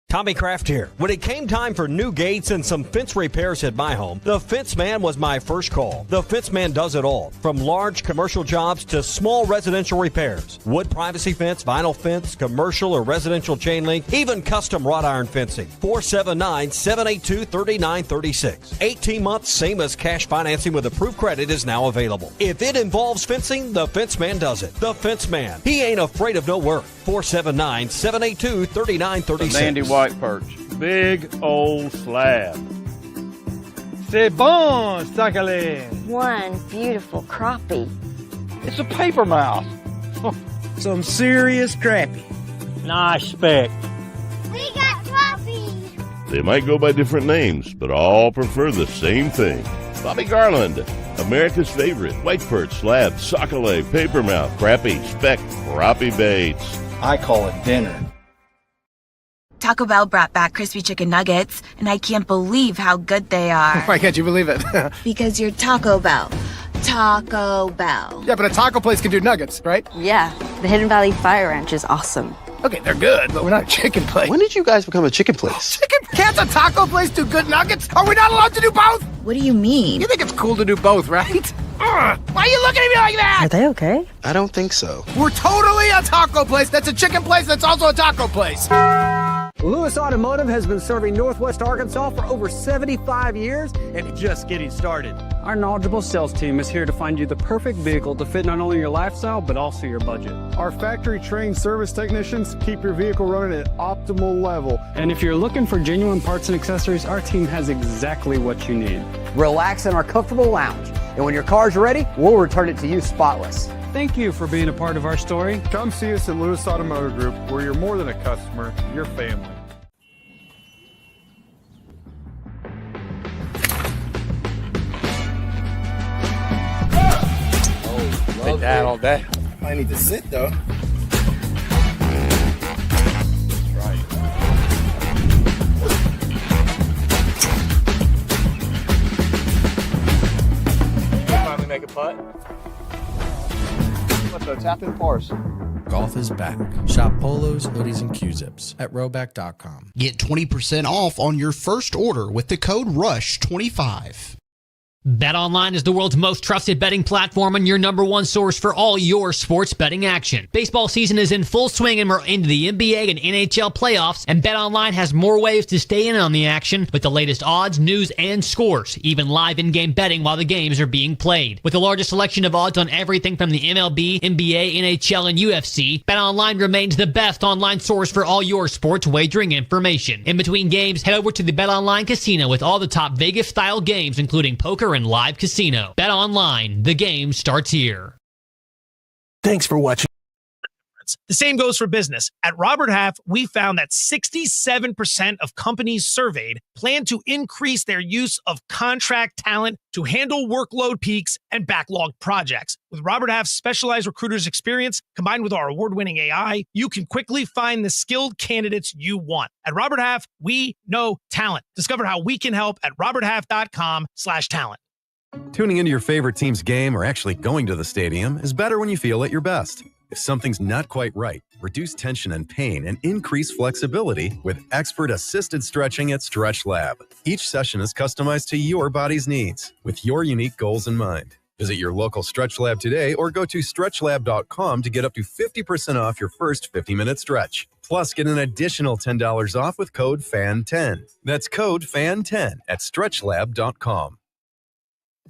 Tommy Kraft here. When it came time for new gates and some fence repairs at my home, the Fence Man was my first call. The Fence Man does it all, from large commercial jobs to small residential repairs. Wood privacy fence, vinyl fence, commercial or residential chain link, even custom wrought iron fencing. 479-782-3936. 18 months, same as cash financing with approved credit is now available. If it involves fencing, the Fence Man does it. The Fence Man. He ain't afraid of no work. 479-782-3936. Sandy White Perch. Big old slab. C'est bon, sacalé. One beautiful crappie. It's a paper mouse. Some serious crappie. Nice speck. We got crappie. They might go by different names, but all prefer the same thing. Bobby Garland, America's favorite white perch, slab, sockeye, papermouth, crappie, speck, crappie baits. I call it dinner. Taco Bell brought back crispy chicken nuggets, and I can't believe how good they are. Why can't you believe it? Because you're Taco Bell. Taco Bell. Yeah, but a taco place can do nuggets, right? Yeah, the Hidden Valley Fire Ranch is awesome. Okay, they're good, but we're not a chicken place. When did you guys become a chicken place? Chicken? Can't a taco place do good nuggets? Are we not allowed to do both? What do you mean? You think it's cool to do both, right? Why are you looking at me like that? Are they okay? I don't think so. We're totally a taco place that's a chicken place that's also a taco place. Lewis Automotive has been serving Northwest Arkansas for over 75 years and just getting started. Our knowledgeable sales team is here to find you the perfect vehicle to fit not only your lifestyle, but also your budget. Our factory-trained service technicians keep your vehicle running at optimal level. And if you're looking for genuine parts and accessories, our team has exactly what you need. Relax in our comfortable lounge. And when your car's ready, we'll return it to you spotless. Thank you for being a part of our story. Come see us at Lewis Automotive Group, where you're more than a customer, you're family. Love that all day. I need to sit though. Right. Finally make a putt. Let's go tap in pars. Golf is back. Shop polos, hoodies, and Q-zips at rowback.com. Get 20% off on your first order with the code RUSH25. BetOnline is the world's most trusted betting platform and your number one source for all your sports betting action. Baseball season is in full swing and we're into the NBA and NHL playoffs, and BetOnline has more ways to stay in on the action with the latest odds, news, and scores, even live in-game betting while the games are being played. With the largest selection of odds on everything from the MLB, NBA, NHL, and UFC, BetOnline remains the best online source for all your sports wagering information. In between games, head over to the BetOnline casino with all the top Vegas-style games, including poker and live casino. Bet online. The game starts here. Thanks for watching. The same goes for business. At Robert Half, we found that 67% of companies surveyed plan to increase their use of contract talent to handle workload peaks and backlog projects. With Robert Half's specialized recruiters' experience, combined with our award-winning AI, you can quickly find the skilled candidates you want. At Robert Half, we know talent. Discover how we can help at roberthalf.com/talent. Tuning into your favorite team's game or actually going to the stadium is better when you feel at your best. If something's not quite right, reduce tension and pain and increase flexibility with expert-assisted stretching at Stretch Lab. Each session is customized to your body's needs with your unique goals in mind. Visit your local Stretch Lab today or go to stretchlab.com to get up to 50% off your first 50-minute stretch. Plus, get an additional $10 off with code FAN10. That's code FAN10 at stretchlab.com.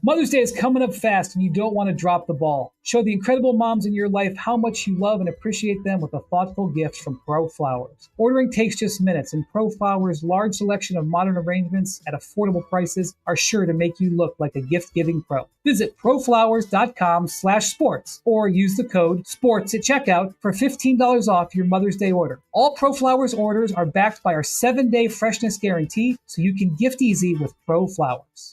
Mother's Day is coming up fast and you don't want to drop the ball. Show the incredible moms in your life how much you love and appreciate them with a thoughtful gift from Pro Flowers. Ordering takes just minutes, and Pro Flowers' large selection of modern arrangements at affordable prices are sure to make you look like a gift-giving pro. Visit proflowers.com/sports or use the code SPORTS at checkout for $15 off your Mother's Day order. All Pro Flowers orders are backed by our 7-day freshness guarantee, so you can gift easy with Pro Flowers.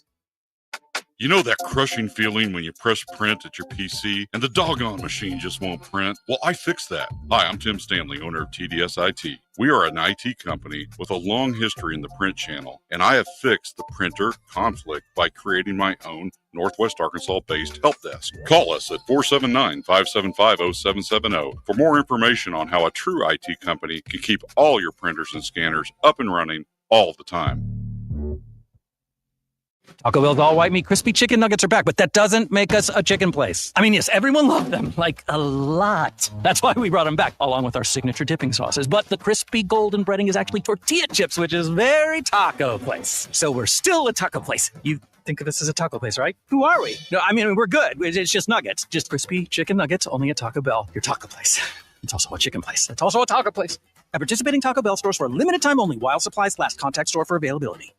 You know that crushing feeling when you press print at your PC and the doggone machine just won't print? Well, I fixed that. Hi, I'm Tim Stanley, owner of TDS IT. We are an IT company with a long history in the print channel, and I have fixed the printer conflict by creating my own Northwest Arkansas-based help desk. Call us at 479-575-0770 for more information on how a true IT company can keep all your printers and scanners up and running all the time. Taco Bell's all-white meat crispy chicken nuggets are back, but that doesn't make us a chicken place. I mean, yes, everyone loved them, like a lot. That's why we brought them back, along with our signature dipping sauces. But the crispy golden breading is actually tortilla chips, which is very taco place. So we're still a taco place. You think of us as a taco place, right? Who are we? No, I mean, we're good. It's just nuggets. Just crispy chicken nuggets, only at Taco Bell, your taco place. It's also a chicken place. It's also a taco place. At participating Taco Bell stores for a limited time only while supplies last. Contact store for availability.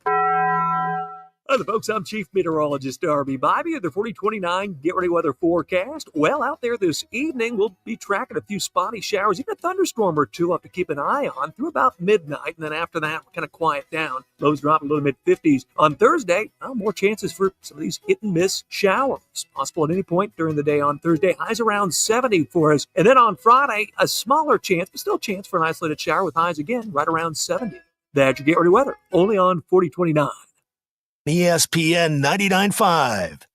Hi, the folks. I'm Chief Meteorologist Darby Bybee of the 4029 Get Ready Weather Forecast. Well, out there this evening, we'll be tracking a few spotty showers, even a thunderstorm or two up to keep an eye on through about midnight. And then after that, we'll kind of quiet down. Lows dropping to the mid-50s. On Thursday, more chances for some of these hit-and-miss showers. Possible at any point during the day on Thursday. Highs around 70 for us. And then on Friday, a smaller chance, but still a chance for an isolated shower with highs again right around 70. That's your Get Ready Weather, only on 4029. ESPN 99.5.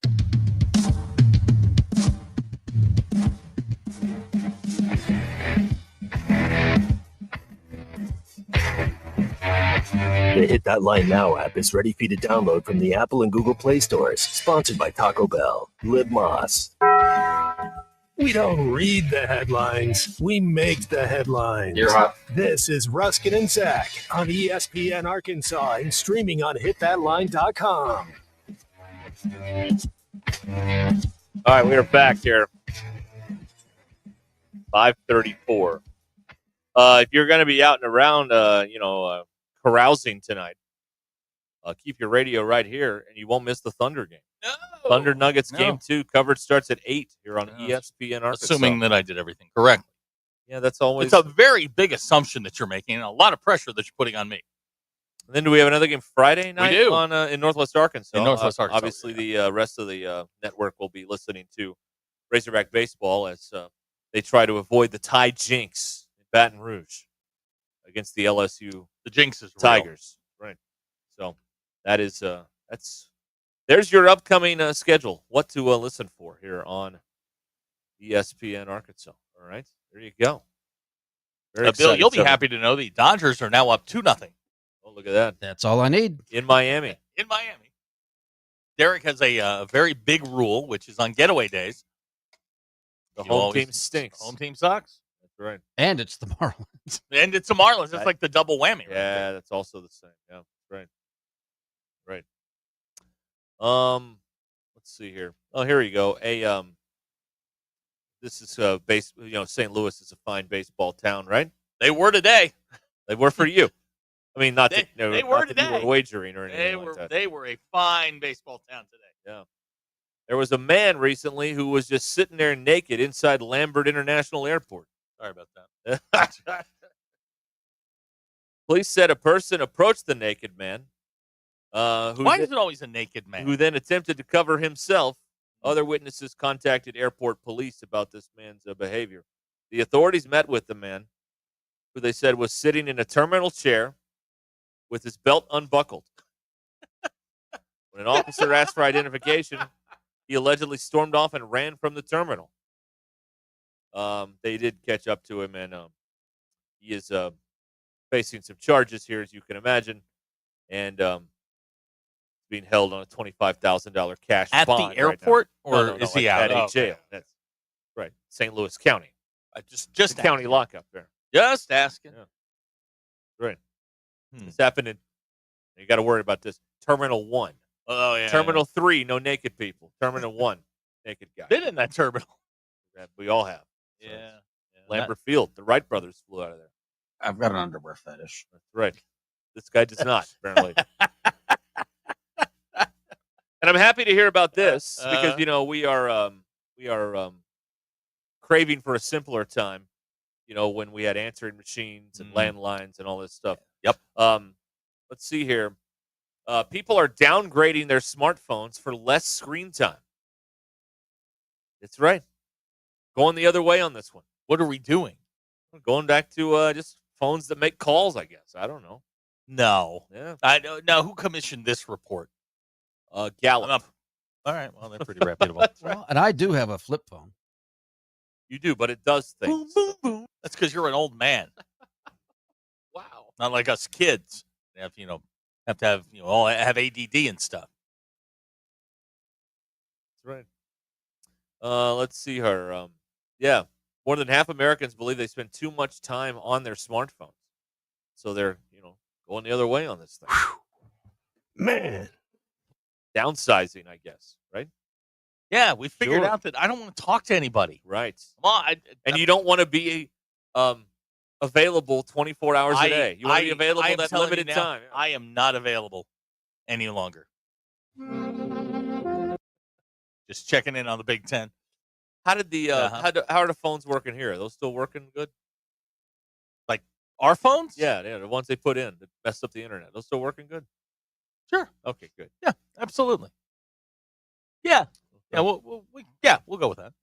The Hit That Line Now app is ready for you to download from the Apple and Google Play stores. Sponsored by Taco Bell. Live Moss. We don't read the headlines. We make the headlines. You're hot. This is Ruscin and Zach on ESPN Arkansas and streaming on hitthatline.com. All right, we are back here. 5:34. If you're going to be out and around, carousing tonight, keep your radio right here, and you won't miss the Thunder game. No! Thunder Nuggets game 2. Coverage starts at 8 here on ESPN Arkansas. Assuming that I did everything correctly. Yeah, that's always... It's a very big assumption that you're making and a lot of pressure that you're putting on me. And then do we have another game Friday night? We do. In Northwest Arkansas? In Northwest Arkansas. Obviously, the rest of the network will be listening to Razorback Baseball as they try to avoid the Tide jinx in Baton Rouge against the LSU the jinx is Tigers. Real. Right. So that is there's your upcoming schedule. What to listen for here on ESPN Arkansas. All right, there you go. Bill, you'll be happy to know the Dodgers are now up 2-0. Oh, look at that. That's all I need. In Miami. In Miami. Derek has a very big rule, which is on getaway days. The home team stinks. Home team sucks. That's right. And it's the Marlins. And it's the Marlins. That's like the double whammy. Yeah, that's also the same. Yeah, right. Right. Let's see here. Oh, here you go. This is St. Louis is a fine baseball town, right? They were today. They were for you. I mean, not that they were not that you today. were wagering or anything like that. They were a fine baseball town today. Yeah. There was a man recently who was just sitting there naked inside Lambert International Airport. Sorry about that. Police said a person approached the naked man. Why is it always a naked man? Who then attempted to cover himself. Other witnesses contacted airport police about this man's behavior. The authorities met with the man, who they said was sitting in a terminal chair with his belt unbuckled. When an officer asked for identification, he allegedly stormed off and ran from the terminal. They did catch up to him, and he is facing some charges here, as you can imagine, and being held on a $25,000 cash at bond the airport, right now. or No, is he out? At a jail. Okay. That's right, St. Louis County. Just the county lockup there. Just asking. Yeah. Right. This happened in. You got to worry about this. Terminal 1. Oh yeah. Terminal 3, no naked people. Terminal 1, naked guy. Been in that terminal. We all have. So Yeah. Lambert Field. The Wright brothers flew out of there. I've got an underwear fetish. That's right. This guy does not, apparently. And I'm happy to hear about this because we are craving for a simpler time. When we had answering machines and landlines and all this stuff. Yep. Let's see here. People are downgrading their smartphones for less screen time. That's right. Going the other way on this one. What are we doing? We're going back to just phones that make calls, I guess. I don't know. No. Yeah. I don't know who commissioned this report. Gallup. All right. Well, they're pretty reputable. Well, and I do have a flip phone. You do, but it does things. Boom, boom, boom. That's because you're an old man. Wow. Not like us kids. They have to have all have ADD and stuff. That's right. Let's see her. Yeah, more than half Americans believe they spend too much time on their smartphones, so they're going the other way on this thing. Man, downsizing, I guess. Right. Yeah, we figured out that I don't want to talk to anybody. Right. Come on, and you don't want to be available 24 hours a day. You want to be available that limited time. I am not available any longer. Just checking in on the Big Ten. How did the how are the phones working here? Are those still working good? Like our phones? Yeah, the ones they put in that messed up the internet. Those still working good? Sure. Okay, good. Yeah, absolutely. Yeah. Yeah, we'll go with that.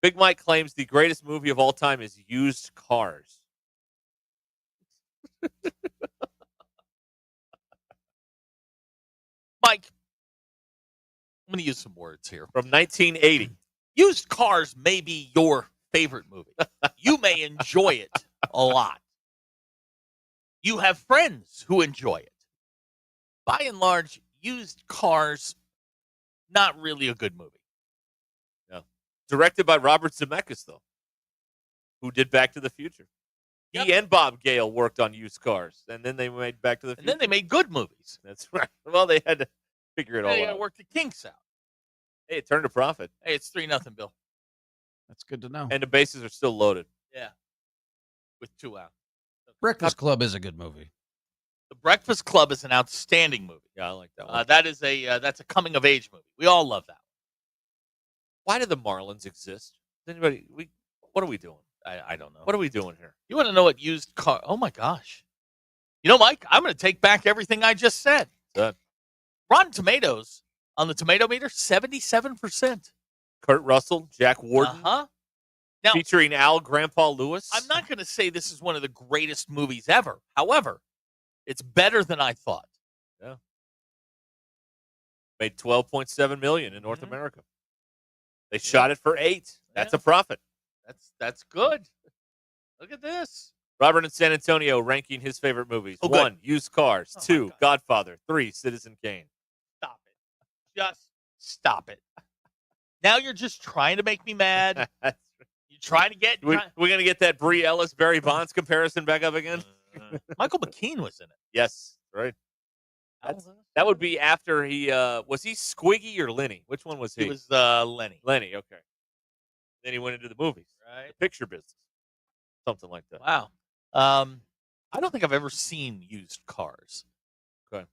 Big Mike claims the greatest movie of all time is Used Cars. Mike, I'm going to use some words here. From 1980. Used Cars may be your favorite movie. You may enjoy it a lot. You have friends who enjoy it. By and large, Used Cars, not really a good movie. No. Directed by Robert Zemeckis, though, who did Back to the Future. Yep. He and Bob Gale worked on Used Cars, and then they made Back to the Future. And then they made good movies. That's right. Well, they had to figure it all They got out. to work the kinks out. Hey, it turned a profit. Hey, it's 3-0, Bill. That's good to know. And the bases are still loaded. Yeah. With 2 out. Breakfast Club is a good movie. The Breakfast Club is an outstanding movie. Yeah, I like that one. That's a coming of age movie. We all love that. Why do the Marlins exist? Anybody? What are we doing? I don't know. What are we doing here? You want to know what used car? Oh my gosh! Mike, I'm going to take back everything I just said. Good. Rotten Tomatoes on the tomato meter, 77%. Kurt Russell, Jack Warden, Now, featuring Al Grandpa Lewis. I'm not going to say this is one of the greatest movies ever. However, it's better than I thought. Yeah. Made $12.7 million in North America. They shot it for $8 million. That's a profit. That's good. Look at this. Robert in San Antonio ranking his favorite movies. Oh, 1, Used Cars. Oh, 2, Godfather. 3, Citizen Kane. Stop it. Just stop it. Now you're just trying to make me mad. You're trying to get. We're going to get that Brie Ellis, Barry Bonds comparison back up again? Michael McKean was in it. Yes, right. That would be after he was he Squiggy or Lenny? Which one was he? He was Lenny. Lenny, okay. Then he went into the movies, Right. the picture business, something like that. Wow. I don't think I've ever seen used cars. Okay.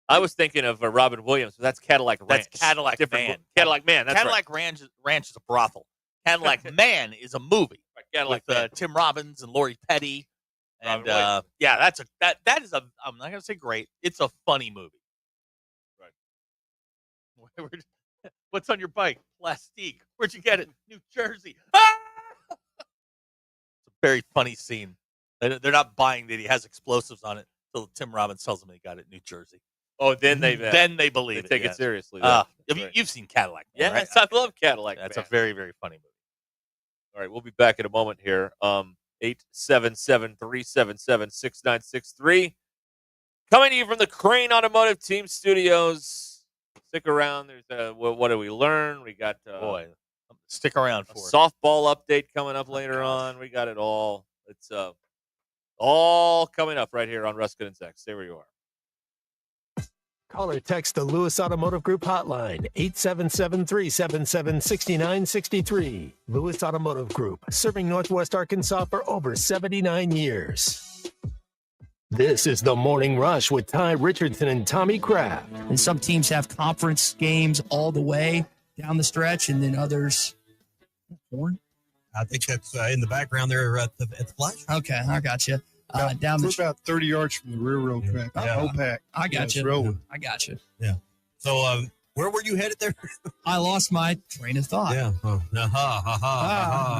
I was thinking of Robin Williams, but that's Cadillac Ranch. That's Cadillac Different Man. movie. Cadillac Man. That's Cadillac Ranch is a brothel. Cadillac Man is a movie. Right. Cadillac with Man. Tim Robbins and Lori Petty. And Robin yeah, that is a. I'm not gonna say great. It's a funny movie. Right. What's on your bike? Plastique. Where'd you get it? New Jersey. Ah! It's a very funny scene. They're not buying that he has explosives on it until Tim Robbins tells them he got it in New Jersey. Oh, then they believe it. take yes. it seriously. You've seen Cadillac Man, Yes, right? I love Cadillac. That's Man. a very, very funny movie. All right, we'll be back in a moment here. 877-377-6963. Coming to you from the Crane Automotive Team Studios. Stick around. There's what do we learn? We got stick around for a softball update coming up later on. We got it all. It's all coming up right here on Ruscin Zach. Stay where you are. Call or text the Lewis Automotive Group hotline, 877-377-6963. Lewis Automotive Group, serving Northwest Arkansas for over 79 years. This is the Morning Rush with Ty Richardson and Tommy Kraft. And some teams have conference games all the way down the stretch, and then others. Horn? I think that's in the background there at the flash. Okay, I got you. Down We're about 30 yards from the railroad track. Yeah. Pack. I got you. Rolling. I got you. Yeah. So where were you headed there? I lost my train of thought. Yeah.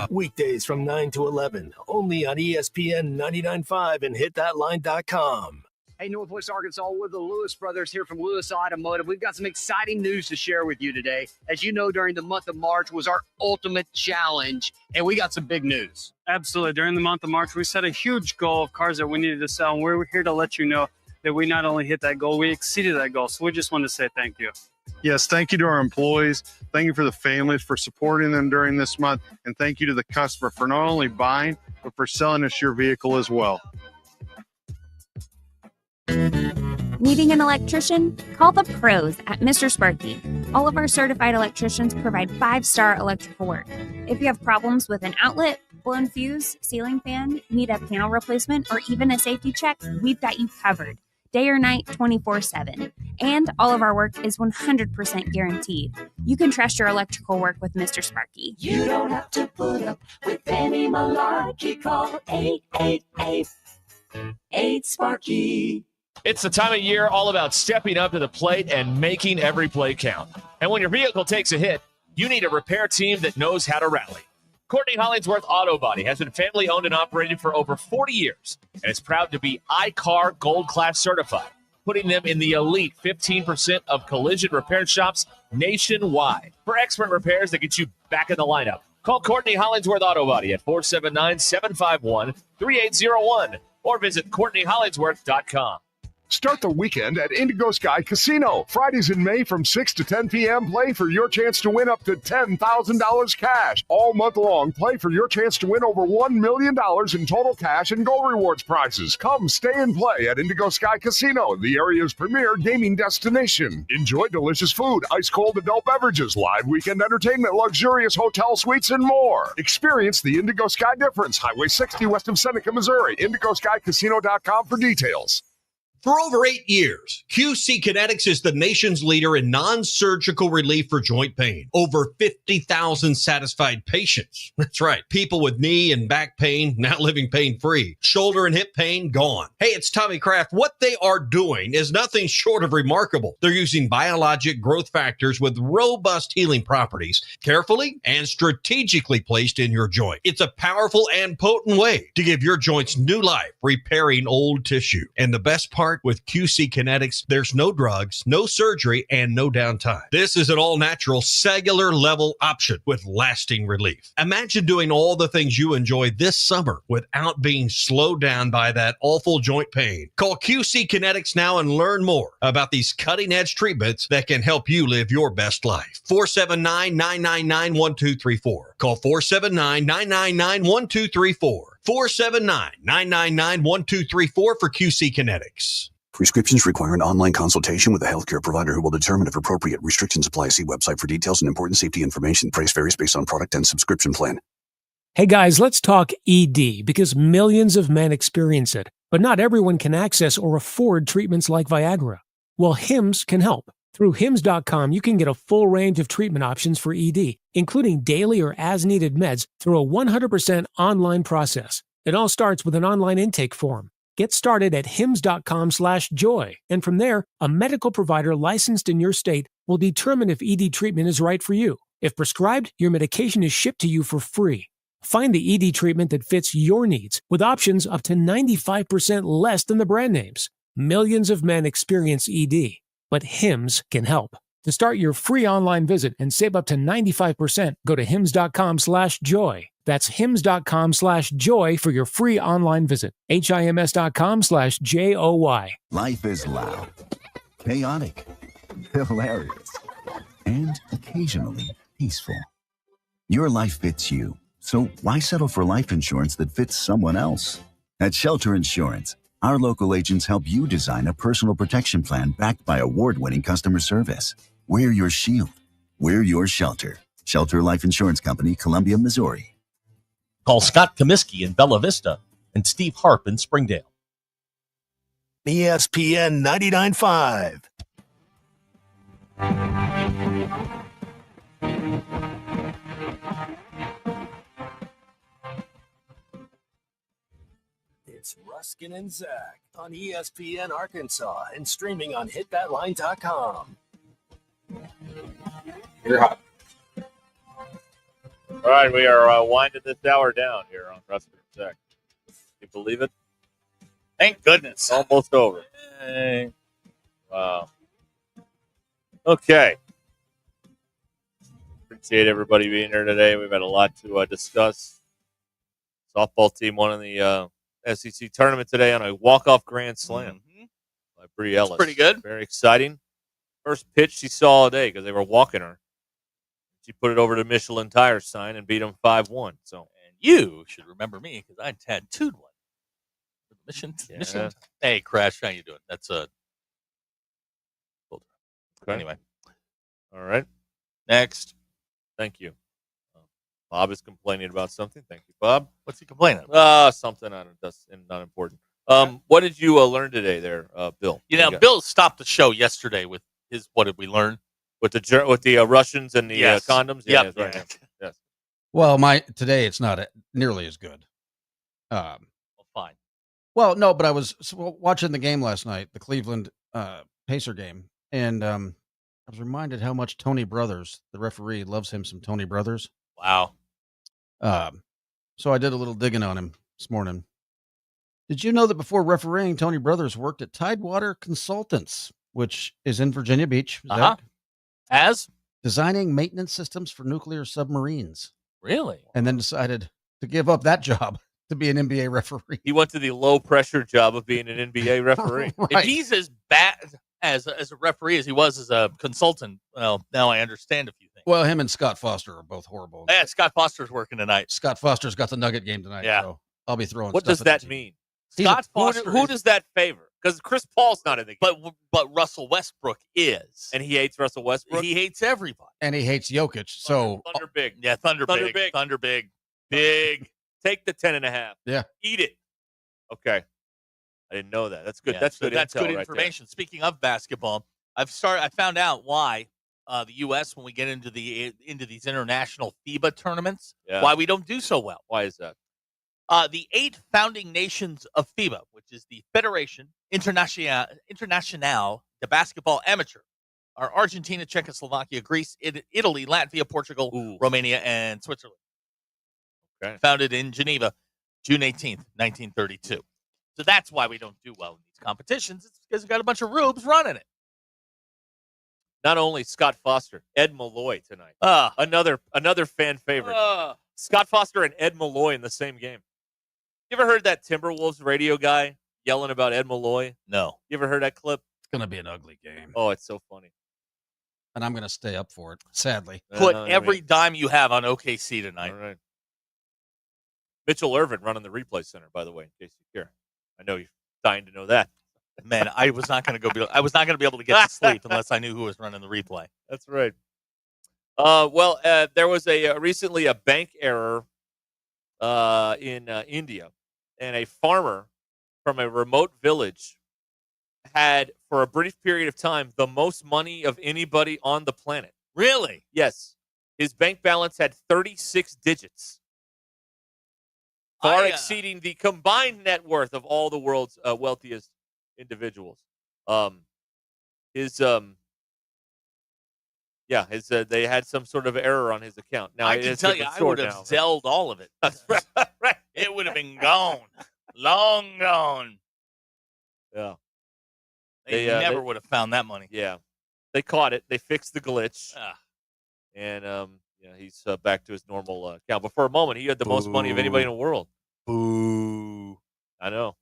Weekdays from 9 to 11, only on ESPN 99.5 and hitthatline.com. Hey, Northwest Arkansas, we're the Lewis brothers here from Lewis Automotive. We've got some exciting news to share with you today. As you know, during the month of March was our ultimate challenge, and we got some big news. Absolutely. During the month of March, we set a huge goal of cars that we needed to sell, and we're here to let you know that we not only hit that goal, we exceeded that goal. So we just want to say thank you. Yes, thank you to our employees. Thank you for the families for supporting them during this month. And thank you to the customer for not only buying, but for selling us your vehicle as well. Needing an electrician? Call the pros at Mr. Sparky. All of our certified electricians provide 5-star electrical work. If you have problems with an outlet, blown fuse, ceiling fan, need a panel replacement, or even a safety check, we've got you covered. Day or night, 24/7. And all of our work is 100% guaranteed. You can trust your electrical work with Mr. Sparky. You don't have to put up with any malarkey. Call 888-8-SPARKY. It's the time of year all about stepping up to the plate and making every play count. And when your vehicle takes a hit, you need a repair team that knows how to rally. Courtney Hollingsworth Auto Body has been family-owned and operated for over 40 years and is proud to be iCar Gold Class certified, putting them in the elite 15% of collision repair shops nationwide. For expert repairs that get you back in the lineup, call Courtney Hollingsworth Auto Body at 479-751-3801 or visit CourtneyHollingsworth.com. Start the weekend at Indigo Sky Casino. Fridays in May from 6 to 10 p.m. Play for your chance to win up to $10,000 cash. All month long, play for your chance to win over $1 million in total cash and gold rewards prizes. Come stay and play at Indigo Sky Casino, the area's premier gaming destination. Enjoy delicious food, ice-cold adult beverages, live weekend entertainment, luxurious hotel suites, and more. Experience the Indigo Sky difference. Highway 60 west of Seneca, Missouri. IndigoSkyCasino.com for details. For over 8 years, QC Kinetics is the nation's leader in non-surgical relief for joint pain. Over 50,000 satisfied patients. That's right. People with knee and back pain now living pain-free. Shoulder and hip pain gone. Hey, it's Tommy Kraft. What they are doing is nothing short of remarkable. They're using biologic growth factors with robust healing properties, carefully and strategically placed in your joint. It's a powerful and potent way to give your joints new life, repairing old tissue. And the best part heart with QC Kinetics, there's no drugs, no surgery, and no downtime. This is an all-natural cellular level option with lasting relief. Imagine doing all the things you enjoy this summer without being slowed down by that awful joint pain. Call QC Kinetics now and learn more about these cutting-edge treatments that can help you live your best life. 479-999-1234. Call 479-999-1234. 479-999-1234 for QC Kinetics. Prescriptions require an online consultation with a healthcare provider who will determine if appropriate. Restrictions apply. See website for details and important safety information. Price varies based on product and subscription plan. Hey guys, let's talk ED because millions of men experience it, but not everyone can access or afford treatments like Viagra. Well, Hims can help. Through Hims.com, you can get a full range of treatment options for ED, including daily or as-needed meds through a 100% online process. It all starts with an online intake form. Get started at hims.com/joy, and from there, a medical provider licensed in your state will determine if ED treatment is right for you. If prescribed, your medication is shipped to you for free. Find the ED treatment that fits your needs with options up to 95% less than the brand names. Millions of men experience ED, but Hims can help. To start your free online visit and save up to 95%, go to hims.com/joy. That's hims.com/joy for your free online visit. HIMS.com/JOY. Life is loud, chaotic, hilarious, and occasionally peaceful. Your life fits you, so why settle for life insurance that fits someone else? At Shelter Insurance, our local agents help you design a personal protection plan backed by award-winning customer service. We're your shield. We're your shelter. Shelter Life Insurance Company, Columbia, Missouri. Call Scott Comiskey in Bella Vista and Steve Harp in Springdale. ESPN 99.5. It's Ruscin and Zach on ESPN Arkansas and streaming on hitthatline.com. You're hot. All right, we are winding this hour down here on Ruscin and Zach. Can you believe it? Thank goodness. Almost over. Hey. Wow. Okay. Appreciate everybody being here today. We've had a lot to discuss. Softball team won in the SEC tournament today on a walk-off grand slam by Bree Ellis. That's pretty good. Very exciting. First pitch she saw all day because they were walking her. She put it over to Michelin Tire sign and beat them 5-1. So, and you should remember me because I tattooed one. Mission. Hey, Crash, how you doing? That's a. Okay. Anyway, all right. Next, thank you. Bob is complaining about something. Thank you, Bob. What's he complaining about? Something that's not important. What did you learn today, there, Bill? You know, Bill stopped the show yesterday with his. What did we learn? With the Russians and the condoms. Yeah, yep. right. Yes. Well, today it's not nearly as good. Well, fine. Well, no, but I was watching the game last night, the Cleveland Pacer game, and I was reminded how much Tony Brothers, the referee, loves him some Tony Brothers. Wow. So I did a little digging on him this morning. Did you know that before refereeing, Tony Brothers worked at Tidewater Consultants, which is in Virginia Beach? As? Designing maintenance systems for nuclear submarines. Really? And then decided to give up that job to be an NBA referee. He went to the low-pressure job of being an NBA referee. Right. If he's as bad as a referee as he was as a consultant, well, now I understand a few things. Well, him and Scott Foster are both horrible. Yeah, Scott Foster's working tonight. Scott Foster's got the Nugget game tonight. Yeah. So I'll be throwing What stuff does at that the mean? Scott Foster. Who does that favor? Because Chris Paul's not in the game. But Russell Westbrook is. And he hates Russell Westbrook? He hates everybody. And he hates Jokic. So Thunder big. Yeah, Thunder big. Thunder big. Big. Take the 10.5. Yeah. Eat it. Okay. I didn't know that. That's good. Yeah, that's good. That's intel good right information. Speaking of basketball, I found out why the U.S. when we get into these international FIBA tournaments, why we don't do so well. Why is that? The 8 founding nations of FIBA, which is the Federation Internationale de Basketball Amateur, are Argentina, Czechoslovakia, Greece, Italy, Latvia, Portugal, Romania, and Switzerland. Okay. Founded in Geneva, June 18th, 1932. So that's why we don't do well in these competitions. It's because we got a bunch of rubes running it. Not only Scott Foster, Ed Malloy tonight. Another fan favorite. Scott Foster and Ed Malloy in the same game. You ever heard that Timberwolves radio guy yelling about Ed Malloy? No. You ever heard that clip? It's going to be an ugly game. Oh, it's so funny. And I'm going to stay up for it, sadly. Put every dime you have on OKC tonight. All right. Mitchell Irvin running the replay center, by the way, in case you care. I know you're dying to know that. Man, I was not going to be able to get to sleep unless I knew who was running the replay. That's right. There was recently a bank error in India, and a farmer from a remote village had, for a brief period of time, the most money of anybody on the planet. Really? Yes. His bank balance had 36 digits, far exceeding the combined net worth of all the world's wealthiest individuals. They had some sort of error on his account. Now I can tell you, I would have Zelled all of it. Right. It would have been gone, long gone. Yeah, they never would have found that money. Yeah, they caught it. They fixed the glitch, and he's back to his normal account. But for a moment, he had the most money of anybody in the world. Boo! I know.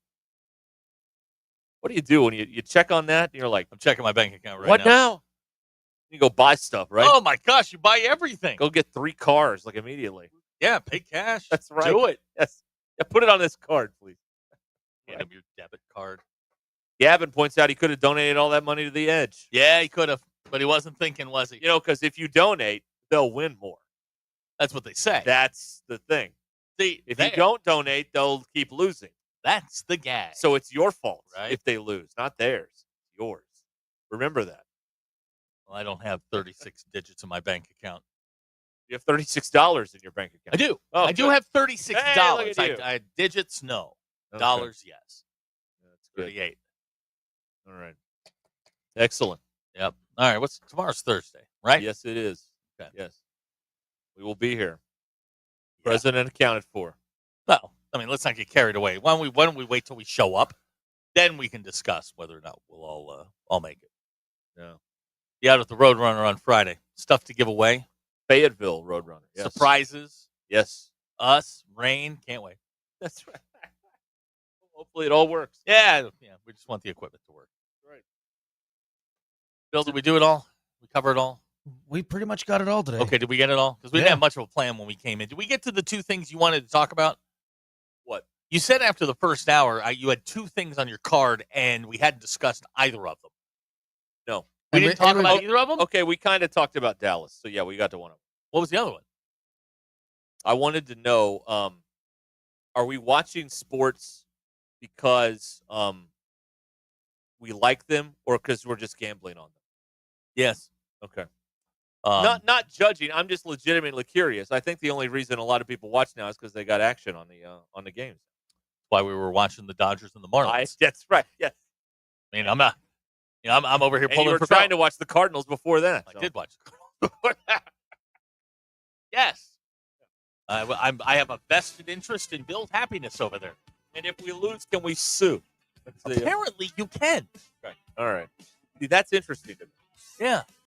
What do you do when you check on that? And you're like, I'm checking my bank account right now. What now? You go buy stuff, right? Oh my gosh, you buy everything. Go get 3 cars like immediately. Yeah, pay cash. That's right. Do it. Yes. Yeah, put it on this card, please. Hand him your debit card. Gavin points out he could have donated all that money to the Edge. Yeah, he could have, but he wasn't thinking, was he? Because if you donate, they'll win more. That's what they say. That's the thing. See, if you don't donate, they'll keep losing. That's the gag. So it's your fault right? if they lose, not theirs. It's yours. Remember that. Well, I don't have 36 digits in my bank account. You have $36 in your bank account. I do. Oh, I do have $36. Hey, look at you. I digits, no. Okay. Dollars, yes. That's good. 38. All right. Excellent. Yep. All right. Tomorrow's Thursday, right? Yes, it is. Okay. Yes. We will be here. President accounted for. Well, I mean, let's not get carried away. Why don't we wait till we show up? Then we can discuss whether or not we'll all make it. Yeah. Be out at the Roadrunner on Friday. Stuff to give away. Fayetteville Roadrunner. Yes. Surprises. Yes. Us. Rain. Can't wait. That's right. Hopefully it all works. Yeah. We just want the equipment to work. Right. Bill, did we do it all? We cover it all? We pretty much got it all today. Okay, did we get it all? Because we didn't have much of a plan when we came in. Did we get to the 2 things you wanted to talk about? What? You said after the first hour, you had 2 things on your card, and we hadn't discussed either of them. No. We didn't talk about either of them? Okay, we kind of talked about Dallas. So, yeah, we got to one of them. What was the other one? I wanted to know, are we watching sports because we like them or because we're just gambling on them? Yes. Okay. Not judging. I'm just legitimately curious. I think the only reason a lot of people watch now is because they got action on the games. That's why we were watching the Dodgers and the Marlins. That's right. Yes. I mean, I'm not. I'm over here And pulling you were for trying to watch the Cardinals before that. I did watch the Cardinals before that. Yes. I have a vested interest in Bill's happiness over there. And if we lose, can we sue? Apparently, you can. Okay. All right. See, that's interesting to me. Yeah.